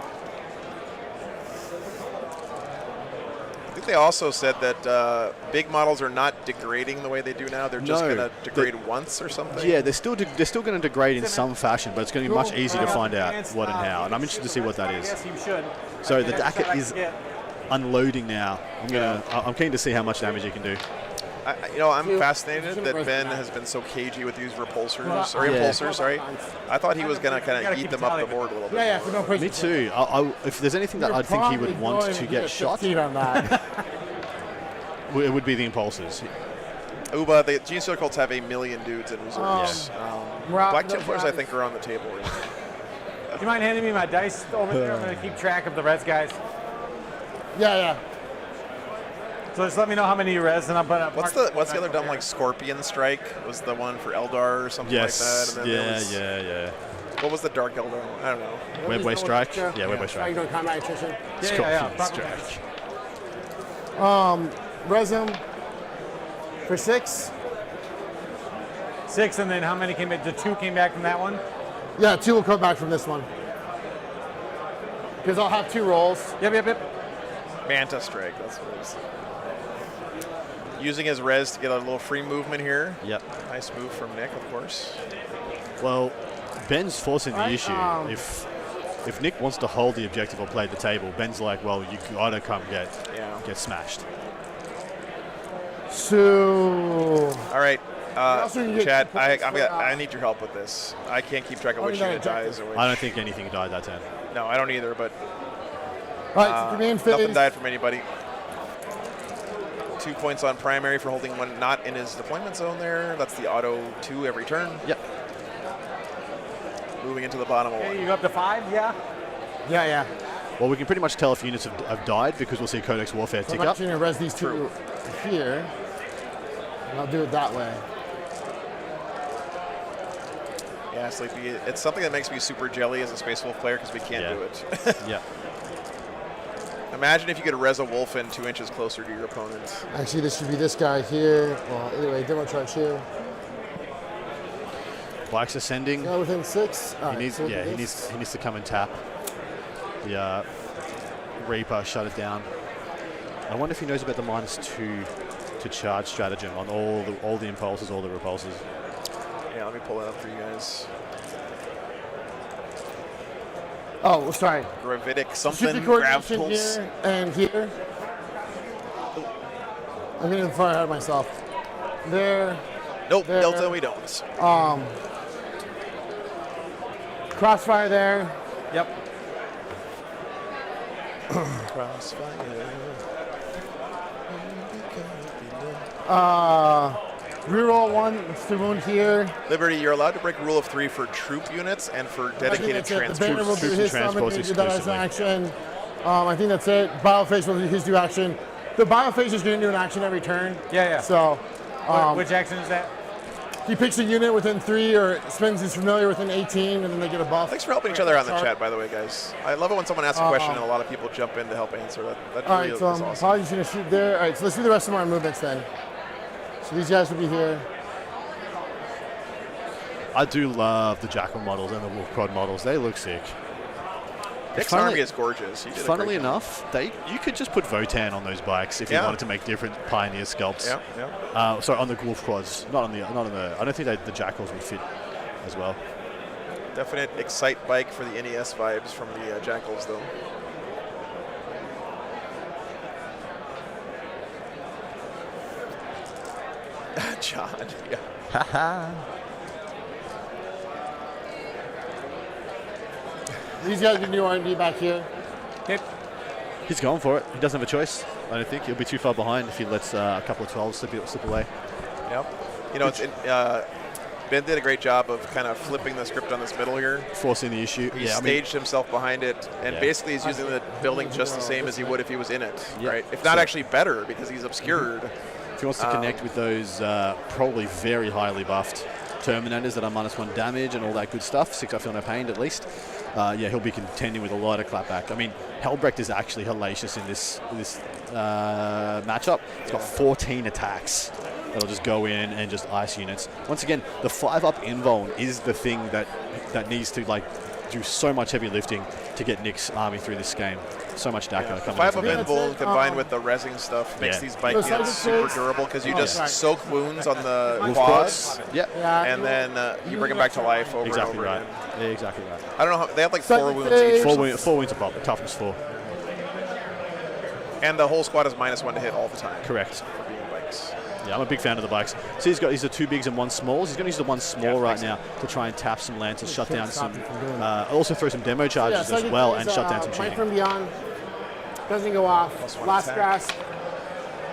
S1: I think they also said that big models are not degrading the way they do now. They're just
S2: No,
S1: going to degrade once or something.
S2: Yeah, they're still going to degrade in some fashion, but it's going to be much easier to find out what and how. And I'm interested to see what that is.
S7: Yes, you should.
S2: So the Dacket is unloading now. I'm keen to see how much damage he can do.
S1: I'm fascinated that Ben has been so cagey with these impulsors, right? I thought he was going to kind of eat them up the board a little bit.
S6: Yeah, for no person.
S2: Me too. If there's anything that I'd think he would want to get shot,
S6: on that.
S2: it would be the impulsors.
S1: Uba, the Gene Stealer cults have 1 million dudes in reserves. Black Templars, I think, are on the table right now.
S7: Do you mind handing me my dice over there? I'm going to keep track of the res guys.
S6: Yeah.
S7: So just let me know how many you res, and I'll put up.
S1: What's the other dumb, like Scorpion Strike was the one for Eldar or something like that? And then
S2: Yeah.
S1: What was the Dark Eldar? I don't know.
S2: Webway Strike? Yeah, Webway
S6: Are you
S2: Strike.
S6: doing combat attrition?
S7: Yeah.
S2: Strike.
S6: res him for 6.
S7: 6, and then how many came back? The 2 came back from that one?
S6: Yeah, 2 will come back from this one. Because I'll have 2 rolls.
S7: Yep.
S1: Manta Strike, that's what it is. Using his res to get a little free movement here.
S2: Yep.
S1: Nice move from Nick, of course.
S2: Well, Ben's forcing the issue. If Nick wants to hold the objective or play the table, Ben's like, well, you gotta come get smashed.
S6: So.
S1: All right,
S6: also you get
S1: Chad,
S6: 2 points
S1: I need your help with this. I can't keep track of which unit dies or which.
S2: I don't think anything died that turn.
S1: No, I don't either, but
S6: All right, so the main phase.
S1: nothing died from anybody. 2 points on primary for holding one not in his deployment zone there. That's the auto 2 every turn.
S2: Yep.
S1: Moving into the bottom of 1.
S7: Okay, you go up to 5, yeah?
S6: Yeah.
S2: Well, we can pretty much tell if units have died because we'll see Codex Warfare tick
S6: I'm
S2: up.
S6: actually going to res these 2 here. And I'll do it that way.
S1: Yeah, Sleepy. It's something that makes me super jelly as a Space Wolf player because we can't do it.
S2: Yeah.
S1: Imagine if you could res a wolf in 2 inches closer to your opponent.
S6: Actually, this should be this guy here. Well, anyway, demo charge here.
S2: Black's ascending.
S6: Now within 6.
S2: He needs to come and tap. The Reaper shut it down. I wonder if he knows about the -2 to charge stratagem on all the impulses, all the repulses.
S1: Yeah, let me pull that up for you guys.
S6: Oh, sorry.
S1: Gravitic
S6: Should
S1: something,
S6: be
S1: grav
S6: coordination
S1: pulse.
S6: here and here. I'm getting far ahead of myself. There.
S1: Nope,
S6: there.
S1: Delta we don't.
S6: Crossfire there.
S7: Yep.
S1: Crossfire.
S6: Reroll 1 to wound here.
S1: Liberty, you're allowed to break rule of 3 for troop units and for dedicated
S6: The banner
S1: transports.
S6: will do
S2: Troops and
S6: his summon,
S2: transports
S6: he did that as an
S2: exclusively.
S6: action. I think that's it. Biophase will do his do action. The Biophase is going to do an action every turn.
S7: Yeah.
S6: So
S7: Which action is that?
S6: he picks a unit within 3 or spends his familiar within 18, and then they get a buff.
S1: Thanks for helping each other out in the chat, by the way, guys. I love it when someone asks a question and a lot of people jump in to help answer. That
S6: All
S1: really
S6: right, so
S1: is awesome.
S6: Apology's going to shoot there. All right, so let's do the rest of our movements then. So these guys will be here.
S2: I do love the Jackal models and the Wolf Prod models. They look sick.
S1: Nick's
S2: Funnily-
S1: army is gorgeous. He did a
S2: Funnily
S1: great job.
S2: enough, you could just put Votan on those bikes if you
S1: Yeah.
S2: wanted to make different Pioneer sculpts.
S1: Yeah.
S2: Sorry, on the Wolf Quads, not on the. I don't think the Jackals would fit as well.
S1: Definite Excite bike for the NES vibes from the Jackals, though. John, yeah.
S6: These guys can do R&D back here.
S7: Okay.
S2: He's going for it. He doesn't have a choice. I don't think he'll be too far behind if he lets a couple of 12s slip away.
S1: Yep. You know, Ben did a great job of kind of flipping the script on this middle here.
S2: Forcing the issue.
S1: He staged himself behind it, and
S2: Yeah.
S1: basically he's using the building just the same as he would if he was in it,
S2: Yeah.
S1: right? If not actually better, because he's obscured.
S2: If he wants to connect with those probably very highly buffed Terminators that are -1 damage and all that good stuff, 6 I feel no pain at least, he'll be contending with a lot of clapback. I mean, Helbrecht is actually hellacious in this matchup. He's got 14 attacks that'll just go in and just ice units. Once again, the 5-up invuln is the thing that needs to do so much heavy lifting to get Nick's army through this game. So much DACA coming
S1: 5-up
S2: in.
S1: invuln combined with the rezzing stuff makes these bike
S6: So
S1: units super
S6: Cyber
S1: durable because you
S6: Oh,
S1: just
S6: right.
S1: soak wounds on the
S2: Wolf
S1: quads,
S2: Quads. Yeah.
S1: and then you bring them back to life over
S2: Exactly
S1: and over
S2: right.
S1: again.
S2: Yeah, exactly right.
S1: I don't know how they have like
S6: Cyber
S1: 4 wounds
S6: phase.
S1: each,
S2: 4 wounds a pop, toughness 4.
S1: and the whole squad is -1 to hit all the time.
S2: Correct.
S1: For being bikes.
S2: Yeah, I'm a big fan of the bikes. So he's the 2 bigs and 1 smalls. He's going to use the 1 small right now to try and tap some lances, shut down some, also throw some demo charges as well, and shut down some
S6: Might
S2: cheating.
S6: from Beyond doesn't go off.
S1: +1
S6: Last
S1: attack.
S6: grasp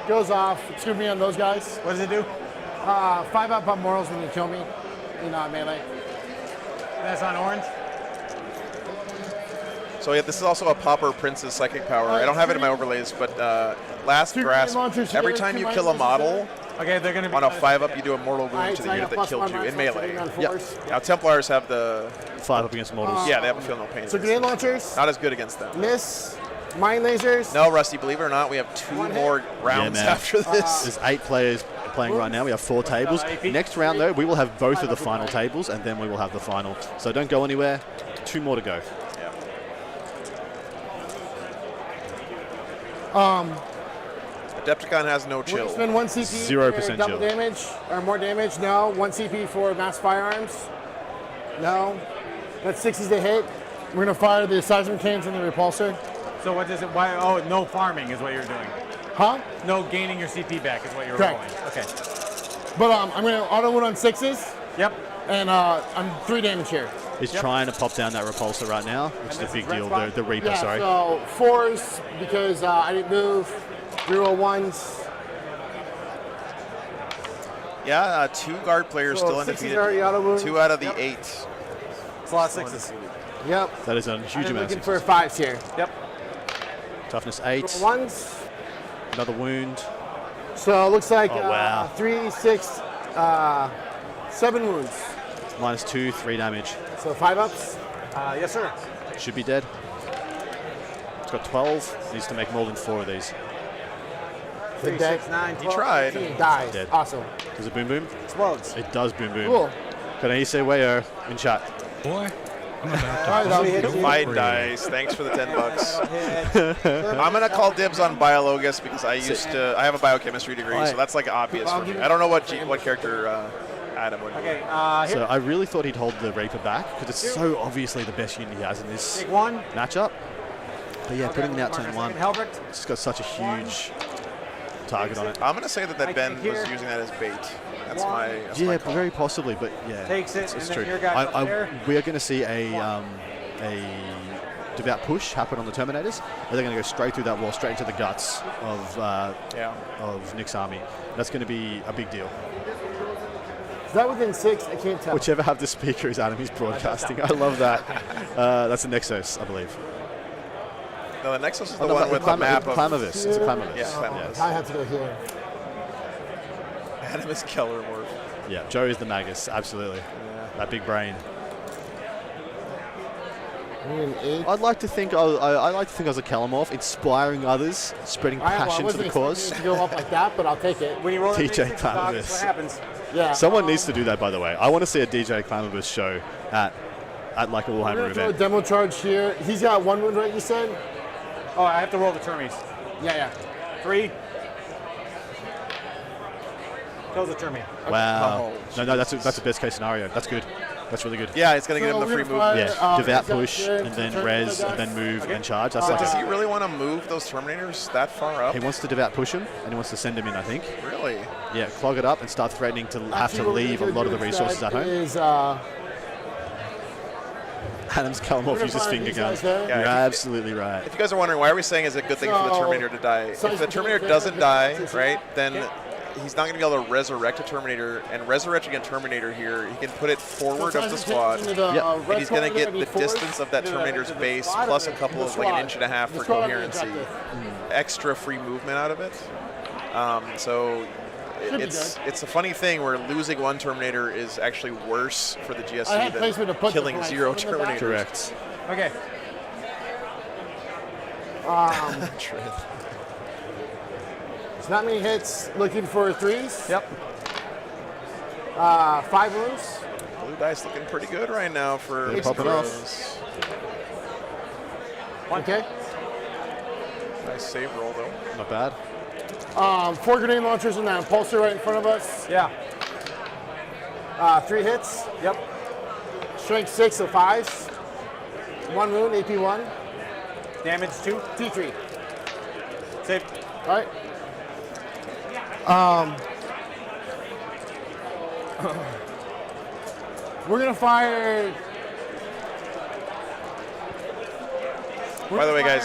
S6: goes off. Excuse me on those guys.
S7: What does it do?
S6: 5-up on morals when you kill me in melee.
S7: That's on orange.
S1: So yeah, this is also a Pauper Prince's psychic power. I don't have it in my overlays, but last
S6: Two
S1: grasp,
S6: launchers
S1: every
S6: here,
S1: time
S6: 2
S1: you kill a
S6: minus
S1: model
S7: Okay, they're gonna be
S1: on a 5-up, you do a mortal wound
S6: Alright,
S1: to
S6: so
S1: the
S6: I
S1: unit
S6: got
S1: that killed you
S6: +1
S1: in melee.
S6: on
S2: Yep.
S6: force.
S1: Now Templars have the
S2: 5 up against models.
S1: yeah, they have a feel no pain.
S6: So grenade launchers,
S1: Not as good against them.
S6: miss,
S8: Mind lasers.
S1: No, Rusty, believe it or not, we have 2 more rounds
S2: man.
S1: after this.
S2: There's 8 players playing right now. We have 4 tables. Next round, though, we will have both of the final tables, and then we will have the final. So don't go anywhere. 2 more to go.
S1: Adepticon has no
S8: Will
S1: chill.
S8: you spend 1 CP
S2: 0%
S8: for double
S2: chill.
S8: damage or more damage? No. 1 CP for mass firearms? No. That's 60s to hit. We're going to fire the seismic cannons and the repulsor.
S7: So what does it? Why? Oh, no farming is what you're doing.
S8: Huh?
S7: No gaining your CP back is what you're
S8: Correct.
S7: rolling. Okay.
S8: But I'm going to auto wound on 6s,
S7: Yep.
S8: and I'm 3 damage here.
S2: He's trying to pop down that repulsor right now, which is a big deal. The Reaper,
S8: Yeah,
S2: sorry.
S8: so 4s because I didn't move. 301s.
S1: Yeah, 2 guard players
S8: So
S1: still
S8: 6s
S1: undefeated.
S8: already auto wound.
S1: 2 out of the 8.
S7: It's a lot of 6s.
S8: Yep.
S2: That is a huge
S8: I'm
S2: amount
S8: looking
S2: of
S8: for
S2: success.
S8: 5s here.
S7: Yep.
S2: Toughness 8.
S8: 1s.
S2: Another wound.
S8: So it looks like
S2: Oh, wow.
S8: 3, 6, 7 wounds.
S2: -2, 3 damage.
S8: So 5 ups.
S7: Yes, sir.
S2: Should be dead. It's got 12. Needs to make more than 4 of these.
S7: 3,
S8: dead.
S7: 6, 9,
S1: He
S7: 12.
S1: tried.
S8: Dies.
S2: Dead.
S8: Awesome.
S2: Does it boom boom?
S7: Explodes.
S2: It does boom boom.
S8: Cool.
S2: Can I say wayo in chat?
S5: Boy, I'm about to
S8: Alright,
S5: body
S8: hit
S5: you
S8: you.
S1: Fine
S5: free.
S1: dice. Thanks for the $10. I'm gonna call dibs on Biologus because I have a biochemistry degree, so that's like obvious for me. I don't know what character Adam would be.
S7: Okay.
S2: So I really thought he'd hold the Reaper back because it's so obviously the best unit he has in this
S7: Take 1.
S2: matchup. But yeah, putting him out turn 1,
S7: Helbrecht.
S2: it's got such a huge target on it.
S1: I'm gonna say that Ben
S7: take here.
S1: was using that as bait. That's my
S2: Yeah,
S1: call.
S2: very possibly, but yeah,
S7: Takes it,
S2: it's
S7: and
S2: true.
S7: then your guy there.
S2: We are going to see a devout push happen on the Terminators. And they're going to go straight through that wall, straight into the guts of Nick's army. That's going to be a big deal.
S8: Is that within 6? I can't tell.
S2: Whichever have the speaker is Adam, he's broadcasting. I love that. That's a Nexus, I believe.
S1: No, the Nexus is the one with the map of.
S2: Clamovis. It's a Clamovis.
S1: Yeah, Clamovis.
S2: Yes.
S8: I have to go here.
S1: Adam is Keller Morph.
S2: Yeah, Joe is the Magus, absolutely. That big brain. I'd like to think I was a Kalamorph, inspiring others, spreading passion for the cause.
S8: To go up like that, but I'll take it.
S7: When you roll
S2: DJ
S7: DJ
S2: Clamovis.
S7: what happens?
S8: Yeah.
S2: Someone needs to do that, by the way. I want to see a DJ Clamovis show at like a
S8: We're
S2: Warhammer
S8: gonna throw a
S2: event.
S8: demo charge here. He's got 1 wound, right? You said?
S7: Oh, I have to roll the Termies.
S8: Yeah.
S7: 3. Kills the Termie.
S2: Wow. No, that's the best case scenario. That's good. That's really good.
S1: Yeah, it's gonna get him the
S8: So
S1: free
S8: we're gonna
S1: movement.
S8: fire,
S2: Yeah, devout
S8: is that
S2: push,
S8: good?
S2: and then
S8: Turn
S2: res,
S8: the
S2: and then
S8: dice?
S2: move, and charge. That's
S1: Does he
S2: like
S1: really want to move those Terminators that far up?
S2: he wants to devout push him, and he wants to send him in, I think.
S1: Really?
S2: Yeah, clog it up and start threatening to have
S8: Actually,
S2: to
S8: what we're
S2: leave a
S8: gonna
S2: lot
S8: do
S2: of the resources
S8: instead
S2: at home.
S8: Is,
S2: Adam's Kalamorph uses
S8: fire
S2: finger
S8: these
S2: gun.
S8: guys there.
S1: Yeah,
S2: You're
S1: if you-
S2: absolutely right.
S1: If you guys are wondering why are we saying it's a good thing for the
S8: So,
S1: Terminator to die, if the Terminator doesn't die, right, then he's not going to be able to resurrect a Terminator, and resurrecting a Terminator here, he can put it forward of the squad, and he's going to get the distance of that Terminator's base plus a couple of like 1.5 inches for coherency, extra free movement out of it. So it's a funny thing where losing 1 Terminator is actually worse for the
S8: I
S1: GSC
S8: had placement to
S1: than
S8: put the
S1: killing
S8: flanks
S1: 0
S8: in the back.
S1: Terminators.
S2: Correct.
S7: Okay.
S8: It's not many hits. Looking for 3s.
S7: Yep.
S8: 5 wounds.
S1: Blue dice looking pretty good right now for
S2: They're popping off.
S1: Bros.
S8: Okay.
S1: Nice save roll though.
S2: Not bad.
S8: 4 grenade launchers and that impulsor right in front of us.
S7: Yeah.
S8: 3 hits.
S7: Yep.
S8: Strength 6, so 5s. 1 wound, AP 1.
S7: Damage 2.
S8: T3.
S7: Save.
S8: All right. We're gonna fire.
S1: By the way, guys,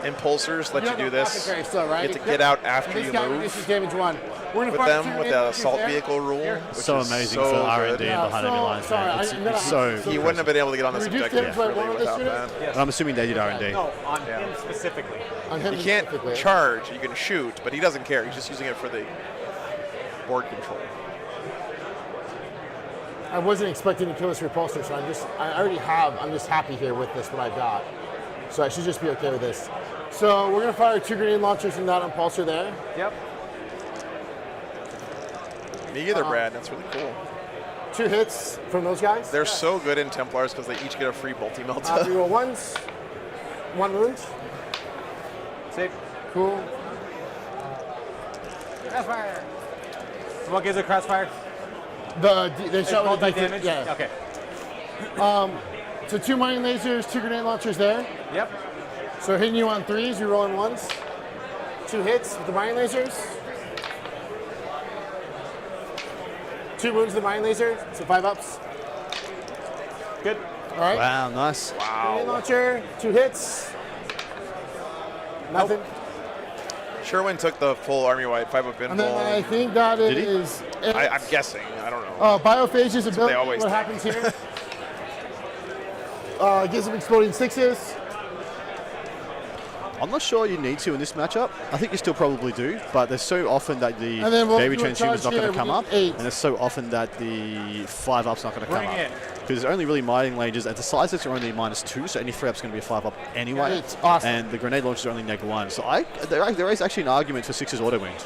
S1: impulsors let you do this.
S8: You
S1: get to get out after
S8: this
S1: you
S8: guy
S1: move
S8: reduces damage 1. We're gonna
S1: with
S8: fire
S1: them
S8: 2
S1: with the
S8: infantry
S1: assault
S8: there.
S1: vehicle rule. Which
S2: So
S1: is
S2: amazing
S1: so
S2: for
S1: good.
S2: R&D and
S8: Yeah,
S2: behind enemy lines,
S8: sorry,
S2: man.
S8: I'm gonna-
S2: So
S1: He wouldn't have been able to get on this
S8: Reduce
S1: objective
S8: damage by
S1: really
S8: 1
S1: without
S8: this
S1: that.
S8: unit?
S2: But I'm assuming they did R&D.
S7: No, on him specifically.
S8: On him
S1: You can't
S8: specifically.
S1: charge. You can shoot, but he doesn't care. He's just using it for the board control.
S8: I wasn't expecting to kill this repulsor, so I'm just happy here with this, what I got. So I should just be okay with this. So we're gonna fire 2 grenade launchers and that impulsor there.
S3: Yep.
S1: Me either, Brad. That's really cool.
S8: 2 hits from those guys.
S1: They're so good in Templars because they each get a free bolty melt.
S8: Reroll 1s. 1 wound.
S3: Save.
S8: Cool.
S3: Crossfire. What gives it crossfire?
S8: They shot with
S3: Multi-damage?
S8: Yeah.
S3: Okay.
S8: So 2 mining lasers, 2 grenade launchers there.
S3: Yep.
S8: So hitting you on 3s, you're rolling 1s. 2 hits with the mining lasers. 2 wounds with the mining laser, so 5 ups.
S3: Good.
S8: All right.
S2: Wow, nice.
S8: Grenade launcher, 2 hits. Nothing.
S1: Sherwin took the full army-wide 5-up
S8: And then I
S1: pinball.
S8: think that
S2: Did he?
S8: is it.
S1: I'm guessing. I don't know.
S8: Biophage's
S1: what
S8: ability,
S1: they always
S8: what
S1: do.
S8: happens here. Gives them exploding 6s.
S2: I'm not sure you need to in this matchup. I think you still probably do, but there's so often that the
S8: And then we'll
S2: baby
S8: do a
S2: transhuman's
S8: charge
S2: not going
S8: here
S2: to come
S8: with
S2: up,
S8: 8.
S2: and there's so often that the 5-up's not going to come
S3: Bring
S2: up.
S3: it.
S2: Because there's only really mining ranges, and the sizes are only -2, so any 3-up's going to be a 5-up anyway.
S8: It's awesome.
S2: And the grenade launchers are only -1. So there is actually an argument for 6's auto wound.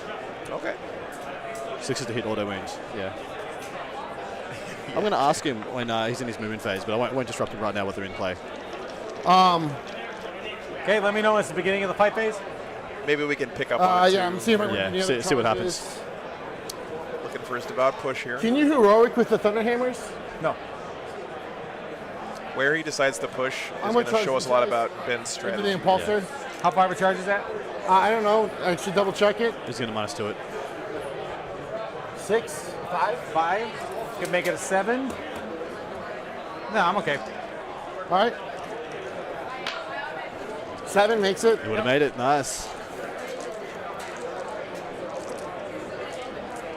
S1: Okay.
S2: 6's to hit auto wound, yeah. I'm going to ask him when he's in his movement phase, but I won't disrupt him right now with they're in play.
S3: Okay, let me know it's the beginning of the fight phase.
S1: Maybe we can pick up on it
S8: Yeah,
S1: too.
S8: I'm seeing
S2: Yeah, see what happens.
S1: Looking for his devout push here.
S8: Can you heroic with the Thunderhammers?
S3: No.
S1: Where he decides to push
S8: I'm
S1: is
S8: gonna
S1: going to
S8: try
S1: show
S8: some
S1: us a lot
S8: guys
S1: about Ben's
S8: Into
S1: strategy.
S8: the impulsor.
S3: How far of a charge is that?
S8: I don't know. I should double check it.
S2: He's going to -2 it.
S8: 6, 5.
S3: 5. Could make it a 7. No, I'm okay.
S8: All right. 7 makes it.
S2: He would have made it. Nice.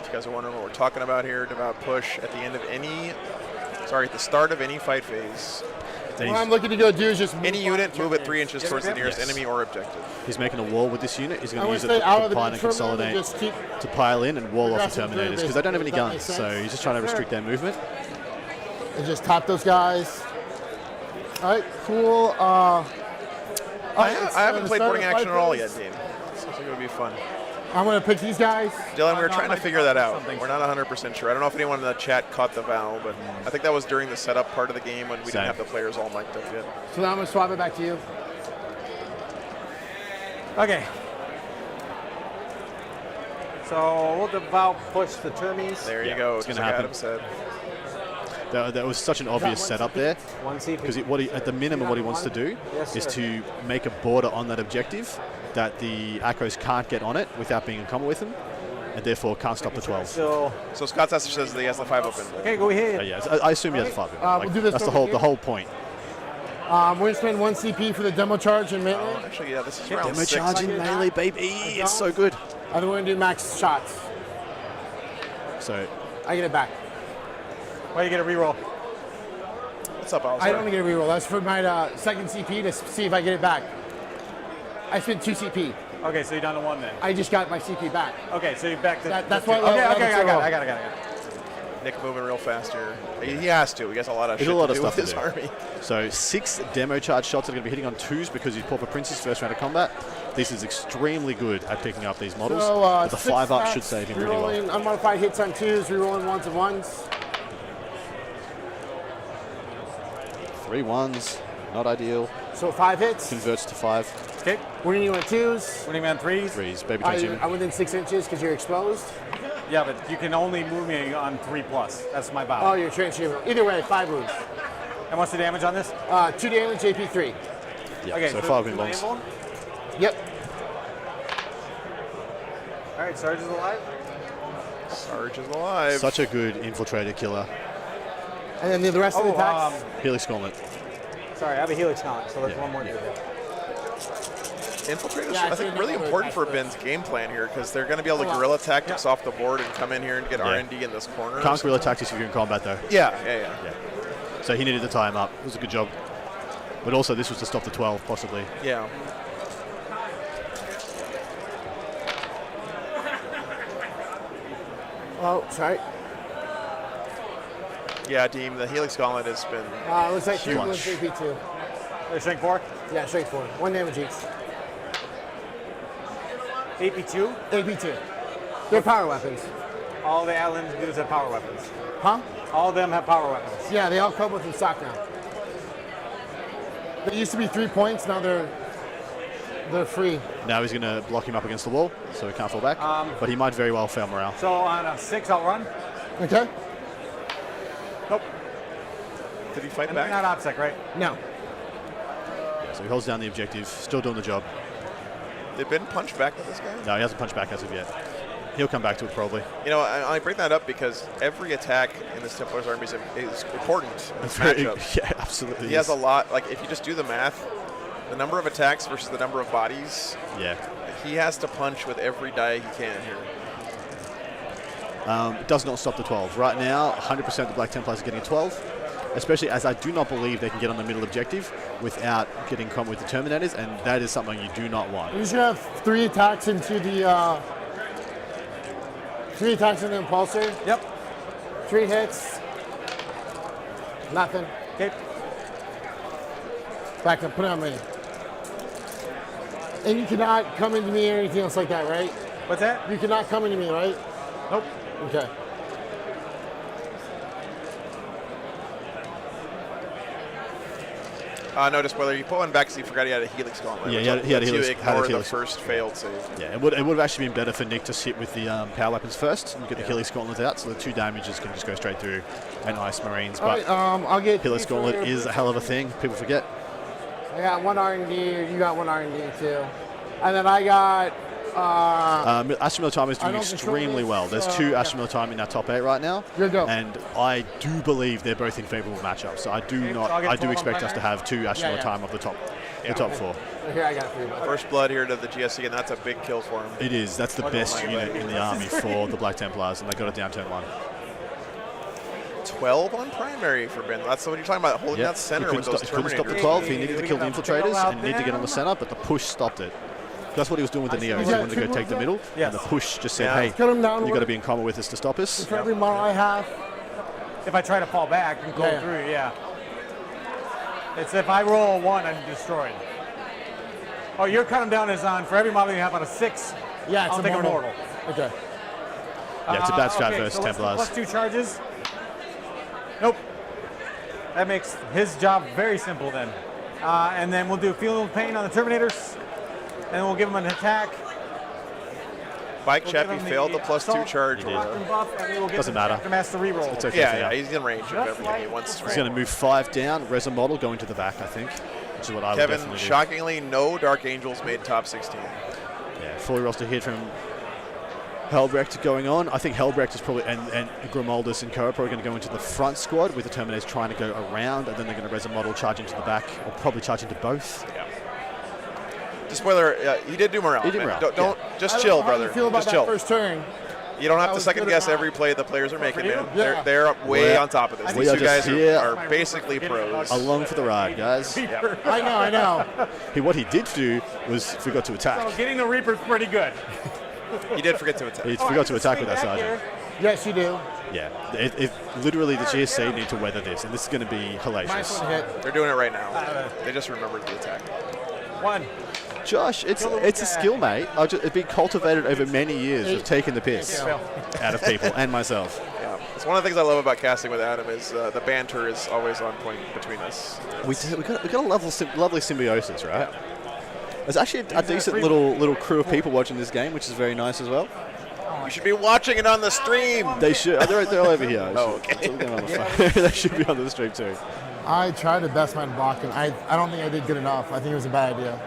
S1: If you guys are wondering what we're talking about here, devout push at the end of at the start of any fight phase.
S8: What I'm looking to go do is just move
S1: Any
S8: on
S1: unit,
S8: to
S1: move it
S8: turn
S1: 3
S8: inch.
S1: inches towards the nearest
S2: Yes.
S1: enemy or objective.
S2: He's making a wall with this unit. He's going
S8: I
S2: to
S8: want
S2: use
S8: to
S2: it
S8: stay out
S2: to
S8: of the
S2: pile and
S8: bench for a minute
S2: consolidate,
S8: and just keep
S2: to pile in and wall off the
S8: progressing through
S2: Terminators, because they don't have any
S8: basically.
S2: guns,
S8: Does that make
S2: so he's just trying to
S8: sense?
S2: restrict their movement.
S8: and just tap those guys. All right, cool.
S1: I haven't played boarding action at all yet, Dean. Seems like it would be fun.
S8: I'm going to pick these guys.
S1: Dylan, we were
S3: not
S1: trying to
S3: like
S1: figure that out.
S3: something.
S1: We're not 100% sure. I don't know if anyone in the chat caught the vow, but I think that was during the setup part of the game when we
S2: Same.
S1: didn't have the players all mic'd up yet.
S8: So now I'm going to swap it back to you.
S3: Okay. So we'll devout push the Termies.
S1: There you go,
S2: it's
S1: just
S2: gonna
S1: like
S2: happen.
S1: Adam said.
S2: That was such an obvious setup there,
S3: One CP.
S2: because at the minimum what he wants to do
S3: Yes,
S2: is
S3: sir.
S2: to make a border on that objective that the Acros can't get on it without being in combat with them, and therefore can't stop the 12.
S3: So,
S1: So Scott Sasser says that he has the 5 open.
S3: okay, go ahead.
S2: Yeah, I assume he has a 5.
S8: we'll do this
S2: That's the
S8: over
S2: whole
S8: here.
S2: the whole point.
S8: We're going to spend 1 CP for the demo charge and melee.
S1: Actually, yeah, this is round
S2: Demo
S1: 6.
S2: charging melee, baby, it's so good.
S8: And then we're going to do max shots.
S2: So
S8: I get it back.
S3: Why you get a reroll?
S1: What's up, Alistair?
S8: I don't get a reroll. That's for my second CP to see if I get it back. I spent 2 CP.
S3: Okay, so you're down to 1 then.
S8: I just got my CP back.
S3: Okay, so you're back to.
S8: That's why I
S3: Okay,
S8: love
S3: okay, I got
S8: it.
S3: it. I got it.
S1: Nick moving real fast here. He has to. He has a lot of
S2: There's
S1: shit
S2: a lot
S1: to
S2: of
S1: do
S2: stuff
S1: with
S2: to
S1: his
S2: do.
S1: army.
S2: So 6 demo charge shots are going to be hitting on 2s because he's Pauper Prince's first round of combat. This is extremely good at picking up these models,
S8: So,
S2: but the
S8: 6
S2: 5-up
S8: stats,
S2: should save him pretty well.
S8: rerolling unmodified hits on 2s, rerolling 1s and 1s.
S2: 3 1s, not ideal.
S8: So 5 hits.
S2: Converts to 5.
S3: Okay,
S8: Winning you on 2s.
S3: winning man 3s.
S2: 3s, baby
S8: I'm
S2: transhuman.
S8: within 6 inches because you're exposed.
S3: Yeah, but you can only move me on 3+. That's my
S8: Oh,
S3: vow.
S8: you're transhuman. Either way, 5 wounds.
S3: And what's the damage on this?
S8: 2 damage, AP3.
S2: Yeah,
S3: Okay,
S2: so 5 win
S3: two
S2: longs.
S3: anvil.
S8: Yep.
S3: All right, Sarge is alive.
S1: Sarge is alive.
S2: Such a good infiltrator killer.
S8: And then the rest of the attacks.
S2: Helix Gauntlet.
S3: Sorry, I have a Helix Count, so there's one more.
S2: Yeah.
S3: to do.
S1: Infiltrators,
S8: Yeah, I
S1: I think,
S8: see
S1: really
S8: another
S1: important for
S8: attack.
S1: Ben's game plan here because they're going to be able to guerrilla tactics off the board and come in here and get R&D in this corner.
S2: Can't guerrilla tactics if you're in combat though.
S1: Yeah.
S2: So he needed to tie him up. It was a good job. But also this was to stop the 12 possibly.
S1: Yeah.
S8: Oh, sorry.
S1: Yeah, Deem, the Helix Gauntlet has been
S8: Looks like 3
S2: Huge.
S8: wounds, AP2.
S3: There's shrink 4.
S8: Yeah, straight 4. 1 damage each.
S7: AP2.
S8: AP2. They're power weapons.
S7: All the Allen dudes have power weapons.
S8: Huh?
S7: All of them have power weapons.
S8: Yeah, they all come with them stock now. They used to be 3 points, now they're free.
S2: Now he's going to block him up against the wall, so he can't fall back. But he might very well fail morale.
S7: So on a 6, I'll run.
S8: Okay?
S7: Nope.
S1: Did he fight
S7: And
S1: back?
S7: not OPSEC, right?
S8: No.
S2: So he holds down the objective, still doing the job.
S1: Did Ben punch back at this guy?
S2: No, he hasn't punched back as of yet. He'll come back to it probably.
S1: You know, I bring that up because every attack in this Templars army is important in this
S2: Very-
S1: matchup.
S2: yeah, absolutely.
S1: He has a lot. Like, if you just do the math, the number of attacks versus the number of bodies,
S2: Yeah.
S1: he has to punch with every die he can here.
S2: It does not stop the 12. Right now, 100% the Black Templars are getting a 12, especially as I do not believe they can get on the middle objective without getting combat with the Terminators, and that is something you do not want.
S8: You're just gonna have 3 attacks into the 3 attacks in the impulsor.
S7: Yep.
S8: 3 hits. Nothing.
S7: Okay.
S8: Back up, put it on me. And you cannot come into me or anything else like that, right?
S7: What's that?
S8: You cannot come into me, right?
S7: Nope.
S8: Okay.
S1: No spoiler. You put one back because he forgot he had a Helix Gauntlet.
S2: Yeah,
S1: which
S2: he had a
S1: lets
S2: Helix-
S1: you
S2: had a
S1: ignore the
S2: Helix.
S1: first failed save.
S2: Yeah, it would have actually been better for Nick to sit with the power weapons first and get the Helix Gauntlet out, so the 2 damages can just go straight through and Ice Marines.
S8: All
S2: But
S8: right, I'll get
S2: Helix
S8: you for
S2: Gauntlet
S8: your-
S2: is a hell of a thing. People forget.
S8: I got 1 R&D, you got 1 R&D too. And then I got
S2: Astra Militarum is
S8: I
S2: doing
S8: don't control
S2: extremely
S8: this,
S2: well. There's 2 Astra Militarum in our top 8 right now,
S8: You're go.
S2: and I do believe they're both in favourable matchups. So I do
S7: Okay, so I'll get
S2: I do
S7: 12 on
S2: expect us to
S7: primary?
S2: have 2 Astra
S8: Yeah, yeah.
S2: Militarum of the top 4.
S8: here, I got it for you. bud.
S1: First blood here to the GSC, and that's a big kill for him.
S2: It is. That's the best
S1: my
S2: unit
S1: God.
S2: in the army for the Black Templars, and they got it down turn 1.
S1: 12 on primary for Ben. That's what you're talking about, holding that
S2: He
S1: center
S2: couldn't
S1: with those
S2: stop, he couldn't stop the
S1: Terminators.
S2: 12. He needed to
S7: We
S2: kill the
S7: got a
S2: infiltrators
S7: out
S2: and needed to get on the
S7: there.
S2: center, but the push stopped it. That's what he was doing with the Neos. He
S8: Yeah,
S2: wanted to go take the middle,
S7: Yes.
S2: and the push just said,
S1: Yeah.
S2: hey,
S8: Cut him down.
S2: you got to be in combat with us to stop us.
S8: For every model I have,
S7: If I try to fall back and go
S8: Yeah.
S7: through, yeah. It's if I roll a 1, I'm destroyed. Oh, your cut him down is on for every model you have on a 6.
S8: yeah, it's
S7: I'll
S8: a
S7: take
S8: mortal.
S7: a mortal.
S8: Okay.
S2: Yeah, it's a bad strat
S7: okay,
S2: versus
S7: so what's the
S2: Templars.
S7: +2 charges. Nope. That makes his job very simple then. And then we'll do Feel of Pain on the Terminators. And then we'll give him an attack.
S1: Bike
S7: We'll
S1: Chappie
S7: give him
S1: failed the +2
S7: assault,
S1: charge.
S2: did.
S7: rock and buff, and we will give
S2: Doesn't
S7: him
S2: matter.
S7: the Master reroll.
S2: It's okay.
S1: Yeah,
S2: for
S1: yeah,
S2: now.
S1: he's in range of
S7: Just
S1: everything
S7: like
S1: he wants.
S2: He's going to move 5 down, Reza model going to the back, I think, which is what I would
S1: Kevin,
S2: definitely do.
S1: shockingly, no Dark Angels made top 16.
S2: Yeah, fully roster hit from Helbrecht going on. I think Helbrecht is probably, and Grimaldus and Co are probably going to go into the front squad with the Terminators trying to go around, and then they're going to Reza model charge into the back, or probably charge into both.
S1: Yeah. Just spoiler, he did do morale.
S2: He did
S1: man.
S2: morale,
S1: Don't
S8: I
S1: just
S8: don't
S1: chill,
S8: know how
S1: brother.
S8: you feel about
S1: Just
S8: that
S1: chill.
S8: first turn.
S1: You don't have
S8: That
S1: to
S8: was
S1: second
S8: good
S1: guess
S8: or not?
S1: every play the players are making, man.
S8: Yeah.
S1: They're way
S2: We're-
S1: on top of this.
S2: we
S1: These
S2: are
S1: two guys
S2: just here-
S1: are basically pros.
S2: Along for the ride, guys.
S8: I know.
S2: What he did do was forgot to
S7: So
S2: attack.
S7: getting the Reaper's pretty good.
S1: He did forget to attack.
S2: He forgot to attack with that
S7: Back
S2: sergeant.
S7: here.
S8: Yes, you do.
S2: Yeah, literally the GSC need to weather this, and this is going to be
S8: Minus
S2: hellacious.
S8: 1 hit.
S1: They're doing it right now. They just remembered the attack.
S7: 1.
S2: Josh, it's a skill, mate. It's been cultivated over many years of taking the piss
S7: Fail.
S2: out of people and myself.
S1: Yeah, it's one of the things I love about casting with Adam is the banter is always on point between us.
S2: We got a lovely symbiosis, right? There's actually a decent little crew of people watching this game, which is very nice as well.
S1: You should be watching it on the stream.
S2: They should. They're all over here.
S1: Oh, okay.
S2: It's all going on the phone. They should be on the stream too.
S8: I tried the best man blocking. I don't think I did good enough. I think it was a bad idea.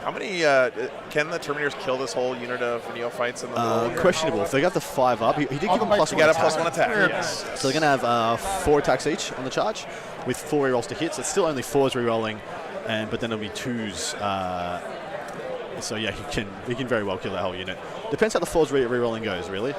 S1: How many can the Terminators kill this whole unit of neophytes in the middle?
S2: Questionable. If they got the 5 up, he did give them plus
S1: You
S2: 1
S1: got a
S2: attack.
S1: +1 attack. Yes.
S2: So they're going to have 4 attacks each on the charge, with 4 rerolls to hit. So it's still only 4s rerolling, but then there'll be 2s. So yeah, he can very well kill that whole unit. Depends how the 4s rerolling goes, really.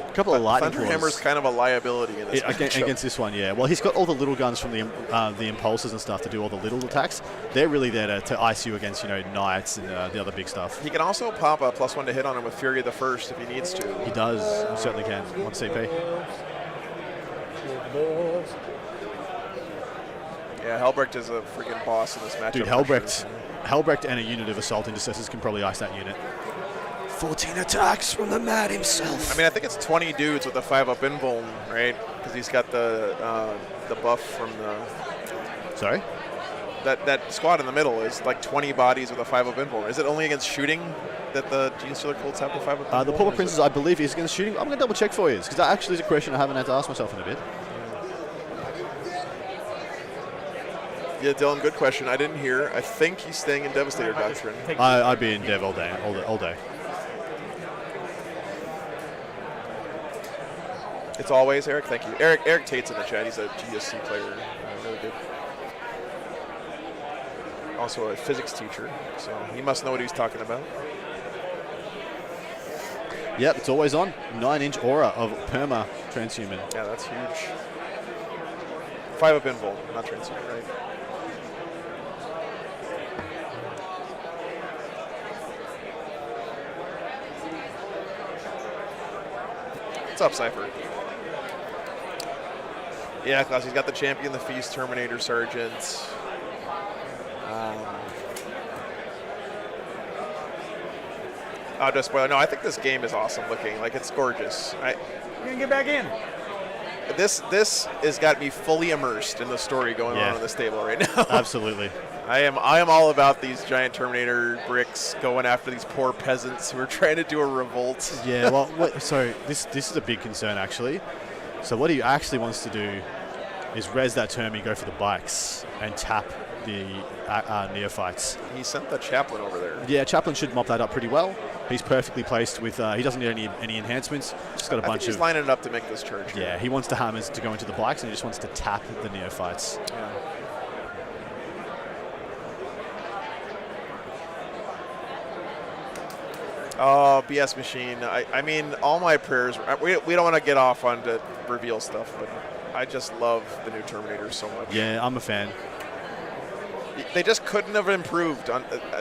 S2: A couple of lightning
S1: Thunderhammer's kind of a liability in this matchup.
S2: against this one, yeah. Well, he's got all the little guns from the impulsors and stuff to do all the little attacks. They're really there to ice you against, knights and the other big stuff.
S1: He can also pop a +1 to hit on him with Fury the First if he needs to.
S2: He does. He certainly can. 1 CP.
S1: Yeah, Helbrecht is a freaking boss in this matchup.
S2: Dude, Helbrecht and a unit of Assault Intercessors can probably ice that unit. 14 attacks from the Mad himself.
S1: I mean, I think it's 20 dudes with a 5-up invuln, right? Because he's got the buff from the...
S2: Sorry?
S1: That squad in the middle is like 20 bodies with a 5-up invuln. Is it only against shooting that the Genestealer cults have the 5-up invuln?
S2: The Pauper Princess, I believe, is against shooting. I'm going to double check for you, because that actually is a question I haven't had to ask myself in a bit.
S1: Yeah, Dylan, good question. I didn't hear. I think he's staying in Devastator Doctrine.
S2: I'd be in Dev all day.
S1: It's always Eric. Thank you. Eric Tate's in the chat. He's a GSC player. Really good. Also a physics teacher, so he must know what he's talking about.
S2: Yep, it's always on. 9-inch aura of perma transhuman.
S1: Yeah, that's huge. 5-up invuln, not transhuman, right? What's up, Cypher? Yeah, Klaus, he's got the Champion, the Feast, Terminator, Sergeant. Just spoiler. No, I think this game is awesome looking. Like, it's gorgeous.
S7: You can get back in.
S1: This has got me fully immersed in the story going on this table right now.
S2: Absolutely.
S1: I am all about these giant Terminator bricks going after these poor peasants who are trying to do a revolt.
S2: Yeah, well, so this is a big concern, actually. So what he actually wants to do is res that Termi, go for the bikes, and tap the neophytes.
S1: He sent the Chaplain over there.
S2: Yeah, Chaplain should mop that up pretty well. He's perfectly placed with, he doesn't need any enhancements. Just got a bunch
S1: he's lining it up to make this charge.
S2: Yeah, he wants the hammers to go into the bikes, and he just wants to tap the neophytes.
S1: Yeah. Oh, BS Machine. I mean, all my prayers. We don't want to get off on to reveal stuff, but I just love the new Terminator so much.
S2: Yeah, I'm a fan.
S1: They just couldn't have improved.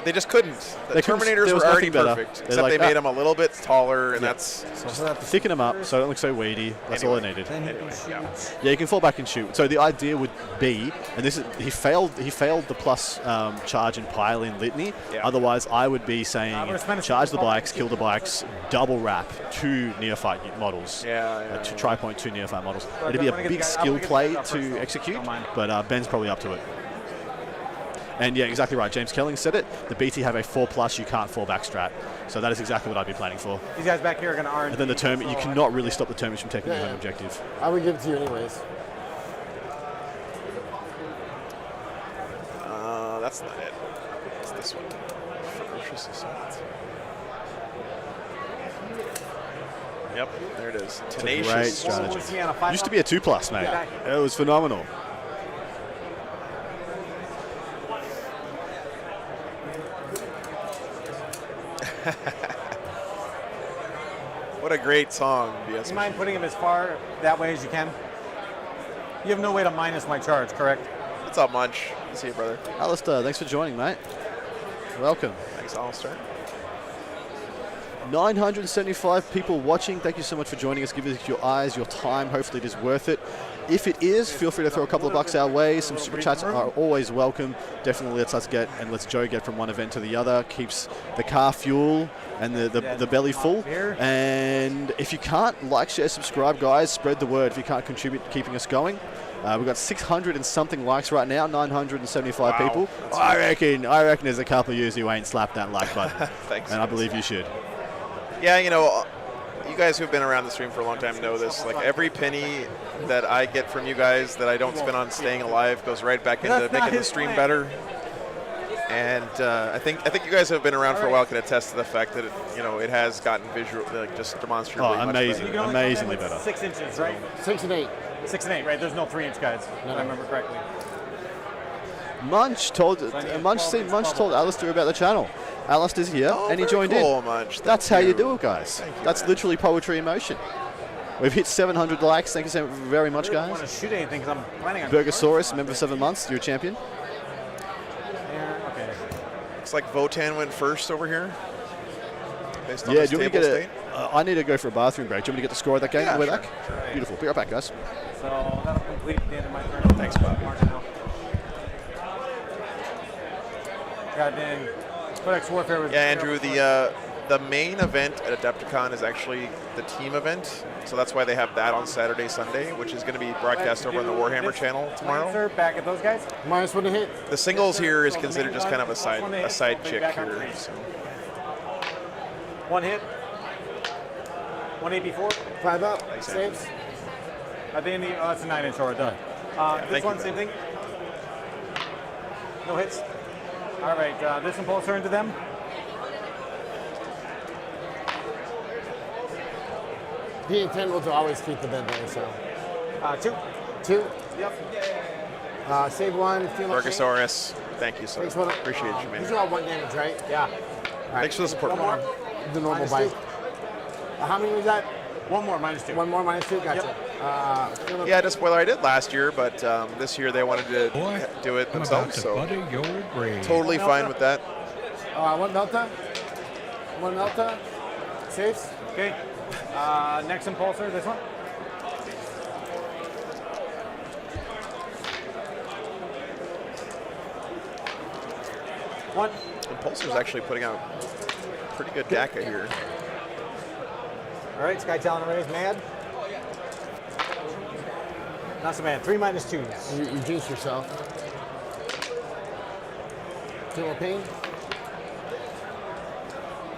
S1: They just couldn't. The Terminators were already perfect, except
S2: like,
S1: they made them a little bit taller, and that's...
S2: So thicken them up so it don't look so weedy. That's all I needed.
S1: Anyway,
S2: yeah, you can fall back and shoot. So the idea would be, and this is he failed the plus charge and pile in litany.
S1: Yeah.
S2: Otherwise, I would be saying charge the bikes, kill the bikes, double wrap 2 neophyte models. Tri-point 2 neophyte models. It'd be a big skill play to execute, but Ben's probably up to it. And yeah, exactly right. James Kelling said it. The BT have a 4+, you can't fall back strat. So that is exactly what I'd be planning for.
S7: These guys back here are going to R&D.
S2: And then the term, you cannot really stop the Termits from taking the home objective.
S8: I would give it to you anyways.
S1: That's not it. It's this one. Ferocious Assault. Yep, there it is. Tenacious.
S2: Great strategy. Used to be a 2+, mate. Yeah. It was phenomenal.
S1: What a great song, BS.
S7: Do you mind putting him as far that way as you can? You have no way to minus my charge, correct?
S1: What's up, Munch? Good to see you, brother.
S2: Alistair, thanks for joining, mate. Welcome.
S1: Thanks, Alistair.
S2: 975 people watching. Thank you so much for joining us. Give us your eyes, your time. Hopefully it is worth it. If it is, feel free to throw a couple of bucks our way. Some super chats are always welcome. Definitely lets Joe get from one event to the other. Keeps the car fuel and the belly full. And if you can't like, share, subscribe, guys, spread the word. If you can't contribute to keeping us going. We've got 600 and something likes right now, 975 people. I reckon there's a couple of yous who ain't slapped that like button.
S1: Thanks.
S2: And I believe you should.
S1: Yeah, you know, you guys who've been around the stream for a long time know this. Like, every penny that I get from you guys that I don't spend on staying alive goes right back into making the stream better. And I think you guys who have been around for a while can attest to the fact that it has gotten visual, like, just demonstrably
S2: amazing, amazingly better.
S7: 6 inches, right?
S8: 6 and 8.
S7: 6 and 8, right? There's no 3-inch guides, if I remember correctly.
S2: Munch told Alistair about the channel. Alistair's here, and he joined in.
S1: Munch.
S2: That's how you do it, guys. That's literally poetry in motion. We've hit 700 likes. Thank you so very much, guys.
S7: I don't want to shoot anything because I'm planning on...
S2: Burgosaurus, member 7 months. You're a champion.
S7: Yeah, okay.
S1: Looks like Votan went first over here. Based on
S2: Yeah,
S1: this
S2: do you want
S1: table
S2: me to get
S1: state.
S2: I need to go for a bathroom break. Do you want me to get the score of that game on the way
S1: sure.
S2: back? Beautiful. Be right back, guys.
S7: So that'll complete the end of my turn.
S1: Thanks, Bob.
S7: Got in Codex Warfare with.
S1: Yeah, Andrew, the main event at Adepticon is actually the team event, so that's why they have that on Saturday, Sunday, which is going to be broadcast over on the Warhammer channel tomorrow.
S7: Lancer back at those guys.
S8: -1 to hit.
S1: The singles here is considered just kind of a side chick here. So.
S7: 1 hit. 1 AP 4.
S8: 5 up.
S1: Thanks,
S8: Saves.
S7: At the end, oh, that's a 9-inch sword. Done. This
S1: thank
S7: one,
S1: you,
S7: same thing. No hits. All right, this impulsor into them.
S8: The intent was to always keep the bed there, so.
S7: 2.
S8: 2.
S7: Yep.
S8: Save 1. Feel no pain.
S1: Burgosaurus, thank you, sir.
S8: Thanks for the,
S1: Appreciate you,
S8: These
S1: man.
S8: are all 1 damage, right?
S7: Yeah.
S1: Thanks for the support.
S8: One more. The normal
S7: -2.
S8: bite. How many was that?
S7: 1 more, -2.
S8: 1 more, -2? Gotcha. Feel no
S1: Yeah, just spoiler, I did last year, but this year they wanted to
S5: Boy,
S1: do it
S5: I'm about
S1: themselves,
S5: to
S1: so
S5: butter your brain.
S1: totally fine with that.
S8: 1 Melta. 1 Melta. Saves.
S7: Okay. Next impulsor, this one. One.
S1: Impulsor's actually putting out pretty good DACA here.
S7: All right, Sky Talon Array is mad. Not so bad. 3 -2s.
S8: You juice yourself. Feel no pain.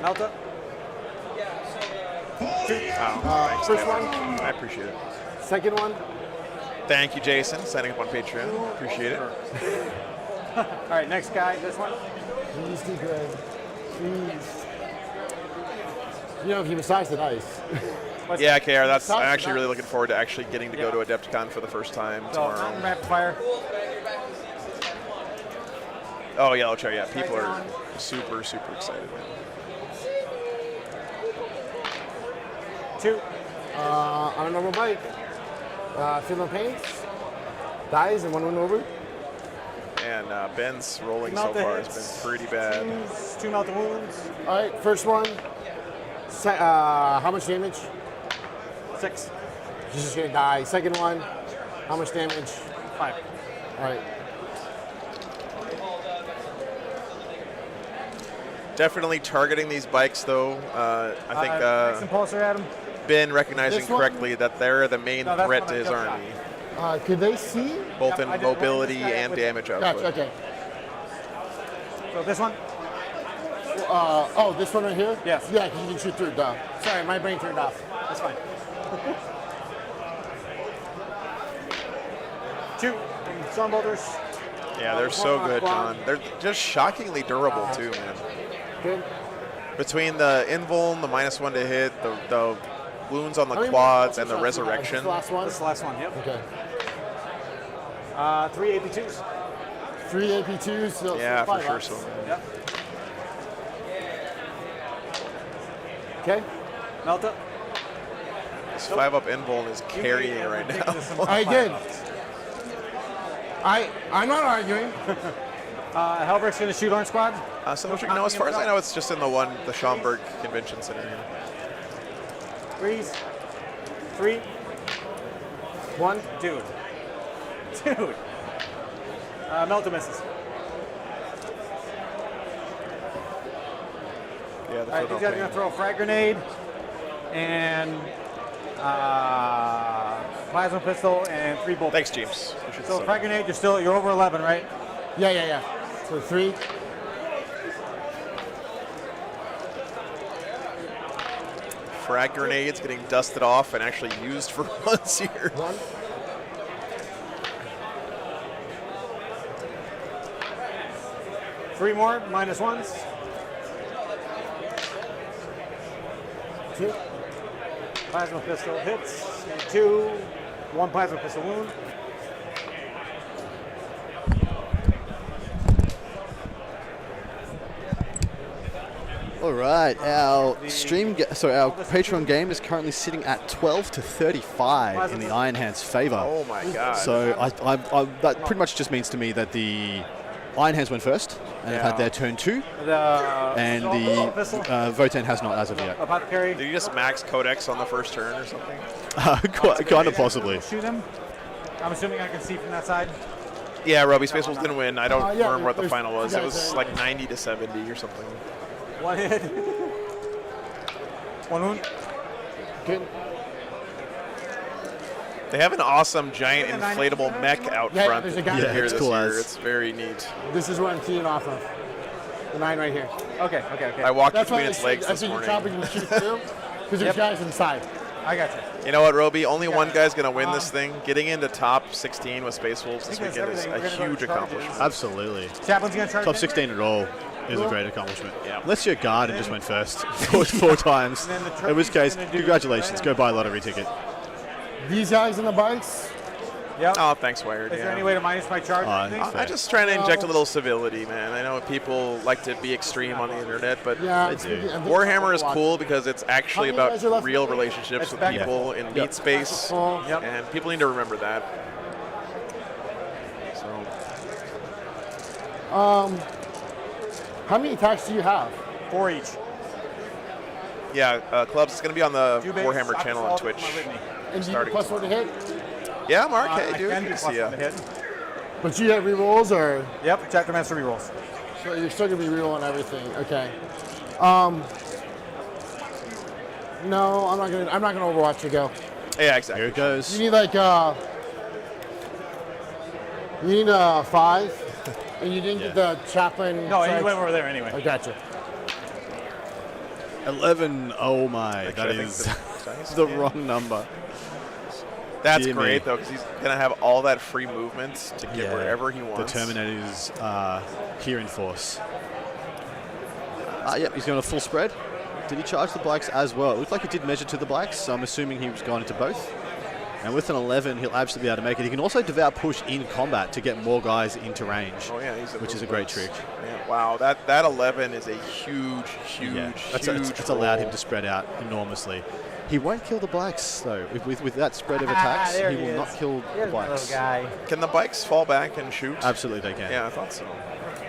S7: Melta.
S1: Thanks,
S8: First
S1: Taylor.
S8: one.
S1: I appreciate it.
S8: Second one.
S1: Thank you, Jason, signing up on Patreon. Appreciate it.
S7: All right, next guy, this one.
S8: Please do good. Please. You know, if you massage the dice.
S1: Yeah, KR, I'm
S8: Sounds
S1: actually
S8: nice.
S1: really looking forward to actually getting to go to Adepticon for the first time
S7: So,
S1: tomorrow.
S7: rapid fire.
S1: Oh, Yellow Chair, yeah. People are super, super excited, man.
S7: 2.
S8: On a normal bike. Feel no pain. Dies and 1 win over.
S1: And Ben's rolling so
S7: Melta
S1: far
S7: hits.
S1: has been pretty bad.
S7: 2 Melta wounds.
S8: All right, first one. How much damage?
S7: 6.
S8: He's just gonna die. Second one. How much damage?
S7: 5.
S8: All right.
S1: Definitely targeting these bikes, though. I think
S7: Next impulsor, Adam.
S1: Ben recognizing
S8: This one?
S1: correctly that they're the main
S7: No, that's
S1: threat
S7: one
S1: to
S7: I
S1: his
S7: just
S1: army,
S8: Could they see?
S1: both
S7: Yep, I
S1: in
S7: did
S1: mobility
S7: this guy
S1: and
S7: with-
S1: damage output.
S8: Gotcha. Okay.
S7: So this one.
S8: Oh, this one right here?
S7: Yes.
S8: Yeah, because you can shoot through. Duh. Sorry, my brain turned off.
S7: That's fine. 2. Stormbolters.
S1: Yeah, they're so good, John. They're just shockingly durable, too, man.
S8: Good.
S1: Between the invuln, the -1 to hit, the wounds on the
S8: How many
S1: quads,
S8: more
S1: and the
S8: shots do you have?
S1: resurrection.
S8: This the last one?
S7: This is the last one. Yep.
S8: Okay.
S7: 3 AP2s.
S8: 3 AP2s. So
S1: Yeah, for
S8: 5
S1: sure.
S8: ups.
S1: So.
S7: Yep.
S8: Okay.
S7: Melta.
S1: This 5-up invuln is carrying right now.
S8: I did. I'm not arguing.
S7: Helberg's going to shoot Orange Squad.
S1: No, as far as I know, it's just in the Schaumburg Convention Center here.
S7: 3s. 3. 1. Dude. Melta misses.
S1: Yeah, the
S7: All right, these
S1: photo
S7: guys are going to throw a frag grenade and plasma pistol and 3 bolts.
S1: Thanks, James. Appreciate the
S7: So
S1: sub.
S7: frag grenade, you're over 11, right?
S8: Yeah. So 3.
S1: Frag grenades getting dusted off and actually used for once here.
S8: 1.
S7: Three more, -1s.
S8: 2.
S7: Plasma pistol hits. And 2. 1 plasma pistol wound.
S2: All right, our our Patreon game is currently sitting at 12 to 35 in the Iron Hand's favor.
S1: Oh my god.
S2: So that pretty much just means to me that the Iron Hands went first and have had their turn 2, and the Votan has not as of yet.
S7: Apothecary.
S1: Did you just max Codex on the first turn or something?
S2: Kind of possibly.
S7: Shoot him. I'm assuming I can see from that side.
S1: Yeah, Roby, Space Wolves didn't win. I don't
S8: yeah,
S1: remember what the
S8: there's
S1: final was.
S8: two
S1: It
S8: guys
S1: was
S8: there.
S1: like 90 to 70 or something.
S7: One hit. One wound.
S8: Good.
S1: They have an awesome giant inflatable mech out
S8: Yeah,
S1: front
S8: there's a guy
S1: here
S8: there.
S2: it's
S1: this
S2: cool
S1: year.
S2: as.
S1: It's very neat.
S8: This is what I'm keying off of. The 9 right here.
S7: Okay.
S1: I walked
S8: That's
S1: between
S8: why
S1: its legs
S8: I
S1: this
S8: said you're
S1: morning.
S8: chopping and shoot through because there's guys inside.
S7: I got you.
S1: You know what, Roby? Only one guy's going to win this thing. Getting into top 16 with Space Wolves this
S7: Because
S1: weekend is
S7: everything,
S1: a
S7: we're gonna go
S1: huge
S7: to charges.
S1: accomplishment.
S2: Absolutely.
S7: Chaplin's gonna charge.
S2: Top
S7: in?
S2: 16 at all is a great accomplishment.
S1: Yeah.
S2: Unless you're guard and just went first four times.
S7: And then the
S2: In which case,
S7: trophy's gonna do
S2: congratulations. Go buy a lottery ticket.
S8: These guys on the bikes.
S7: Yep.
S1: Oh, thanks, Wired.
S7: Is
S1: yeah.
S7: there any way to minus my charge?
S2: Fair.
S1: I'm just trying to inject a little civility, man. I know people like to be extreme on the internet, but
S8: Yeah.
S1: Warhammer is cool because it's actually
S8: How many guys are
S1: about
S8: left?
S1: real relationships with
S7: back to
S1: people in meat space,
S7: Yep.
S1: and people need to remember that. So,
S8: How many attacks do you have?
S7: 4 each.
S1: yeah, Clubs, it's going to be on the
S7: Two base,
S1: Warhammer
S7: sock
S1: channel on
S7: assault,
S1: Twitch.
S7: my litany.
S8: And do you
S1: Starting
S8: plus 4 to hit?
S1: Yeah, Mark,
S7: I
S1: hey, dude,
S7: can
S1: good
S7: do
S1: to
S7: plus
S1: see ya.
S7: one to hit.
S8: But you have rerolls, or
S7: Yep. Chapter Master rerolls.
S8: so you're still gonna be rerolling everything? Okay. No, I'm not gonna Overwatch you go.
S1: Yeah, exactly.
S2: Here it goes.
S8: You need like you need 5, and you didn't get the chaplain.
S7: No,
S8: charge?
S7: he went over there anyway.
S8: I gotcha.
S2: 11. Oh my, that
S1: Actually, I think
S2: is
S1: the dice
S2: the
S1: can-
S2: wrong number.
S1: That's
S2: Dear me.
S1: great, though, because he's going to have all that free movement to get wherever he
S2: The
S1: wants.
S2: Terminators are here in force. Yep, he's going to full spread. Did he charge the bikes as well? It looked like he did measure to the bikes, so I'm assuming he was going into both. And with an 11, he'll absolutely be able to make it. He can also devout push in combat to get more guys into range,
S1: Oh, yeah,
S2: which is a great trick.
S1: Yeah, wow, that 11 is a huge,
S2: That's allowed him to spread out enormously. He won't kill the bikes, though. With that spread of attacks,
S7: there
S2: he
S7: he
S2: will
S7: is.
S2: not kill the
S7: Here's my
S2: bikes.
S7: little guy.
S1: Can the bikes fall back and shoot?
S2: Absolutely, they can.
S1: Yeah, I thought so.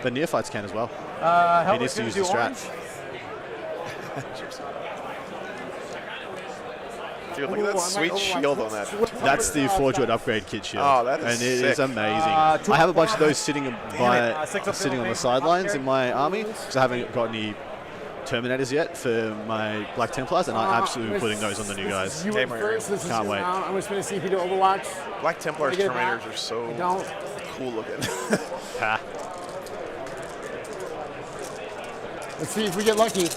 S2: The neophytes can as well.
S7: Help
S2: needs to use the strat.
S1: Dude, look at that sweet shield on that.
S2: That's the Forge Wood upgrade kit shield.
S1: Oh, that is
S2: and it is
S1: sick.
S2: amazing. I have a bunch of those sitting sitting on the
S7: base.
S2: sidelines in my army because I haven't got any Terminators yet for my Black Templars, and I'm absolutely putting those on the new guys.
S8: You went
S1: Mary.
S8: first. This is
S2: Can't
S8: your
S2: wait.
S8: round. I'm gonna spin a CP to Overwatch.
S1: Black Templars
S8: Can I get it back?
S1: Terminators are so
S8: I don't.
S1: cool looking.
S2: Ha.
S8: Let's see if we get lucky.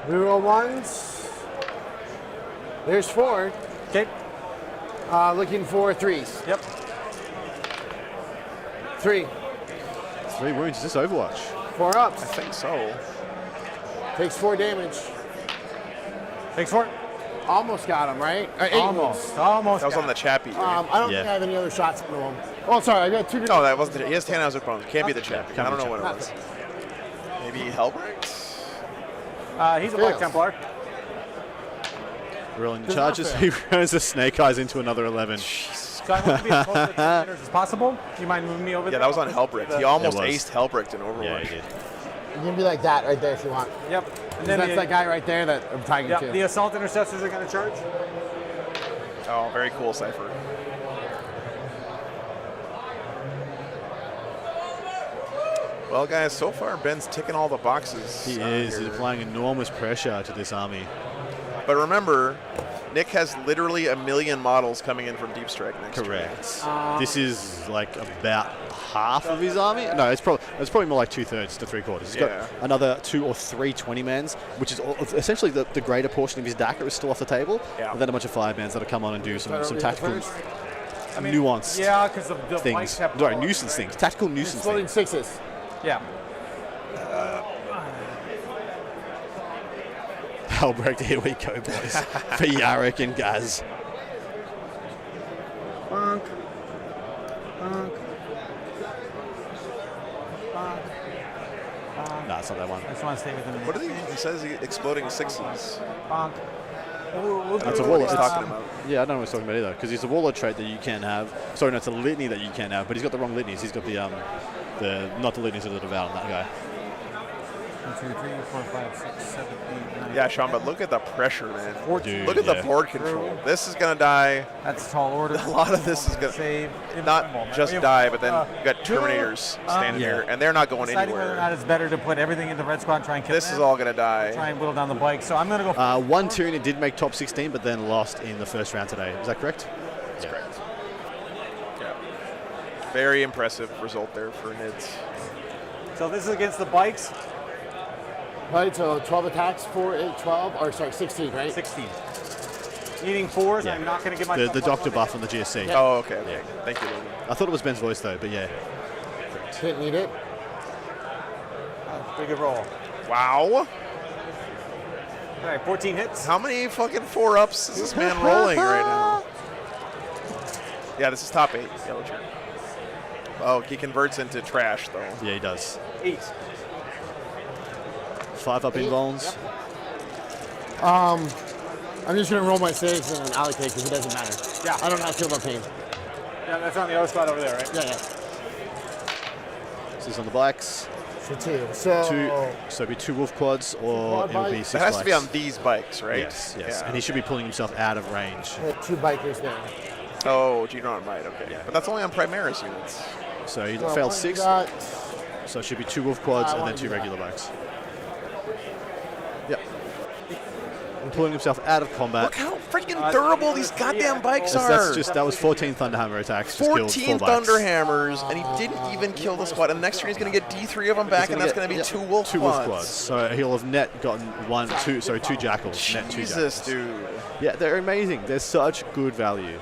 S8: Reroll ones. There's 4.
S7: Okay.
S8: Looking for 3s.
S7: Yep.
S8: 3.
S2: 3 wounds. Is this Overwatch?
S8: 4 ups.
S1: I think so.
S8: Takes 4 damage.
S7: Takes 4.
S8: Almost got him, right? 8
S7: Almost. Almost.
S1: That was
S7: got
S1: on the
S7: it.
S1: Chappie. Right?
S8: I don't
S2: Yeah.
S8: think I have any other shots into him. Oh, sorry. I got 2.
S1: No, that wasn't. He has Tannhauser bones. Can't be the Chappie. I
S2: Can't
S1: don't
S2: be
S1: know what it was. Maybe Hellbright?
S7: He's a Black
S8: Fails.
S7: Templar.
S2: Rolling the
S8: Does not
S2: charges.
S8: fail.
S2: He runs the Snake Eyes into another 11.
S7: So I want to be as close to the Terminators as possible. Do you mind moving me over
S1: Yeah,
S7: there?
S1: that was on Hellbrick. He almost
S2: was.
S1: aced Hellbrick in Overwatch.
S2: Yeah, he did.
S8: You can be like that right there if you want.
S7: Yep. And
S8: That's
S7: the,
S8: that guy right there that I'm tagging
S7: yep,
S8: to.
S7: the Assault Intercessors are going to charge.
S1: Oh, very cool, Cypher. Well, guys, so far Ben's ticking all the boxes.
S2: He
S1: out
S2: is.
S1: here.
S2: He's applying enormous pressure to this army.
S1: But remember, Nick has literally 1 million models coming in from Deep Strike next year.
S2: Correct. This is like about half of his army. No, it's probably more like 2/3 to 3/4. He's
S1: Yeah.
S2: got another 2 or 3 20-mans, which is essentially the greater portion of his DACA is still off the table.
S1: Yeah.
S2: And then a bunch of 5-mans that'll come on and do some
S8: over here
S2: tactical
S8: first.
S2: nuanced
S7: Yeah, because the bikes
S2: things.
S7: have
S2: Sorry, nuisance things. Tactical nuisance
S8: Floating
S2: things.
S8: 6s.
S7: Yeah.
S2: Hellbreak, here we go, boys. For Yarrick and Gaz.
S7: Bonk. Bonk.
S2: Nah, it's not that one.
S7: I just want to stay within the
S1: What is he? He says he's exploding 6s.
S7: Bonk. We'll
S2: That's
S7: do
S2: a
S1: What
S2: warlord.
S1: he's talking about.
S2: Yeah, I don't know what he's talking about either, because it's a warlord trait that you can have. Sorry, no, it's a litany that you can have, but he's got the wrong litanies. He's got the not the litanies of the devout on that guy.
S7: 1, 2, 3, 4, 5, 6, 7, 8, 9.
S1: Yeah, Sean, but look at the pressure, man.
S2: Dude,
S1: Look at the
S2: yeah.
S1: board control. This is going to die.
S7: That's tall order.
S1: A lot of this is going to
S7: save.
S1: not just die, but then you got Terminators standing here, and they're not going
S7: Deciding whether or
S1: anywhere.
S7: not it's better to put everything into Red Squad and try and kill
S1: This
S7: them,
S1: is all going to die.
S7: try and whittle down the bike. So I'm going to go.
S2: One Tyranid did make top 16, but then lost in the first round today. Is that correct?
S1: That's correct. Yeah. Very impressive result there for Nids.
S7: So this is against the bikes.
S8: Right, so 12 attacks, 4, 8, 12, or sorry, 16, right?
S7: 16. Eating 4s.
S2: Yeah.
S7: I'm not going to give myself
S2: The
S7: plus
S2: doctor
S7: one
S2: buff
S7: to
S2: on the GSC.
S8: Yeah.
S1: Oh, okay. Okay. Thank you, Logan.
S2: I thought it was Ben's voice though, but yeah.
S8: Didn't need it.
S7: Pretty good roll.
S1: Wow.
S7: All right, 14 hits.
S1: How many fucking 4-ups is this man rolling right now? Yeah, this is top 8. Yellow turn. Oh, he converts into trash, though.
S2: Yeah, he does.
S7: 8.
S2: 5 up invulns.
S8: I'm just going to roll my saves and allocate because it doesn't matter.
S7: Yeah.
S8: I don't have to feel my pain.
S7: Yeah, that's on the other squad over there, right?
S8: Yeah, yeah.
S2: This is on the blacks.
S8: So 2. So
S2: 2, so it'd be 2 wolf quads, or
S8: Quad
S2: it would be
S8: bike?
S2: 6
S1: It has to be
S2: blacks.
S1: on these bikes, right?
S2: Yes, yes.
S1: Yeah.
S2: And he should be pulling himself out of range.
S8: I have 2 bikers there.
S1: Oh, G-Ron might, okay.
S2: Yeah.
S1: But that's only on Primaris units.
S2: So he
S8: So
S2: failed
S8: what
S2: 6.
S8: you got?
S2: So it should be 2 wolf quads
S8: I
S2: and
S8: wanna
S2: then
S8: do
S2: 2
S8: that.
S2: regular bikes. Yep. And pulling himself out of combat.
S1: Look how freaking durable these goddamn bikes
S2: That was 14 Thunderhammer attacks. Just killed
S1: 14
S2: 4 bikes.
S1: Thunderhammers, and he didn't even kill the squad. And next turn he's going to get D3 of them back,
S2: He's
S1: and that's
S2: gonna
S1: going to be
S2: get-
S1: 2 wolf
S2: Two
S1: quads.
S2: wolf quads. So he'll have net gotten 2 jackals. Net 2
S1: Jesus,
S2: jackals.
S1: dude.
S2: Yeah, they're amazing. They're such good value.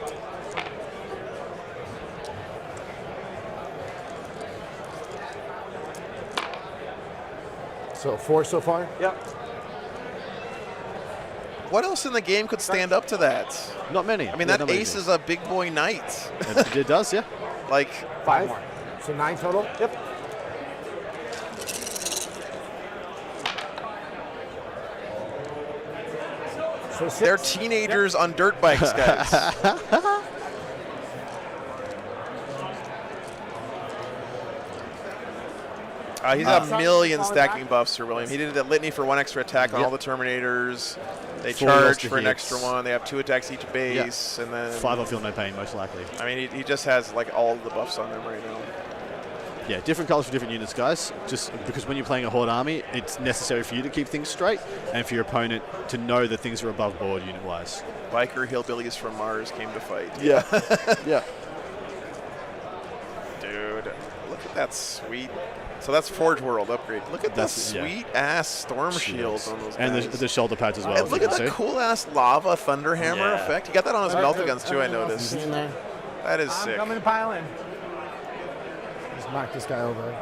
S8: So 4 so far?
S7: Yep.
S1: What else in the game could stand up to that?
S2: Not many.
S1: I mean,
S2: Yeah,
S1: that
S2: not many
S1: ace
S2: things.
S1: is a big boy knight.
S2: It does, yeah.
S1: Like,
S8: 5 more. So 9 total?
S7: Yep.
S8: So 6.
S1: they're teenagers on dirt bikes, guys. He's got a million stacking buffs for William. He did the litany for 1 extra attack on all the Terminators. They
S2: 4
S1: charge
S2: lost to
S1: for an
S2: hits.
S1: extra 1. They have 2 attacks each base, and then
S2: 5 will feel no pain, most likely.
S1: I mean, he just has like all the buffs on them right now.
S2: Yeah, different colors for different units, guys. Just because when you're playing a Horde army, it's necessary for you to keep things straight and for your opponent to know that things are above board unit-wise.
S1: Biker hillbillies from Mars came to fight.
S2: Yeah. Yeah.
S1: Dude, look at that sweet. So that's Forge World upgrade. Look at
S2: That's-
S1: the
S2: yeah.
S1: sweet ass storm shields on those
S2: And
S1: guys.
S2: the shoulder pads as well.
S1: And
S2: as
S1: look
S2: you
S1: at
S2: can
S1: the
S2: see.
S1: cool ass lava Thunderhammer
S2: Yeah.
S1: effect. You got that on his melta guns too, I
S8: Everything else
S1: noticed.
S8: is in there.
S1: That is
S7: I'm
S1: sick.
S7: coming to pile in.
S8: Just knock this guy over.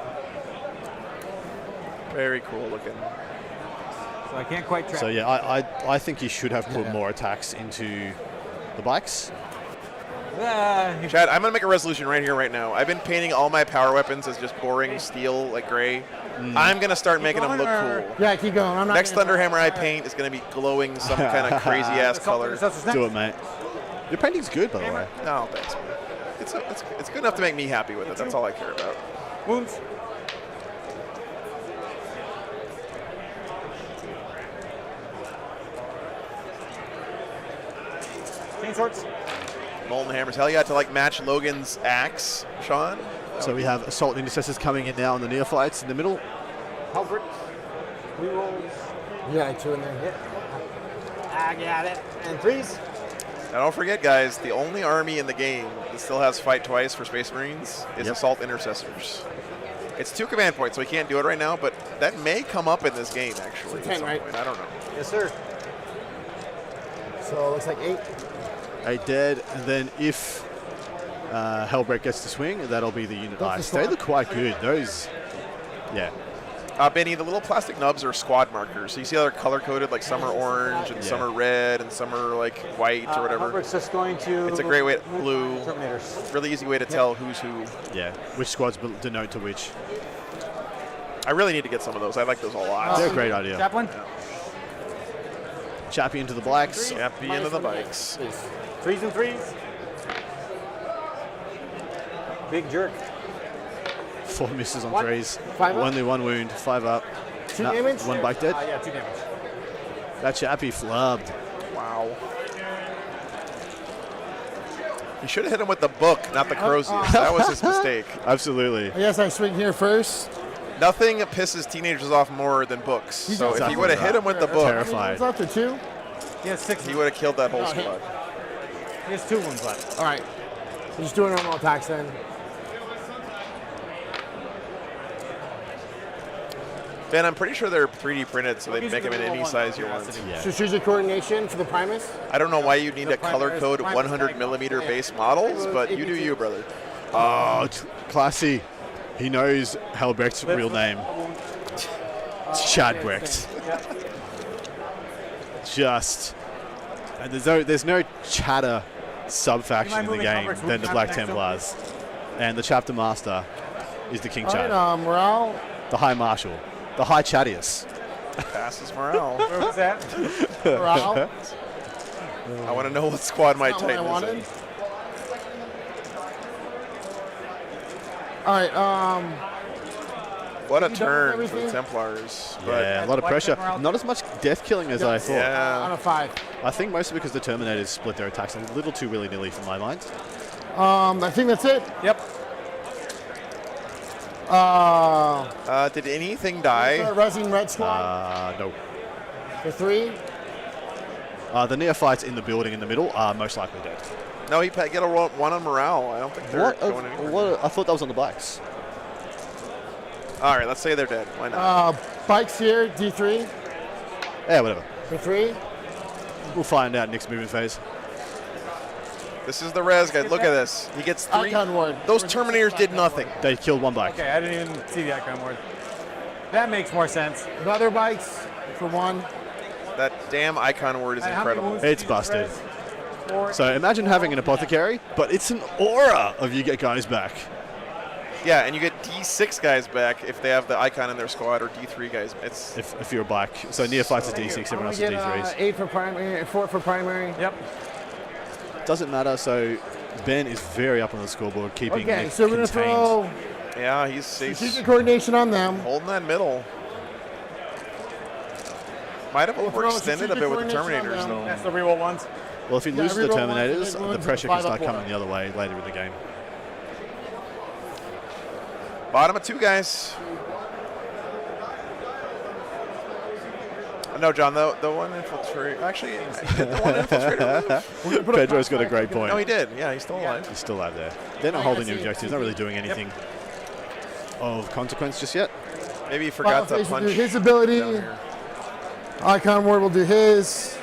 S1: Very cool looking.
S7: So I can't quite track.
S2: So yeah, I think you should have put more attacks into the bikes.
S1: Chad, I'm gonna make a resolution right here, right now. I've been painting all my power weapons as just boring steel, like gray. I'm gonna start making them look cool.
S8: Yeah, keep going. I'm not
S1: Next
S8: gonna-
S1: Thunderhammer I paint is gonna be glowing some kind of crazy ass color.
S2: Do it, mate. Your painting's good, by the way.
S1: No, thanks, man. It's good enough to make me happy with it. That's all I care about.
S7: Wounds. Chain swords.
S1: Molten Hammers. Hell yeah, to like match Logan's axe, Sean.
S2: So we have Assault Intercessors coming in now on the Neophytes in the middle.
S7: Halbert. Rerolls.
S8: You got 2 in there.
S7: I got it. And 3s.
S1: Now don't forget, guys, the only army in the game that still has fight twice for Space Marines is Assault Intercessors. It's 2 command points, so we can't do it right now, but that may come up in this game, actually.
S8: It's
S1: at
S8: 10,
S1: some
S8: right?
S1: point. I don't know.
S7: Yes, sir.
S8: So it looks like 8.
S2: 8 dead, and then if Hellbreak gets to swing, that'll be the unit ice. They look quite good. Those, yeah.
S1: Benny, the little plastic nubs are squad markers. So you see how they're color-coded, like some are orange and some are red and some are like white or whatever.
S7: Halbert's just going to.
S1: It's a great way, blue,
S7: Terminators.
S1: really easy way to tell who's who.
S2: Yeah, which squads denote to which.
S1: I really need to get some of those. I like those a lot.
S2: They're a great idea.
S7: Chaplain.
S2: Chappie into the blacks.
S1: Chappy into the bikes.
S7: 3s and 3s. Big jerk.
S2: 4 misses on
S7: One.
S2: 3s.
S8: 5 up.
S2: Only 1 wound. 5 up.
S8: 2 damage?
S2: One bike dead.
S7: Yeah, 2 damage.
S2: That chappie flubbed.
S1: Wow. He should have hit him with the book, not the Corrosius. That was his mistake.
S2: Absolutely.
S8: I guess I swing here first.
S1: Nothing pisses teenagers off more than books. So if he
S2: exactly
S1: would have hit him with the book,
S2: Terrified.
S8: What's left? 2?
S7: He has 6.
S1: he would have killed that whole
S8: Oh, hit.
S1: squad.
S7: He has 2 wounds left.
S8: All right. Just doing normal attacks then.
S1: Ben, I'm pretty sure they're 3D printed, so they make them in any size you want.
S2: Yeah.
S8: Strategic coordination for the Primus.
S1: I don't know why you need to color
S7: Primus-
S1: code
S7: Primus
S1: 100 millimeter base models, but you do you, brother.
S2: Oh, classy. He knows Helbrecht's real name. It's Chadbrecht. Just. And there's no chatter sub-faction in the game than the Black Templars. And the Chapter Master is the King
S8: All
S2: Chad.
S8: right, morale.
S2: The High Marshal. The High Chadius.
S1: Passes morale.
S7: Where was that?
S8: Morale.
S1: I want to know what squad my
S8: Not what I
S1: Titan is
S8: wanted.
S1: in.
S8: All right,
S1: What a
S8: You done
S1: turn for
S8: everything?
S1: the Templars. But
S2: Yeah, a lot of
S7: Black
S2: pressure.
S7: Templars-
S2: Not as much death killing as I thought.
S8: on
S1: yeah.
S8: a 5.
S2: I think mostly because the Terminators split their attacks a little too willy-nilly for my mind.
S8: I think that's it.
S7: Yep.
S1: Did anything die?
S8: Resin Red Squad
S2: No.
S8: for 3.
S2: The neophytes in the building in the middle are most likely dead.
S1: No, he get a one on morale. I don't think they're going anywhere.
S2: I thought that was on the blacks.
S1: All right, let's say they're dead. Why not?
S8: Bikes here, D3
S2: Yeah, whatever.
S8: for 3.
S2: We'll find out next movement phase.
S1: This is the res guide. Look at this. He gets 3.
S8: Icon ward.
S1: Those Terminators did nothing.
S2: They killed one bike.
S7: Okay, I didn't even see the icon word. That makes more sense.
S8: Another bikes for 1.
S1: That damn icon word is
S7: And how many
S1: incredible.
S7: wounds
S2: It's
S7: did you
S2: busted.
S7: res? 4.
S2: So imagine having an apothecary, but it's an aura of you get guys back.
S1: Yeah, and you get D6 guys back if they have the icon in their squad, or D3 guys. It's
S2: If you're a bike. So neophytes is D6, everyone else is D3s.
S8: 8 for primary, 4 for primary.
S7: Yep.
S2: Doesn't matter, so Ben is very up on the scoreboard, keeping
S8: Okay,
S2: Nick
S8: so we're gonna
S2: contained.
S8: throw
S1: yeah, he's
S8: strategic coordination on them.
S1: holding that middle. Might have
S8: throw
S1: overextended a bit with the
S8: strategic coordination
S1: Terminators
S8: on
S1: though.
S7: That's the reroll ones.
S2: Well, if he
S8: Yeah,
S2: loses the
S8: reroll ones,
S2: Terminators,
S8: and then
S2: the
S8: wounds
S2: pressure
S8: and
S2: can start
S8: 5 up
S2: coming the other way later in the game.
S1: Bottom of 2 guys. No, John, the one infiltrator. Actually, did the one infiltrator move?
S2: Pedro's got a great point.
S1: No, he did. Yeah, he's still alive.
S2: He's still out there. They're not holding the objectives, not really doing anything of consequence just yet.
S1: Maybe he forgot to
S8: Will do
S1: punch
S8: his ability.
S1: down here.
S8: Icon ward will do his.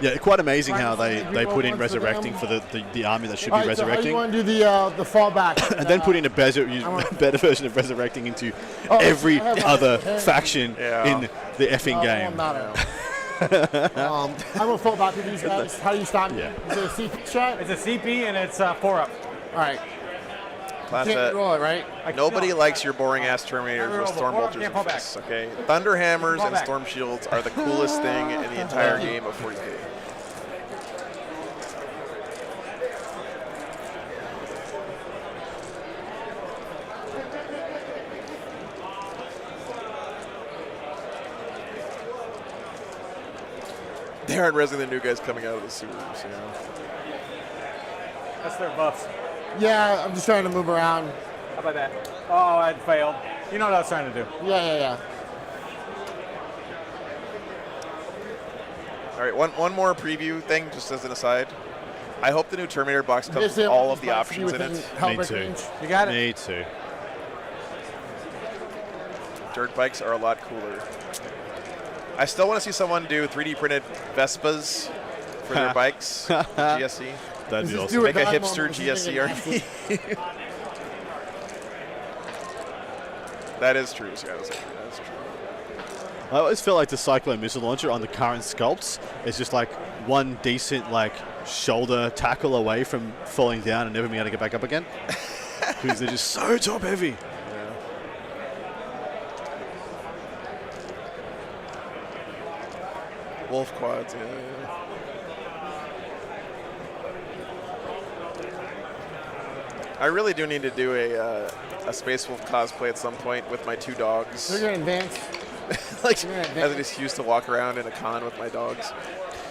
S2: Yeah, quite amazing how they
S8: Reroll
S2: put in
S8: ones for
S2: resurrecting
S8: them.
S2: for the army that should
S8: All
S2: be
S8: right, so how do
S2: resurrecting.
S8: you want to do the fallback?
S2: And then put in a better version of resurrecting into every
S8: I have
S2: other
S8: a-
S2: faction
S1: Yeah.
S2: in the effing game.
S8: I will fall back to these guys. How do you stop me?
S2: Yeah.
S8: Is it a CP shot?
S7: It's a CP and it's 4 up.
S8: All right.
S1: Class
S8: Can't
S1: that.
S8: roll it, right?
S1: Nobody likes your boring ass Terminators with storm
S7: Pull up,
S1: bolters
S7: yeah,
S1: and
S7: pull back.
S1: fists, okay? Thunder hammers
S7: Pull
S1: and
S7: back.
S1: storm shields are the coolest thing in the entire game of 40K. They aren't resing the new guys coming out of the sewers, you know.
S7: That's their buffs.
S8: Yeah, I'm just trying to move around.
S7: How about that? Oh, I failed. You know what I was trying to do.
S8: Yeah.
S1: All right, one more preview thing, just as an aside. I hope the new Terminator box comes
S8: Just
S1: with
S8: say
S1: all of
S8: these
S1: the
S8: bikes to be
S1: options in
S8: within
S1: it.
S8: Hellbreak
S2: too.
S8: range.
S7: You got it?
S2: Me too.
S1: Dirt bikes are a lot cooler. I still want to see someone do 3D printed Vespas for their bikes, GSE.
S2: That'd be
S8: Just
S2: awesome.
S8: do
S1: Make a
S8: die
S1: hipster
S8: moment, just
S1: GSE
S8: make it
S1: army. That is true, Scott. That's true.
S2: I always feel like the Cyclone missile launcher on the current sculpts is just like one decent like shoulder tackle away from falling down and never being able to get back up again. Because they're just so top heavy.
S1: Wolf quads, yeah. I really do need to do a Space Wolf cosplay at some point with my 2 dogs.
S8: They're going to advance.
S1: Like, as an excuse to walk around in a con with my dogs.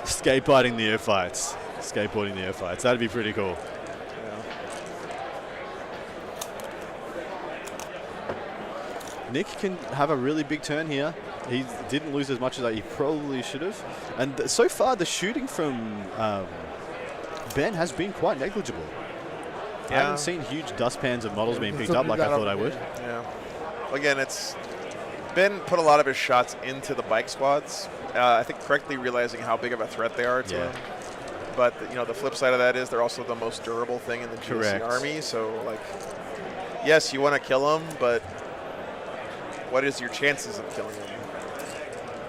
S2: Skateboarding the air fights. Skateboarding the air fights. That'd be pretty cool. Nick can have a really big turn here. He didn't lose as much as he probably should have. And so far, the shooting from Ben has been quite negligible. I haven't seen huge dustpans of models being picked up like I thought I would.
S1: Yeah. Again, Ben put a lot of his shots into the bike squads. I think correctly realizing how big of a threat they are to him. But the flip side of that is they're also the most durable thing in the GSC army. So, like, yes, you want to kill them, but what is your chances of killing him?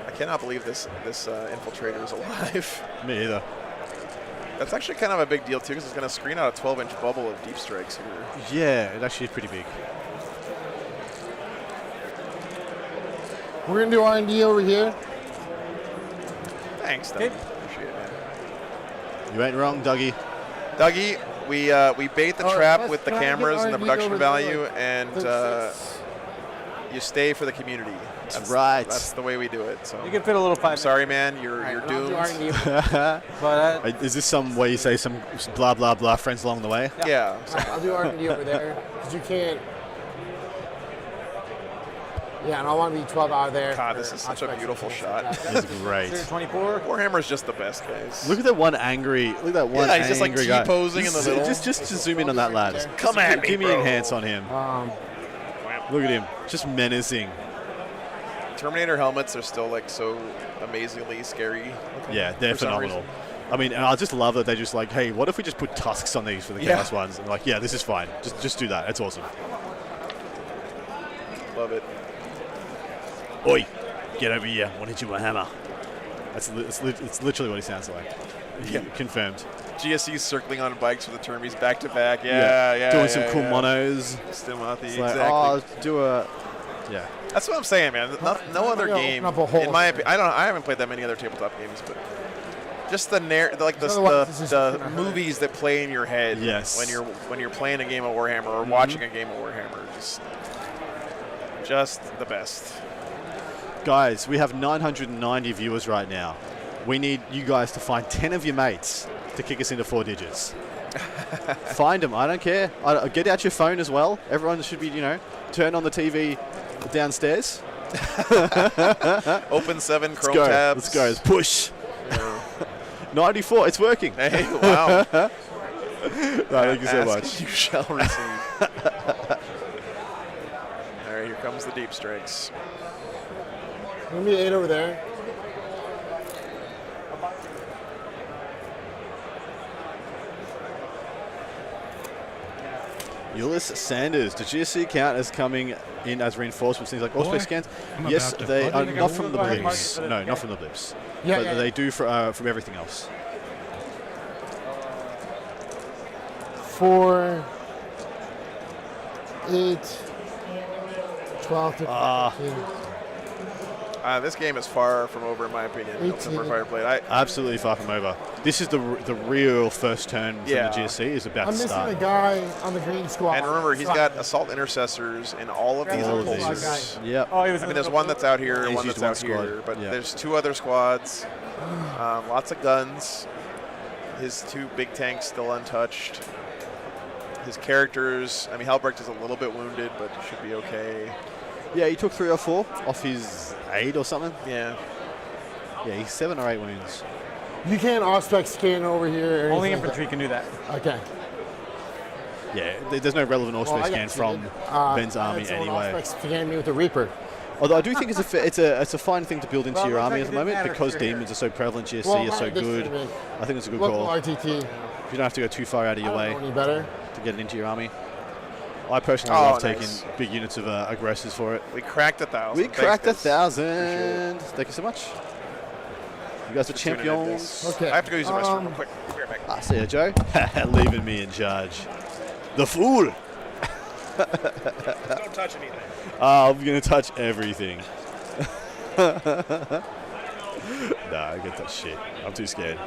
S1: I cannot believe this infiltrator is alive.
S2: Me either.
S1: That's actually kind of a big deal too, because it's going to screen out a 12-inch bubble of deep strikes here.
S2: Yeah, it actually is pretty big.
S8: We're going to do R&D over here.
S1: Thanks, Doug. Appreciate it, man.
S2: You ain't wrong, Dougie.
S1: Dougie, we bait the trap with the cameras and the production value, and you stay for the community.
S2: That's right.
S1: That's the way we do it. So
S3: You can fit a little 5 minutes.
S1: sorry, man. You're doomed.
S3: But
S2: Is this some way you say some blah, blah, blah friends along the way?
S1: Yeah.
S8: I'll do R&D over there because you can't. Yeah, and I want to be 12 out of there.
S1: God, this is such a beautiful shot.
S2: It's great.
S3: 24.
S1: Warhammer's just the best, guys.
S2: Look at that one angry. Look at that one
S1: Yeah, he's just like
S2: angry guy.
S1: T-posing in the middle.
S2: Just to zoom in on that lad.
S1: Come at me,
S2: Give me
S1: bro.
S2: enhance on him. Look at him, just menacing.
S1: Terminator helmets are still like so amazingly scary.
S2: Yeah, they're
S1: for some
S2: phenomenal.
S1: reason.
S2: I mean, and I just love that they just like, hey, what if we just put tusks on these for the chaos ones? And like, yeah, this is fine. Just do that. That's awesome.
S1: Love it.
S2: Oi, get over here. I want to hit you with a hammer. It's literally what he sounds like.
S1: Yeah.
S2: Confirmed.
S1: GSC's circling on bikes with the Termies back to back. Yeah.
S2: Doing some cool monos.
S1: Stimathi,
S2: It's like,
S1: exactly.
S2: oh, do a... Yeah.
S1: That's what I'm saying, man. No other game,
S8: open up a hole.
S1: in my opinion. I haven't played that many other tabletop games, but just the movies that play in your head.
S2: Yes.
S1: When you're playing a game of Warhammer or watching a game of Warhammer, just the best.
S2: Guys, we have 990 viewers right now. We need you guys to find 10 of your mates to kick us into 4 digits. Find them. I don't care. Get out your phone as well. Everyone should be, turn on the TV downstairs.
S1: Open 7 Chrome
S2: Let's go.
S1: tabs.
S2: Let's go. Let's push. 94. It's working.
S1: Hey, wow.
S2: Thank you so much.
S1: You shall receive. All right, here comes the deep strikes.
S8: Give me 8 over there.
S2: Ulysses Sanders, did GSC count as coming in as reinforcements? Things like
S5: Boy,
S2: Allspace scans?
S5: I'm
S2: Yes,
S5: about to
S2: they are
S5: button
S2: not
S5: you.
S2: from the blips. No, not from the blips.
S8: Yeah,
S2: But
S8: yeah.
S2: they do from everything else.
S8: 4, 8, 12 to 15.
S1: This game is far from over, in my opinion.
S8: 18.
S1: Silver Fireblade.
S2: Absolutely far from over. This is the real first turn from the GSC is about
S8: I'm
S2: to
S8: missing
S2: start.
S8: a guy on the green squad.
S1: And remember, he's got assault intercessors in all of these
S2: All of
S1: impulses.
S2: these. Yep.
S3: Oh, he was.
S1: I mean, there's one that's out here and
S2: He's
S1: one
S2: used
S1: that's
S2: one
S1: out
S2: squad.
S1: here, but
S2: Yeah.
S1: there's 2 other squads. Lots of guns. His 2 big tanks still untouched. His characters, I mean, Halbrecht is a little bit wounded, but he should be okay.
S2: Yeah, he took 3 or 4 off his 8 or something.
S1: Yeah.
S2: Yeah, he's 7 or 8 wounds.
S8: You can't Auspex scan over here. Or
S3: Only
S8: anything like
S3: infantry can do that.
S8: that. Okay.
S2: Yeah, there's no relevant
S8: Well,
S2: Allspace
S8: I
S2: scan
S8: got
S2: from
S8: cheated.
S2: Ben's
S8: I had
S2: army
S8: someone
S2: anyway.
S8: Auspex scan me with the Reaper.
S2: Although I do think it's a fine thing to build into
S3: Well,
S2: your
S3: looks
S2: army
S3: like
S2: at
S3: it
S2: the moment
S3: didn't matter
S2: because
S3: if you're
S2: demons are so prevalent. GSC
S8: Well,
S2: are so
S8: alright, this
S2: good.
S8: is me.
S2: I think it's a good
S8: Local
S2: call.
S8: RTT.
S2: You don't have to go too far out of your
S8: I
S2: way
S8: don't know any better.
S2: to get it into your army. I personally
S1: Oh,
S2: love
S1: nice.
S2: taking big units of aggressors for it.
S1: We cracked 1,000.
S2: We
S1: Thanks,
S2: cracked
S1: guys.
S2: 1,000. Thank you so much. You guys are
S1: For tuning in
S2: champions.
S1: this.
S8: Okay.
S1: I have to go use the restroom real quick. Be right back.
S2: I see you, Joe. Leaving me in charge. The fool.
S1: Don't touch anything.
S2: I'm going to touch everything. Nah, I get that shit. I'm too scared.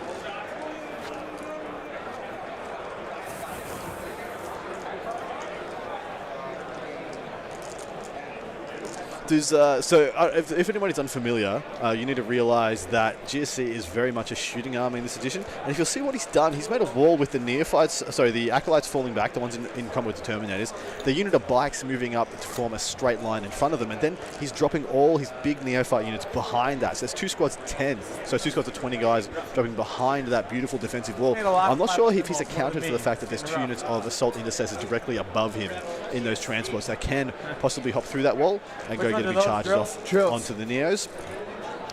S2: There's if anybody's unfamiliar, you need to realize that GSC is very much a shooting army in this edition. And if you'll see what he's done, he's made a wall with the neophytes, the acolytes falling back, the ones in combat with the Terminators. The unit of bikes moving up to form a straight line in front of them, and then he's dropping all his big neophyte units behind that. So there's 2 squads of 10, so 2 squads of 20 guys dropping behind that beautiful defensive wall. I'm not sure if he's accounted for the fact that there's 2 units of assault intercessors directly above him in those transports that can possibly hop through that wall and go get a big charges off onto the Neos.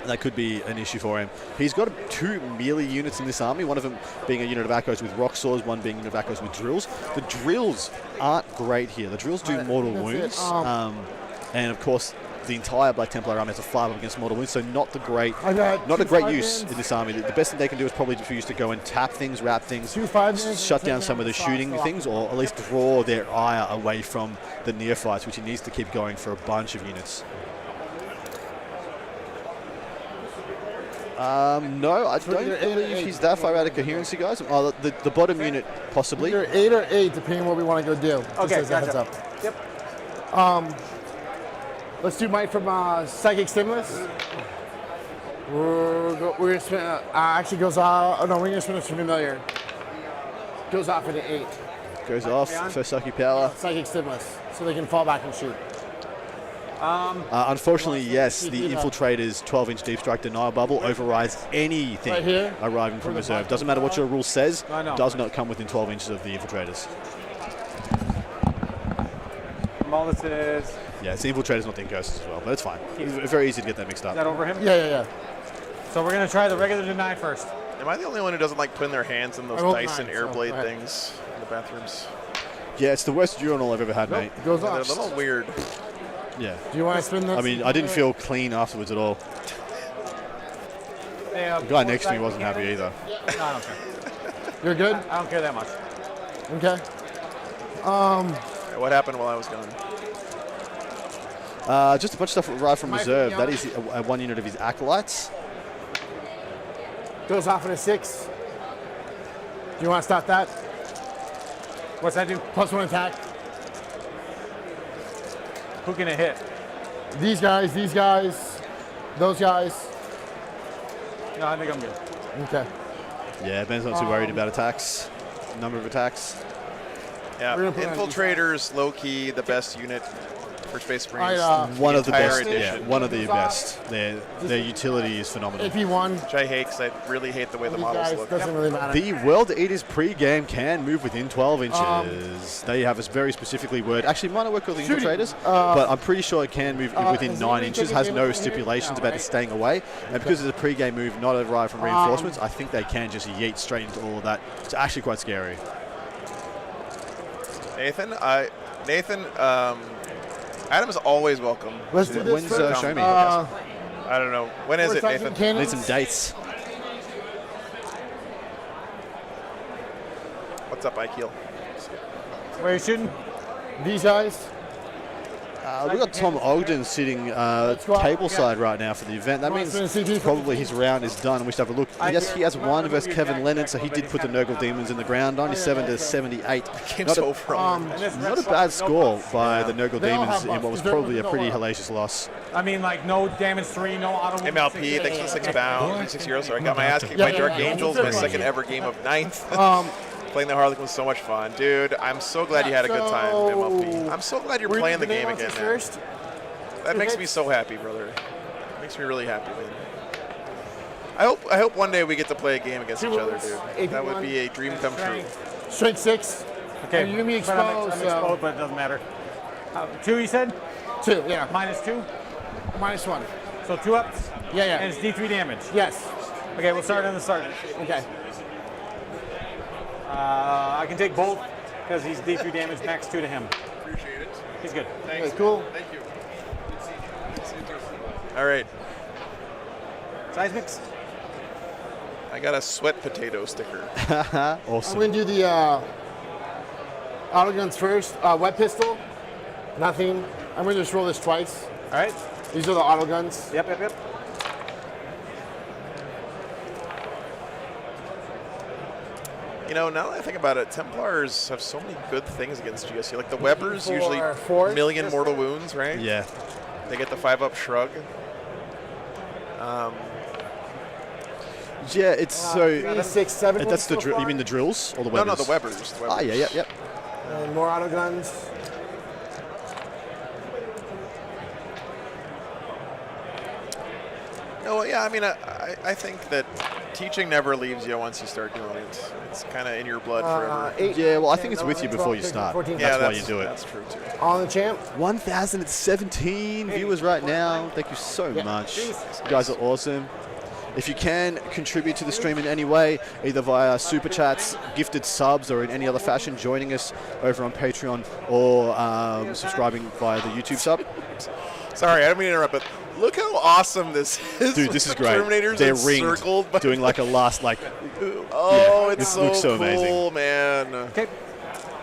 S2: That could be an issue for him. He's got 2 melee units in this army, one of them being a unit of Akos with rock swords, one being a unit of Akos with drills. The drills aren't great here. The drills do mortal wounds, and of course the entire Black Templar army has a 5 up against mortal wounds, so not a great use in this army. The best thing they can do is probably for use to go and tap things, wrap things, shut down some of the shooting things, or at least draw their ire away from the neophytes, which he needs to keep going for a bunch of units. No, I don't believe he's that far out of coherency, guys. Oh, the bottom unit, possibly.
S8: Either 8 or 8, depending on what we want to go do.
S7: Okay,
S8: just as a heads up.
S7: Yep.
S8: Let's do Mike from Psychic Stimulus. We're going to spin, actually goes off, oh no, we're going to spin a Familiar. Goes off at an 8.
S2: Goes off for Psychic Power.
S8: Psychic Stimulus, so they can fall back and shoot.
S2: Unfortunately, yes, the Infiltrator's 12-inch deep strike denial bubble overrides anything arriving from reserve. Doesn't matter what your rule says, does not come within 12 inches of the Infiltrators.
S7: Mollis is...
S2: Yeah, it's the Infiltrator's, not the Ghosts as well, but it's fine. It's very easy to get that mixed up.
S7: Is that over him?
S8: Yeah.
S7: So we're going to try the regular deny first.
S1: Am I the only one who doesn't like putting their hands in those Dyson Airblade things in the bathrooms?
S2: Yeah, it's the worst urinal I've ever had, mate.
S8: Goes
S1: They're a
S8: off.
S1: little weird.
S2: Yeah.
S8: Do you want to spin this?
S2: I mean, I didn't feel clean afterwards at all.
S7: The
S2: guy next to me wasn't happy either.
S7: No, I don't care.
S8: You're good?
S7: I don't care that much.
S8: Okay.
S1: What happened while I was gone?
S2: Just a bunch of stuff arrived from reserve. That is one unit of his acolytes.
S8: Goes off at a 6. Do you want to stop that?
S7: What's that do?
S8: +1 attack.
S7: Who can it hit?
S8: These guys, those guys.
S7: No, I think I'm good.
S8: Okay.
S2: Yeah, Ben's not too worried about attacks. Number of attacks.
S1: Yeah, Infiltrators, low-key, the best unit for Space Marines.
S2: One of the best.
S1: Edition.
S2: Yeah, one of the best. Their utility is phenomenal.
S8: AP1.
S1: Which I hate because I really hate the way the models look.
S8: Doesn't really matter.
S2: The World Eaters pre-game can move within 12 inches. They have a very specifically worded. Actually, might not work with the Infiltrators, but I'm pretty sure it can move within 9 inches. Has no stipulations about it staying away. And because it's a pre-game move, not arrived from reinforcements, I think they can just yeet straight into all of that. It's actually quite scary.
S1: Nathan, Adam's always welcome.
S8: Let's do this.
S2: When's Show Me?
S1: I don't know. When is it, Nathan?
S2: Need some dates.
S1: What's up, Ikeel?
S7: Where are you shooting?
S8: These guys.
S2: We've got Tom Ogden sitting tableside right now for the event. That means probably his round is done. We should have a look. Yes, he has 1 versus Kevin Lennon, so he did put the Nurgle Demons in the ground, 97 to 78.
S1: Not
S2: a bad score by the Nurgle Demons in what was probably a pretty hellacious loss.
S7: I mean, like, no damage 3, no auto.
S1: MLP, thanks for the 6 pounds, 6 euros. Sorry, I got my ass kicked by Dark Angels, my second ever game of 9th. Playing the Harlequin was so much fun. Dude, I'm so glad you had a good time, MLP. I'm so glad you're playing the game again, man. That makes me so happy, brother. Makes me really happy, man. I hope one day we get to play a game against each other, dude. That would be a dream come true.
S8: Strength 6.
S7: Okay.
S8: You're going to be exposed.
S7: I'm exposed, but it doesn't matter. 2, you said?
S8: 2, yeah.
S7: -2?
S8: -1.
S7: So 2 up?
S8: Yeah.
S7: And it's D3 damage?
S8: Yes.
S7: Okay, we'll start on the start.
S8: Okay.
S7: I can take both because he's D3 damage, max 2 to him.
S1: Appreciate it.
S7: He's good.
S1: Thanks.
S8: Okay, cool.
S1: Thank you. All right.
S7: Seismics?
S1: I got a sweat potato sticker.
S2: Awesome.
S8: I'm going to do the auto guns first. Wet pistol. Nothing. I'm going to just roll this twice.
S7: All right.
S8: These are the auto guns.
S7: Yep.
S1: You know, now that I think about it, Templars have so many good things against GSU. Like the Webbers usually
S8: 4.
S1: million mortal wounds, right?
S2: Yeah.
S1: They get the 5-up shrug.
S2: Yeah, it's so.
S8: 3, 6, 7.
S2: That's the
S8: so
S2: drill.
S8: far.
S2: You mean the drills or the
S1: No,
S2: webbers?
S1: no, the Webbers.
S2: Ah, yeah, yeah, yeah.
S8: And more auto guns.
S1: No, yeah, I mean, I think that teaching never leaves you once you start doing it. It's kind of in your blood forever.
S8: 8,
S2: Yeah, well, I think
S8: 10,
S2: it's with you
S8: 11,
S2: before
S8: 12,
S2: you
S8: 13,
S2: start.
S8: 14,
S2: That's why you do it.
S1: That's true, too.
S8: On the champ.
S2: 1,017 viewers right now. Thank you so much. You guys are awesome. If you can contribute to the stream in any way, either via super chats, gifted subs, or in any other fashion, joining us over on Patreon or subscribing via the YouTube sub.
S1: Sorry, I didn't mean to interrupt, but look how awesome this is.
S2: Dude, this is
S1: The
S2: great.
S1: Terminators
S2: They're
S1: encircled
S2: ringed,
S1: by
S2: doing like a last like.
S1: Oh,
S2: Yeah,
S1: it's
S2: this
S1: so
S2: looks so
S1: cool,
S2: amazing.
S1: man.
S7: Okay.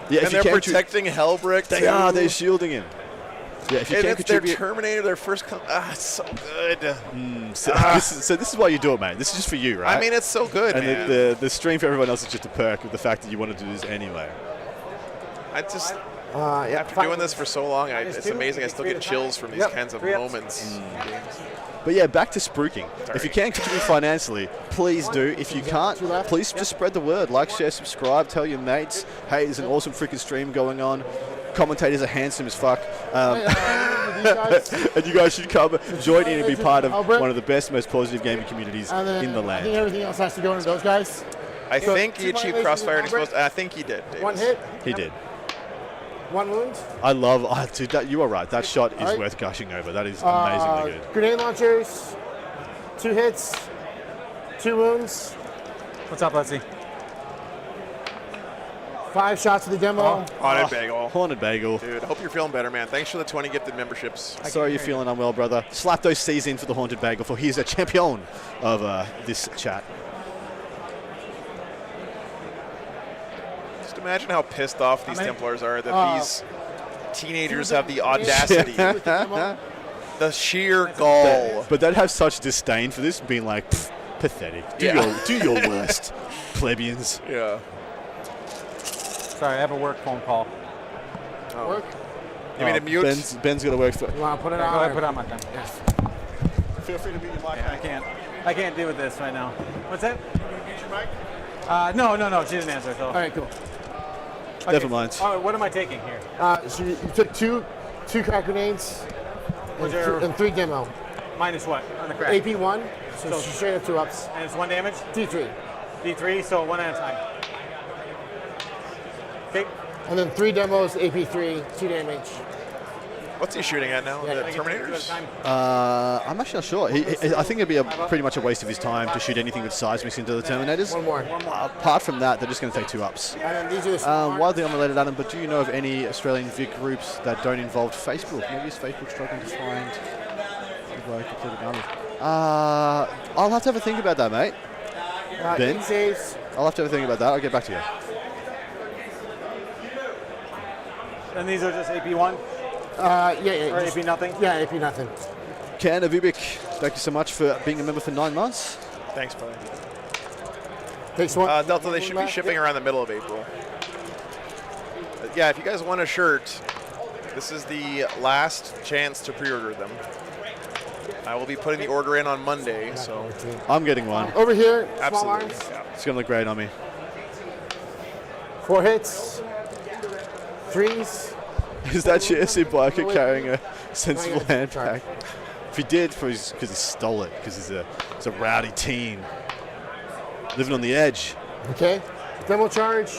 S2: Yeah,
S1: And they're protecting Hellbrick,
S2: They
S1: too.
S2: are. They're shielding him. Yeah, if you
S1: And
S2: can
S1: it's their
S2: contribute.
S1: Terminator, their first it's so good.
S2: So this is why you do it, mate. This is just for you, right?
S1: I mean, it's so good,
S2: and
S1: man.
S2: the stream for everyone else is just a perk of the fact that you want to do this anyway.
S1: I just,
S8: Yeah,
S1: after doing this for so long, it's amazing. I still get chills from these kinds of moments. in games.
S2: But yeah, back to spruiking. If you can contribute financially, please do. If you can't, please just spread the word. Like, share, subscribe, tell your mates. Hey, there's an awesome freaking stream going on. Commentators are handsome as fuck. And you guys should come join in and be part of one of the best, most positive gaming communities in the
S8: I think
S2: land.
S8: everything else has to go into those guys.
S1: I think he
S8: two
S1: achieved
S8: violations
S1: crossfire and
S8: of Hellbrick.
S1: exposed. I think he did. Davis.
S8: 1 hit,
S2: He did.
S8: 1 wound.
S2: I love, dude, that, you are right. That shot is
S8: Alright.
S2: worth gushing over. That is amazingly good.
S8: Grenade launchers, 2 hits, 2 wounds,
S7: What's up, Leslie?
S8: 5 shots to the demo.
S1: Haunted Bagel.
S2: Haunted Bagel.
S1: Dude, I hope you're feeling better, man. Thanks for the 20 gifted memberships.
S2: Sorry you're feeling unwell, brother. Slap those C's in for the Haunted Bagel, for he is a champion of this chat.
S1: Just imagine how pissed off these Templars are that these teenagers have the audacity, the sheer gall.
S2: But they'd have such disdain for this, being like, "Pfft, pathetic. Do your worst, plebeians."
S1: Yeah.
S7: Sorry, I have a work phone call.
S8: Work.
S1: You mean to mute?
S2: Ben's got to work for.
S8: You want to put it
S7: Go ahead,
S8: on?
S7: put it on my thing.
S2: Feel free to mute your mic.
S7: Yeah, I can't deal with this right now. What's that? No, she didn't answer. So.
S8: All right, cool.
S2: Never mind.
S7: Oh, what am I taking here?
S8: So you took two crack grenades
S7: Was there
S8: and 3 demo.
S7: minus what on the crack?
S8: AP1, so straight up 2 ups.
S7: And it's 1 damage?
S8: D3.
S7: D3, so 1 at a time. Okay.
S8: And then 3 demos, AP3, 2 damage.
S1: What's he shooting at now?
S8: Yeah,
S1: The
S8: I
S7: Two at a
S1: Terminators?
S7: time.
S2: I'm actually not sure. I think it'd be pretty much a waste of his time to shoot anything with seismics into the Terminators.
S8: 1 more.
S2: Apart from that, they're just going to take 2 ups.
S8: And then these are the small arms.
S2: Widely unrelated, Adam, but do you know of any Australian Vic groups that don't involve Facebook? Maybe is Facebook struggling to find people like completed army? I'll have to have a think about that, mate. Ben?
S8: 8 saves.
S2: I'll have to have a think about that. I'll get back to you.
S7: And these are just AP1
S8: Yeah.
S7: or
S8: just-
S7: AP nothing?
S8: Yeah, AP nothing.
S2: Ken Avubik, thank you so much for being a member for 9 months.
S1: Thanks, buddy.
S8: Takes 1.
S1: Delta, they should be shipping around the middle of April. Yeah, if you guys want a shirt, this is the last chance to pre-order them. I will be putting the order in on Monday, so
S2: I'm getting one.
S8: Over here, small
S1: absolutely.
S8: arms.
S1: Yeah.
S2: It's going to look great on me.
S8: 4 hits. 3s.
S2: Is that GSC biker carrying a sensible
S8: No, yeah,
S2: handbag? If he did, because he stole it, because he's a rowdy teen. Living on the edge.
S8: Okay. Demo charge.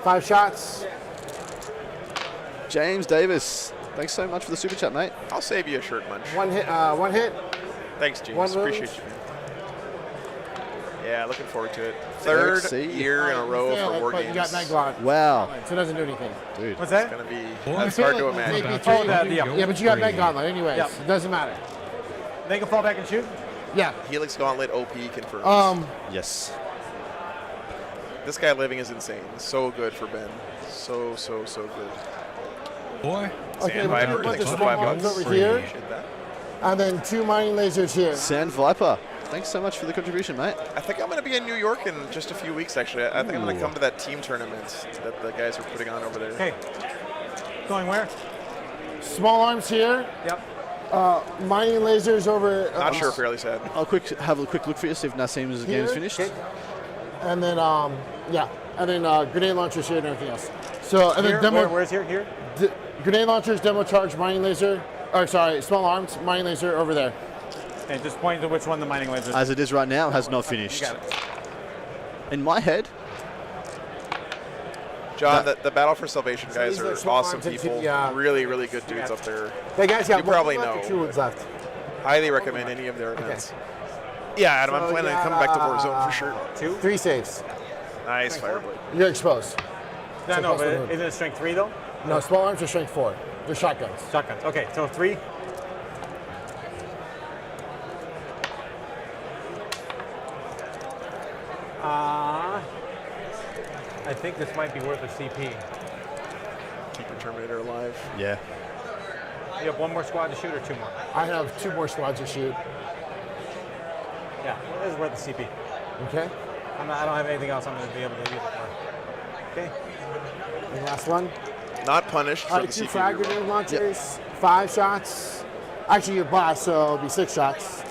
S8: 5 shots.
S2: James Davis, thanks so much for the super chat, mate.
S1: I'll save you a shirt, Munch.
S8: 1 hit. 1 hit.
S1: Thanks, James.
S8: 1 wound.
S1: Appreciate you, man. Yeah, looking forward to it. Third
S2: see.
S1: year in a row
S8: Fail
S1: for
S8: it,
S1: War
S8: but you got
S1: Games.
S8: Maglock,
S2: Wow,
S8: so it doesn't do anything.
S2: dude.
S7: What's that?
S1: It's gonna be
S5: Boy,
S1: that's hard to
S8: Fail it,
S1: imagine.
S8: maybe
S7: Oh,
S8: 3.
S7: that, yeah.
S8: Yeah, but you got Meg Gauntlet anyways.
S7: Yep.
S8: It doesn't matter.
S7: They can fall back and shoot?
S8: Yeah.
S1: Helix Gauntlet OP confirmed.
S2: Yes.
S1: This guy living is insane. So good for Ben. So good.
S5: Boy,
S8: Okay,
S1: Sand
S8: we're
S1: Viper,
S8: gonna put the
S1: thanks for
S8: small
S1: 5
S8: arms
S1: bucks.
S8: over here,
S1: Appreciate that.
S8: and then 2 mining lasers here.
S2: Sand Viper, thanks so much for the contribution, mate.
S1: I think I'm going to be in New York in just a few weeks, actually. I think I'm going to come to that team tournament that the guys are putting on over there.
S7: Okay. Going where?
S8: Small arms here,
S7: Yep.
S8: Mining lasers over.
S1: Not sure, fairly sad.
S2: I'll have a quick look for you, see if Nassim's game is finished.
S8: Okay. And then, yeah. And then grenade launchers here and everything else. So, and
S7: Here,
S8: then demo.
S7: where's here? Here?
S8: Grenade launchers, demo charge, mining laser. Or sorry, small arms, mining laser over there.
S7: And just point to which one the mining laser.
S2: As it is right now, has not finished.
S7: You got it.
S2: In my head,
S1: John, the Battle for Salvation guys
S8: these are
S1: are
S8: small
S1: awesome
S8: arms and
S1: people.
S8: yeah.
S1: Really, really good dudes up there.
S8: That guy's got
S1: You probably
S8: one left or
S1: know.
S8: 2 wounds left.
S1: Highly recommend any of their events. Yeah, Adam, I'm
S8: So,
S1: planning on coming back to Warzone for sure.
S7: 2?
S8: 3 saves.
S1: Nice, Fireblade.
S8: You're exposed.
S7: No,
S8: So
S7: no,
S8: plus
S7: but
S8: one wound.
S7: isn't it strength 3 though?
S8: No, small arms are strength 4. They're shotguns.
S7: Shotguns. Okay, so 3. I think this might be worth a CP.
S1: Keep your Terminator alive.
S2: yeah.
S7: You have 1 more squad to shoot or 2 more?
S8: I have 2 more squads to shoot.
S7: Yeah, this is worth a CP.
S8: Okay.
S7: I don't have anything else I'm going to be able to use it for. Okay.
S8: And last one.
S1: Not punished
S8: All
S1: for
S8: right,
S1: the
S8: 2
S1: CPU.
S8: frag grenade launchers, 5 shots. Actually, you're blast, so it'll be 6 shots.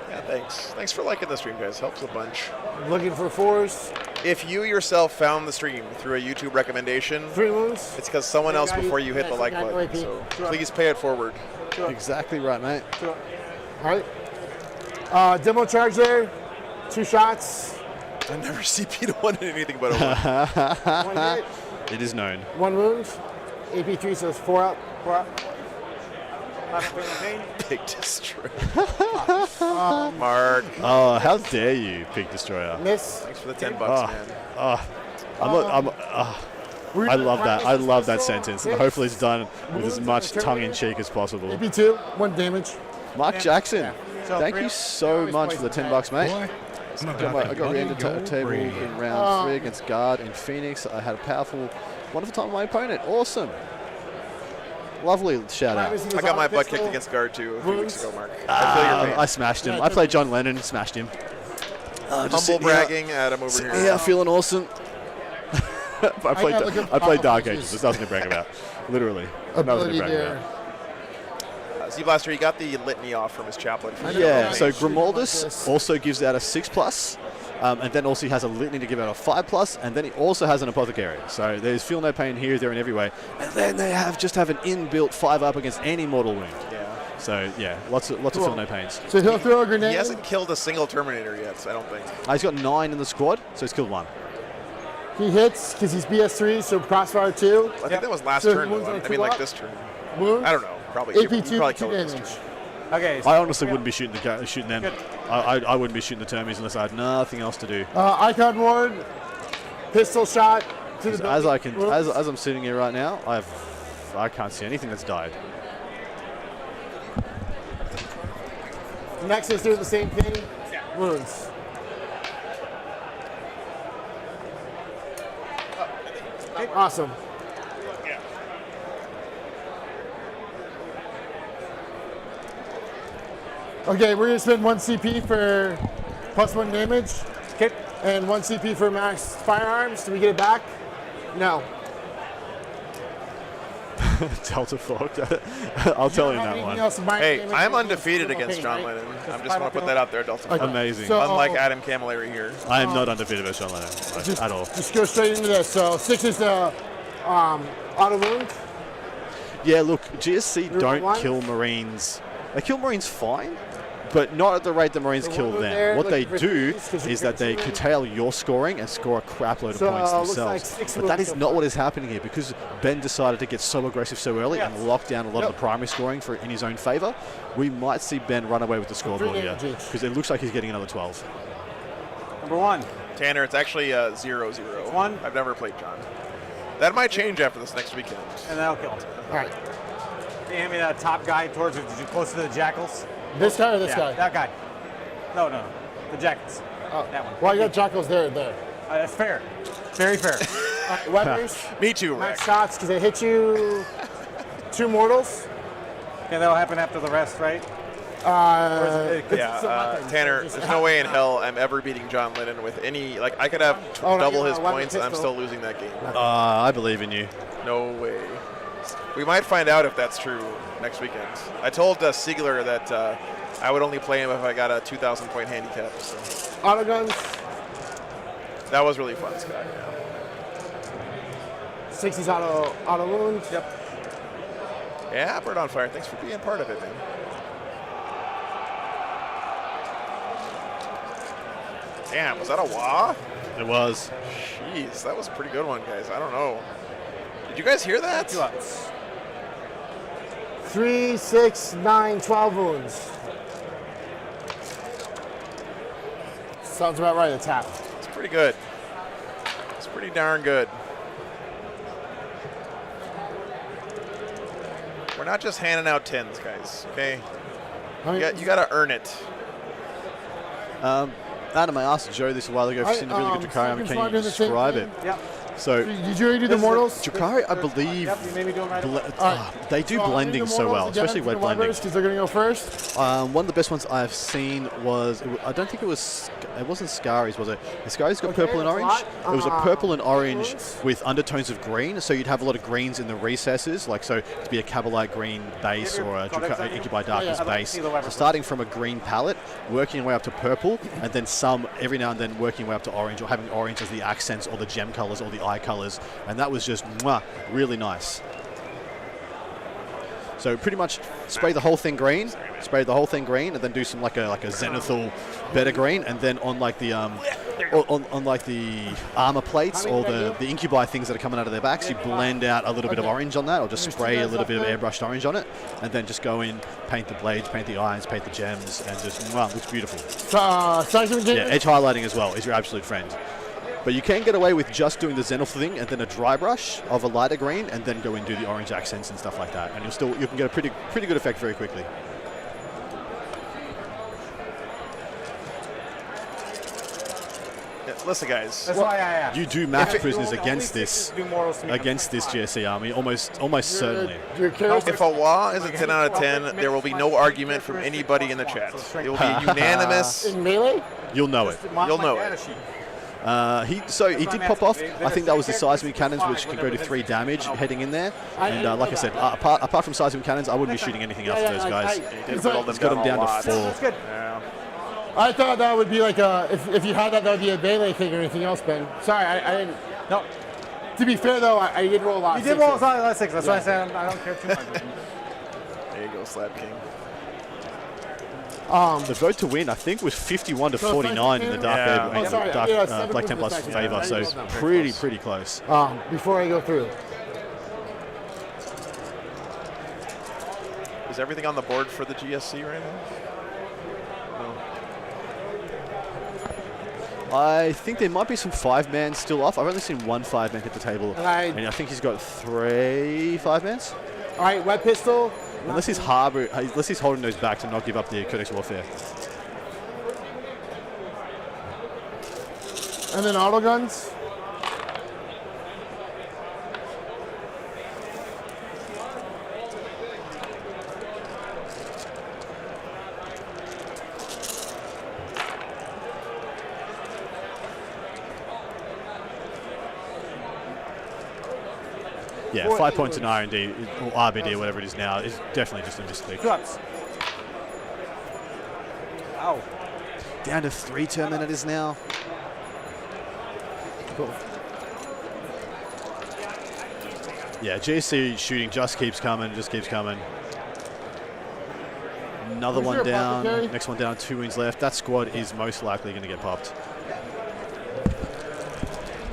S1: Yeah, thanks. Thanks for liking the stream, guys. Helps a bunch.
S8: Looking for 4s,
S1: If you yourself found the stream through a YouTube recommendation,
S8: 3 wounds.
S1: it's because someone else before you hit the like
S8: Yeah,
S1: button.
S8: yeah,
S1: So please pay it forward.
S2: Exactly right, mate.
S8: All right. Demo charge there, 2 shots.
S1: I never CP'd one in anything but a 1.
S8: 1 hit,
S2: It is known.
S8: 1 wound. AP3, so it's 4 up.
S7: 4 up. Not feeling pain.
S1: Big destroyer. Mark,
S2: Oh, how dare you, Pig Destroyer.
S8: Miss.
S1: thanks for the $10,
S2: Oh.
S1: man.
S2: I love that. I love that sentence. And hopefully it's done with as much tongue-in-cheek as possible.
S8: AP2, 1 damage.
S2: Mark Jackson,
S7: So
S2: thank
S7: 3
S2: you
S7: up.
S2: so much for the $10, mate.
S5: Boy, I'm
S2: I
S5: about to
S2: got
S5: buddy
S2: re-entered
S5: your
S2: table
S5: brain.
S2: in round 3 against Guard in Phoenix. I had a powerful, wonderful time with my opponent. Awesome. Lovely shout out.
S1: I got my butt kicked against Guard too a few weeks ago, Mark. I feel your pain.
S2: I smashed him. I played John Lennon, smashed him.
S1: Humble bragging, Adam over here.
S2: Yeah, feeling awesome. I played Dark
S8: punches.
S2: Ages. There's nothing to brag about. Literally. Nothing to
S8: Ability
S2: brag
S8: there.
S2: about.
S1: Z-Blaster, he got the litany off from his chaplain.
S2: Yeah, so
S8: Like
S2: Grimaldus
S8: this.
S2: also gives out a 6+, and then also he has a litany to give out a 5+, and then he also has an apothecary. So there's feel no pain here, there, and every way. And then they just have an inbuilt 5+ against any mortal wound.
S1: Yeah.
S2: So yeah, lots of feel no pains.
S8: So he'll throw a grenade.
S1: He hasn't killed a single Terminator yet, I don't think.
S2: He's got 9 in the squad, so he's killed 1.
S8: He hits because he's BS3, so crossfire 2.
S1: I think that was last
S8: So
S1: turn,
S8: wounds
S1: though.
S8: on
S1: I mean,
S8: 2
S1: like
S8: up.
S1: this turn.
S8: Wounds.
S1: I don't know. Probably.
S8: AP2,
S1: you probably
S8: 2
S1: killed it this
S8: damage.
S1: turn.
S7: Okay. So
S2: I honestly wouldn't be shooting them.
S7: Good.
S2: I wouldn't be shooting the termies unless I had nothing else to do.
S8: Icon ward, pistol shot to the
S2: As I
S8: building.
S2: can,
S8: Wounds.
S2: as I'm sitting here right now, I can't see anything that's died.
S8: Next is doing the same thing. Wounds. Awesome. Okay, we're gonna spend 1 CP for +1 damage.
S7: Okay.
S8: And 1 CP for max firearms. Do we get it back? No.
S2: Delta Fog. I'll tell him that
S8: Anything
S2: one.
S8: else of minor
S1: Hey,
S8: damage?
S1: I'm undefeated against
S8: Okay,
S1: John
S8: right?
S1: Lennon. I just want to put that out there, Delta.
S8: Okay.
S2: Amazing.
S8: So-
S1: Unlike Adam Camilleri here.
S2: I am not undefeated versus John Lennon at all.
S8: Just go straight into this. So 6 is the auto wound.
S2: Yeah, look, GSC
S8: Number
S2: don't
S8: 1.
S2: kill Marines. They kill Marines fine, but not at the rate the Marines
S8: The
S2: kill
S8: one
S2: them.
S8: there,
S2: What they
S8: looking for
S2: do
S8: threes, 'cause
S2: is
S8: you're
S2: that they
S8: considering-
S2: curtail your scoring and score a crap load of
S8: So,
S2: points
S8: looks like
S2: themselves.
S8: 6
S2: But that is
S8: wounds
S2: not
S8: so
S2: what is happening here because Ben decided to get so aggressive so early and lock down a lot of the primary scoring in his own favour. We might see Ben run away with the scoreboard
S8: 3
S2: here
S8: damage each.
S2: because it looks like he's getting another 12.
S7: Number 1.
S1: Tanner, it's actually 0-0.
S7: 1.
S1: I've never played John. That might change after this next weekend.
S7: And that'll kill him.
S8: All right.
S7: Can you hand me that top guy towards you, closer to the jackals?
S8: This guy or this
S7: Yeah,
S8: guy?
S7: that guy. No. The jackals. That one.
S8: Well, you got jackals there.
S7: That's fair. Very fair.
S8: Weapons.
S1: Me too,
S8: Max
S1: Rex.
S8: shots because they hit you 2 mortals.
S7: And that'll happen after the rest, right?
S1: Yeah, Tanner, there's no way in hell I'm ever beating John Lennon with any, like, I could have
S8: Oh, no,
S1: double
S8: you
S1: his
S8: got a weapon
S1: points and I'm
S8: pistol.
S1: still losing that game.
S2: I believe in you.
S1: No way. We might find out if that's true next weekend. I told Siegler that I would only play him if I got a 2,000 point handicap. So.
S8: Auto guns.
S1: That was really fun, Scott. Yeah.
S8: 60s auto wounds.
S1: Yep. Yeah, Bird on Fire. Thanks for being part of it, man. Damn, was that a wah?
S2: It was.
S1: Jeez, that was a pretty good one, guys. I don't know. Did you guys hear that?
S8: 3, 6, 9, 12 wounds. Sounds about right. It's half.
S1: It's pretty good. It's pretty darn good. We're not just handing out 10s, guys. Okay, you got to earn it.
S2: Adam, I asked Joe this a while ago if you've seen a really good Drakari. Can you describe it?
S7: Yep.
S2: So,
S8: did you already do the mortals?
S2: Drakari, I believe,
S7: Yep, you made me do them right.
S2: they do blending so well, especially wet blending.
S8: Because they're going to go first.
S2: One of the best ones I've seen was, I don't think it wasn't Scari's, was it? Scari's got purple and orange. It was a purple and orange with undertones of green, so you'd have a lot of greens in the recesses, like so to be a Cabalite green base or a Incubi Darkness base. So starting from a green palette, working your way up to purple, and then some every now and then working your way up to orange, or having orange as the accents or the gem colors or the eye colors, and that was just really nice. So pretty much spray the whole thing green, and then do some like a zenithal better green, and then on like the on like the armor plates or the incubi things that are coming out of their backs, you blend out a little bit of orange on that, or just spray a little bit of airbrushed orange on it, and then just go in, paint the blades, paint the irons, paint the gems, and just looks beautiful. Yeah, edge highlighting as well is your absolute friend. But you can get away with just doing the zenithal thing and then a dry brush of a lighter green, and then go and do the orange accents and stuff like that, and you can get a pretty good effect very quickly.
S1: Yeah, listen, guys.
S7: That's why I asked.
S2: You do match prisoners against this GSC army, almost certainly.
S1: If a wah is a 10 out of 10, there will be no argument from anybody in the chat. It will be unanimous.
S8: In melee?
S2: You'll know it.
S1: You'll know it.
S2: He did pop off. I think that was the seismic cannons, which can go to 3 damage heading in that. And like I said, apart from seismic cannons, I wouldn't be shooting anything else for those guys.
S1: He's got
S2: them down to 4.
S7: That's good.
S1: Yeah.
S8: I thought that would be like if you had that would be a melee thing or anything else, Ben. Sorry, I didn't. No. To be fair though, I did roll a lot.
S7: You did roll a lot of 6. That's why I said I don't care too much.
S1: There you go, Slab King.
S2: The vote to win, I think, was 51 to 49 in the Black Templars' favor, so pretty close.
S8: Before I go through.
S1: Is everything on the board for the GSC right now? No.
S2: I think there might be some 5-man still off. I've only seen 1 5-man hit the table, and I think he's got 3 5-mans.
S8: All right, wet pistol.
S2: Unless he's holding those back to not give up the Codex Warfare.
S8: And then auto guns.
S2: Yeah, 5 points in R&D, or RBD, or whatever it is now, is definitely just a mistake.
S7: Drops. Ow.
S2: Down to 3 Terminators now.
S8: Cool.
S2: Yeah, GSC shooting just keeps coming. Another one down. Next one down, 2 wounds left. That squad is most likely going to get popped.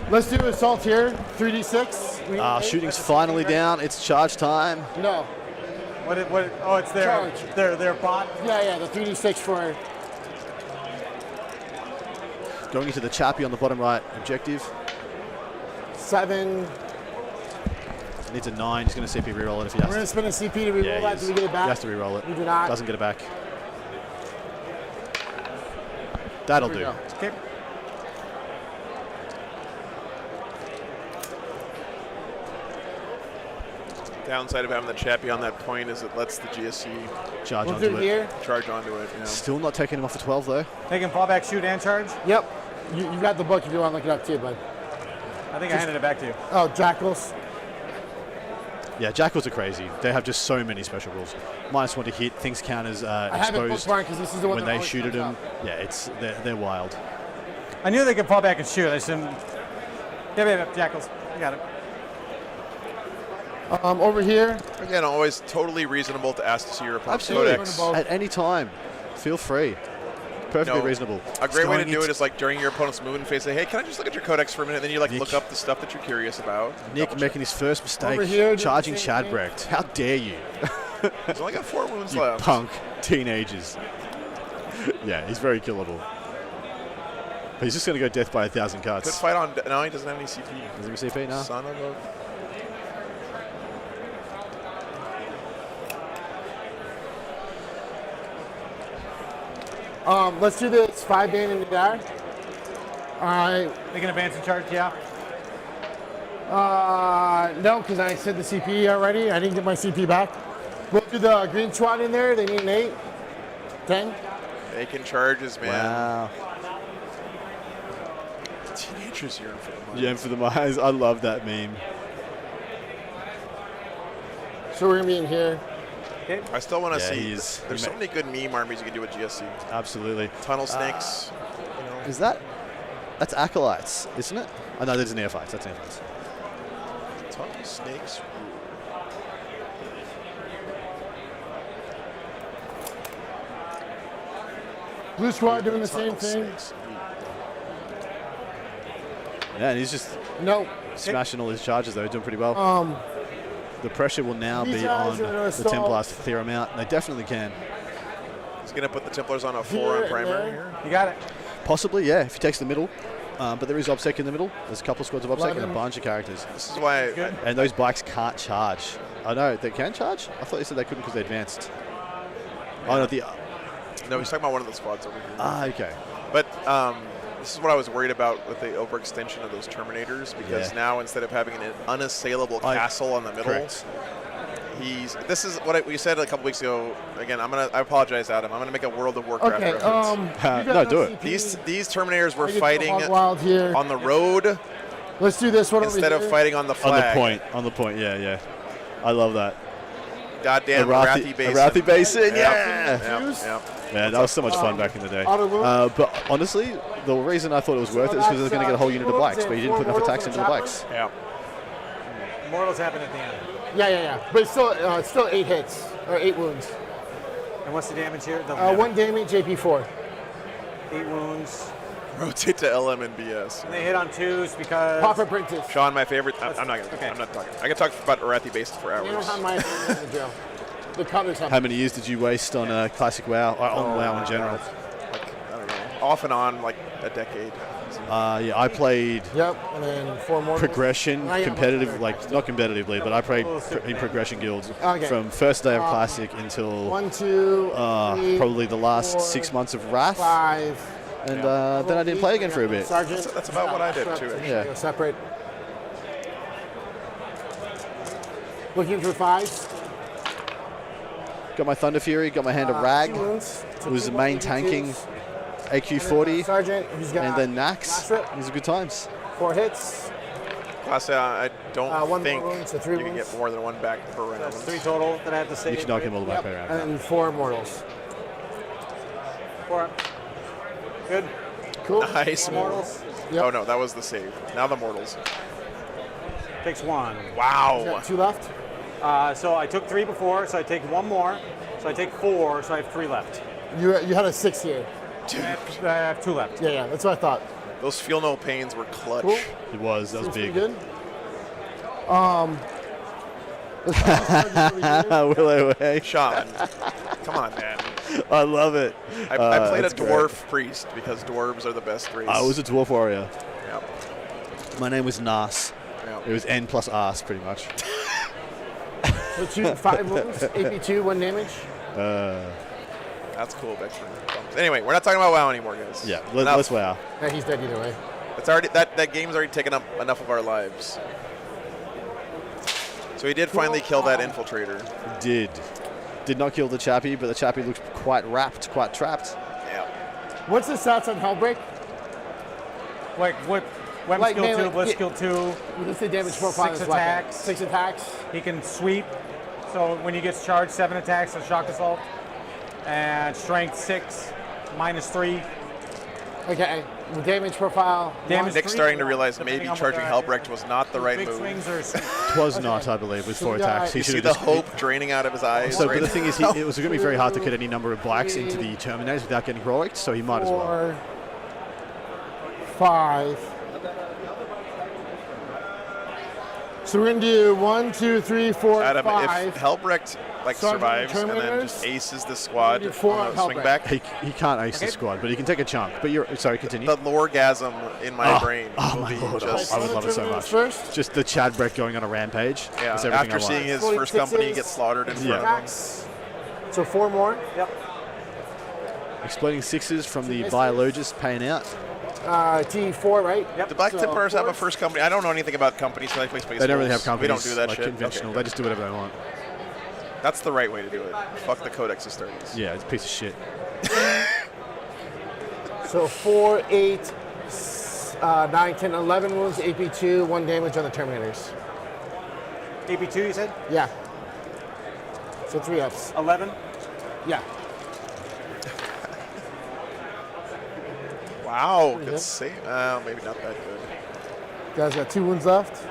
S8: Let's do assault here. 3d6.
S2: Shooting's finally down. It's charge time.
S8: No.
S7: What? Oh, it's their bot.
S8: Yeah. The 3d6 for.
S2: Going into the Chappie on the bottom right objective.
S8: 7.
S2: Needs a 9. He's going to CP reroll it if he has.
S8: We're going to spin a CP to reroll that. Do we get it back?
S2: He has to reroll it.
S8: We do not.
S2: Doesn't get it back. That'll do.
S7: Okay.
S1: Downside of having the Chappie on that point is it lets the GSC
S2: charge onto it.
S1: Charge onto it. Yeah.
S2: Still not taking him off a 12 though.
S7: They can fall back, shoot, and charge?
S8: Yep. You got the book if you want to look it up too, bud.
S7: I think I handed it back to you.
S8: Oh, Jackals.
S2: Yeah, Jackals are crazy. They have just so many special rules. -1 to hit, things count as
S8: I haven't
S2: exposed
S8: bookmarked because this is the one
S2: when
S8: that
S2: they
S8: always
S2: shoot at
S8: comes
S2: them.
S8: up.
S2: Yeah, they're wild.
S7: I knew they could fall back and shoot. I just didn't. Yeah, Jackals. You got it.
S8: Over here,
S1: Again, always totally reasonable to ask to see your opponent's
S2: Absolutely.
S1: codex.
S2: At any time, feel free. Perfectly
S1: No,
S2: reasonable.
S1: A great way to
S2: Going
S1: do it
S2: into-
S1: is like during your opponent's move and face, say, hey, can I just look at your codex for a minute? Then you like
S2: Nick.
S1: look up the stuff that you're curious about.
S2: Nick making his first mistake,
S8: Over here,
S2: charging
S8: doing the same thing.
S2: Chadbrecht. How dare you?
S1: He's only got 4 wounds
S2: You
S1: left.
S2: punk teenagers. Yeah, he's very killable. But he's just going to go death by 1,000
S1: Could
S2: cuts.
S1: fight on. No, he doesn't have any CP.
S2: Does he CP now?
S1: Son of a.
S8: let's do this 5 bane in the air. All right.
S7: They can advance and charge. Yeah.
S8: No, because I said the CP already. I didn't get my CP back. We'll do the green SWAT in there. They need an 8. 10.
S1: Making charges, man.
S2: Wow.
S1: Teenagers yearn for the money.
S2: Yeah, for the eyes. I love that meme.
S8: So we're going to be in here.
S1: I still want to
S2: Yeah,
S1: see.
S2: he's-
S1: There's so many good meme armies you can do with GSC.
S2: Absolutely.
S1: Tunnel snakes. You know.
S2: Is that's acolytes, isn't it? Oh no, that's neophytes. That's neophytes.
S1: Tunnel snakes.
S8: Blue squad doing the
S1: Tunnel
S8: same thing.
S1: snakes.
S2: Yeah, and he's just
S8: No.
S2: smashing all his charges though, doing pretty well. The pressure will now
S8: These
S2: be
S8: guys
S2: on
S8: are gonna
S2: the
S8: assault.
S2: Templars to clear him out. They definitely can.
S1: He's going to put the Templars on a 4
S8: Here
S1: on
S8: and
S1: primary
S8: there.
S1: here.
S7: You got it.
S2: Possibly, yeah, if he takes the middle. But there is OBSEC in the middle. There's a couple of squads of OBSEC and a
S8: 11.
S2: bunch of characters.
S1: This is why
S2: And those bikes can't charge. I know, they can charge? I thought you said they couldn't because they advanced. Oh, no,
S1: no, he's talking about one of the squads over here.
S2: okay.
S1: But this is what I was worried about with the overextension of those Terminators, because
S2: Yeah.
S1: now instead of having an unassailable
S2: I-
S1: castle on the middle,
S2: Correct.
S1: this is what we said a couple weeks ago. Again, I apologize, Adam. I'm gonna make a World of Warcraft
S8: Okay.
S1: reference.
S8: You got
S2: No, do it.
S8: CP.
S1: These Terminators were
S8: I get the
S1: fighting
S8: hog wild here.
S1: on the road
S8: Let's do this one
S1: instead
S8: over
S1: of
S8: here.
S1: fighting on the flag.
S2: On the point, yeah. I love that.
S1: Goddamn Arathi Basin.
S2: Arathi Basin,
S1: Yep,
S2: yeah.
S1: yep.
S2: Man, that was so much fun back in the day.
S8: Auto wound.
S2: But honestly, the reason I thought it was worth it is because they're going to get a whole unit of bikes, but you didn't put enough attacks into the bikes.
S1: Yeah.
S7: Mortals happen at the end.
S8: Yeah. But it's still 8 hits or 8 wounds.
S7: And what's the damage here? Doesn't matter.
S8: 1 damage, AP4.
S7: 8 wounds.
S1: Rotate to LM and BS.
S7: And they hit on 2s because.
S8: Pop apprentice.
S1: Sean, my favorite. I'm not gonna.
S7: Okay.
S1: I'm not talking. I can talk about Arathi Basin for
S8: You don't
S1: hours.
S8: have my in the jail. The colors have.
S2: How many years did you waste on Classic WoW, or on WoW in general?
S1: Like, I don't know. Off and on, like a decade.
S2: Yeah, I played
S8: Yep, and then 4 more.
S2: progression,
S8: I am
S2: competitive, like not competitively, but I played in progression guilds
S8: Okay.
S2: from first day of Classic until
S8: 1, 2, 3,
S2: probably the last
S8: 4,
S2: 6 months of Wrath,
S8: 5.
S2: and then I didn't play again for a bit.
S8: Sergeant.
S1: That's about what I did, too,
S8: Separate.
S2: Yeah.
S8: Go separate. Looking for 5s.
S2: Got my Thunder Fury, got my Hand of Rag,
S8: 2 wounds.
S2: was the main tanking AQ40,
S8: Sergeant, who's got
S2: and then Nax.
S8: last rip.
S2: These are good times.
S8: 4 hits.
S1: Plus, I don't
S8: 1
S1: think
S8: more wound, so 3
S1: you can
S8: wounds.
S1: get more than 1 back per round.
S7: That's 3 total that I have to save.
S2: You can knock him all the way
S8: Yep.
S2: back around.
S8: And then 4 mortals.
S7: 4. Good.
S8: Cool.
S1: Nice.
S7: Mortals.
S8: Yep.
S1: Oh no, that was the save. Now the mortals.
S7: Takes 1.
S1: Wow.
S8: Got 2 left.
S7: So I took 3 before, so I take 1 more. So I take 4, so I have 3 left.
S8: You had a 6 here.
S1: Dude,
S7: I have 2 left.
S8: Yeah, that's what I thought.
S1: those feel no pains were clutch.
S8: Cool.
S2: It was, that was
S8: Seems pretty
S2: big.
S8: good. Let's
S2: Willow Way.
S1: Sean, come on, man.
S2: I love it.
S1: I played a
S2: that's great.
S1: dwarf priest because dwarves are the best race.
S2: I was a dwarf warrior.
S1: Yep.
S2: My name was Nas.
S1: Yep.
S2: It was N plus Ars, pretty much.
S8: Let's shoot 5 wounds. AP2, 1 damage.
S1: That's cool, veteran. Anyway, we're not talking about WoW anymore, guys.
S2: Yeah,
S1: Enough.
S2: let's WoW.
S8: Yeah, he's dead either way.
S1: It's already that game's already taken up enough of our lives. So he did finally kill that infiltrator.
S2: Did not kill the chappie, but the chappie looked quite wrapped, quite trapped.
S1: Yeah.
S8: What's the stats on Hellbreak?
S7: Like, what Weapon
S8: Like,
S7: skill
S8: man,
S7: 2,
S8: like,
S7: Bliss
S8: yeah.
S7: skill 2.
S8: What's the damage profile of
S7: 6
S8: this weapon?
S7: attacks.
S8: 6 attacks.
S7: He can sweep. So when he gets charged, 7 attacks, a shock assault. And strength 6, -3.
S8: Okay. The damage profile.
S7: Damage
S1: Nick's
S7: 3,
S1: starting to realize
S7: depending
S1: maybe
S7: on what
S1: charging
S7: they're at.
S1: Helbrecht was not the right
S7: Big
S1: move.
S7: swings are
S2: It was not, I believe, with 4
S8: we got-
S2: attacks. He
S1: You see
S2: should
S1: the
S2: have just.
S1: hope draining out of his eyes.
S2: So,
S1: right
S2: but the thing is,
S1: now.
S2: it was going to be very hard to get any number of blacks into the Terminators without getting heroic, so he might as well.
S8: 4, 5. So we're gonna do 1, 2, 3, 4,
S1: Adam,
S8: 5.
S1: if Helbrecht like
S8: Sergeant
S1: survives and then
S8: Terminators?
S1: just aces the squad
S8: do 4
S1: on
S8: on
S1: the swing
S8: Helbrecht.
S1: back,
S2: He can't ace the squad, but he can take a chunk. But you're sorry, continue.
S1: the loregasm in my brain will
S2: my
S1: be
S2: lord,
S1: just
S2: I would love it so much.
S8: First.
S2: Just the Chad Breck going on a rampage.
S1: yeah.
S2: It's everything
S1: After
S2: I
S1: seeing
S2: want.
S1: his first
S8: 46s,
S1: company get slaughtered in front of him.
S8: Attacks. So 4 more.
S2: Exploding 6s from the biologist paying out.
S8: T4, right?
S1: Do Black
S8: So
S1: Templars have a
S8: 4.
S1: first company? I don't know anything about companies. So I play Space
S2: They don't really have
S1: Wolves.
S2: companies.
S1: We don't do that
S2: like
S1: shit.
S2: conventional.
S1: Okay.
S2: They just do whatever they want.
S1: That's the right way to do it. Fuck the Codex Astartes.
S2: Yeah, it's a piece of shit.
S8: So 4, 8, 9, 10, 11 wounds, AP2, 1 damage on the Terminators.
S4: AP2, you said?
S8: Yeah. So 3 ups.
S4: 11.
S8: Yeah.
S1: Wow,
S8: Pretty
S1: good
S8: good.
S1: save. Maybe not that good.
S8: Guys got 2 wounds left.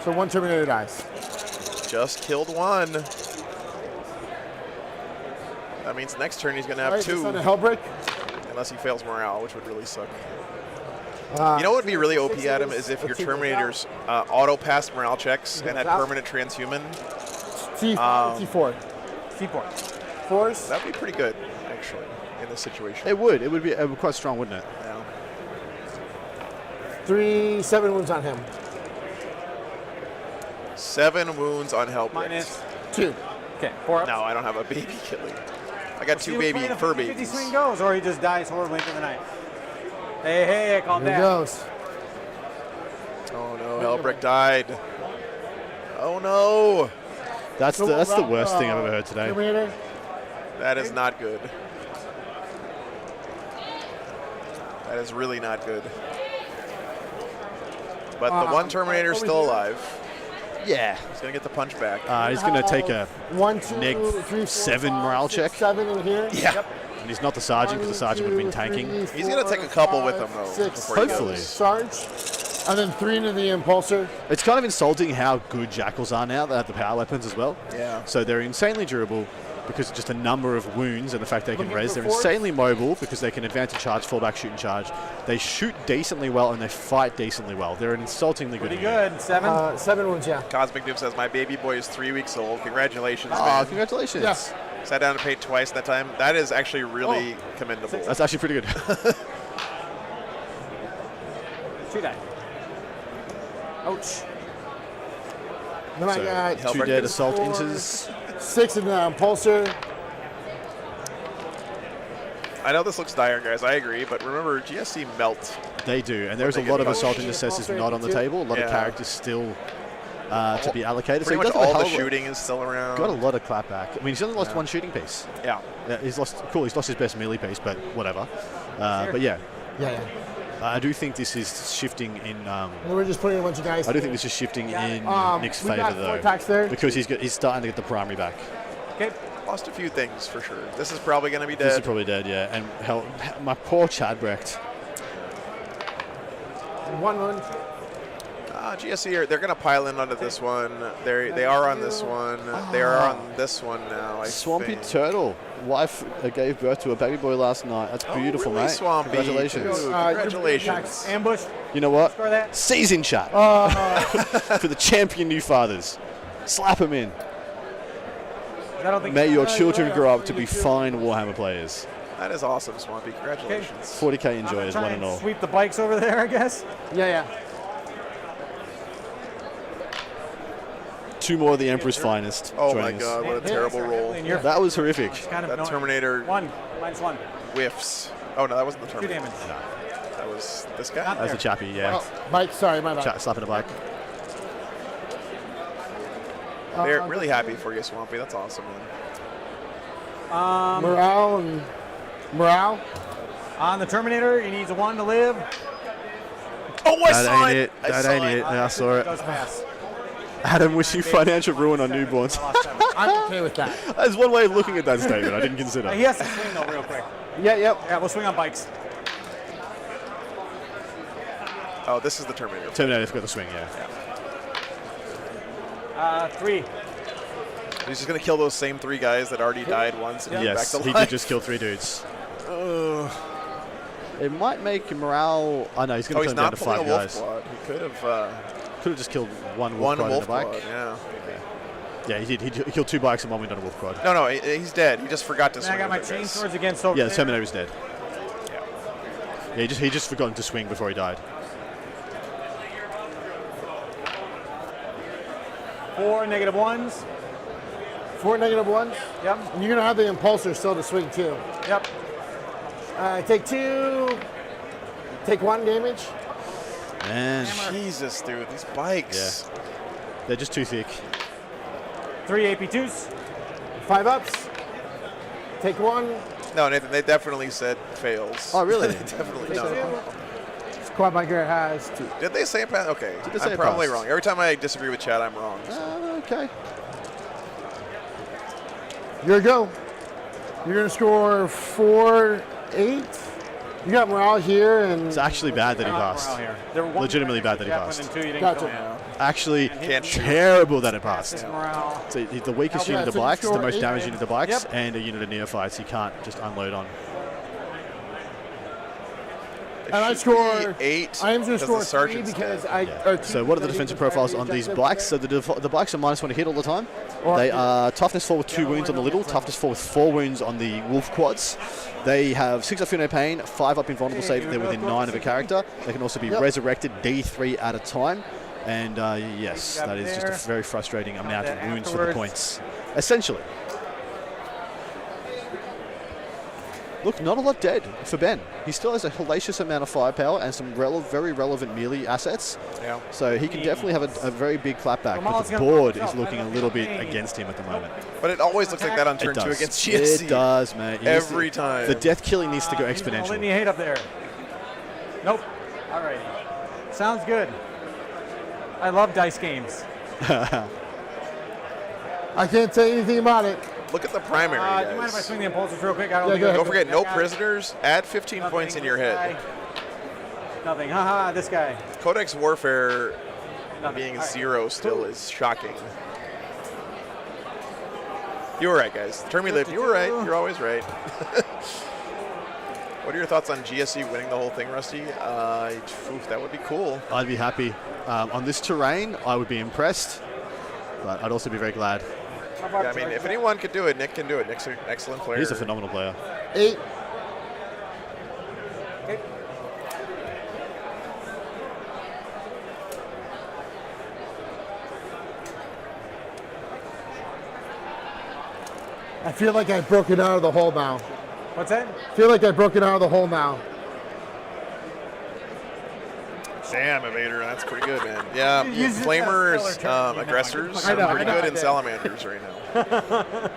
S8: So 1 Terminator dies.
S1: Just killed 1. That means next turn he's going to have
S8: All right,
S1: 2.
S8: this on a Hellbreak.
S1: Unless he fails morale, which would really suck. You know what would be really OP, Adam, is if your Terminators auto-passed morale checks and had permanent transhuman.
S8: T4.
S7: C4.
S8: 4s.
S1: That'd be pretty good, actually, in this situation.
S2: It would. It would be quite strong, wouldn't it?
S1: Yeah.
S8: 3, 7 wounds on him.
S1: 7 wounds on Helbrecht.
S7: Minus.
S8: 2.
S7: Okay, 4 ups.
S1: No, I don't have a baby killing. I got
S7: See
S1: 2
S7: which
S1: baby
S7: way the
S1: fur
S7: 50
S1: babies.
S7: swing goes, or he just dies horribly into the night. Hey, I called
S8: Here he
S7: that.
S8: goes.
S1: Oh no, Helbrecht died. Oh no,
S2: That's the worst thing I've ever heard today.
S8: Terminator.
S1: that is not good. That is really not good. But the one Terminator is still alive.
S2: Yeah.
S1: He's gonna get the punch back.
S2: He's going to take a
S8: 1, 2,
S2: neg
S8: 3, 4,
S2: 7
S8: 5,
S2: morale
S8: 6,
S2: check.
S8: 7 in here.
S1: Yeah.
S2: And he's not the sergeant, because the sergeant would have been tanking.
S1: He's gonna take a couple with him, though,
S8: 6,
S1: before he
S2: Hopefully.
S1: goes.
S8: Sarge. And then 3 into the Impulsor.
S2: It's kind of insulting how good Jackals are now. They have the power weapons as well.
S1: Yeah.
S2: So they're insanely durable because of just a number of wounds and the fact they can
S8: Looking
S2: res.
S8: for
S2: They're
S8: force?
S2: insanely mobile because they can advance and charge, fall back, shoot and charge. They shoot decently well and they fight decently well. They're an insultingly good
S7: Pretty
S2: unit.
S7: good. 7.
S8: 7 wounds, yeah.
S1: Cosmic Dude says my baby boy is 3 weeks old. Congratulations,
S2: Oh,
S1: man.
S2: congratulations.
S8: Yes.
S1: Sat down and paid twice that time. That is actually really commendable.
S2: That's actually pretty good.
S7: 2 die. Ouch.
S8: Then I
S2: So,
S8: got
S1: Helbrecht
S2: 2 dead
S1: is
S2: assault
S8: 4,
S2: enters.
S8: 6 in the Impulsor.
S1: I know this looks dire, guys. I agree, but remember, GSC melt.
S2: They do. And there's a
S1: they get
S2: lot of
S1: the
S2: assault
S1: coach.
S2: intercessors not on the table. A lot of
S1: Yeah.
S2: characters still to be allocated.
S1: Pretty
S2: so he
S1: much
S2: does have a
S1: all
S2: hell
S1: the
S2: of a-
S1: shooting is still around.
S2: Got a lot of clapback. I mean, he's only lost 1 shooting piece.
S1: Yeah.
S2: Yeah, he's lost. Cool. He's lost his best melee piece, but whatever. But yeah,
S8: Yeah, yeah.
S2: I do think this is shifting in.
S8: And we're just putting a bunch of guys.
S2: I do think this is shifting in Nick's
S8: we
S2: favour
S8: got 4
S2: though,
S8: attacks there.
S2: because he's starting to get the primary back.
S7: Okay.
S1: Lost a few things for sure. This is probably going to be
S2: This is
S1: dead.
S2: probably dead, yeah. And hell, my poor Chadbrecht.
S8: 1 wound.
S1: GSC, they're going to pile in onto this one. They are on this one. They are on this one now, I
S2: Swampy
S1: think.
S2: Turtle, wife gave birth to a baby boy last night. That's beautiful,
S1: really,
S2: mate.
S1: Swampy?
S2: Congratulations.
S1: Dude, congratulations.
S7: Ambush.
S2: You know what?
S7: Score that.
S2: Season chat for the champion new fathers. Slap him in.
S7: I don't think
S2: May your children grow up to be fine Warhammer players.
S1: That is awesome, Swampy. Congratulations.
S2: 40k
S7: I'm gonna
S2: enjoyers,
S7: try
S2: one
S7: and
S2: and all.
S7: sweep the bikes over there, I guess.
S8: Yeah, yeah.
S2: 2 more of the Emperor's finest.
S1: Oh my
S2: joining us.
S1: god, what a terrible roll.
S7: And you're
S2: That was horrific.
S7: kind of
S1: That
S7: annoying.
S1: Terminator
S7: 1. -1.
S1: whiffs. Oh no, that wasn't the
S7: 2
S1: Terminator.
S7: damage.
S1: That was this guy.
S7: Not
S2: That's a
S7: there.
S2: chappy, yeah.
S8: Oh, Mike, sorry, my bad.
S2: Slapping a bike.
S1: They're really happy for you, Swampy. That's awesome, man.
S8: Morale and morale.
S7: On the Terminator, he needs a 1 to live.
S1: Oh, I
S2: That
S1: saw
S2: ain't
S1: it.
S2: it. That ain't it. Yeah, I saw it.
S7: Goes pass.
S2: Adam wishing financial ruin on newborns.
S8: I'm okay with that.
S2: That's one way of looking at that statement I didn't consider.
S7: He has to swing though, real quick.
S4: Yeah, yep.
S7: Yeah, we'll swing on bikes.
S1: Oh, this is the Terminator.
S2: Terminator's got the swing, yeah.
S7: 3.
S1: He's just gonna kill those same 3 guys that already died once and
S2: Yes,
S1: back to
S2: he
S1: life.
S2: did just kill 3 dudes. It might make morale. Oh no, he's going to
S1: he's
S2: turn down
S1: not
S2: to
S1: pulling
S2: 5
S1: a wolf
S2: guys.
S1: quad. He could have
S2: Could have just killed one
S1: one
S2: wolf quad in
S1: wolf
S2: the bike.
S1: quad. Yeah.
S2: Yeah, he did. He killed 2 bikes and 1 went on a wolf quad.
S1: No, he's dead. He just forgot to
S7: And
S1: swing.
S7: I got my
S1: with it,
S7: chain
S1: guys.
S7: swords against over
S2: Yeah, the
S7: there.
S2: Terminator was dead. Yeah, he just forgotten to swing before he died.
S7: 4 negative 1s.
S8: 4 negative 1s.
S7: Yep.
S8: And you're gonna have the impulsor still to swing too.
S7: Yep.
S8: Take 2. Take 1 damage.
S2: And
S1: Jesus, dude, these bikes.
S2: they're just too thick.
S7: 3 AP2s.
S8: 5 ups. Take 1.
S1: No, Nathan, they definitely said fails.
S2: Oh, really?
S1: They definitely
S8: Take
S1: no.
S8: 2. Quad biker has 2.
S1: Did they say pass? Okay,
S2: Did they say
S1: I'm probably
S2: pass?
S1: wrong. Every time I disagree with Chad, I'm wrong.
S2: Okay.
S8: You're go. You're gonna score 4, 8. You got morale here, and
S2: It's actually bad that he
S7: Morale
S2: passed.
S7: here. There were 1
S2: Legitimately bad that he
S7: Jack
S2: passed.
S7: went in 2, you didn't
S8: Gotcha.
S7: go in.
S2: Actually,
S1: Can't shoot.
S2: terrible that it passed.
S7: This morale.
S2: So the weakest
S8: Yeah,
S2: unit of
S8: so you
S2: bikes, the
S8: score
S2: most
S8: 8.
S2: damaged unit of bikes,
S7: Yep.
S2: and a unit of neophytes he can't just unload on.
S1: It
S8: And I
S1: should
S8: score
S1: be 8.
S8: I am going to score
S1: the
S8: 3
S1: sergeant's
S8: because
S1: dead.
S8: I.
S2: Yeah.
S8: or 2
S2: So what are the
S8: because I
S2: defensive
S8: didn't
S2: profiles
S8: try
S2: on
S8: to
S2: these
S8: adjust
S2: bikes?
S8: it.
S2: So the bikes are -1 to hit all the time.
S8: Or-
S2: They are toughness 4 with 2 wounds on the little, toughness 4 with 4 wounds on the wolf quads. They have 6 up Feel No Pain, 5 up Invulnerable Save if they're within 9 of a character. They can also be
S8: Yep.
S2: resurrected D3 at a time. And yes, that is just a very frustrating amount of
S7: Then
S2: wounds for the
S7: afterwards-
S2: points. Essentially. Look, not a lot dead for Ben. He still has a hellacious amount of firepower and some very relevant melee assets.
S1: Yeah.
S2: So he can definitely have a very big clapback, but
S7: Kamal's
S2: the
S7: gonna
S2: board
S7: block
S2: is
S7: himself.
S2: looking a little bit against him at the moment.
S1: But it always looks like that on turn 2 against GSC.
S2: It does, mate.
S1: Every time.
S2: The death killing needs to go
S7: He's gonna let me
S2: exponential.
S7: hate up there. Nope. All right. Sounds good. I love dice games.
S8: I can't say anything about it.
S1: Look at the primary,
S7: Do you mind if I
S1: guys.
S7: swing the impulses real quick? I don't
S8: Yeah,
S7: think
S8: go
S7: I-
S8: ahead.
S1: Don't forget, no
S7: that guy-
S1: prisoners. Add 15
S7: nothing,
S1: points in your
S7: this
S1: head.
S7: guy. Nothing. Haha, this guy.
S1: Codex Warfare
S7: Nothing.
S1: being
S7: All right.
S1: 0 still is shocking. You were right, guys. Turn me live. You were right. You're always right. What are your thoughts on GSC winning the whole thing, Rusty? Oof, that would be cool.
S2: I'd be happy. On this terrain, I would be impressed, but I'd also be very glad.
S1: Yeah, I mean, if anyone could do it, Nick can do it. Nick's an excellent player.
S2: He's a phenomenal player.
S8: 8. I feel like I've broken out of the hole now.
S7: What's that?
S8: I feel like I've broken out of the hole now.
S1: Damn, Evader, that's pretty good, man. Yeah,
S7: You just had a
S1: Flamers,
S7: stellar turn.
S1: aggressors
S8: I know,
S1: are pretty
S8: I know.
S1: good in Salamanders right now.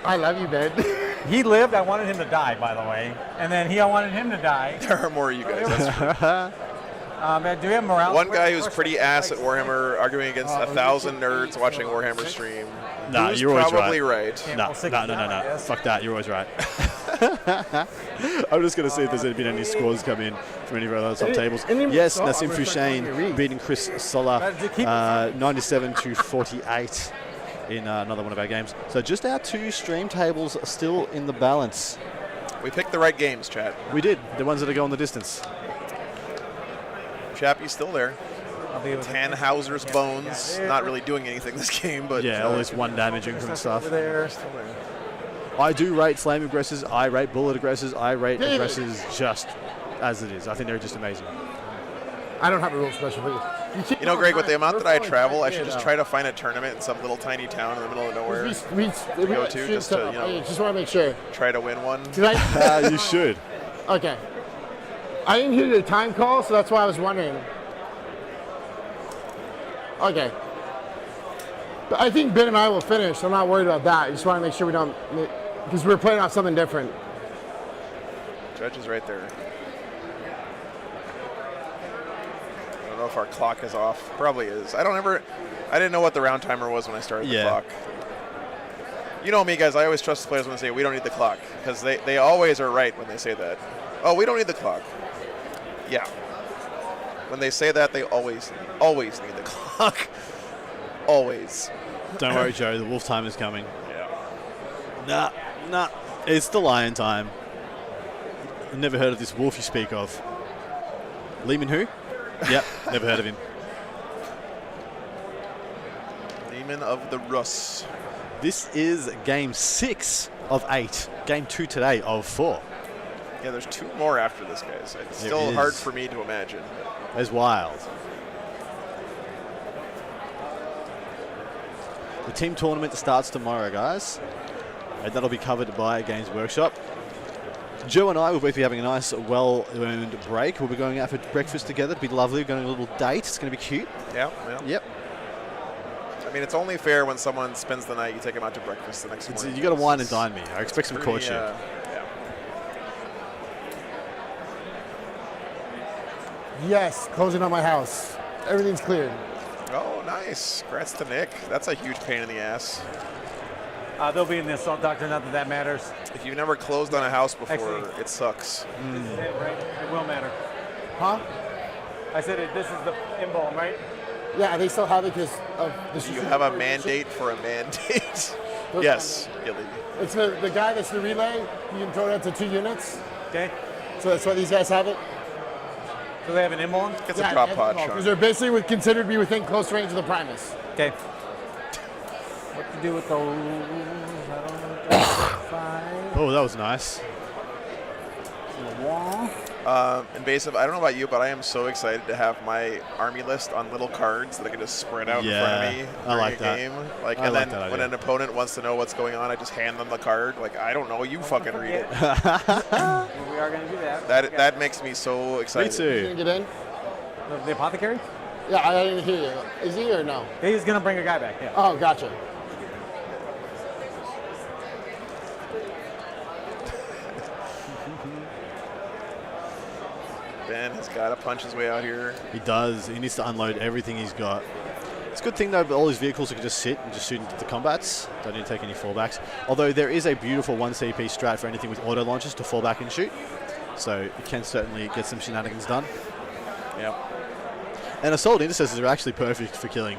S8: I love you, Ben.
S7: He lived. I wanted him to die, by the way. And then I wanted him to die.
S1: There are more of you guys. That's true.
S7: Do we have morale?
S1: One guy who's pretty ass at Warhammer arguing against 1,000 nerds watching Warhammer stream.
S2: Nah,
S1: Who's
S2: you're always
S1: probably
S2: right.
S1: right.
S2: No. Fuck that. You're always right. I'm just going to see if there's been any scores come in from any of our other sub tables. Yes, Nassim Fouchain beating Chris Sola 97 to 48 in another one of our games. So just our 2 stream tables are still in the balance.
S1: We picked the right games, chat.
S2: We did. The ones that are going the distance.
S1: Chappie's still there.
S7: I'll be with
S1: Tannhauser's bones. Not really doing anything this game, but
S2: Yeah, all this 1 damaging from stuff.
S7: over there.
S2: I do rate flame aggressors, I rate bullet aggressors, I rate aggressors just as it is. I think they're just amazing.
S8: I don't have a real special for you.
S1: You know, Greg, with the amount that I travel, I should just try to find a tournament in some little tiny town in the middle of nowhere.
S8: We
S1: go to just to, you know,
S8: just want to make sure.
S1: Try to win one.
S2: You should.
S8: Okay. I didn't hear the time call, so that's why I was wondering. Okay. But I think Ben and I will finish, so I'm not worried about that. I just want to make sure we don't, because we're playing off something different.
S1: Judge is right there. if our clock is off. Probably is. I didn't know what the round timer was when I started the clock. You know me, guys. I always trust the players when they say we don't need the clock, because they always are right when they say that. Oh, we don't need the clock. Yeah. When they say that, they always need the clock. Always.
S2: Don't worry, Joe. The wolf time is coming.
S1: Yeah.
S2: Nah. It's the lion time. I've never heard of this wolf you speak of. Lehman who? Yep, never heard of him.
S1: Demon of the Rus.
S2: This is game 6 of 8. Game 2 today of 4.
S1: Yeah, there's 2 more after this, guys. It's still hard for me to imagine.
S2: It's wild. The team tournament starts tomorrow, guys. And that'll be covered by Games Workshop. Joe and I will both be having a nice, well-earned break. We'll be going out for breakfast together. It'll be lovely. We're going on a little date. It's going to be cute.
S1: Yeah.
S2: Yep.
S1: I mean, it's only fair when someone spends the night, you take them out to breakfast the next morning.
S2: You got to wine and dine me. I expect some courtship.
S1: Yeah.
S8: Yes, closing on my house. Everything's cleared.
S1: Oh, nice. Congrats to Nick. That's a huge pain in the ass.
S7: They'll be in the assault doctrine, not that that matters.
S1: If you've never closed on a house before,
S7: Actually,
S1: it sucks.
S7: This is it, right? It will matter.
S8: Huh?
S7: I said this is the emblem, right?
S8: Yeah, they still have it because of the.
S1: Do you have a mandate for a mandate? Yes, Gilly.
S8: It's the guy that's the relay. You can throw it out to 2 units.
S7: Okay.
S8: So that's why these guys have it.
S7: Do they have an emblem?
S1: It's a drop pod,
S8: Because
S1: Sean.
S8: they're basically considered to be within close range of the Primus.
S7: Okay. What to do with those? I don't know.
S2: Oh, that was nice.
S1: Invasive, I don't know about you, but I am so excited to have my army list on little cards that I can just spread out in front of me
S2: I
S1: during
S2: like
S1: a
S2: that.
S1: game.
S2: I
S1: and
S2: like
S1: then
S2: that
S1: when
S2: idea.
S1: an opponent wants to know what's going on, I just hand them the card. Like, I don't know, you fucking read it.
S7: We are going to do that.
S1: That makes me so
S2: Me
S1: excited.
S8: You
S2: too.
S8: can get in?
S7: The apothecary?
S8: Yeah, I didn't hear you. Is he or no?
S7: He's going to bring a guy back, yeah.
S8: Oh, gotcha.
S1: Ben has got to punch his way out here.
S2: He does. He needs to unload everything he's got. It's a good thing, though, but all his vehicles can just sit and just shoot into the combats. Don't need to take any fallbacks. Although there is a beautiful 1 CP strat for anything with auto launches to fall back and shoot. So it can certainly get some shenanigans done.
S1: Yep.
S2: And assault intercessors are actually perfect for killing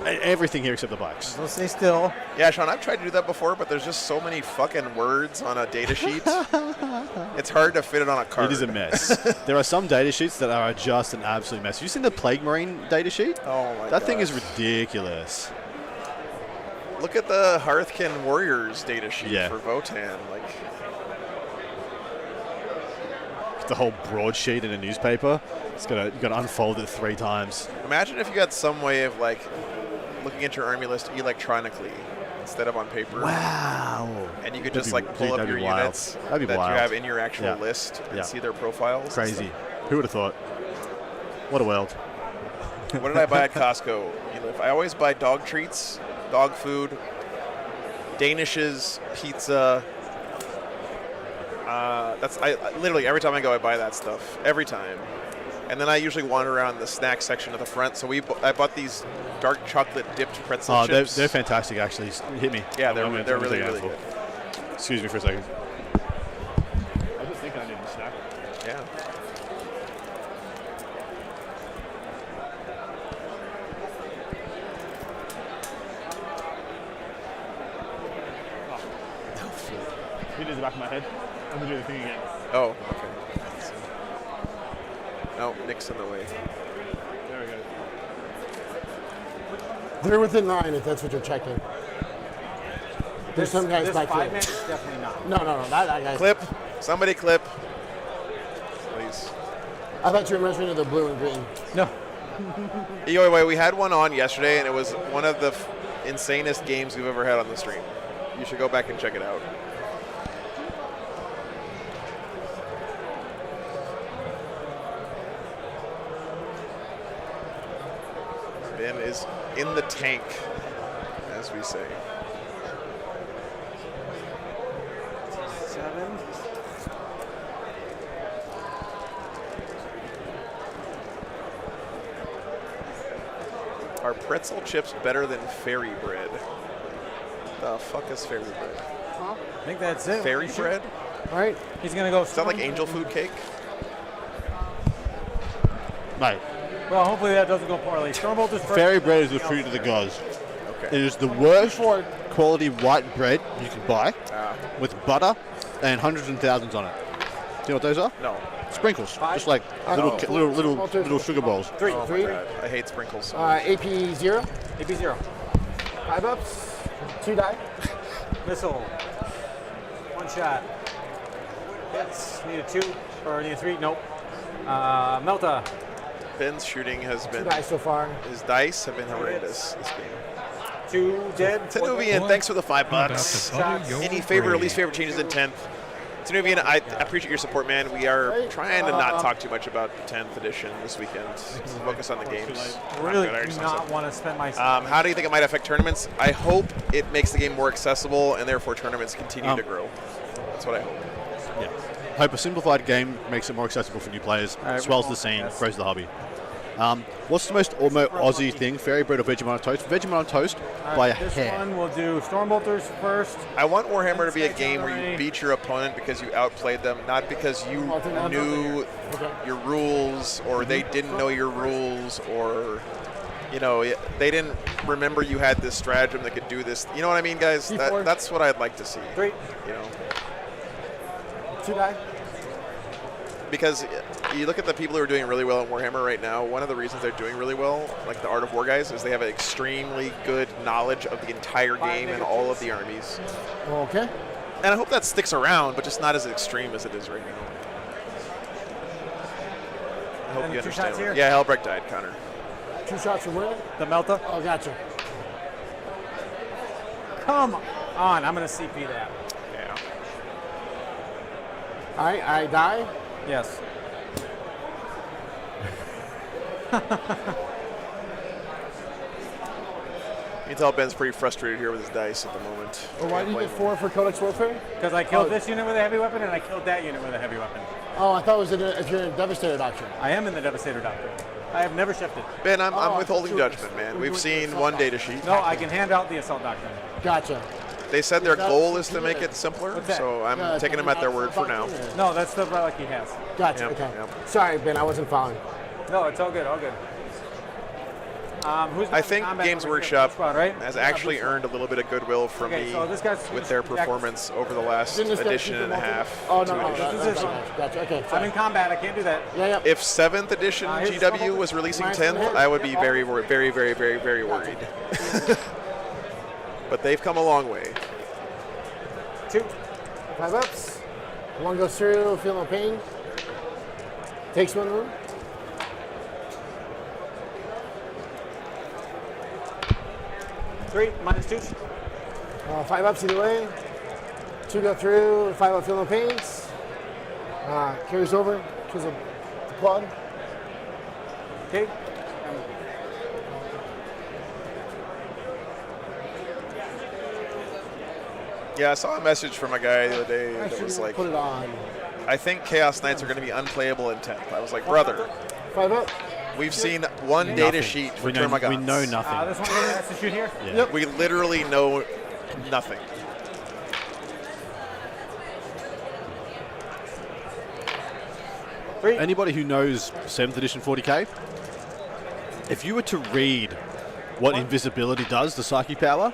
S2: everything here except the bikes.
S3: So stay still.
S1: Yeah, Sean, I've tried to do that before, but there's just so many fucking words on a data sheet. It's hard to fit it on a card.
S2: It is a mess. There are some data sheets that are just an absolute mess. Have you seen the Plague Marine data sheet?
S1: Oh my god.
S2: That thing is ridiculous.
S1: Look at the Hearthkin Warriors data sheet
S2: Yeah.
S1: for Votan. Like,
S2: The whole broadsheet in a newspaper. You've got to unfold it 3 times.
S1: imagine if you got some way of like looking at your army list electronically instead of on paper.
S2: Wow.
S1: And you could
S2: That'd
S1: just
S2: be-
S1: like pull
S2: dude,
S1: up
S2: that'd
S1: your
S2: be wild.
S1: units
S2: That'd be
S1: that
S2: wild.
S1: you have in your actual
S2: Yeah.
S1: list and
S2: Yeah.
S1: see their profiles.
S2: Crazy. Who would have thought? What a world.
S1: What did I buy at Costco? I always buy dog treats, dog food, Danishes, pizza. I literally every time I go, I buy that stuff every time, and then I usually wander around the snack section at the front. So I bought these dark chocolate dipped pretzel
S2: Oh,
S1: chips.
S2: they're fantastic, actually. Hit me.
S1: Yeah,
S2: I'm
S1: they're
S2: gonna
S1: really
S2: take a
S1: really
S2: handful.
S1: good.
S2: Excuse me for a second. I was just thinking I needed a snack.
S1: Yeah.
S2: Hit in the back of my head. I'm going to do the thing again.
S1: Oh, okay. No, Nick's in the way.
S2: There we go.
S8: They're within 9 if that's what you're checking. There's some guys
S7: this
S8: back
S7: 5
S8: here.
S7: man is definitely not.
S8: No. That guy's.
S1: Clip. Somebody clip. Please.
S8: I thought you were mentioning the blue and green.
S7: No.
S1: Anyway, we had one on yesterday, and it was one of the insanest games we've ever had on the stream. You should go back and check it out. Ben is in the tank, as we say.
S3: 7.
S1: Are pretzel chips better than fairy bread? The fuck is fairy bread?
S7: I think that's it.
S1: Fairy bread?
S8: All right.
S7: He's going to go.
S1: Is that like angel food cake?
S4: Right.
S7: Well, hopefully that doesn't go poorly. Stormbolt is first.
S9: Fairy bread is the treat of the gods.
S1: Okay.
S9: It is the worst quality white bread you can buy with butter and hundreds and thousands on it. Do you know what those are?
S1: No.
S9: Sprinkles, just like little sugar balls.
S8: Three.
S1: God, I hate sprinkles.
S8: AP 0.
S7: AP 0.
S8: 5 ups. 2 die.
S7: Missile. 1 shot. Hits. Need a 2 or need a 3. Nope. Melta.
S1: Ben's shooting has
S8: 2
S1: been.
S8: die so far.
S1: His dice have been horrendous this game.
S7: 2 dead.
S1: Tenuvian, thanks for the $5.
S5: I'm about to butter your
S1: Any favorite or
S5: bread.
S1: least favorite changes in 10th? Tenuvian, I appreciate your support, man. We are trying to not talk too much about 10th edition this weekend. Focus on the games.
S7: Really
S1: Not good,
S7: do not want to spend my.
S1: How do you think it might affect tournaments? I hope it makes the game more accessible and therefore tournaments continue to grow. That's what I hope.
S9: Yeah. Hope a simplified game makes it more accessible for new players, swells the scene, grows the hobby. What's the most Aussie thing? Fairy bread or Vegemite on toast? Vegemite on toast by a
S7: This
S9: hair.
S7: one we'll do Stormbolters first.
S1: I want Warhammer to be a game where you beat your opponent because you outplayed them, not because you knew your rules or they didn't know your rules or, you know, they didn't remember you had this stratagem that could do this. You know what I mean, guys? That's what I'd like to see.
S7: 3.
S1: You know,
S8: 2 die.
S1: because you look at the people who are doing really well in Warhammer right now, one of the reasons they're doing really well, like the Art of War guys, is they have an extremely good knowledge of the entire game and all of the armies.
S8: Okay.
S1: And I hope that sticks around, but just not as extreme as it is right now. I hope
S7: And
S1: you
S7: 2
S1: understand.
S7: shots here?
S1: Yeah, Helbrecht died, Connor.
S8: 2 shots for winning.
S7: The Melta.
S8: Oh, gotcha.
S7: Come on, I'm going to CP that.
S1: Yeah.
S8: All right, I die.
S7: Yes.
S1: You can tell Ben's pretty frustrated here with his dice at the moment.
S8: Well, why
S1: Can't
S8: did you
S1: blame
S8: get
S1: him.
S8: 4 for Codex Warfare?
S7: Because I killed this unit with a heavy weapon and I killed that unit with a heavy weapon.
S8: Oh, I thought it was if you're in Devastator Doctrine.
S7: I am in the Devastator Doctrine. I have never shifted.
S1: Ben, I'm
S8: Oh,
S1: withholding
S8: true.
S1: judgment, man. We've seen one data sheet.
S7: No, I can hand out the Assault Doctrine.
S8: Gotcha.
S1: They said their goal is to make it simpler,
S7: What's that?
S1: so I'm
S8: Yeah,
S1: taking them at their word for now.
S7: No, that's the relic he has.
S8: Gotcha.
S1: Yep,
S8: Okay.
S1: yep.
S8: Sorry, Ben, I wasn't following.
S7: No, it's all good, all good. Who's
S1: I think
S7: combat
S1: Games
S7: over here?
S1: Workshop
S7: Squad, right?
S1: has actually earned a little bit of goodwill from
S7: Okay,
S1: me
S7: so this guy's
S1: with their
S7: back-
S1: performance over the last
S8: Didn't this guy
S1: edition
S8: shoot
S1: and
S8: the
S1: a
S8: multi-
S1: half.
S8: Oh,
S1: two
S8: no,
S1: editions.
S8: Gotcha. Okay,
S7: I'm
S8: sorry.
S7: in combat, I can't do that.
S8: Yeah.
S1: If 7th edition
S7: here's
S1: GW
S7: Stormbolter.
S1: was releasing
S8: Nice
S1: 10th,
S8: hit.
S1: I would be very, very, very, very, very worried. But they've come a long way.
S7: 2.
S8: 5 ups. 1 goes through, feel no pain. Takes 1 wound.
S7: Three, -2.
S8: 5 ups either way. 2 go through, 5 up, feel no pains. Carries over, kills the quad.
S7: Okay.
S1: Yeah, I saw a message from a guy the other day that was like,
S8: Put it on.
S1: I think Chaos Knights are going to be unplayable in 10th. I was like, brother,
S8: 5 up.
S1: we've seen one data sheet for
S9: We know
S1: Termagants.
S9: nothing.
S7: This one has to shoot here.
S9: Yeah.
S1: We literally know nothing.
S9: Anybody who knows 7th edition 40k, if you were to read what invisibility does, the psyche power,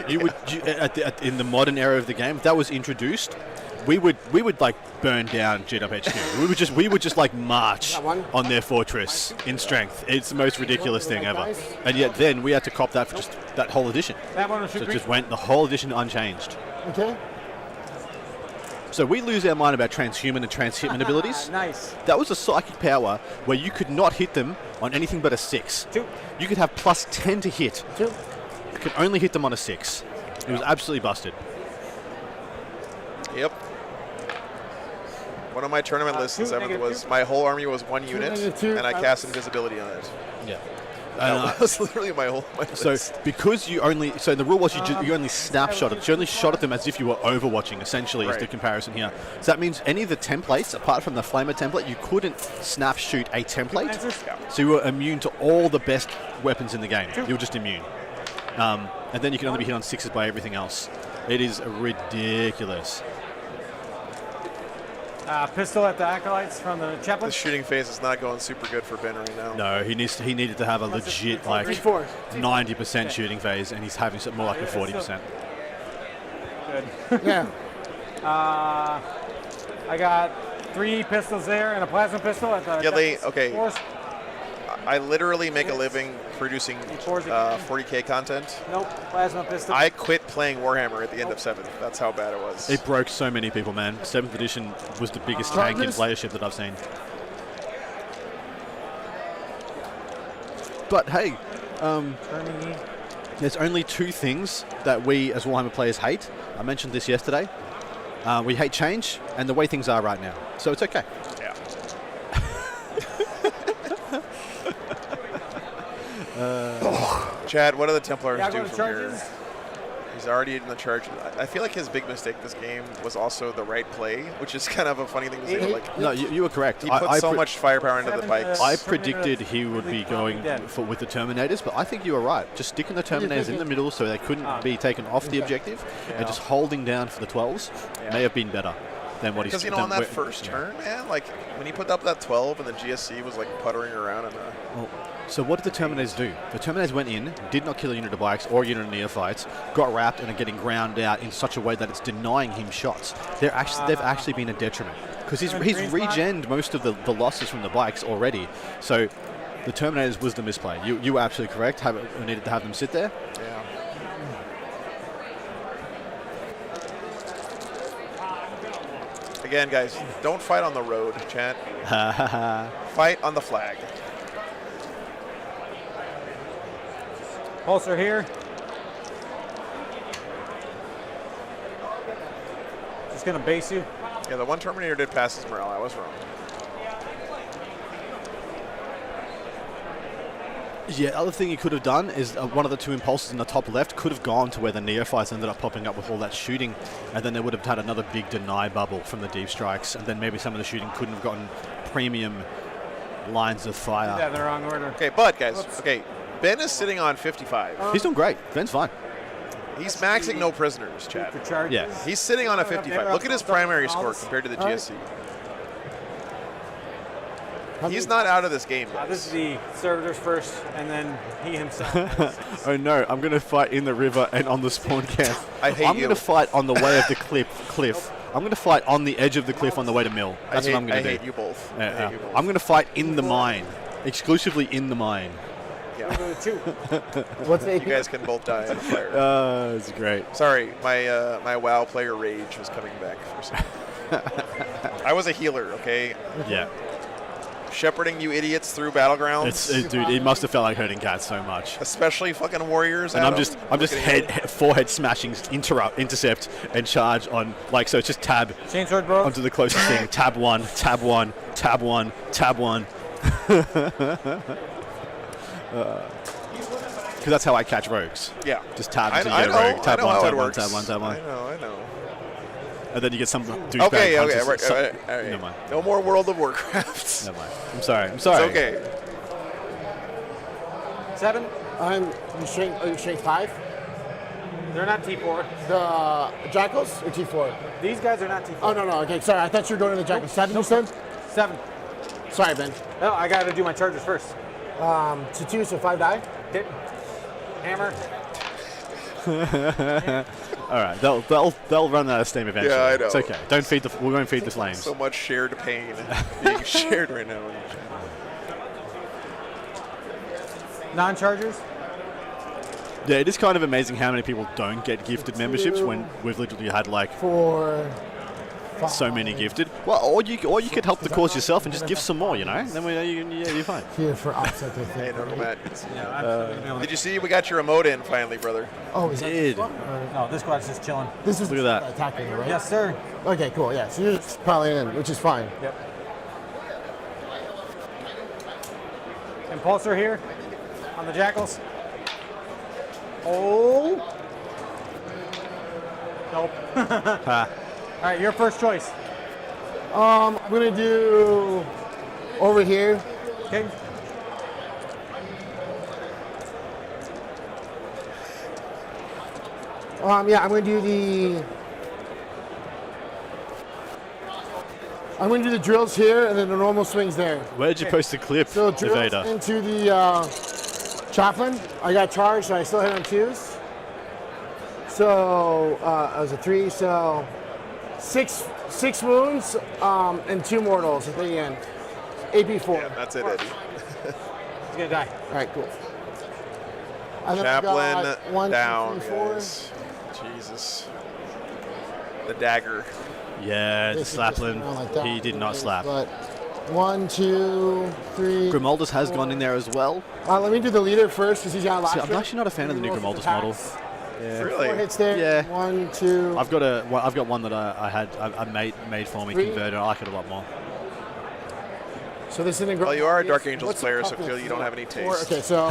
S9: in the modern era of the game, if that was introduced, we would like burn down GWHQ. we would just like march on their fortress in strength. It's the most ridiculous thing ever. And yet then we had to cop that for just that whole edition.
S7: That one will
S9: So
S7: shoot
S9: it
S7: green.
S9: just went the whole edition unchanged.
S8: Okay.
S9: So we lose our mind about transhuman and transhitman abilities.
S7: Nice.
S9: That was a psychic power where you could not hit them on anything but a 6.
S7: 2.
S9: You could have +10 to hit.
S8: 2.
S9: You could only hit them on a 6. It was absolutely busted.
S1: Yep. One of my tournament lists in 7th was my whole army was 1 unit,
S8: -2,
S1: and I cast invisibility on it.
S9: Yeah.
S1: That was literally my whole.
S9: So because you only, so the rule was you only snapshot it. You only shot at them as if you were overwatching. Essentially, is the comparison here. So that means any of the templates, apart from the flamer template, you couldn't snap shoot a template. So you were immune to all the best weapons in the game. You were just immune. And then you can only be hit on 6s by everything else. It is ridiculous.
S7: Pistol at the acolytes from the chaplain.
S1: The shooting phase is not going super good for Ben right now.
S9: No, he needed to have a legit like 90% shooting phase, and he's having something more like a 40%.
S7: Good.
S8: Yeah.
S7: I got 3 pistols there and a plasma pistol at the.
S1: Yeah,
S7: okay.
S1: I literally make a living producing 40K content.
S7: Nope, plasma pistol.
S1: I quit playing Warhammer at the end of 7th. That's how bad it was.
S9: It broke so many people, man. 7th edition was the biggest tank in playership that I've seen. But hey, there's only 2 things that we as Warhammer players hate. I mentioned this yesterday. We hate change and the way things are right now. So it's okay.
S1: Yeah. Chad, what do the Templars do from here? He's already in the charge. I feel like his big mistake this game was also the right play, which is kind of a funny thing to say. Like,
S9: no, you were correct.
S1: He put so much firepower into the bikes.
S9: I predicted he would be going with the Terminators, but I think you were right. Just sticking the Terminators in the middle so they couldn't be taken off the objective, and just holding down for the 12s may have been better than what he's.
S1: Because on that first turn, man, like when he put up that 12 and the GSC was like puttering around in the.
S9: Well, so what did the Terminators do? The Terminators went in, did not kill a unit of bikes or a unit of neophytes, got wrapped and are getting ground out in such a way that it's denying him shots. They've actually been a detriment because he's regened most of the losses from the bikes already. So the Terminators was the misplay. You were absolutely correct. We needed to have them sit there.
S1: Yeah. Again, guys, don't fight on the road, chat. Fight on the flag.
S7: Pulsar here. Just gonna base you.
S1: Yeah, the one Terminator did pass his morale. I was wrong.
S9: Yeah, other thing he could have done is one of the 2 impulses in the top left could have gone to where the neophytes ended up popping up with all that shooting, and then they would have had another big deny bubble from the deep strikes, and then maybe some of the shooting couldn't have gotten premium lines of fire.
S7: Yeah, in the wrong order.
S1: Okay, but guys, Ben is sitting on 55.
S9: He's doing great. Ben's fine.
S1: He's maxing no prisoners, Chad.
S9: Yeah.
S1: He's sitting on a 55. Look at his primary score compared to the GSC. He's not out of this game, guys.
S7: This is the servitors first, and then he himself.
S9: Oh no, I'm going to fight in the river and on the spawn camp.
S1: I hate
S9: I'm
S1: you.
S9: going to fight on the way of the cliff. I'm going to fight on the edge of the cliff on the way to mill. That's what I'm going to do.
S1: I hate you both.
S9: I'm going to fight in the mine, exclusively in the mine.
S1: Yeah.
S8: What's the AP?
S1: You guys can both die in a fire.
S9: It's great.
S1: Sorry, my WoW player rage was coming back for a second. I was a healer, okay?
S9: Yeah.
S1: Shepherding you idiots through battlegrounds.
S9: Dude, it must have felt like hurting cats so much.
S1: Especially fucking warriors.
S9: And I'm just forehead smashing, intercept, and charge on so it's just tab
S7: Chainsword, bro.
S9: onto the closest thing. Tab 1, tab 1, tab 1, tab 1. Because that's how I catch rogues.
S1: Yeah.
S9: Just tab to
S1: I
S9: get
S1: know,
S9: a rogue. Tab
S1: I know
S9: 1,
S1: how
S9: tab
S1: it
S9: 1,
S1: works.
S9: tab 1, tab 1.
S1: I know.
S9: And then you get some douchebag
S1: Okay,
S9: punches.
S1: all right.
S9: Never mind.
S1: No more World of Warcraft.
S9: Never mind. I'm sorry.
S1: It's okay.
S7: 7.
S8: You strength 5.
S7: They're not T4.
S8: The Jackals or T4?
S7: These guys are not T4.
S8: Oh, no. Okay, sorry. I thought you were going to the Jackals. 7, you said?
S7: 7.
S8: Sorry, Ben.
S7: No, I got to do my charges first.
S8: To 2, so 5 die?
S7: Hit. Hammer.
S9: All right, they'll run out of steam eventually.
S1: Yeah, I know.
S9: It's okay. Don't feed the. We're going to feed the flames.
S1: So much shared pain being shared right now.
S7: Non-chargers.
S9: Yeah, it is kind of amazing how many people don't get gifted memberships when we've literally had
S8: 4.
S9: so many gifted. Well, or you could help the cause yourself and just give some more, Then you're fine.
S8: Here for offset, I think.
S1: Hey, Nurgle Matt.
S7: Yeah,
S1: Did you see we got your emote in finally, brother?
S8: Oh, is that
S9: Did.
S8: this one?
S7: No, this squad's just chilling.
S8: This is
S9: Look at that.
S8: attacking, right?
S7: Yes, sir.
S8: Okay, cool. Yeah, so you're just piling in, which is fine.
S7: Yep. Impulsor here. on the Jackals. Oh. Nope. All right, your first choice.
S8: I'm gonna do over here.
S7: Okay.
S8: Yeah, I'm gonna do the. I'm gonna do the drills here, and then the normal swings there.
S9: Where did you post the clip,
S8: So drills
S9: Evader?
S8: into the chaplain. I got charged, and I still hit on 2s. So I was a 3. So six wounds and 2 mortals at the end. AP4.
S1: Yeah, that's it, Eddie.
S7: He's gonna die.
S8: All right, cool. And then I've
S1: Chaplain
S8: got 1, 2,
S1: down,
S8: 3, 4.
S1: guys. Jesus. The dagger.
S9: Yeah, the
S8: This is just
S9: Slaplin.
S8: around like that.
S9: He did not slap.
S8: But 1, 2, 3.
S9: Grimaldus has gone in there as well.
S8: Let me do the leader first because he's got last.
S9: See, I'm actually not a fan of the new Grimaldus model.
S1: Really?
S8: 4 hits there.
S9: Yeah.
S8: 1, 2.
S9: I've got one that I made for me
S8: 3.
S9: converted. I like it a lot more.
S8: So this isn't.
S1: Well, you are a Dark Angels
S8: What's the
S1: player, so
S8: toughness?
S1: clearly you don't have any
S8: 4.
S1: taste.
S8: Okay, so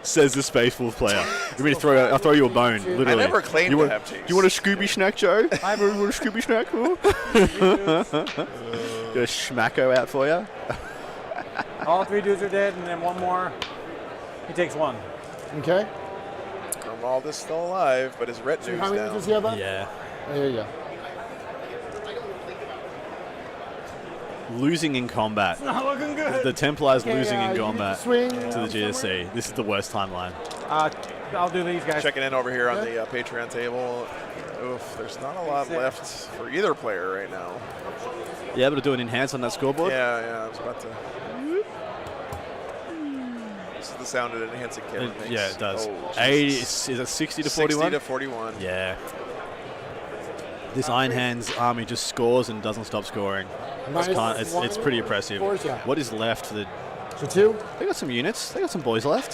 S9: Says the Space Wolf player. You mean I'll throw you a bone, literally.
S1: I never claimed
S9: you
S1: to
S9: want,
S1: have taste.
S9: You want a Scooby snack, Joe? You want a Scooby snack? Got a schmacko out for you.
S7: All 3 dudes are dead, and then 1 more. He takes 1.
S8: okay.
S1: Romualdus still alive, but his retinue's
S8: How many
S1: down.
S8: does he have left?
S9: Yeah.
S8: Oh, there you go.
S9: Losing in combat.
S7: Not looking good.
S9: The Templars
S8: Okay,
S9: losing in
S8: you
S9: combat
S8: swing.
S9: to the GSC. This is the worst timeline.
S7: I'll do these guys.
S1: Checking in over here on the Patreon table. Oof, there's not a lot left for either player right now.
S9: You able to do an enhance on that scoreboard?
S1: Yeah, I was about to. This is the sound an enhancing camera makes.
S9: Yeah, it does.
S1: Oh,
S9: 80,
S1: Jesus.
S9: is it 60 to 41?
S1: 60 to 41.
S9: Yeah. This Iron Hands army just scores and doesn't stop scoring. It's pretty impressive. What is left for the...
S8: So 2.
S9: They got some units. They got some boys left.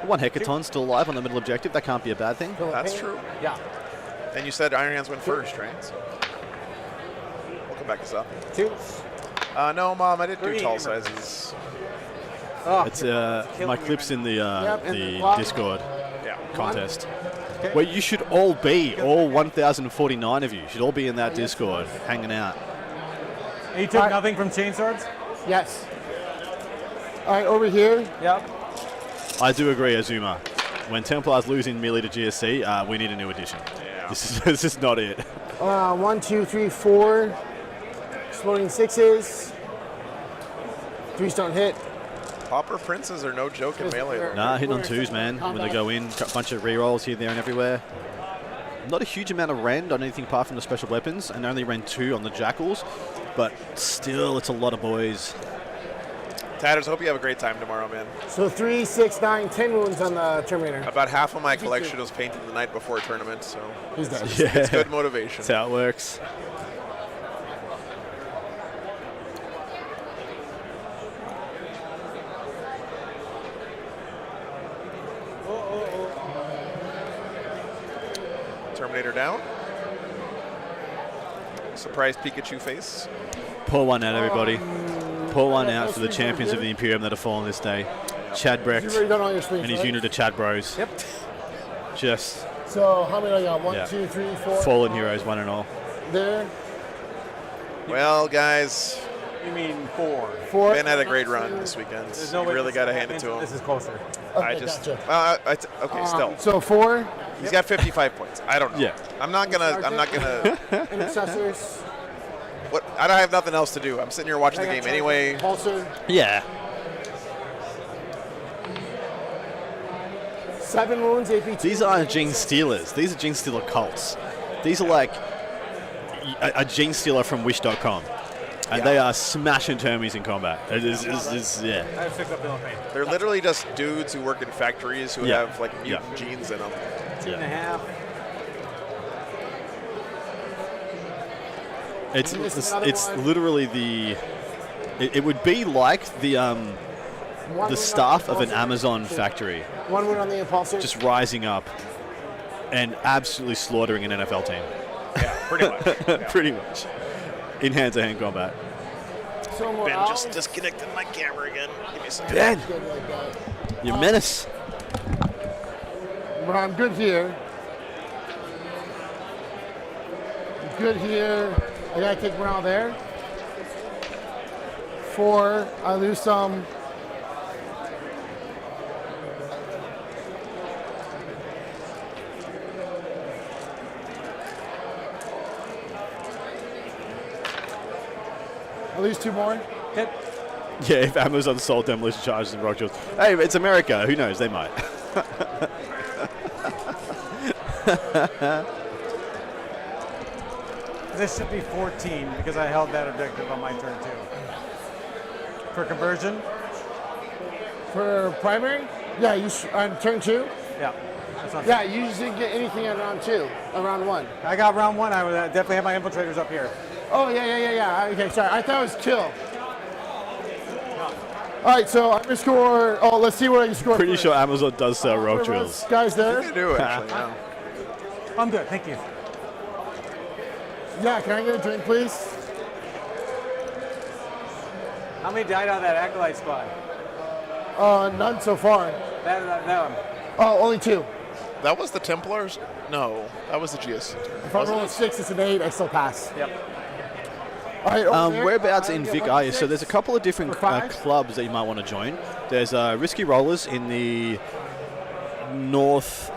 S9: 1 Hecaton still alive on the middle objective. That can't be a bad thing.
S1: That's true.
S7: Yeah.
S1: And you said Iron Hands went first, right? So we'll come back to that.
S7: 2.
S1: No, Mom, I didn't do
S7: 3.
S1: tall sizes.
S7: Oh,
S9: It's my clips in the
S8: and
S9: the
S8: the
S9: Discord
S1: Yeah.
S9: contest. Where you should all be, all 1,049 of you should all be in that Discord, hanging out.
S7: And you took nothing from Chainswords?
S8: Yes. All right, over here.
S7: Yep.
S9: I do agree, Azuma. When Templars lose in melee to GSC, we need a new edition.
S1: Yeah.
S9: This is not it.
S8: 1, 2, 3, 4. Exploding 6s. 3s don't hit.
S1: Pauper Princes are no joke in melee. though.
S9: Nah, hitting on 2s, man. When they go in, a bunch of rerolls here, there, and everywhere. Not a huge amount of rend on anything apart from the special weapons, and only rend 2 on the Jackals, but still, it's a lot of boys.
S1: Tatters, hope you have a great time tomorrow, man.
S8: So 3, 6, 9, 10 wounds on the Terminator.
S1: About half of my collection was painted the night before a tournament, so
S8: He's dead.
S9: Yeah,
S1: it's good motivation.
S9: that's how it works.
S1: Terminator down. Surprise Pikachu face.
S9: Pour one out, everybody. Pour one out for the champions of the Imperium that have fallen this day. Chad Brecht
S8: You've already done all your swings,
S9: and his
S8: right?
S9: unit of Chad Bros.
S7: Yep.
S9: Just
S8: So how many I got? 1,
S9: Yeah.
S8: 2, 3, 4.
S9: fallen heroes, one and all.
S8: There.
S1: Well, guys,
S7: You mean 4.
S8: 4.
S1: Ben had a great run this weekend.
S7: There's no
S1: You
S7: way
S1: really
S7: this
S1: got to
S7: is-
S1: hand it to him.
S7: This is closer.
S1: I
S8: Okay,
S1: just,
S8: gotcha.
S1: okay, still,
S8: So 4.
S1: he's got 55 points. I don't know.
S9: Yeah.
S1: I'm not gonna.
S8: Intercessors.
S1: What? I don't have nothing else to do. I'm sitting here watching the game anyway.
S8: Pulsar.
S9: Yeah.
S8: 7 wounds, AP2.
S9: These aren't Gene Stealers. These are Gene Stealer cults. These are like a Gene Stealer from Wish.com. And they are smashing termies in combat. It is yeah.
S7: I have 6 up in pain.
S1: They're literally just dudes who work in factories who
S9: Yeah.
S1: have like mutant genes in them.
S7: 2.5.
S9: It's literally the. It would be like the staff of an Amazon factory
S8: 1 wound on the impulsor.
S9: just rising up and absolutely slaughtering an NFL team.
S1: Yeah, pretty much. Yeah.
S9: Pretty much. In hand-to-hand combat.
S8: So more
S1: Ben
S8: out.
S1: just disconnected my camera again. Give me a second.
S2: Ben,
S8: Good like that.
S2: you menace.
S8: But I'm good here. Good here. I gotta take one out there. 4. I lose some. I lose 2 more.
S3: Hit.
S2: Yeah, if Amazon sold demolition charges and rock drills. Hey, it's America. Who knows? They might.
S7: This should be 14 because I held that objective on my turn too. For conversion?
S8: For primary? Yeah, you on turn 2?
S7: Yeah. That's not
S8: Yeah, you just didn't get anything on round 2, on round 1.
S7: I got round 1. I would definitely have my infiltrators up here.
S8: Oh, yeah. Okay, sorry. I thought it was kill. All right, so I'm going to score. Oh, let's see what I can score.
S2: Pretty
S8: first.
S2: sure Amazon does sell rock
S8: Whatever
S2: drills.
S8: this guy's there.
S1: I do actually. Yeah.
S7: I'm good. Thank you.
S8: Yeah, can I get a drink, please?
S7: How many died on that Acolyte squad?
S8: None so far.
S7: That one.
S8: Oh, only 2.
S1: That was the Templars? No, that was the GSC turn.
S8: If I roll a 6, it's an 8. I still pass.
S7: Yep.
S8: All right, over there,
S2: Whereabouts
S8: I
S2: in
S8: get
S2: Vic
S8: 1
S2: are
S8: to
S2: you? So
S8: 6
S2: there's a couple of different
S8: for 5.
S2: clubs that you might want to join. There's Risky Rollers in the north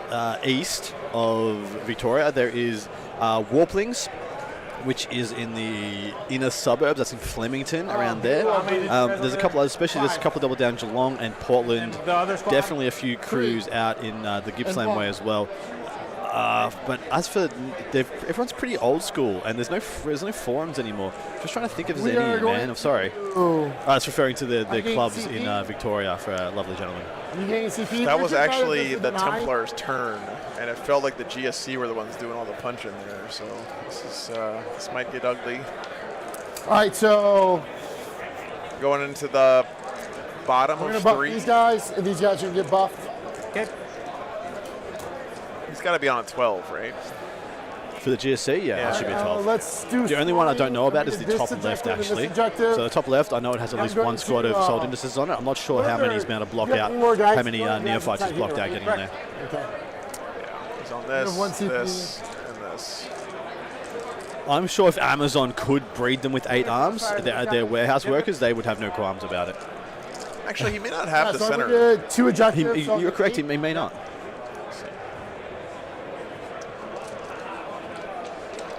S2: east of Victoria. There is Warplings, which is in the inner suburbs. That's in Flemington, around there. There's a couple others, especially there's a couple double down Geelong and Portland.
S7: The other squad?
S2: Definitely a few crews out in the Gippsland way as well. But as for everyone's pretty old school, and there's no forums anymore. Just trying to think if there's
S8: We are
S2: any,
S8: going
S2: man. I'm sorry.
S8: Ooh.
S2: It's referring to the
S8: getting
S2: clubs
S8: CP.
S2: in Victoria for a lovely gentleman.
S8: You getting CP?
S1: That was
S8: Richard?
S1: actually the
S8: This is 9.
S1: Templars' turn, and it felt like the GSC were the ones doing all the punching there. So this might get ugly.
S8: All right, so
S1: Going into the bottom
S8: we're going
S1: of
S8: to buff
S1: 3.
S8: these guys, and these guys are going to get buffed.
S7: Okay.
S1: He's got to be on a 12, right?
S2: For the GSC, yeah, it should be 12.
S8: Let's do
S2: The only one I don't
S8: scoring.
S2: know about is
S8: This
S2: the top
S8: objective
S2: left,
S8: and this
S2: actually.
S8: objective.
S2: So the top left, I know it has at
S8: I'm
S2: least
S8: going
S2: one squad of
S8: to,
S2: sold indices on it. I'm not sure how many he's bound to block
S8: you got
S2: out,
S8: 3 more guys.
S2: how many
S8: Go ahead,
S2: neophytes
S8: guys,
S2: he's blocked out
S8: here.
S2: getting in there.
S8: Okay.
S1: He's on
S8: have
S1: this,
S8: one CP.
S1: this, and this.
S2: I'm sure if Amazon could breed them with 8 arms, their warehouse workers, they would have no qualms about it.
S1: Actually, he may not have the
S8: so
S1: center.
S8: we did 2 objectives. so
S2: You're correct, he
S8: 8.
S2: may not.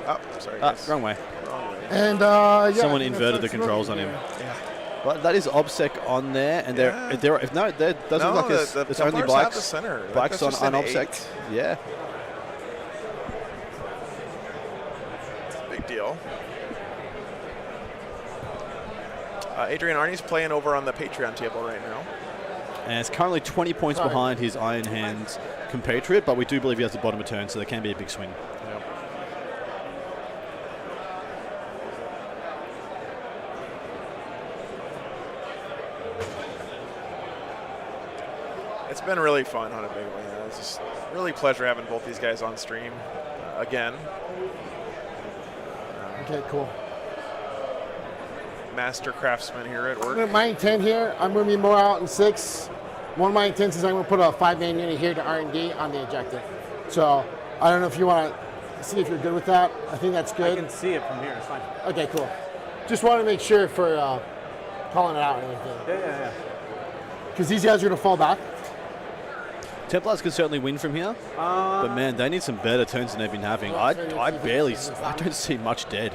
S1: Oh, sorry. guys.
S2: Wrong way.
S1: Wrong way.
S8: And yeah,
S2: Someone
S8: I think
S2: inverted the
S8: that's
S2: controls on
S8: smoking
S2: him.
S8: here.
S2: Well, that is OBSEC on there, and there doesn't look like
S1: the
S2: there's only
S1: Templars have the
S2: bikes.
S1: center. Like,
S2: Bikes
S1: that's
S2: on
S1: just an
S2: OBSEC.
S1: 8.
S2: Yeah.
S1: Big deal. Adrian Arnie's playing over on the Patreon table right now.
S2: And it's currently 20 points
S8: Sorry.
S2: behind his Iron Hands compatriot, but we do believe he has the bottom of turn, so there can be a big swing.
S1: Yep. It's been really fun on a big one. Yeah. It's just really a pleasure having both these guys on stream again.
S8: Okay, cool.
S1: Master craftsman here at work.
S8: My intent here, I'm going to be more out in 6. One of my intents is I'm going to put a 5-man unit here to R&D on the objective. So I don't know if you want to see if you're good with that. I think that's
S7: I
S8: good.
S7: can see it from here. It's fine.
S8: Okay, cool. Just want to make sure for calling it out and everything.
S7: Yeah.
S8: Because these guys are going to fall back.
S2: Templars can certainly win from here, but man, they need some better turns than they've been having. I don't see much dead.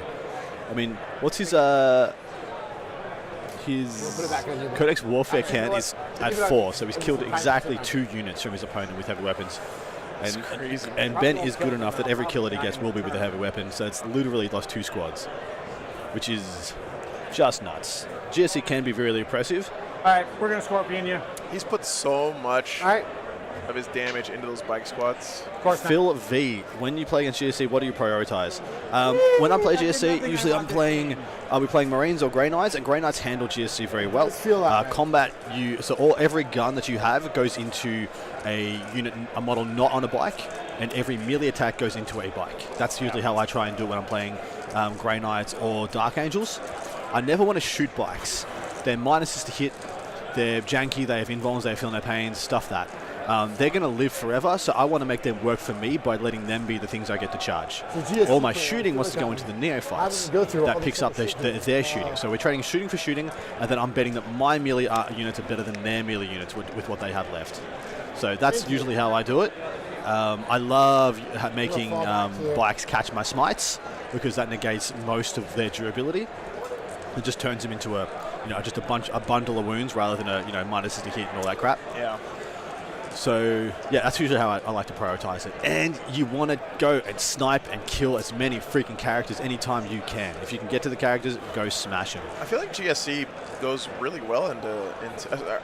S2: I mean, what's his Codex Warfare count is at 4, so he's killed exactly 2 units from his opponent with heavy weapons. And Ben is good enough that every kill that he gets will be with a heavy weapon, so it's literally lost 2 squads, which is just nuts. GSC can be really oppressive.
S7: All right, we're going to Scorpion you.
S1: He's put so much
S8: All right.
S1: of his damage into those bike squads.
S7: Of course not.
S2: Phil V, when you play against GSC, what do you prioritize? When I play GSC, usually I'll be playing Marines or Grey Knights, and Grey Knights handle GSC very well.
S8: Let's feel that, right?
S2: Combat, every gun that you have goes into a unit, a model not on a bike, and every melee attack goes into a bike. That's usually how I try and do it when I'm playing Grey Knights or Dark Angels.
S9: I never want to shoot bikes. They're minuses to hit. They're janky. They have invulns. They feel no pains. Stuff that. They're going to live forever, so I want to make them work for me by letting them be the things I get to charge. All my shooting wants to go into the neophytes. That picks up their shooting. So we're trading shooting for shooting, and then I'm betting that my melee units are better than their melee units with what they have left. So that's usually how I do it. I love making bikes catch my smites, because that negates most of their durability. It just turns them into just a bundle of wounds rather than a minuses to hit and all that crap.
S1: Yeah.
S9: So yeah, that's usually how I like to prioritize it. And you want to go and snipe and kill as many freaking characters anytime you can. If you can get to the characters, go smash them.
S1: I feel like GSC goes really well into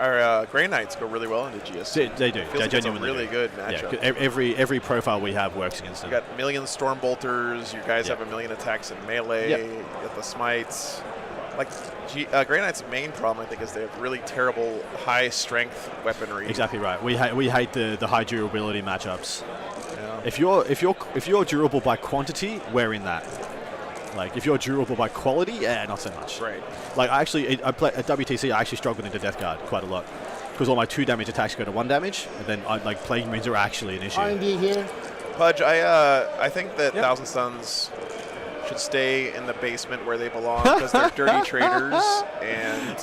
S1: our Grey Knights go really well into GSC.
S9: They do.
S1: Feels
S9: They
S1: like
S9: genuinely
S1: it's a really good matchup.
S9: Yeah, every profile we have works against them.
S1: You got a million Stormbolters. You guys
S9: Yep.
S1: have a million attacks in melee.
S9: Yep.
S1: You got the smites. Like Grey Knight's main problem, I think, is they have really terrible high strength weaponry.
S9: Exactly right. We hate the high durability matchups.
S1: Yeah.
S9: If you're durable by quantity, we're in that. Like if you're durable by quality, not so much.
S1: Right.
S9: Like I play at WTC. I actually struggled into Death Guard quite a lot because all my 2 damage attacks go to 1 damage, and then Plague Moons are actually an issue.
S8: R&D here.
S1: Pudge, I think that Thousand Suns should stay in the basement where they belong because they're dirty traders, and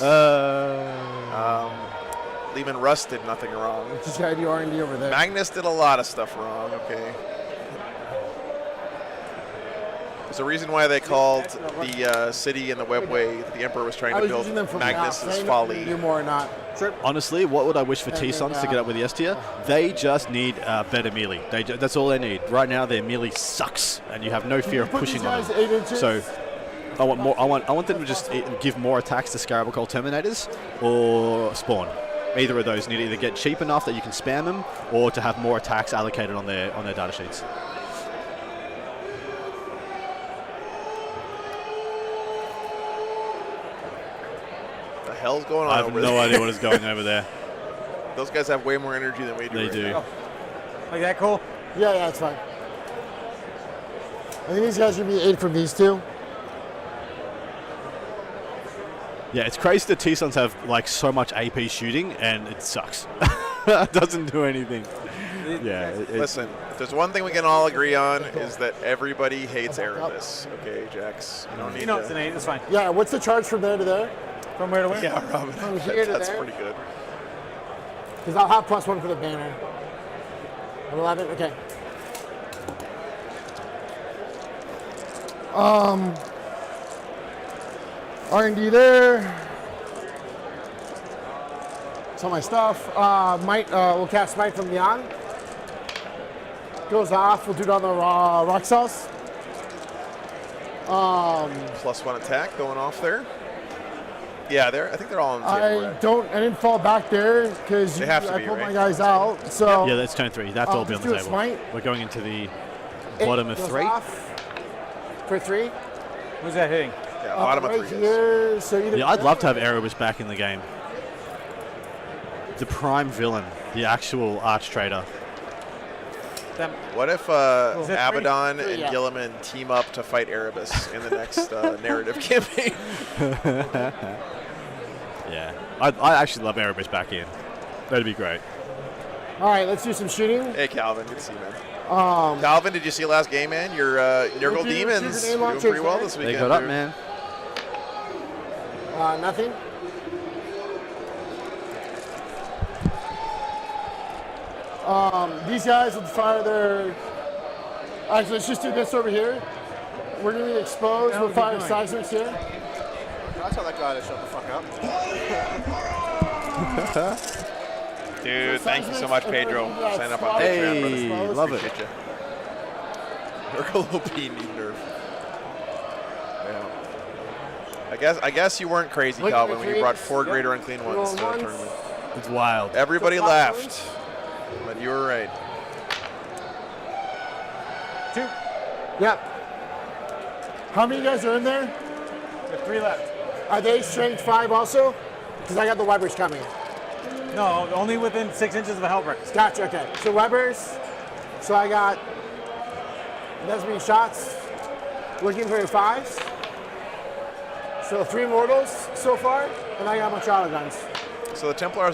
S1: Lehman Russ did nothing wrong.
S8: Just gotta do R&D over there.
S1: Magnus did a lot of stuff wrong. Okay. There's a reason why they called the city and the webway that the Emperor was trying to build Magnus's Folly.
S8: Do more or not.
S9: Honestly, what would I wish for T-Sons to get up with the S tier? They just need better melee. That's all they need. Right now, their melee sucks, and you have no fear of pushing on them. So, I want more. I want them to just give more attacks to Scarab Cult Terminators or Spawn. Either of those need to either get cheap enough that you can spam them, or to have more attacks allocated on their data sheets.
S1: The hell's going on
S9: I have
S1: over
S9: no
S1: there?
S9: idea what is going over there.
S1: Those guys have way more energy than we do.
S9: They
S1: right
S9: do.
S1: now.
S7: Like that cool?
S8: Yeah, it's fine. I think these guys are gonna be 8 from these two.
S9: Yeah, it's crazy that T-Sons have so much AP shooting, and it sucks. It doesn't do anything. Yeah.
S1: Listen, if there's one thing we can all agree on is that everybody hates Erebus. Okay, Jax. You don't need
S7: It's an 8. It's fine.
S8: Yeah, what's the charge from there to there?
S7: From where to where?
S1: Yeah, Robin.
S8: From here to
S1: That's
S8: there?
S1: pretty good.
S8: Because I'll have +1 for the banner. 11, okay. R&D there. That's all my stuff. We'll cast Smite from beyond. Goes off. We'll do it on the rock sauce.
S1: +1 attack going off there. Yeah, I think they're all on the table.
S8: I didn't fall back there because
S1: They have to
S8: I
S1: be,
S8: pulled
S1: right?
S8: my guys out. So
S9: Yeah, that's turn 3. That's all be on
S8: just
S9: the
S8: do a
S9: table.
S8: smite.
S9: We're going into the
S8: it
S9: bottom of
S8: goes
S9: 3.
S8: off for 3.
S7: Who's that hitting?
S1: Yeah, bottom of
S8: right
S1: 3.
S8: here. So either
S9: Yeah, I'd love to have Erebus back in the game. The prime villain, the actual arch trader.
S1: What if
S7: that
S1: Abaddon
S8: three?
S1: and
S8: Yeah.
S1: Gilliman team up to fight Erebus in the next narrative campaign?
S9: Yeah, I actually love Erebus back in. That'd be great.
S8: All right, let's do some shooting.
S1: Hey, Calvin, good to see you, man. Calvin, did you see last game, man? Your Nurgle
S8: What'd you do?
S1: Demons
S8: Choose your name
S1: doing
S8: launchers,
S1: pretty well
S8: man.
S1: this weekend.
S9: They got up,
S1: dude.
S9: man.
S8: Nothing. These guys will fire their. Actually, let's just do this over here. We're going to be exposed. We'll fire seismics here.
S4: I tell that guy to shut the fuck up.
S1: Dude, thank you so much, Pedro. Sign up on
S9: Hey,
S1: Patreon, brother.
S9: love it.
S1: Appreciate you. Nurgle OP need nerf. Yeah. I guess you weren't crazy,
S8: Look at
S1: Calvin,
S8: the
S1: when you brought 4
S8: trees.
S1: greater unclean ones to the
S8: Rolling
S1: tournament.
S9: It's wild.
S1: Everybody
S8: So
S1: laughed, but you were right.
S7: 2.
S8: Yep. How many guys are in there?
S7: There's 3 left.
S8: Are they strength 5 also? Because I got the Webbers coming.
S7: No, only within 6 inches of a Hellbreak.
S8: Gotcha, okay. So Webbers. So I got. That's many shots. Looking for your 5s. So 3 mortals so far, and I got my auto guns.
S1: So the Templars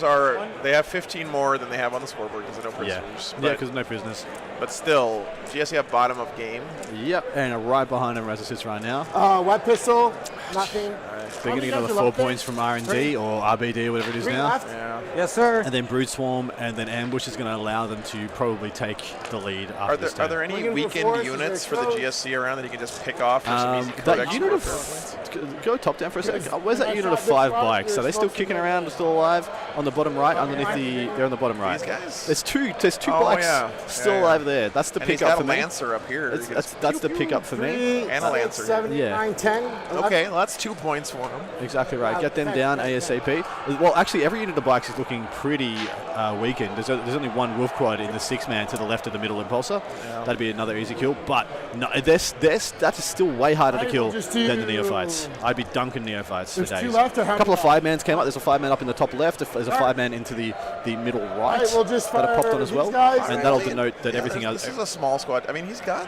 S1: they have 15 more than they have on the scoreboard because of no prisoners.
S9: Yeah, because no prisoners.
S1: But still, GSC have bottom of game.
S9: Yep, and right behind him as it sits right now.
S8: Wet pistol, nothing.
S9: They're going to get another 4 points from R&D or RBD or whatever it is now.
S8: Left.
S1: Yeah.
S7: Yes, sir.
S9: And then Brood Swarm and then Ambush is going to allow them to probably take the lead after this
S1: Are
S9: turn.
S1: there any
S8: Looking for
S1: weakened
S8: force,
S1: units
S8: is
S1: for
S8: there
S1: the
S8: close?
S1: GSC around that you can just pick off for some easy
S9: That
S1: codex
S9: unit
S1: warfare
S9: of
S1: points?
S9: go top down for a second. Where's that unit of 5 bikes? Are they still kicking around? They're still alive on the bottom right, underneath the. They're on the bottom right.
S1: These guys?
S9: There's two
S1: Oh,
S9: bikes
S1: yeah.
S9: still
S1: Yeah, yeah.
S9: alive there. That's the
S1: And he's
S9: pickup
S1: got
S9: for
S1: a
S9: me.
S1: Lancer up here.
S9: That's the pickup for me.
S8: 3,
S1: And a
S8: 6,
S1: Lancer.
S8: 7,
S9: Yeah.
S8: 9, 10.
S1: Okay, well, that's 2 points for him.
S9: Exactly right. Get them down ASAP. Well, actually, every unit of bikes is looking pretty weakened. There's only one Wolf Quad in the 6-man to the left of the middle impulsor.
S1: Yeah.
S9: That'd be another easy kill. But no, that is still way harder to kill
S8: just
S9: than the
S8: do-
S9: Neophytes. I'd be dunking Neophytes for
S8: There's 2
S9: days.
S8: left, or how
S9: A couple of
S8: many
S9: 5-mans came up. There's a 5-man up in the top left. There's a 5-man into the middle right
S8: right, we'll just
S9: that are popped
S8: fire
S9: on as
S8: these
S9: well.
S8: guys.
S9: And that'll
S1: Really?
S9: denote that
S1: Yeah,
S9: everything else.
S1: This is a small squad. I mean, he's got.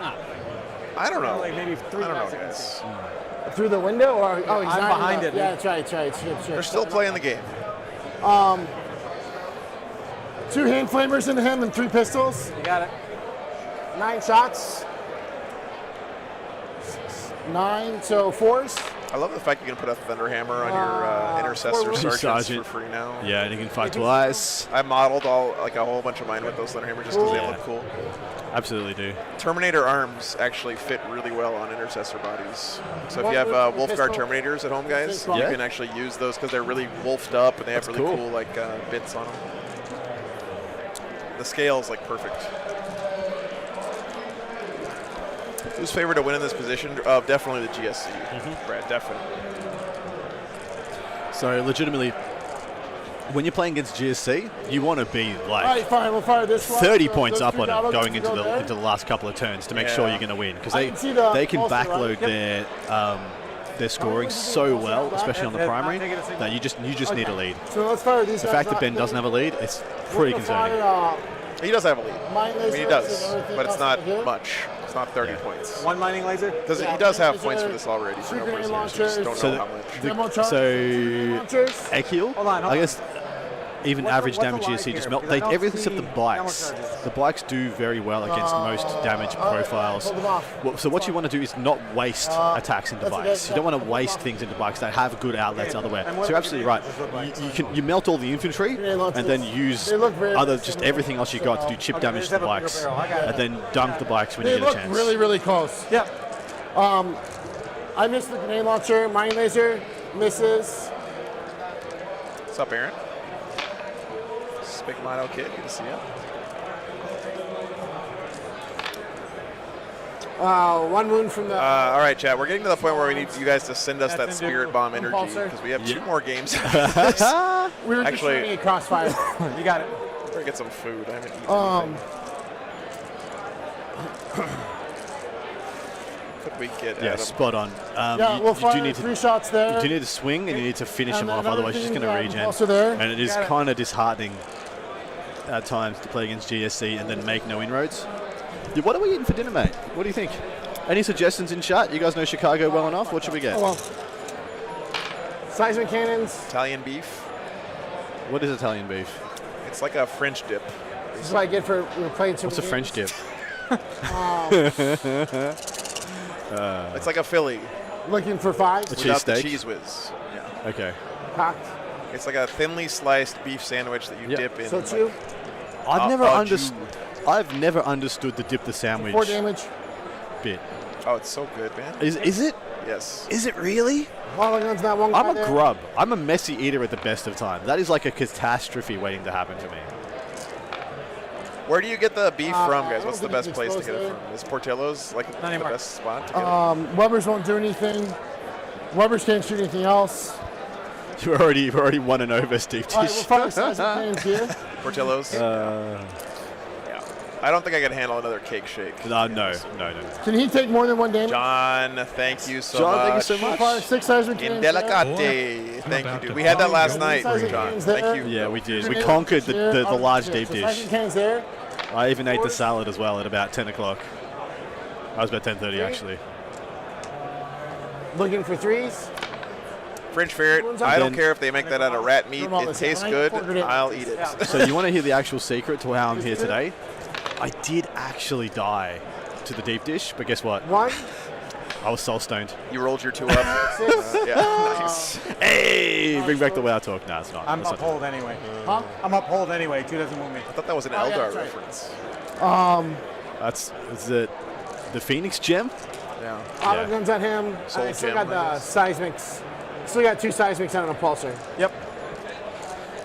S1: I don't know.
S7: Like maybe 3
S1: I don't know,
S7: guys.
S1: guys.
S8: Through the window, or he's
S7: I'm
S8: not
S7: behind it,
S8: Yeah,
S7: man.
S8: that's right.
S1: They're still playing the game.
S8: 2 hand flamers into him and 3 pistols.
S7: You got it.
S8: 9 shots. 9, so 4s.
S1: I love the fact you can put a Thunderhammer on your intercessor sergeants
S9: Sergeant.
S1: for free now.
S9: Yeah, and you can fight twice.
S1: I modeled a whole bunch of mine with those Thunderhammer just because they
S9: Yeah.
S1: look cool.
S9: Absolutely do.
S1: Terminator arms actually fit really well on intercessor bodies. So if
S8: What
S1: you have
S8: with the
S1: Wolfguard
S8: pistol?
S1: Terminators at home, guys, you
S9: Yeah.
S1: can actually use those because they're really wolfed up and they have
S9: That's
S1: really
S9: cool.
S1: cool bits on them. The scale's like perfect. Who's favored to win in this position? Definitely the GSC. Brad, definitely.
S9: So legitimately, when you're playing against GSC, you want to be like
S8: All right, fine. We'll fire this one.
S9: 30
S8: So
S9: points
S8: those
S9: up
S8: 3
S9: on them
S8: dollars
S9: going
S8: to
S9: into
S8: go
S9: the
S8: there.
S9: last couple of turns to make sure
S1: Yeah.
S9: you're going to win because
S8: I can see the
S9: they can
S8: pulse, right?
S9: backload their scoring so well, especially on the
S7: Yeah,
S9: primary,
S7: I'll take it a second.
S9: that you just need a lead.
S8: So let's fire these
S9: The
S8: guys
S9: fact that
S8: up
S9: Ben
S8: then.
S9: doesn't have a lead, it's pretty
S8: We're
S9: concerning.
S8: gonna
S1: He does have a lead.
S8: Mine
S1: I mean, he
S8: lasers
S1: does,
S8: and everything
S1: but it's
S8: else
S1: not
S8: right here.
S1: much. It's not 30 points.
S7: 1 mining laser.
S1: Because
S8: Yeah,
S1: he does have
S8: these
S1: points
S8: are
S1: for this already. For no
S8: grenade
S1: prisoners. You just don't
S8: launchers.
S1: know
S9: So
S1: how much.
S8: Demo charge,
S9: So
S8: launchers.
S9: Ekiel,
S7: Hold on, hold
S9: I
S7: on.
S9: guess even
S7: What's
S9: average
S7: the
S9: damage
S7: line
S9: GSC
S7: here?
S9: just melt.
S7: Because I don't
S9: Everything except the
S7: see
S9: bikes.
S7: ammo charges.
S9: The bikes do very well against most damage profiles.
S8: hold them off.
S9: Well, so what you want to do is not waste attacks into
S8: that's okay.
S9: bikes. You don't want to waste things into bikes that have good outlets elsewhere. So you're absolutely right. You melt all the infantry and then use
S8: They look very
S9: just everything else you got to do chip damage to the bikes, and then dunk the bikes when
S8: They
S9: you get a
S8: look
S9: chance.
S8: really, really close.
S7: Yep.
S8: I missed the grenade launcher. Mine laser misses.
S1: What's up, Aaron? Big Mono Kid, good to see you.
S8: 1 wound from the.
S1: All right, chat. We're getting to the point where we need you guys to send us that
S7: That's
S1: Spirit Bomb energy
S8: Impulsor.
S1: because we have 2 more games.
S8: we were just
S1: actually-
S8: shooting a crossfire.
S7: You got it.
S1: Better get some food. I haven't eaten anything. Could we get
S9: Yeah,
S1: Adam?
S9: spot on.
S8: Yeah,
S9: you,
S8: we'll
S9: you
S8: fire
S9: do need
S8: 3
S9: to.
S8: shots there.
S9: You do need to swing and you need to finish
S8: And
S9: him off,
S8: then
S9: otherwise you're just going to
S8: everything,
S9: regen.
S8: also there.
S9: And it is
S7: Got it.
S9: kind of disheartening at times to play against GSC and then make no inroads. Yeah, what are we eating for dinner, mate? What do you think? Any suggestions in chat? You guys know Chicago well enough. What should we get?
S8: Oh, well. Seismic cannons.
S1: Italian beef.
S9: What is Italian beef?
S1: It's like a French dip.
S8: This is what I get for playing too
S9: What's a
S8: many
S9: French
S8: games.
S9: dip?
S1: It's like a Philly
S8: Looking for 5.
S9: A
S1: without the
S9: cheesesteak?
S1: cheese whiz. Yeah.
S9: Okay.
S8: Cocked.
S1: It's like a thinly sliced beef sandwich that you
S9: Yep.
S1: dip in.
S8: So 2.
S9: I've never understood the dip the sandwich
S8: 4 damage.
S9: bit.
S1: Oh, it's so good, man.
S9: Is it?
S1: Yes.
S9: Is it really?
S8: Mulligan's that one guy
S9: I'm a
S8: there.
S9: grub. I'm a messy eater at the best of times. That is like a catastrophe waiting to happen to me.
S1: Where do you get the beef from, guys? What's the
S8: I don't
S1: best
S8: think
S1: place to
S8: it's
S1: get it
S8: close
S1: from? Is Portillo's like the
S7: anymore.
S1: best spot to get it?
S8: Weber's won't do anything. Weber's can't shoot anything else.
S9: You've already won an over, Steve
S8: All right,
S9: Tish.
S8: we'll fire Seismic cannons here.
S1: Portillo's? Yeah. I don't think I can handle another cake shake.
S9: No.
S8: Can he take more than 1 damage?
S1: John, thank you so
S9: John,
S1: much.
S9: thank you so
S8: We'll
S9: much.
S8: fire 6 Seismic cannons there.
S1: Indelicate. Thank
S5: about
S1: you, dude.
S5: to
S1: We had that
S5: bug
S1: last
S5: you.
S1: night,
S8: Seismic
S1: John.
S8: cannons
S1: Thank
S8: there.
S1: you.
S9: Yeah, we did. We
S8: Grenade
S9: conquered
S8: launchers here.
S9: the large
S8: So
S9: deep dish.
S8: Seismic cannons there.
S9: I even ate the salad as well at about 10 o'clock. I was about 10:30 actually.
S8: Looking for 3s.
S1: French ferret. I don't care if they make that out of rat meat.
S8: Normal
S1: It
S8: is
S1: tastes
S8: fine.
S1: good.
S8: Ordered it.
S1: I'll eat it.
S2: So you want to hear the actual secret to how I'm here today? I did actually die to the deep dish, but guess what?
S8: One.
S2: I was soul stoned.
S1: You rolled your 2 up. Yeah, nice.
S2: Hey, bring back the WoW talk. Nah, it's not.
S7: I'm
S2: That's not
S7: uphold anyway.
S8: Huh?
S7: I'm uphold anyway. 2 doesn't move me.
S1: I thought that was an
S8: Oh, yeah,
S1: Eldar
S8: that's right.
S1: reference.
S2: That's the Phoenix gem.
S1: Yeah.
S8: Auto
S2: Yeah.
S8: guns on him.
S1: Soul
S8: I still
S1: gem,
S8: got
S1: I
S8: the
S1: guess.
S8: seismics. Still got 2 seismics and an impulsor.
S7: Yep.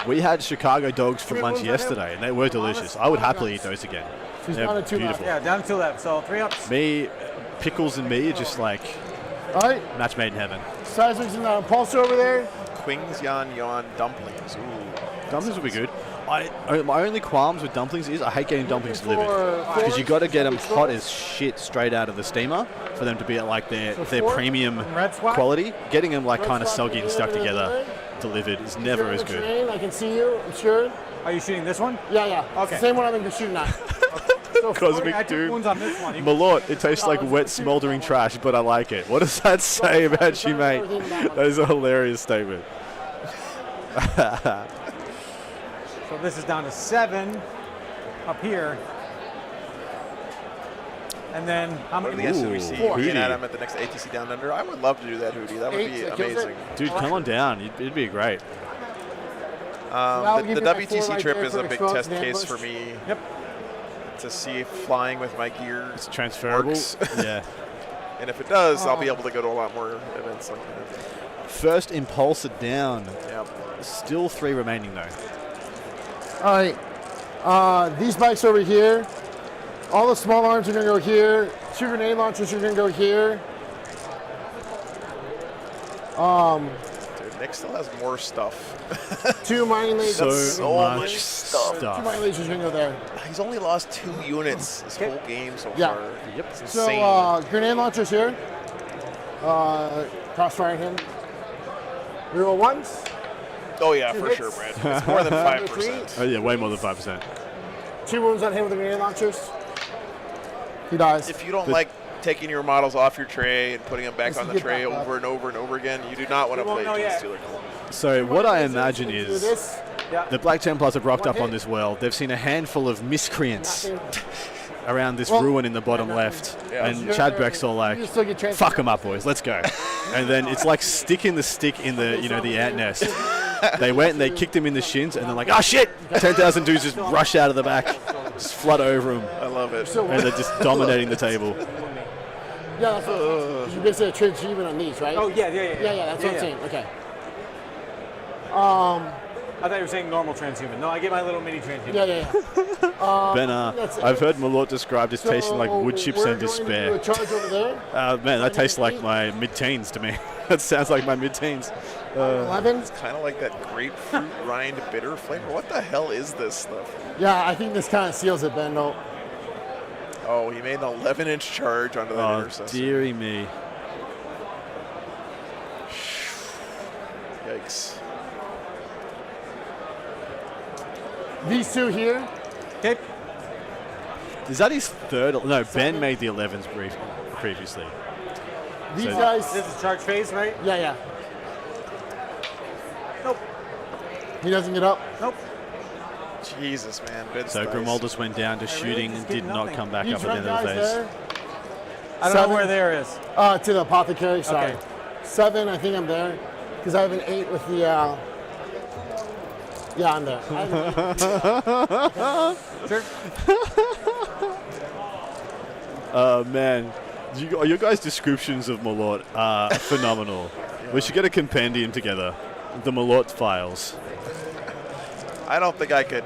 S2: We had Chicago dogs for
S8: Three
S2: lunch
S8: moons on him.
S2: yesterday, and they were delicious. I would happily eat those again.
S8: He's
S2: They're
S8: down to 2 left.
S2: beautiful.
S7: Yeah, down to 2 left. So 3 ups.
S2: Me, Pickles and me are just like
S8: All right.
S2: match made in heaven.
S8: Seismics and the impulsor over there.
S1: Quings Yan Yon dumplings. Ooh.
S2: Dumplings would be good. My only qualms with dumplings is I hate getting dumplings delivered
S8: Four-
S2: because you got to get them
S8: four-
S2: hot as shit straight out of the steamer for them to be at like their
S8: four?
S2: premium
S7: Red swap?
S2: quality. Getting them like kind of
S8: swap
S2: soggy and
S8: over
S2: stuck
S8: there,
S2: together
S8: over
S2: delivered is
S8: You're
S2: never
S8: on
S2: as
S8: the
S2: good.
S8: train, I can see you. I'm sure.
S7: Are you shooting this one?
S8: Yeah, yeah. It's the
S7: Okay.
S8: same one I've been shooting at. So
S2: Cosmic
S7: I took
S2: Doom.
S7: wounds on this one. You-
S2: Malort, it tastes like wet, smoldering trash, but I like it. What does that say about you, mate? That is a hilarious statement.
S7: So this is down to 7 up here. And then how
S1: What are
S7: many?
S1: the guys do we see?
S8: Four.
S1: Ian
S2: Hootie.
S1: Adam at the next ATC Down Under. I would love to do that, Hootie. That would
S8: 8,
S1: be
S8: that kills it.
S1: amazing.
S2: Dude, come on down. It'd be great.
S8: That'll
S1: The
S8: give you that
S1: WTC
S8: 4 right
S1: trip
S8: there
S1: is
S8: for
S1: a big
S8: exposed
S1: test
S8: and
S1: case
S8: ambush.
S1: for me
S7: Yep.
S1: to see if flying with my gear
S2: It's transferable.
S1: works.
S2: Yeah.
S1: And if it does, I'll be able to go to a lot more events like that.
S2: First impulsor down.
S1: Yep.
S2: Still 3 remaining though.
S8: All right. These bikes over here. All the small arms are going to go here. 2 grenade launchers are going to go here.
S1: Dude, Nick still has more stuff.
S8: 2 mining lasers.
S2: So
S1: much
S2: much
S1: stuff.
S8: 2 mining lasers are going to go there.
S1: He's only lost 2 units this whole game so
S8: Yeah.
S1: far.
S2: Yep.
S1: It's insane.
S8: So grenade launchers here. Crossfire him. Reroll ones.
S1: oh yeah,
S8: 2
S1: for
S8: hits.
S1: sure, Brad. It's more than 5%.
S2: Oh yeah, way more than 5%.
S8: 2 wounds on him with the grenade launchers. He dies.
S1: If you don't like taking your models off your tray and putting them back
S8: Just
S1: on
S8: to
S1: the
S8: get
S1: tray
S8: back up.
S1: over and over and over again, you do not want to
S7: You won't
S1: play
S7: know
S1: against
S7: yet.
S1: Steeler Cole.
S2: So what I imagine
S8: Do
S2: is
S8: this.
S2: the Black Templars have rocked
S8: One
S2: up on
S8: hit.
S2: this world. They've seen a handful of miscreants
S8: Nothing.
S2: around this
S8: Well,
S2: ruin in the bottom
S8: nothing.
S2: left,
S1: Yeah.
S2: and Chad Breck's all like,
S8: You still get transferred.
S2: "Fuck them up, boys. Let's go." And then it's like sticking the stick in the the ant nest. They went and they kicked him in the shins, and they're like, "Oh shit!" 10,000 dudes just rush out of the back, just flood over him,
S1: I love it.
S2: and they're just dominating the table.
S8: Yeah, that's what you basically a transhuman on these, right?
S7: Oh yeah.
S8: yeah, that's what I'm saying. Okay.
S7: I thought you were saying normal transhuman. No, I get my little mini transhuman.
S8: Yeah.
S2: Ben,
S8: that's it.
S2: I've heard Malort described as tasting like wood chips
S8: we're
S2: and
S8: going to do
S2: despair.
S8: a charge over there.
S2: Man, that tastes like my mid-teens to me. That sounds like my mid-teens.
S8: 11.
S1: Kind of like that grapefruit rind bitter flavor. What the hell is this stuff?
S8: Yeah, I think this kind of seals it, Ben. No.
S1: Oh, he made an 11-inch charge onto that
S2: Oh,
S1: intercessor.
S2: dearie me.
S1: Yikes.
S8: These 2 here.
S7: Okay.
S2: Is that his third? No, Ben made the 11s previously.
S8: These
S2: So-
S8: guys.
S7: This is charge phase, right?
S8: Yeah.
S7: Nope.
S8: He doesn't get up.
S7: Nope.
S1: Jesus, man. Ben's
S2: So
S1: dice.
S2: Grimaldus went down to shooting
S7: just
S2: and
S7: get
S2: did not
S7: nothing.
S2: come back
S8: These
S2: up at the
S8: red
S2: end of the
S8: guys
S2: phase.
S8: there.
S7: I don't
S8: 7.
S7: know where there is.
S8: To the apothecary. Sorry.
S7: Okay.
S8: 7. I think I'm there because I have an 8 with the. Yeah, I'm there. I have an 8.
S7: Sure.
S2: Man, your guys' descriptions of Malort are phenomenal. We should get a compendium together. The Malort files.
S1: I don't think I could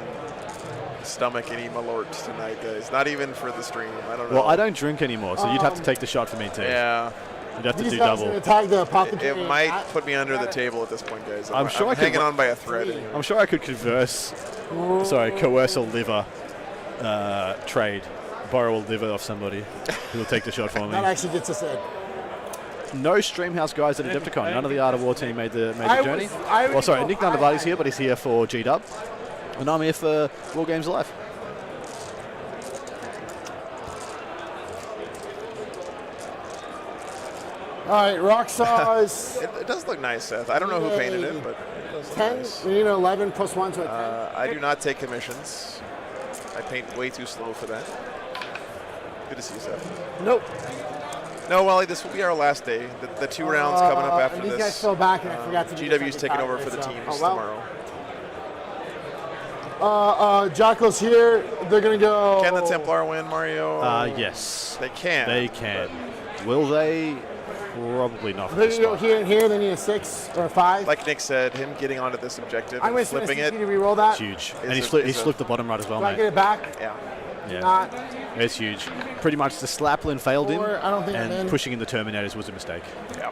S1: stomach any Malort tonight, guys. Not even for the stream. I don't know.
S2: Well, I don't drink anymore, so you'd have to take the shot for me too.
S1: Yeah.
S2: You'd have to
S8: These
S2: do
S8: guys are
S2: double.
S8: going to tag the
S1: It
S8: apothecary.
S1: might put me under the table at this point, guys.
S2: I'm sure I could-
S1: hanging on by a thread. Anyway.
S2: I'm sure I could coerce a liver trade. Borrow a liver off somebody who'll take the shot for me.
S8: That actually gets us in.
S2: No Streamhouse guys at Adepticon. None of the Art of War team made the
S8: I
S2: journey.
S8: was- I
S2: Well, sorry,
S8: already
S2: Nick
S8: know-
S2: Nandavati's here, but he's here for G-Dub. And I'm here for War Games Live.
S8: right, Rocksaw's
S1: It does look nice, Seth. I don't know who painted it, but it does look
S8: 10.
S1: nice.
S8: We need an 11 plus 1, so 10.
S1: I do not take commissions. I paint way too slow for that. Good to see you, Seth.
S8: Nope.
S1: No, Wally, this will be our last day. The 2 rounds coming up after
S8: and these
S1: this.
S8: guys fell back, and I forgot to do the
S1: GW's
S8: second
S1: taking over
S8: card,
S1: for the
S8: so-
S1: teams
S8: oh,
S1: tomorrow.
S8: Jackal's here. They're going to go.
S1: Can the Templar win, Mario?
S9: Yes.
S1: They can.
S9: They can. Will they? Probably not. for
S8: They're
S9: this
S8: going to go
S9: one.
S8: here and here. They need a 6 or a 5.
S1: Like Nick said, him getting onto this objective
S8: I'm
S1: and
S8: going to
S1: flipping it.
S8: to re-roll that.
S9: Huge.
S1: Is
S9: And he's
S1: a-
S9: flipped,
S1: is
S9: he's
S1: a-
S9: flipped the bottom right as well,
S8: Do I
S9: mate.
S8: get it back?
S1: Yeah.
S9: Yeah.
S8: Not.
S9: It's huge. Pretty much the Slapland failed him,
S8: Or I don't think I'm in.
S9: and pushing in the Terminators was a mistake.
S1: Yeah.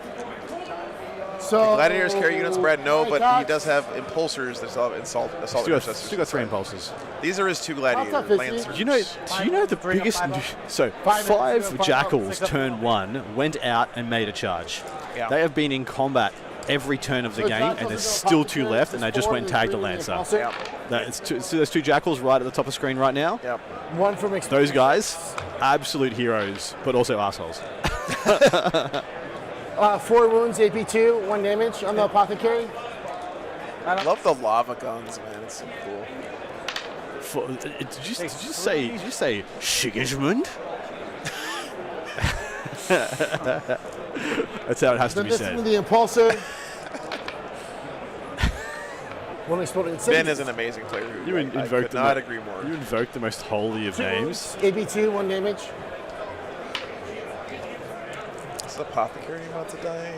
S8: So
S1: Gladiators carry units, Brad. No,
S8: Hey,
S1: but he
S8: Cox.
S1: does have impulsors that still have assault intercessors.
S9: Still got 3 impulses.
S1: These are his 2 gladiator
S8: tough is he?
S1: lancers.
S9: Do you know the biggest? So 5 Jackals turn 1 went out and made a charge.
S1: Yeah.
S9: They have been in combat every turn of the game, and there's still 2 left, and they just went and tagged a Lancer.
S1: Yeah.
S9: So there's 2 Jackals right at the top of screen right now.
S1: Yeah.
S8: One from
S9: Those guys, absolute heroes, but also assholes.
S8: 4 wounds, AP2, 1 damage on the apothecary.
S1: I love the lava guns, man. It's so cool.
S9: Did you say Sigismund? That's how it has to
S8: Then
S9: be
S8: this
S9: said.
S8: is the impulsor. One exploding in
S1: Ben is an amazing player. Who
S9: You
S1: I
S9: invoked
S1: could not agree more.
S9: You invoked the most holy of names.
S8: AP2, 1 damage.
S1: Is the apothecary about to die?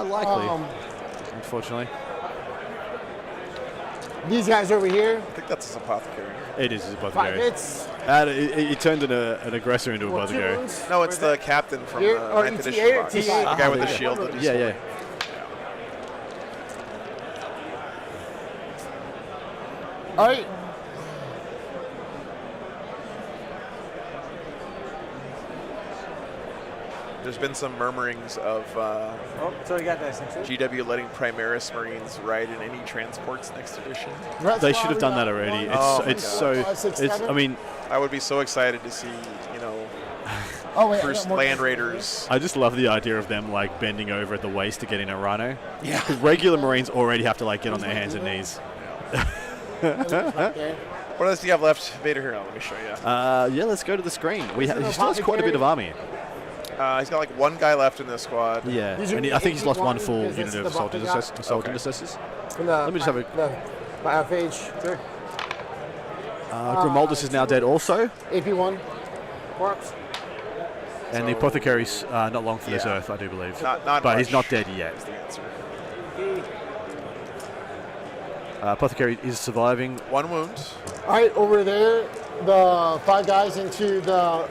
S9: Likely, unfortunately.
S8: These guys over here,
S1: I think that's his apothecary.
S9: It is his
S8: 5
S9: apothecary.
S8: hits.
S9: It turned an aggressor into a
S8: 2
S9: apothecary.
S8: wounds.
S1: No, it's the captain from
S8: Here,
S1: the
S8: or
S1: 9th edition
S8: ETA,
S1: box.
S8: TA.
S1: The guy with the
S9: yeah.
S1: shield that you
S9: Yeah,
S1: stole.
S9: yeah.
S8: All right.
S1: There's been some murmurings of
S3: Oh, so we got this.
S1: GW letting Primaris Marines ride in any transports next edition.
S9: They should have done that already.
S1: Oh my
S9: It's
S1: God.
S9: so.
S8: 5, 6,
S9: It's.
S8: 7.
S9: I mean,
S1: I would be so excited to see,
S8: Oh, wait, I
S1: first
S8: got more-
S1: Land Raiders.
S9: I just love the idea of them like bending over at the waist to get in a rhino.
S1: Yeah.
S9: Because regular Marines already have to like get on their hands and knees.
S8: Okay.
S1: What else do you have left? Vader Hero, let me show you.
S9: Yeah, let's go to the screen. He still has quite a bit of army.
S1: He's got like 1 guy left in this squad.
S9: Yeah,
S8: These are
S9: and I think he's lost 1
S8: AP1,
S9: full
S8: because
S9: unit
S8: that's
S9: of
S8: the
S9: assault
S8: buff we got.
S1: Okay.
S9: intercessors.
S8: From the,
S9: Let me just have a-
S8: the biophage. Sure.
S9: Grimaldus is now dead also,
S8: AP1. Corpse.
S9: and the apothecary's not long for this
S1: Yeah.
S9: earth, I do believe.
S1: Not
S9: but he's
S1: much
S9: not dead yet.
S1: is the answer.
S9: Apothecary is surviving.
S1: 1 wound.
S8: All right, over there, the 5 guys into the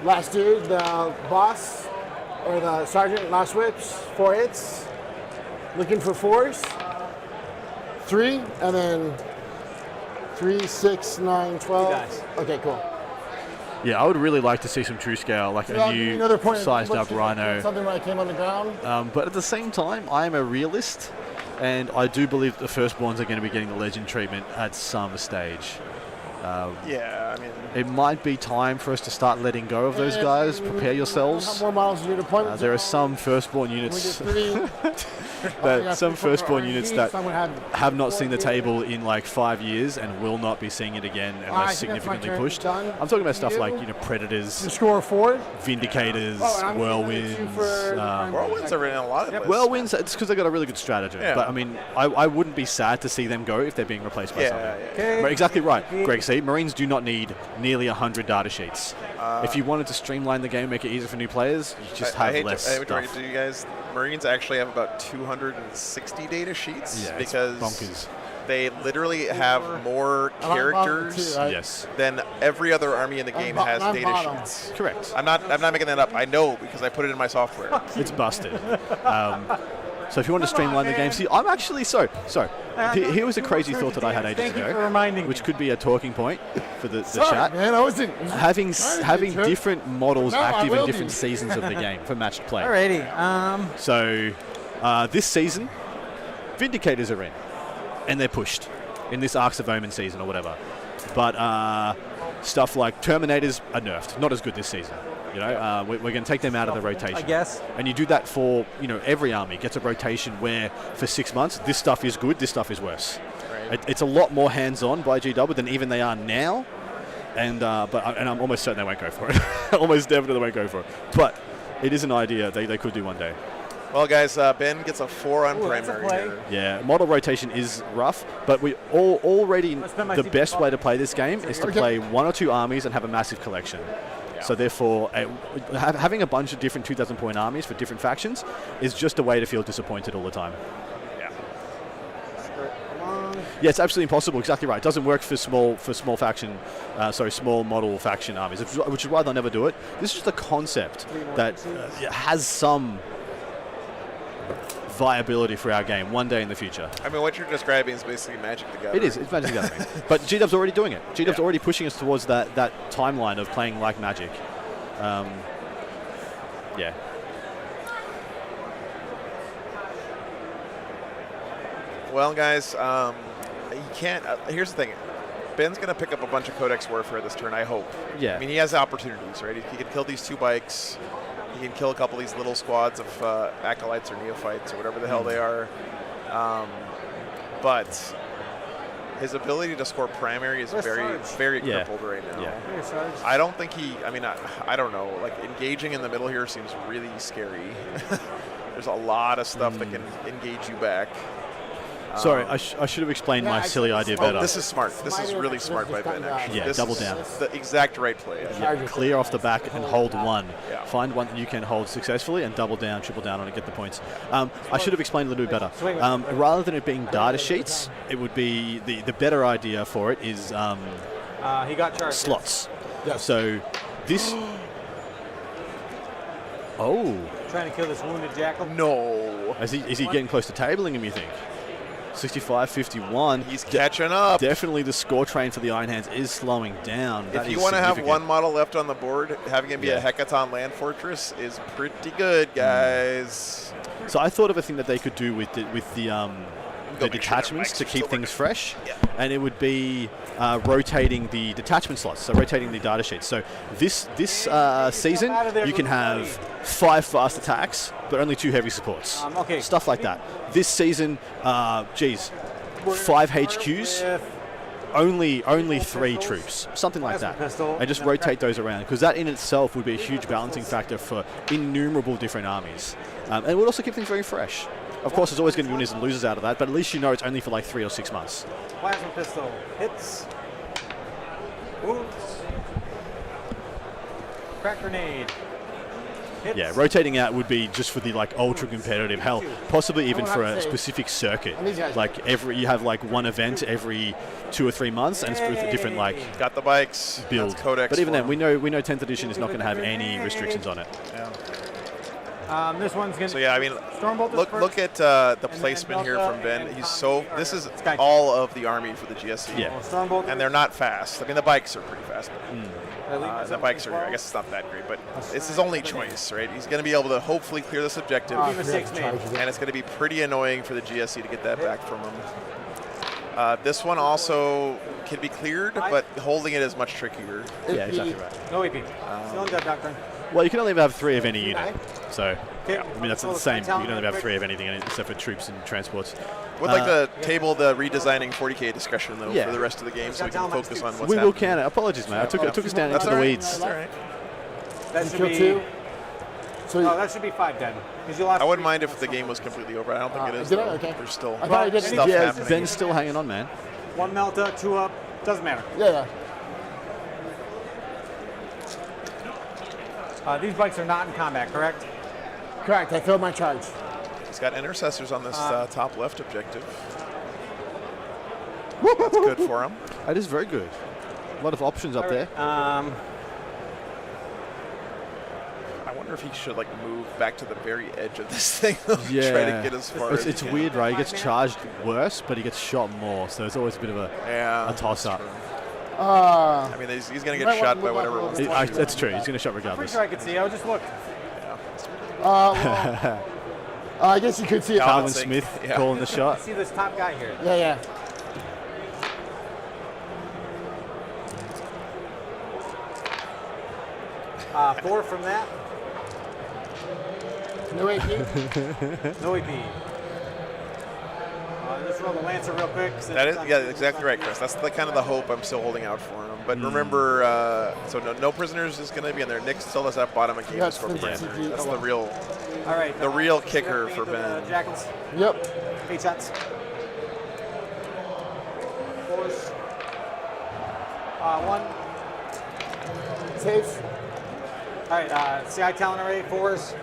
S8: last dude, the boss, or the sergeant, last whips, 4 hits. Looking for 4s. 3, and then 3, 6, 9, 12.
S3: guys.
S8: Okay, cool.
S9: Yeah, I would really like to see some true scale, like
S8: So,
S9: a new
S8: another point,
S9: sized up
S8: something
S9: rhino.
S8: when I came on the ground.
S9: But at the same time, I am a realist, and I do believe that the firstborns are going to be getting the legend treatment at some stage.
S1: Yeah, I mean,
S9: It might be time for us to start letting go of those guys. Prepare yourselves.
S8: More models in your deployment.
S9: There are some firstborn
S8: We did
S9: units
S8: 3.
S9: some firstborn units that
S8: Someone had
S9: have not seen the
S8: 4 here.
S9: table in like 5 years and will not be seeing it again
S8: I
S9: unless
S8: think that's my
S9: significantly
S8: turn.
S9: pushed.
S8: Done.
S9: I'm talking about stuff
S8: You?
S9: like Predators,
S8: The score 4.
S9: Vindicators,
S8: Oh, and I'm
S9: Whirlwinds.
S8: gonna do for-
S1: Whirlwinds are in a lot of lists.
S9: Whirlwinds, it's because they've got a really good strategy.
S1: Yeah.
S9: But I mean, I wouldn't be sad to see them go if they're being replaced by something.
S1: Yeah.
S9: But exactly right, Greg. See, Marines do not need nearly 100 data sheets. If you wanted to streamline the game, make it easier for new players, you just
S1: I
S9: have
S1: hate
S9: less
S1: to, I hate to break
S9: stuff.
S1: it to you guys. Marines actually have about 260 data sheets
S9: Yeah, it's
S1: because
S9: bonkers.
S1: they literally have more
S8: I'm on
S1: characters
S8: bottom too, right?
S9: Yes,
S1: than every other army in the game has
S8: I'm
S1: data
S8: bottom.
S1: sheets.
S9: correct.
S1: I'm not making that up. I know because I put it in my software.
S9: It's busted. So if you want to streamline the game, see, I'm actually here was a crazy thought that I had ages
S3: Thank you for
S9: ago,
S3: reminding me.
S9: which could be a talking point for the
S8: Sorry,
S9: chat.
S8: man, I wasn't.
S9: Having
S8: Sure.
S9: different models
S8: No, I
S9: active in
S8: will
S9: different
S8: be.
S9: seasons of the game for matched play.
S3: Alrighty.
S9: So this season, Vindicators are in, and they're pushed in this Arcs of Omen season or whatever. But stuff like Terminators are nerfed, not as good this season. You know, we're going to take them out of the rotation.
S3: I guess.
S9: And you do that for, you know, every army gets a rotation where for 6 months this stuff is good, this stuff is worse.
S1: Right.
S9: It's a lot more hands-on by GW than even they are now, and I'm almost certain they won't go for it. Almost definitely won't go for it. But it is an idea they could do one day.
S1: Well, guys, Ben gets a 4 on primary here.
S9: Yeah, model rotation is rough, but we already the best way to play this game is to play 1 or 2 armies and have a massive collection. Yeah. So therefore, having a bunch of different 2,000-point armies for different factions is just a way to feel disappointed all the time.
S1: Yeah.
S9: Yeah, it's absolutely impossible. Exactly right. It doesn't work for small model faction armies, which is why they'll never do it. This is just a concept that has some viability for our game one day in the future.
S1: I mean, what you're describing is basically Magic the Gathering.
S9: It is. It's Magic the Gathering. But GW's already doing it. GW's already pushing us towards that timeline of playing like Magic. Yeah.
S1: Well, guys, you can't. Here's the thing. Ben's going to pick up a bunch of Codex Warfare this turn, I hope.
S9: Yeah.
S1: I mean, he has opportunities, right? He can kill these 2 bikes. He can kill a couple of these little squads of acolytes or neophytes or whatever the hell they are. But his ability to score primary is very crippled right now.
S9: Yeah.
S1: I don't think I don't know. Like, engaging in the middle here seems really scary. There's a lot of stuff that can engage you back.
S9: Sorry, I should have explained my silly idea better.
S1: This is smart. This is really smart by Ben, actually.
S9: Yeah,
S1: this
S9: double
S1: is
S9: down.
S1: The exact right play.
S9: Yeah, clear off the back and hold 1.
S1: Yeah.
S9: Find one that you can hold successfully and double down, triple down on it, get the points. I should have explained a little bit better. Rather than it being data sheets, it would be the better idea for it is
S3: he got charged.
S9: slots. Yes. So this. Oh.
S3: Trying to kill this wounded jackal.
S1: No.
S9: Is he getting close to tabling him, you think? 65-51.
S1: He's catching up.
S9: Definitely the score train for the Iron Hands is slowing down.
S1: If you want to have 1 model left on the board, having it be a Hecaton land fortress is pretty good, guys.
S9: So I thought of a thing that they could do with the detachments to keep things fresh, and it would be rotating the detachment slots, so rotating the data sheets. So this season, you can have 5 fast attacks, but only 2 heavy supports. Stuff like that. This season, 5 HQs, only 3 troops, something like that. And just rotate those around, because that in itself would be a huge balancing factor for innumerable different armies. And it would also keep things very fresh. Of course, there's always going to be winners and losers out of that, but at least you know it's only for like 3 or 6 months.
S3: Plasma pistol hits. Wounds. Crack grenade. Hits.
S9: Yeah, rotating out would be just for the like ultra competitive, hell, possibly even for a specific circuit. Like you have like one event every 2 or 3 months, and it's with a different like
S1: got the bikes
S9: build.
S1: Codex.
S9: But even then, we know 10th edition is not going to have any restrictions on it.
S1: Yeah.
S3: This one's going to.
S1: So yeah, I mean, look at the placement here from Ben. This is all of the army for the GSC.
S9: Yeah.
S1: And they're not fast. I mean, the bikes are pretty fast. The bikes are, I guess it's not that great, but it's his only choice, right? He's going to be able to hopefully clear this objective. And it's going to be pretty annoying for the GSC to get that back from him. This one also can be cleared, but holding it is much trickier.
S9: Yeah, exactly right.
S3: No EP. Still got doctrine.
S9: Well, you can only have 3 of any unit. So,
S3: yeah.
S9: I mean, that's the same. You can only have 3 of anything except for troops and transports.
S1: Would like to table the redesigning 40K discussion, though, for the rest of the game so we can focus on what's happening.
S9: We will can it. Apologies, man. I took us down into the weeds.
S1: That's all right.
S3: That should be 2. So that should be 5 then.
S1: I wouldn't mind if the game was completely over. I don't think it is.
S8: Okay.
S1: There's still
S8: stuff
S1: happening.
S9: Ben's still hanging on, man.
S3: 1 melta, 2 up. Doesn't matter.
S8: Yeah.
S3: These bikes are not in combat, correct?
S8: Correct. I filled my charge.
S1: He's got intercessors on this top left objective. That's good for him.
S9: That is very good. A lot of options up there.
S1: I wonder if he should move back to the very edge of this thing.
S9: Yeah.
S1: Try to get as far as
S9: it's weird, right? He gets charged worse, but he gets shot more. So it's always a bit of a toss-up.
S1: I mean, he's going to get shot by whatever.
S9: That's true. He's going to shot regardless.
S3: Pretty sure I could see. I just looked.
S8: I guess you could see it.
S9: Calvin Smith calling the shot.
S3: See this top guy here.
S8: Yeah.
S7: 4 from that.
S8: No AP.
S7: No AP. Just roll the Lancer real quick.
S1: That is, yeah, exactly right, Chris. That's the kind of the hope I'm still holding out for him. But remember, so no prisoners is going to be in there. Nick still does have bottom of game
S8: Yes,
S1: score for
S8: yes,
S1: Brander.
S8: yes.
S1: That's the real,
S7: All right.
S1: the real kicker for Ben.
S7: Jackals.
S8: Yep.
S7: 8 shots. 4s. 1.
S8: Saves.
S7: All right. CI Talon Array 4s.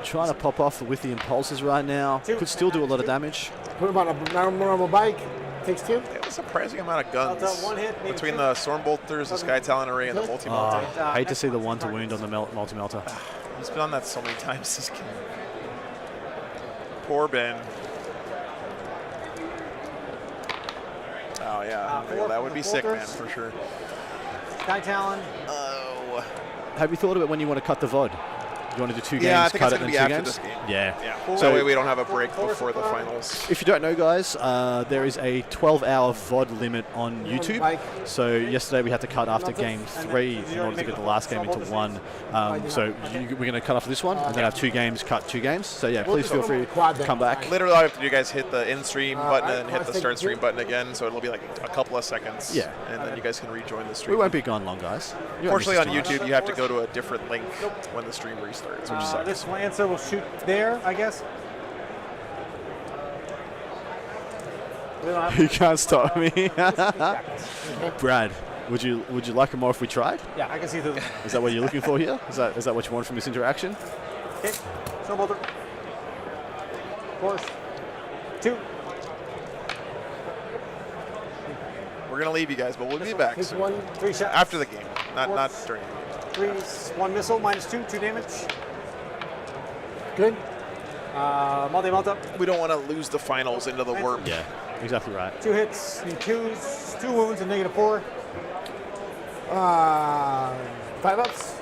S2: Trying to pop off with the impulses right now. Could still do a lot of damage.
S8: Put him on a normal bike. Takes 2.
S1: They have a surprising amount of guns
S7: Delta, 1 hit, maybe
S1: between
S7: 2.
S1: the Storm Bolters, the Sky Talon Array, and the Multi-Melter.
S2: Hate to see the 1 to wound on the multi-melter.
S1: He's been on that so many times this game. Poor Ben. Oh yeah, that would be sick, man, for sure.
S7: Sky Talon.
S1: Oh.
S2: Have you thought about when you want to cut the VOD? You want to do 2 games,
S1: Yeah, I think
S2: cut
S1: it's
S2: it
S1: going
S2: in
S1: to
S2: 2
S1: be after
S2: games?
S1: this game.
S2: Yeah.
S1: Yeah. So that way we don't have a break before the finals.
S2: If you don't know, guys, there is a 12-hour VOD limit on YouTube. So yesterday we had to cut after game 3 in order to get the last game into 1. So we're going to cut off this one and then have 2 games, cut 2 games. So yeah, please feel free to come back.
S1: Literally, all I have to do, guys, hit the end stream button and then hit the start stream button again. So it'll be like a couple of seconds.
S2: Yeah.
S1: And then you guys can rejoin the stream.
S2: We won't be gone long, guys. You won't
S1: Fortunately, on
S2: miss us too
S1: YouTube, you have to go to a different link when the stream restarts, which sucks.
S7: This Lancer will shoot there, I guess. We don't
S2: much.
S7: have
S2: You can't stop me. Brad, would you like it more if we tried?
S7: Yeah, I can see through them.
S2: Is that what you're looking for here? Is that what you want from this interaction?
S7: Okay. Storm Bolter. 4s. 2.
S1: We're going to leave you guys, but we'll be back
S8: Takes
S1: soon.
S8: 1.
S7: 3 shots.
S1: After the game, not during the game.
S7: 3s. 1 missile, -2, 2 damage.
S8: Good.
S7: Multi-Melta.
S1: We don't want to lose the finals into the warp.
S2: Yeah, exactly right.
S7: 2 hits, need 2s, 2 wounds, and -4.
S8: 5 ups.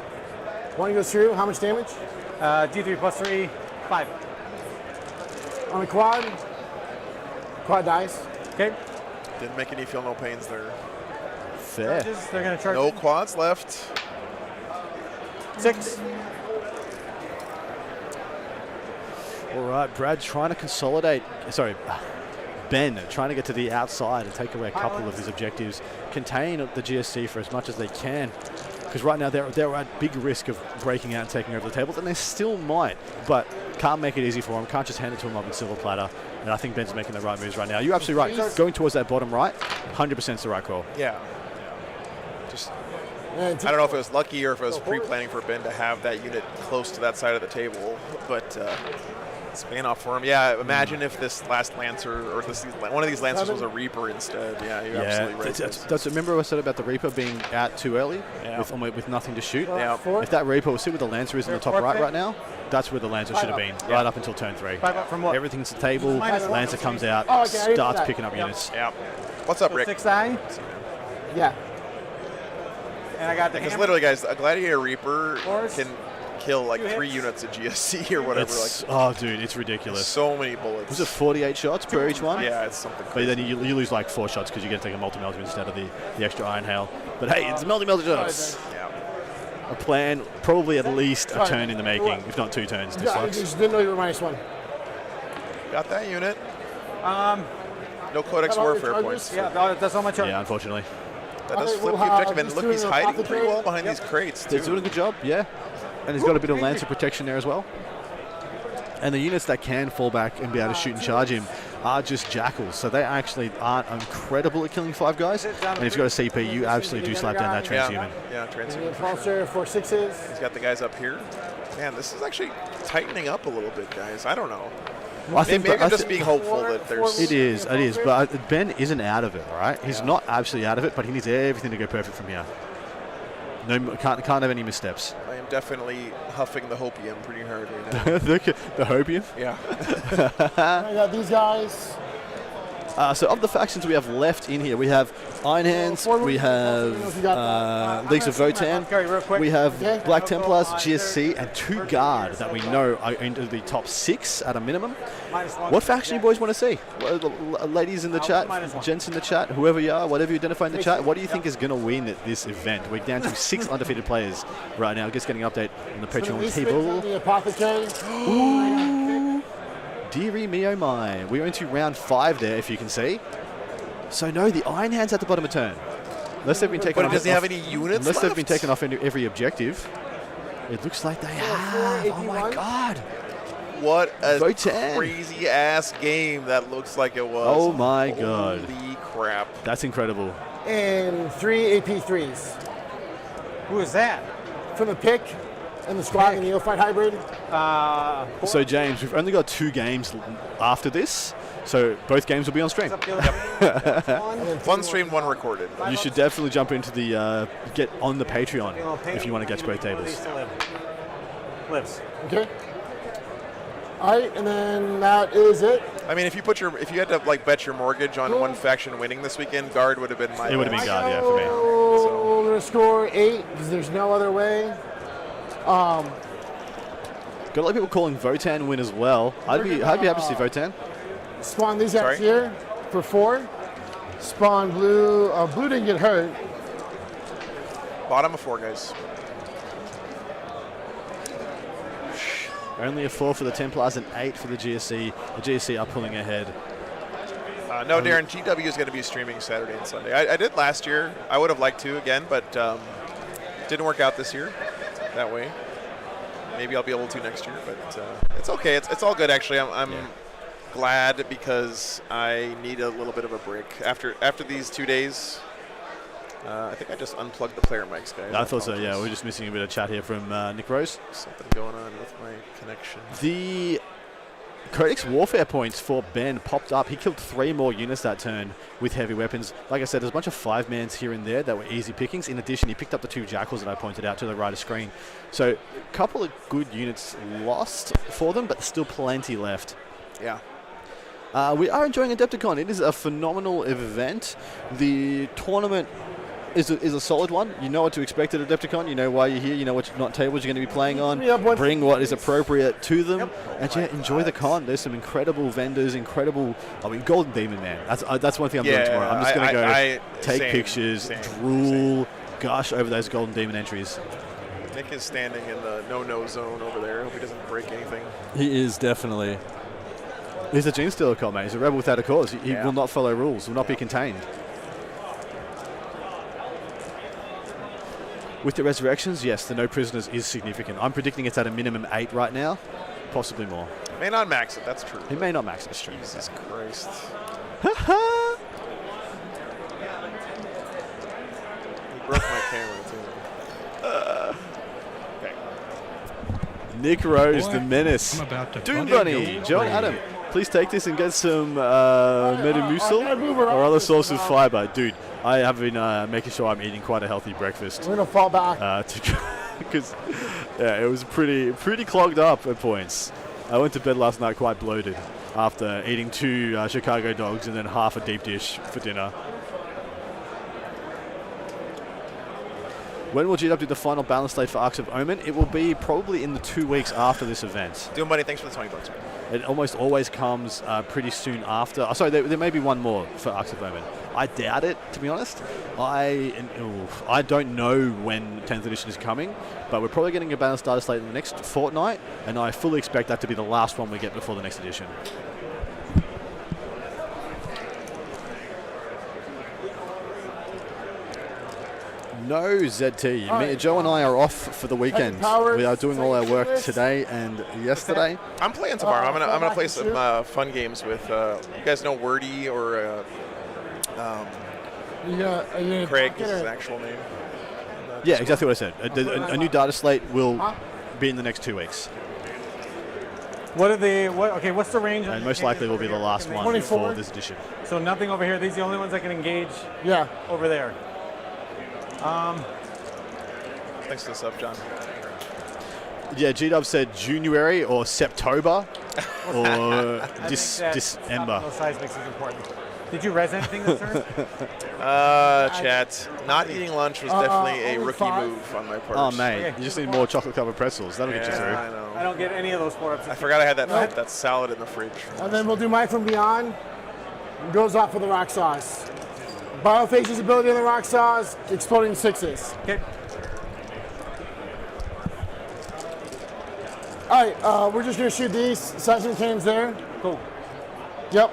S8: 1 goes through. How much damage?
S7: D3 +3, 5.
S8: On the quad. Quad dies.
S7: Okay.
S1: Didn't make any feel no pains there.
S2: Fair.
S7: Charges, they're going to charge.
S1: No quads left.
S7: 6.
S2: All right, Brad trying to consolidate. Sorry, Ben trying to get to the outside and take away a couple of his objectives. Contain the GSC for as much as they can. Because right now they're at big risk of breaking out and taking over the tables, and they still might, but can't make it easy for them. Can't just hand it to them up in silver platter. And I think Ben's making the right moves right now. You're absolutely right. Going towards that bottom right, 100% is the right call.
S1: Yeah. Just, I don't know if it was lucky or if it was pre-planning for Ben to have that unit close to that side of the table, but it's paying off for him. Yeah, imagine if this last Lancer, or one of these Lancers was a Reaper instead. Yeah, you're absolutely right.
S2: Remember what I said about the Reaper being out too early with nothing to shoot?
S1: Yeah.
S2: If that Reaper was sit where the Lancer is in the top right now, that's where the Lancer should have been, right up until turn 3.
S7: 5 up from what?
S2: Everything's the table, Lancer comes out,
S8: Oh, okay, I didn't
S2: starts
S8: know that.
S2: picking up units.
S1: Yeah. What's up, Rick?
S7: 6 die.
S8: Yeah.
S7: And I got the
S1: Because
S7: hammer.
S1: literally, guys, a Gladiator Reaper
S7: Horse.
S1: can kill like 3
S7: hits.
S1: units of GSC or whatever.
S2: Oh, dude, it's ridiculous.
S1: So many bullets.
S2: Was it 48 shots per each one?
S1: Yeah, it's something
S2: But
S1: crazy.
S2: then you lose like 4 shots because you get to take a multi-melter instead of the extra Iron Hail. But hey, it's multi-melter shots.
S1: Yeah.
S2: A plan, probably at least a turn in the making, if not 2 turns.
S8: Yeah, I just didn't know you were -1.
S1: Got that unit. No Codex
S8: all your
S1: Warfare
S8: charges?
S1: points.
S7: Yeah, that's all my charge.
S2: Yeah, unfortunately.
S1: That does
S8: Okay,
S1: flip
S8: we'll
S1: the objective.
S8: have
S1: And look, he's
S8: these two
S1: hiding
S8: apothecary.
S1: pretty well behind these crates,
S2: He's doing a
S1: too.
S2: good job, yeah. And he's got a bit of Lancer protection there as well. And the units that can fall back and be able to shoot and charge him are just Jackals. So they actually aren't incredible at killing 5 guys. And if you've got a CP, you absolutely do slap down that transhuman.
S1: Yeah, transhuman.
S8: Impulsor for 6s.
S1: He's got the guys up here. Man, this is actually tightening up a little bit, guys. I don't know.
S2: I think
S1: Maybe I'm just being hopeful that there's...
S2: It is. But Ben isn't out of it, all right? He's not absolutely out of it, but he needs everything to go perfect from here. No, can't have any missteps.
S1: I am definitely huffing the hopium pretty hard right now.
S2: The Hopium?
S1: Yeah.
S8: I got these guys.
S2: So of the factions we have left in here, we have Iron Hands, we have Leagues of Votan, we have Black Templars, GSC, and 2 Guard that we know are into the top 6 at a minimum. What faction you boys want to see? Ladies in the chat, gents in the chat, whoever you are, whatever you identify in the chat, what do you think is going to win at this event? We're down to 6 undefeated players right now. Just getting an update on the Patreon table.
S8: The Apothecary.
S2: Ooh. Dearie me oh my. We're into round 5 there, if you can see. So no, the Iron Hands at the bottom of turn. Unless they've been taken off.
S1: Does he have any units
S2: Unless
S1: left?
S2: they've been taken off every objective. It looks like they have. Oh my god.
S1: What a
S2: Votan.
S1: crazy ass game that looks like it was.
S2: Oh my god.
S1: Holy crap.
S2: That's incredible.
S8: And 3 AP3s.
S7: Who is that?
S8: From the pick and the squad and the Neophyte hybrid.
S2: So James, we've only got 2 games after this. So both games will be on stream.
S1: One streamed, one recorded.
S2: You should definitely jump into the get on the Patreon if you want to catch both tables.
S7: Lives.
S8: Okay. All right, and then that is it.
S1: I mean, if you had to like bet your mortgage on one faction winning this weekend, Guard would have been my.
S2: It would have been
S1: bet.
S2: Guard, yeah, for me.
S8: So we're gonna score 8 because there's no other way.
S2: Got a lot of people calling Votan win as well. I'd be happy to see Votan.
S8: Spawn these guys here for 4. Spawn blue. Blue didn't get hurt.
S1: Bottom of 4, guys.
S2: Only a 4 for the Templars and 8 for the GSC. The GSC are pulling ahead.
S1: No, Darren, GW is going to be streaming Saturday and Sunday. I did last year. I would have liked to again, but didn't work out this year that way. Maybe I'll be able to next year, but it's okay. It's all good, actually. I'm glad because I need a little bit of a break. After these 2 days, I think I just unplugged the player mics, guys.
S2: I thought so, yeah. We're just missing a bit of chat here from Nick Rose.
S1: Something going on with my connection.
S2: The Codex Warfare points for Ben popped up. He killed 3 more units that turn with heavy weapons. Like I said, there's a bunch of 5-mans here and there that were easy pickings. In addition, he picked up the 2 Jackals that I pointed out to the right of screen. So a couple of good units lost for them, but still plenty left.
S1: Yeah.
S2: We are enjoying Adepticon. It is a phenomenal event. The tournament is a solid one. You know what to expect at Adepticon. You know why you're here. You know what tables you're going to be playing on. Bring what is appropriate to them. And yeah, enjoy the con. There's some incredible vendors, Golden Demon, man. That's one thing I'm doing tomorrow. I'm just going to go take pictures, drool, gush over those Golden Demon entries.
S1: Nick is standing in the no-no zone over there. Hope he doesn't break anything.
S2: He is definitely. He's a Gene Stealer cop, mate. He's a rebel without a cause. He will not follow rules, will not be contained. With the resurrections, yes, the no prisoners is significant. I'm predicting it's at a minimum 8 right now, possibly more.
S1: May not max it, that's true.
S2: He may not max it, that's true.
S1: Jesus Christ. He broke my camera, too. Okay.
S2: Nick Rose,
S5: Boy,
S2: the menace.
S5: I'm about to
S2: Doom
S5: buddy
S2: Bunny,
S5: your
S2: John
S5: brain.
S2: Adam. Please take this and get some Metamucil or other source of fiber. Dude, I have been making sure I'm eating quite a healthy breakfast.
S8: We're gonna fall back.
S2: Because it was pretty clogged up at points. I went to bed last night quite bloated after eating 2 Chicago dogs and then half a deep dish for dinner. When will GW do the final balance slate for Arcs of Omen? It will be probably in the 2 weeks after this event.
S1: Doom Bunny, thanks for the 20 bucks, man.
S2: It almost always comes pretty soon after. Oh, sorry, there may be one more for Arcs of Omen. I doubt it, to be honest. I don't know when 10th edition is coming, but we're probably getting a balanced data slate in the next fortnight, and I fully expect that to be the last one we get before the next edition. No ZT. Joe and I are off for the weekend. We are doing all our work today and yesterday.
S1: I'm playing tomorrow. I'm gonna play some fun games with you guys know Wordy or Craig is his actual name.
S2: Yeah, exactly what I said. A new data slate will be in the next 2 weeks.
S7: What's the range?
S2: And most likely will be the last one
S8: 24
S2: for this edition.
S7: So nothing over here. These are the only ones that can engage.
S8: Yeah.
S7: Over there.
S1: Thanks for the sub, John.
S2: Yeah, G-Dub said January or September or December.
S7: No size mix is important. Did you res anything this turn?
S1: Chat. Not eating lunch was definitely a
S8: only
S1: rookie
S8: 5.
S1: move on my part.
S9: Oh, mate.
S7: Okay.
S9: You just need more chocolate-covered pretzels. That'll get you through.
S1: I know.
S7: I don't get any of those 4-ups.
S1: I forgot I had that salad in the fridge.
S8: And then we'll do Mike from Beyond. Goes off for the rock sauce. Biophage's ability on the rock sauce, exploding 6s.
S7: Okay.
S8: All right, we're just gonna shoot these seismic cannons there.
S7: Cool.
S8: Yep.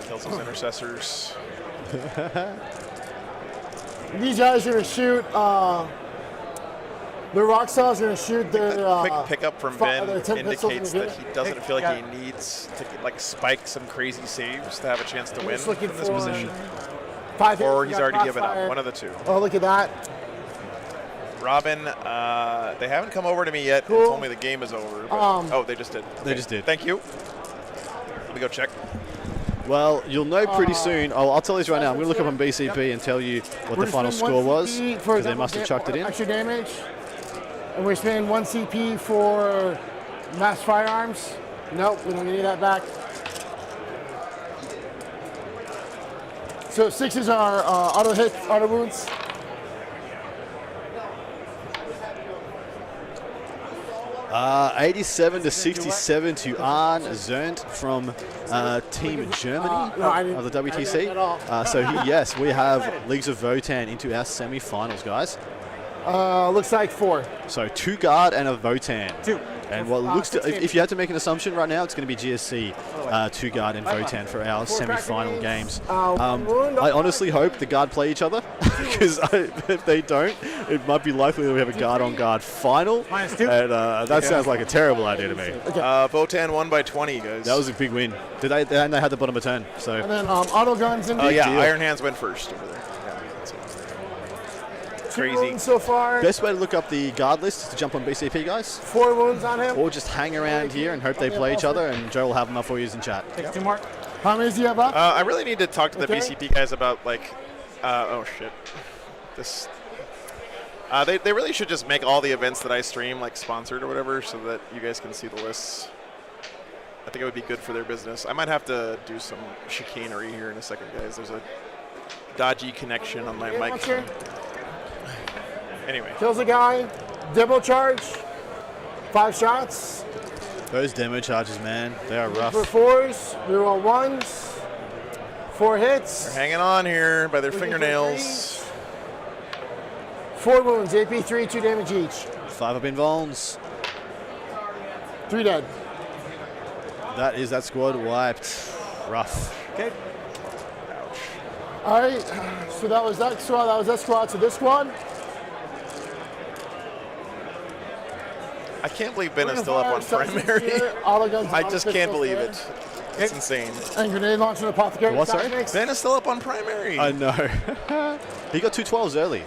S1: Kill some intercessors.
S8: These guys are gonna shoot. The rock sauce are gonna shoot their.
S1: Quick pickup from Ben
S8: their 10 pistols
S1: indicates
S8: in the
S1: that
S8: good.
S1: he doesn't feel like
S7: Yeah.
S1: he needs to like spike some crazy saves to have a chance to win
S8: Just looking
S1: from this
S8: for
S1: position.
S8: 5 hits,
S1: Or
S8: we
S1: he's
S8: got
S1: already given up.
S8: crossfire.
S1: One of the two.
S8: Oh, look at that.
S1: Robin, they haven't come over to me yet and
S8: Cool.
S1: told me the game is over. But, oh, they just did.
S9: They just did.
S1: Thank you. Let me go check.
S9: Well, you'll know pretty soon. I'll tell you this right now. I'm going to look up on BCP and tell you what
S8: We're
S9: the final
S8: spending
S9: score
S8: 1
S9: was,
S8: CP for
S9: because they must have chucked it in.
S8: Extra damage. And we're spending 1 CP for mass firearms. Nope, we don't need that back. So 6s are auto hits, auto wounds.
S9: Uh, 87 to 67 to Arne Zernt from Team Germany
S8: No, I didn't-
S9: of the
S8: I didn't
S9: WTC.
S8: at all.
S9: Yes, we have Leagues of Votan into our semi-finals, guys.
S8: Looks like 4.
S9: So 2 guard and a Votan.
S7: 2.
S9: And what looks to,
S8: 16.
S9: if you had to make an assumption right now, it's going to be GSC, 2 guard and Votan for our semi-final games. I honestly hope the guard play each other, because if they don't, it might be likely that we have a guard on guard final.
S7: -2.
S9: And that sounds like a terrible idea to me.
S1: Votan won by 20, guys.
S9: That was a big win. And they had the bottom of turn. So
S8: And then auto guns in
S1: Oh yeah,
S9: deal.
S1: Iron Hands went first over there. Yeah, that's what I was thinking. Crazy.
S8: wounds so far.
S9: best way to look up the guard list is to jump on BCP, guys,
S8: 4 wounds on him.
S9: or just hang around here and hope they play each other, and Joe will have them up for you in chat.
S7: Takes 2 more.
S8: How many do you have up?
S1: I really need to talk to the
S8: Okay.
S1: BCP guys about like, oh shit, this. They really should just make all the events that I stream like sponsored or whatever, so that you guys can see the lists. I think it would be good for their business. I might have to do some chicanery here in a second, guys. There's a dodgy connection on my mic.
S8: Launcher.
S1: Anyway,
S8: Kills a guy. Demo charge. 5 shots.
S9: Those demo charges, man, they are rough.
S8: For 4s. We roll 1s. 4 hits.
S1: they're hanging on here by their
S8: Looking for
S1: fingernails.
S8: 4 wounds. AP 3, 2 damage each.
S9: 5 up in Volns.
S8: 3 dead.
S9: That squad wiped. Rough.
S7: Okay.
S8: All right. So that was that squad. That was that squad. So this squad.
S1: I can't believe Ben
S8: We're
S1: is
S8: gonna
S1: still up
S8: fire
S1: on
S8: substance
S1: primary.
S8: here, auto guns,
S1: I
S8: auto
S1: just can't
S8: pistols
S1: believe
S8: there.
S1: it. It's insane.
S8: And grenade launcher and apothecary.
S9: What, sorry?
S8: seismics.
S1: Ben is still up on primary.
S9: I know. He got 2 12s early.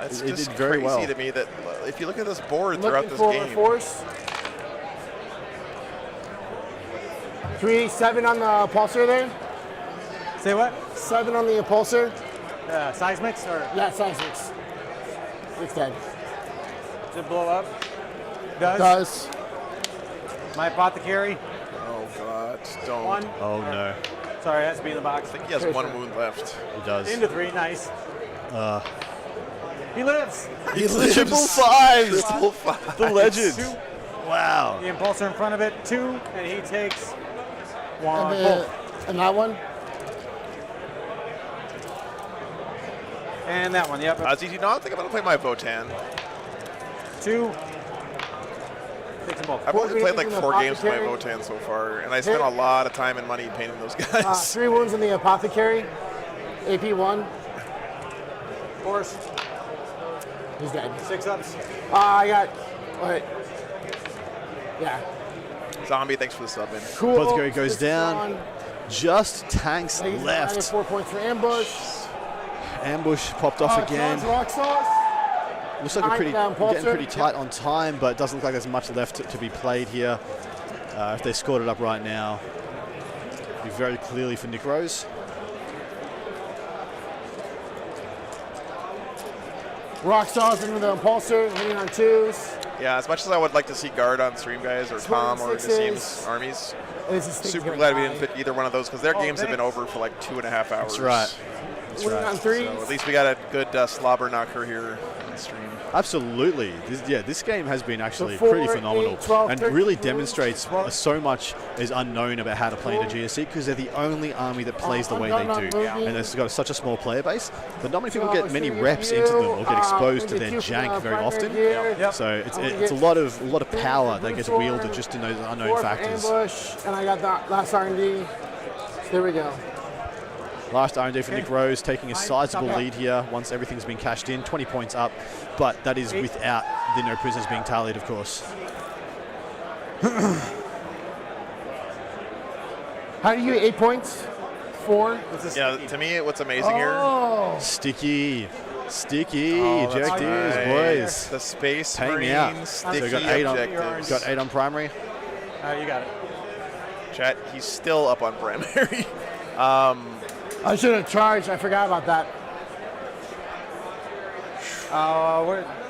S1: It's
S9: He
S1: just
S9: did very
S1: crazy
S9: well.
S1: to me that if you look at this board throughout
S8: Looking
S1: this
S8: for
S1: game,
S8: force. 3, 7 on the pulsar there.
S7: Say what?
S8: 7 on the pulsar.
S7: Seismics or
S8: Yeah, seismics. It's dead.
S7: does it blow up? Does.
S8: Does.
S7: My apothecary.
S1: oh god, don't.
S7: 1.
S9: Oh no,
S7: Sorry, it has to be in the box.
S1: I think he has 1 wound left.
S9: he does.
S7: Into 3. Nice. He lives.
S1: He lives.
S9: Triple 5s.
S1: Triple 5.
S9: The legend.
S7: 2.
S9: Wow.
S7: The impulsor in front of it. 2, and he takes 1.
S8: And, and that one.
S7: And that one. Yep.
S1: Did you not think I'm gonna play my Votan?
S7: 2. Takes them both.
S1: I've only played like
S8: Grenades in the
S1: 4 games with my
S8: apothecary.
S1: Votan so far, and I spent a lot of time and money painting those guys.
S8: 3 wounds in the apothecary. AP 1.
S7: Force.
S8: He's dead.
S7: 6 ups.
S8: I got. Wait. Yeah.
S1: Zombie, thanks for the sub, man.
S8: Cool.
S9: Apothecary goes
S8: 6
S9: down.
S8: on.
S9: Just tanks
S8: He's
S9: left.
S8: 4 points for ambush.
S9: Ambush popped off again.
S8: John's rock sauce.
S9: Looks like we're
S8: Knockdown
S9: getting
S8: pulsar.
S9: pretty tight on time, but it doesn't look like there's much left to be played here. If they scored it up right now, it'd be very clearly for Nick Rose.
S8: Rock sauce into the impulsor, hitting on 2s.
S1: Yeah, as much as I would like to see Guard on stream, guys, or Tom, or Nassim's armies, super glad we didn't fit either one of those because their games have been over for like 2.5 hours.
S9: That's right. That's right.
S8: On three.
S1: So at least we got a good slobber knocker here on stream.
S9: Absolutely. This game has been actually
S8: So 4,
S9: pretty phenomenal
S8: 8, 12,
S9: and
S8: 13,
S9: really
S8: 14,
S9: demonstrates
S8: 12.
S9: so much is unknown about how to play in a GSC because they're the only army that plays the way they do. And it's got such a small player base that not many people get many reps into them or get exposed to their jank very often. So it's a lot of power that gets wielded just in those unknown factors.
S8: Ambush, and I got that last R&D. There we go.
S9: Last R&D for Nick Rose, taking a sizable lead here once everything's been cashed in, 20 points up, but that is without the no prisoners being tallied, of course.
S8: How do you get 8 points? 4?
S1: Yeah, to me, what's amazing here.
S9: Sticky,
S1: Right.
S9: Jack Deers, boys.
S1: The Space
S9: Hang
S1: Marine
S9: out.
S1: sticky
S9: So got 8
S1: objectives.
S9: got 8 on primary.
S7: You got it.
S1: Chat, he's still up on primary.
S8: I should have charged. I forgot about that.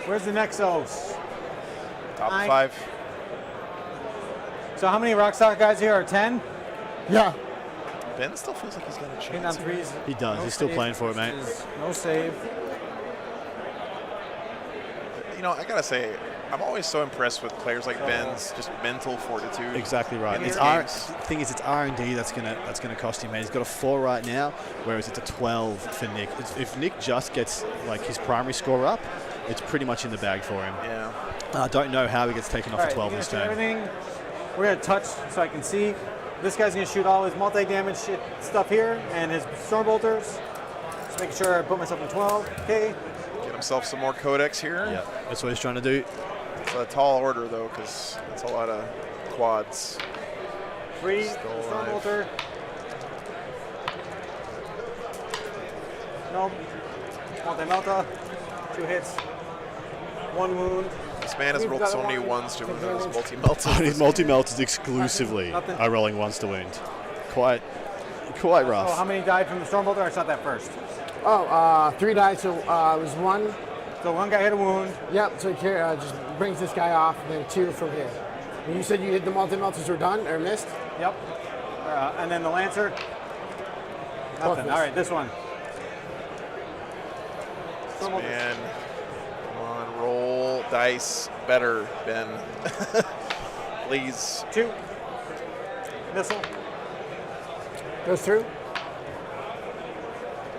S7: Where's the Nexos?
S1: Top
S7: Nine.
S1: 5.
S7: So how many Rockstock guys here are 10?
S8: Yeah.
S1: Ben still feels like he's got a
S7: Hitting on
S1: chance.
S7: threes.
S9: He does.
S7: No
S9: He's still
S7: save.
S9: playing for it, mate.
S7: No save.
S1: You know, I gotta say, I'm always so impressed with players like Ben's just mental fortitude.
S9: Exactly right.
S1: in
S9: It's
S1: these games.
S9: thing is, it's R&D that's gonna cost him, man. He's got a 4 right now, whereas it's a 12 for Nick. If Nick just gets like his primary score up, it's pretty much in the bag for him.
S1: Yeah.
S9: I don't know how he gets taken off
S7: All
S9: the
S7: right,
S9: 12
S7: you're
S9: this
S7: gonna do
S9: turn.
S7: everything. We're gonna touch so I can see. This guy's gonna shoot all his multi-damage stuff here and his storm bolters. Just making sure I put myself in 12. Okay.
S1: Get himself some more codex here.
S9: Yeah, that's what he's trying to do.
S1: It's a tall order though, because it's a lot of quads.
S7: 3
S1: Still
S7: storm
S1: alive.
S7: bolter. Nope. Multi-melta. 2 hits. 1 wound.
S1: This man has rolled so many ones to win his multi-melted.
S9: His multi-melters exclusively
S7: Nothing.
S9: are rolling ones to wound. Quite rough.
S7: Oh, how many died from the storm bolter? I shot that first.
S8: 3 died, so it was 1.
S7: So 1 guy hit a wound.
S8: Yep, so it just brings this guy off, and then 2 from here. And you said you hit the multi-melters were done or missed?
S7: Yep. And then the Lancer. Nothing.
S8: missed.
S7: All right, this one. Storm bolter.
S1: Man, come on, roll dice better, Ben. Please.
S7: 2. Missile.
S8: Goes through.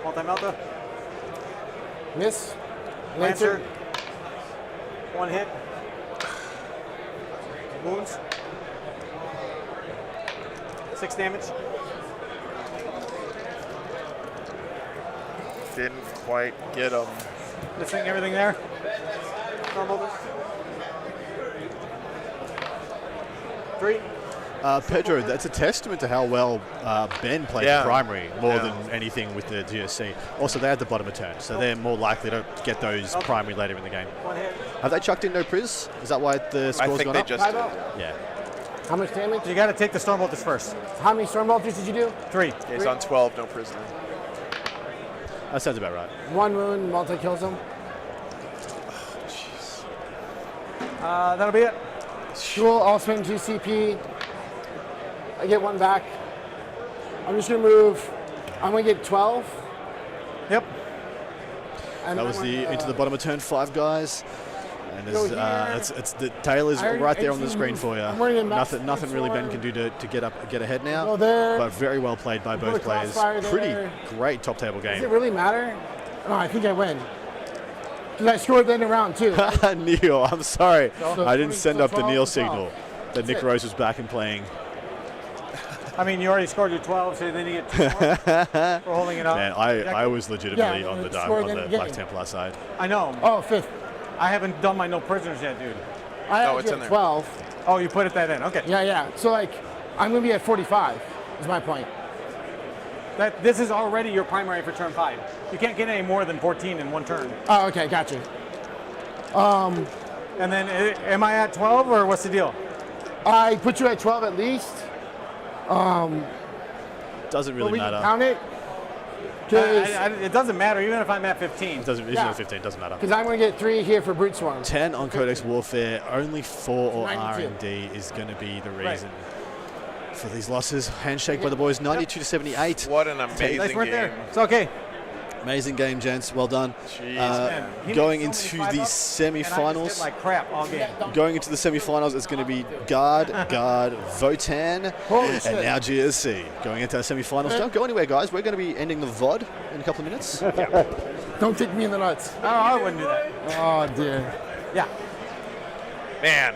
S7: Multi-melta.
S8: Miss.
S7: Lancer. 1 hit. Wounds. 6 damage.
S1: Didn't quite get him.
S7: Missing everything there. Normal. 3.
S2: Pedro, that's a testament to how well Ben played
S1: Yeah.
S2: primary more
S1: Yeah.
S2: than anything with the GSC. Also, they had the bottom of turn, so they're more likely to get those primary later in the game.
S7: 1 hit.
S2: Have they chucked in no priz? Is that why the
S1: I
S2: score's
S1: think
S2: gone
S1: they
S2: up?
S1: just did.
S2: Yeah.
S8: How much damage?
S7: You got to take the storm bolters first.
S8: How many storm bolters did you do?
S7: 3.
S1: Yeah, he's on 12, no prisoner.
S2: That sounds about right.
S8: 1 wound, multi kills him.
S7: That'll be it.
S8: Cool, I'll spend 2 CP. I get 1 back. I'm just gonna move. I'm gonna get 12.
S7: Yep.
S8: And
S2: That
S8: then
S2: was
S8: when,
S2: the into the bottom of turn 5, guys. And there's,
S8: Go here.
S2: it's the tail is
S8: I already-
S2: right there on the
S8: it's-
S2: screen for you.
S8: I'm wearing a max-
S2: Nothing really Ben
S8: one.
S2: can do to get ahead now.
S8: Go there.
S2: But very well played by
S8: Put
S2: both
S8: a
S2: players.
S8: crossfire
S2: Pretty
S8: there.
S2: great top table
S8: Does it
S2: game.
S8: really matter? No, I think I win. Because I scored then in round 2.
S2: Neil, I'm sorry.
S8: So
S2: I didn't send up the
S8: 12
S2: Neil
S8: to 12.
S2: signal that Nick
S8: it.
S2: Rose was back and playing.
S7: I mean, you already scored your 12, so then you get 2 more for holding it up.
S2: Man, I was legitimately
S8: Yeah,
S2: on the
S8: score
S2: on
S8: then
S2: the
S8: again.
S2: Black Templar side.
S7: I know.
S8: Oh, 5th.
S7: I haven't done my no prisoners yet, dude.
S8: I
S1: No,
S8: actually
S1: it's in
S8: have
S1: there.
S8: 12.
S7: Oh, you put that in. Okay.
S8: Yeah. So, like, I'm going to be at 45, is my point.
S7: This is already your primary for turn 5. You can't get any more than 14 in 1 turn.
S8: Oh, okay, gotcha.
S7: And then, am I at 12 or what's the deal?
S8: I put you at 12 at least.
S2: Doesn't
S8: But
S2: really
S8: we can
S2: matter.
S8: count it.
S7: It doesn't matter, even if I'm at 15.
S9: It doesn't. It's
S8: Yeah.
S9: 15. Doesn't matter.
S8: Because I'm going to get 3 here for Brute Swarm.
S9: 10 on Codex Warfare. Only 4 or
S8: 92.
S9: R&D is going to be the reason for these losses. Handshake by the boys, 92 to 78.
S1: What an amazing
S7: Nice work
S1: game.
S7: there. It's okay.
S9: Amazing game, gents. Well done.
S1: Jeez,
S7: man. He
S9: Going
S7: made so
S9: into
S7: many
S9: the
S7: 5-ups, and I just hit
S9: semi-finals.
S7: like crap all game.
S9: Going into the semi-finals, it's going to be Guard, Votan,
S8: Holy
S9: and
S8: shit.
S9: now GSC. Going into our semi-finals. Don't go anywhere, guys. We're going to be ending the VOD in a couple of minutes.
S8: Don't kick me in the nuts.
S7: Oh, I wouldn't do that.
S8: Oh, dear.
S7: Yeah.
S1: Man,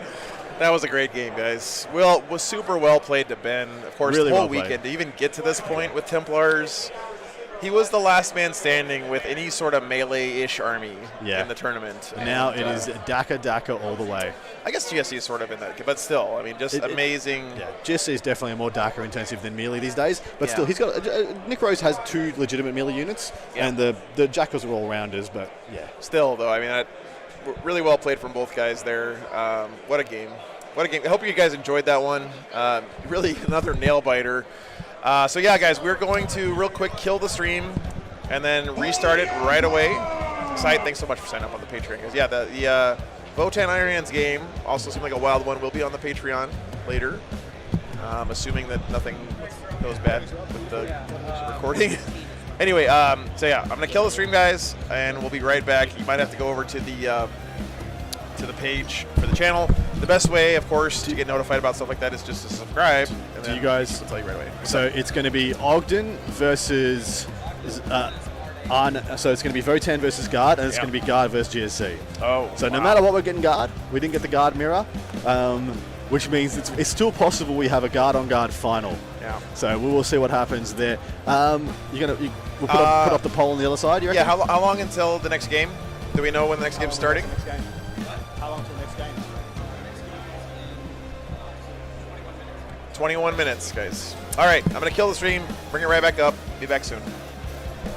S1: that was a great game, guys. Well, was super well played to Ben. Of course,
S9: Really
S1: the whole
S9: well played.
S1: weekend to even get to this point with Templars. He was the last man standing with any sort of melee-ish army
S9: Yeah.
S1: in the tournament.
S9: Now
S1: And,
S9: it is Daka all the way.
S1: I guess GSC is sort of in that, but still, I mean, just amazing.
S9: Yeah, GSC is definitely more Daka intensive than melee these days, but
S1: Yeah.
S9: still, he's got Nick Rose has 2 legitimate melee units,
S1: Yeah.
S9: and the Jackals are all rounders. But yeah,
S1: Still, though, I mean, really well played from both guys there. What a game. What a game. I hope you guys enjoyed that one. Really another nail-biter. So, yeah, guys, we're going to real quick kill the stream and then restart it right away. Side, thanks so much for signing up on the Patreon, guys. Yeah, the Votan Iron Hands game also seemed like a wild one. Will be on the Patreon later, assuming that nothing goes bad with the recording. Anyway, so yeah, I'm going to kill the stream, guys, and we'll be right back. You might have to go over to the page for the channel. The best way, of course, to get notified about stuff like that is just to subscribe. And
S9: do
S1: then
S9: you guys?
S1: I'll tell you right away.
S9: So it's going to be Ogden versus so it's going to be Votan versus Guard, and it's
S1: Yeah.
S9: going to be Guard versus GSC.
S1: Oh,
S9: So no
S1: wow.
S9: matter what, we're getting Guard. We didn't get the Guard mirror, which means it's still possible we have a Guard on Guard final.
S1: Yeah.
S9: So we will see what happens there. We'll put up the poll on the other side. You reckon?
S1: Yeah, how long until the next game? Do we know when the next game's starting?
S4: How long till next game?
S1: 21 minutes, guys. All right, I'm going to kill the stream, bring it right back up. Be back soon.